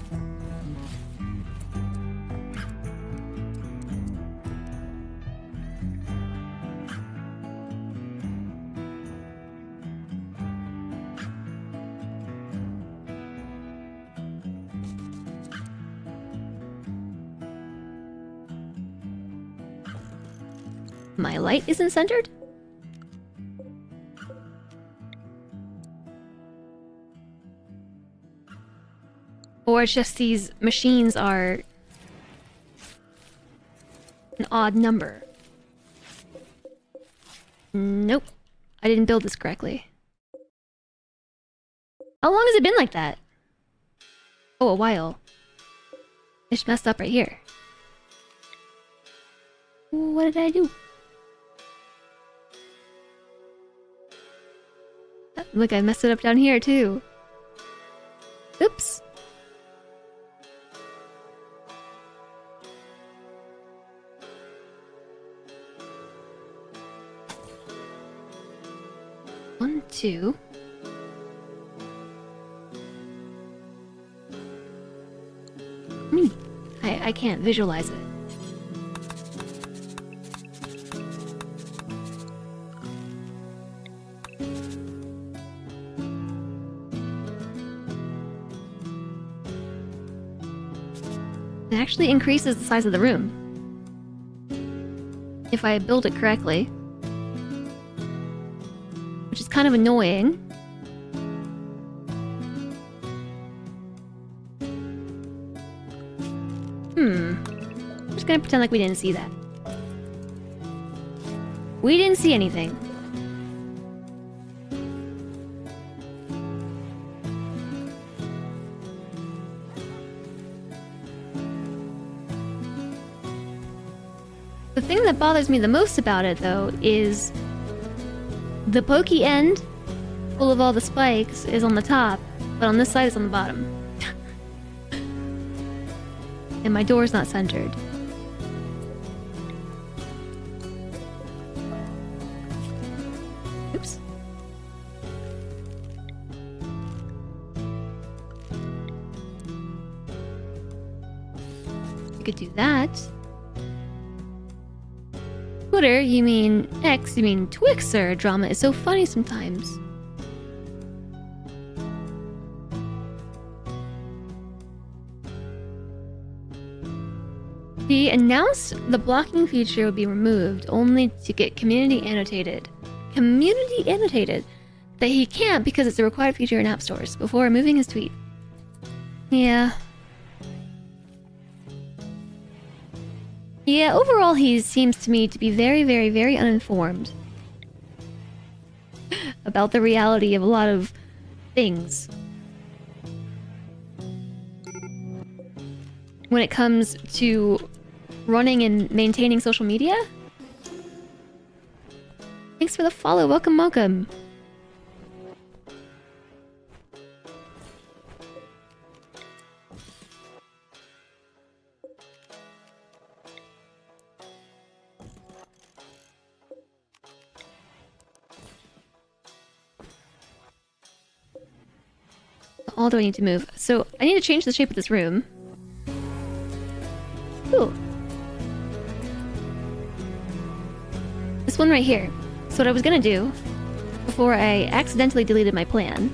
My light isn't centered? Or it's just these machines are an odd number. Nope. I didn't build this correctly. How long has it been like that? Oh, a while. I just messed up right here. What did I do? Look, I messed it up down here too. Oops. One, two. I can't visualize it. It actually increases the size of the room. If I build it correctly. Which is kind of annoying. I'm just gonna pretend like we didn't see that. We didn't see anything. The thing that bothers me the most about it, though, is the pokey end, full of all the spikes, is on the top, but on this side it's on the bottom. And my door's not centered. Oops. I could do that. Twitter, you mean X, you mean Twixer. Drama is so funny sometimes. He announced the blocking feature would be removed, only to get community annotated. Community annotated! That he can't because it's a required feature in app stores, before removing his tweet. Yeah. Yeah, overall he seems to me to be very, very, very uninformed about the reality of a lot of things. When it comes to running and maintaining social media? Thanks for the follow. Welcome, welcome. All do I need to move? So I need to change the shape of this room. Ooh. This one right here. So what I was gonna do, before I accidentally deleted my plan,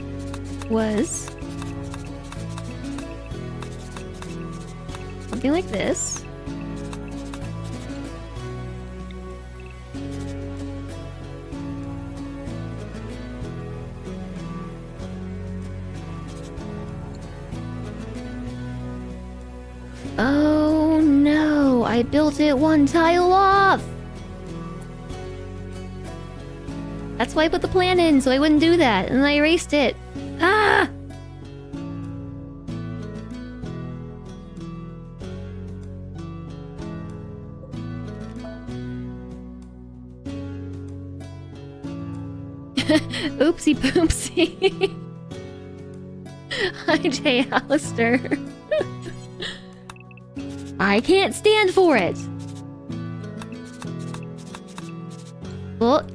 was something like this. I built it one tile off! That's why I put the plan in, so I wouldn't do that, and I erased it. Ah! Oopsie poopsie. Hi, Jay Alistair. I can't stand for it. Well,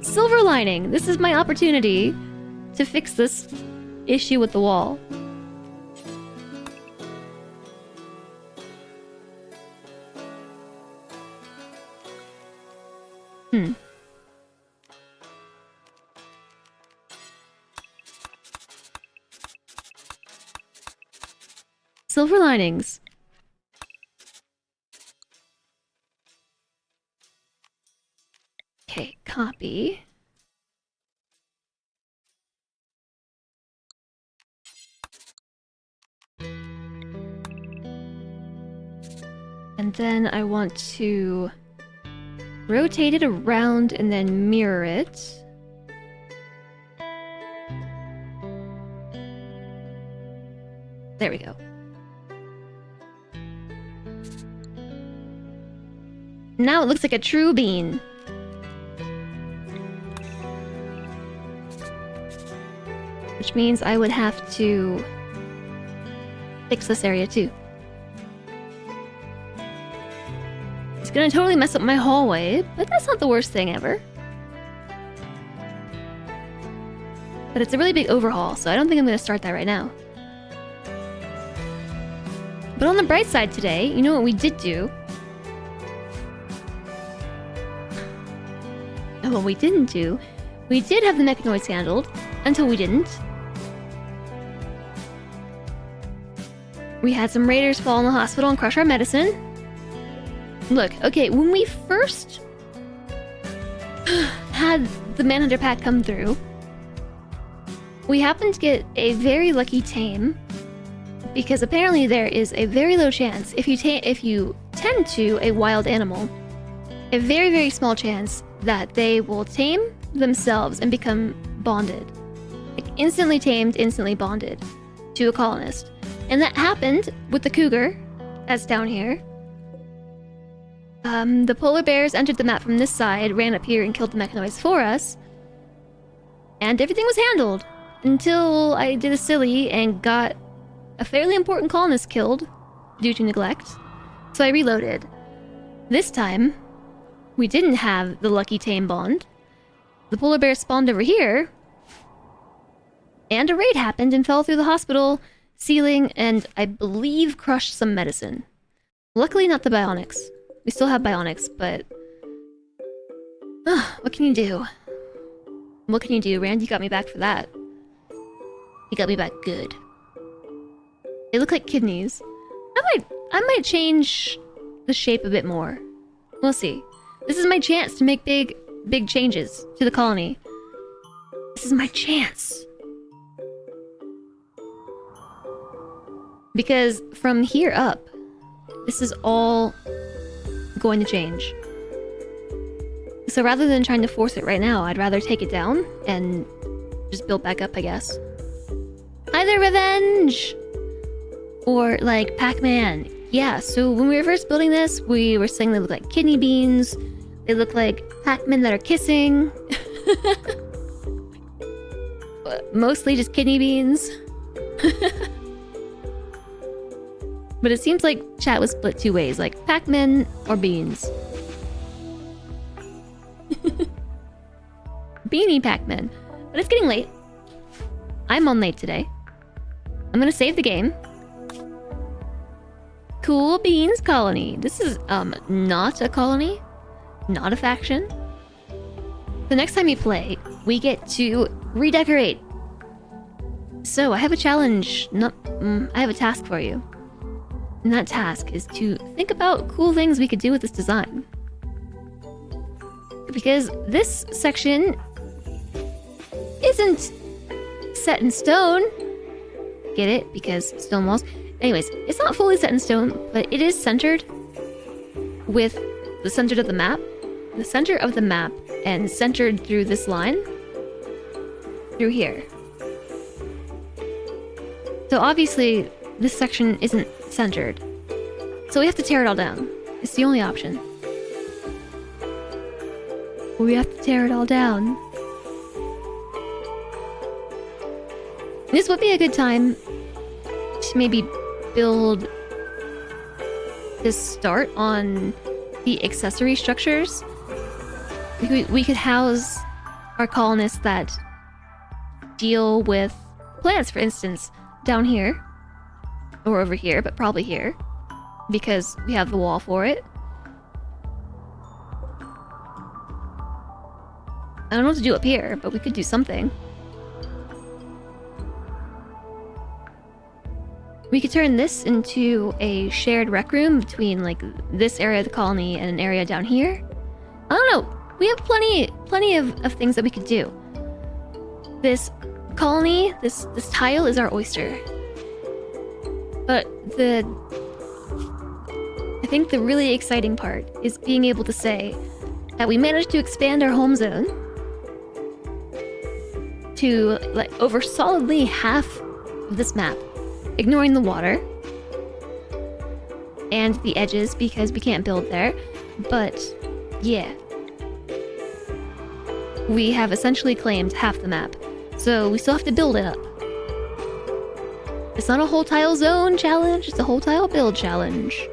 silver lining. This is my opportunity to fix this issue with the wall. Silver linings. Okay, copy. And then I want to rotate it around and then mirror it. There we go. Now it looks like a true bean. Which means I would have to fix this area too. It's gonna totally mess up my hallway, but that's not the worst thing ever. But it's a really big overhaul, so I don't think I'm gonna start that right now. But on the bright side today, you know what we did do? And what we didn't do, we did have the mechanoids handled, until we didn't. We had some raiders fall in the hospital and crush our medicine. Look, okay, when we first had the Manhunter pack come through, we happened to get a very lucky tame, because apparently there is a very low chance, if you tend to a wild animal, a very, very small chance that they will tame themselves and become bonded. Like instantly tamed, instantly bonded to a colonist. And that happened with the cougar, that's down here. The polar bears entered the map from this side, ran up here and killed the mechanoids for us. And everything was handled. Until I did a silly and got a fairly important colonist killed due to neglect. So I reloaded. This time, we didn't have the lucky tame bond. The polar bear spawned over here. And a raid happened and fell through the hospital ceiling and I believe crushed some medicine. Luckily not the bionics. We still have bionics, but... what can you do? What can you do? Randy got me back for that. He got me back good. They look like kidneys. I might change the shape a bit more. We'll see. This is my chance to make big changes to the colony. This is my chance. Because from here up, this is all going to change. So rather than trying to force it right now, I'd rather take it down and just build back up, I guess. Hi there, Revenge! Or like Pac-Man. Yeah, so when we were first building this, we were saying they look like kidney beans. They look like Pac-Men that are kissing. Mostly just kidney beans. But it seems like chat was split two ways, like Pac-Men or beans. Beanie Pac-Men. But it's getting late. I'm on late today. I'm gonna save the game. Cool Beans Colony. This is, not a colony. Not a faction. The next time you play, we get to redecorate. So, I have a challenge. I have a task for you. And that task is to think about cool things we could do with this design. Because this section isn't set in stone. Get it? Because stone walls. Anyways, it's not fully set in stone, but it is centered. with the center of the map, and centered through this line, through here. So obviously, this section isn't centered. So we have to tear it all down. It's the only option. We have to tear it all down. This would be a good time to maybe build this start on the accessory structures. We could house our colonists that deal with plants, for instance, down here. Or over here, but probably here. Because we have the wall for it. I don't know what to do up here, but we could do something. We could turn this into a shared rec room between, like, this area of the colony and an area down here. I don't know. We have plenty of things that we could do. This colony, this tile is our oyster. But I think the really exciting part is being able to say that we managed to expand our home zone to, like, over solidly half of this map, ignoring the water and the edges because we can't build there. But yeah, we have essentially claimed half the map, so we still have to build it up. It's not a whole tile zone challenge, it's a whole tile build challenge.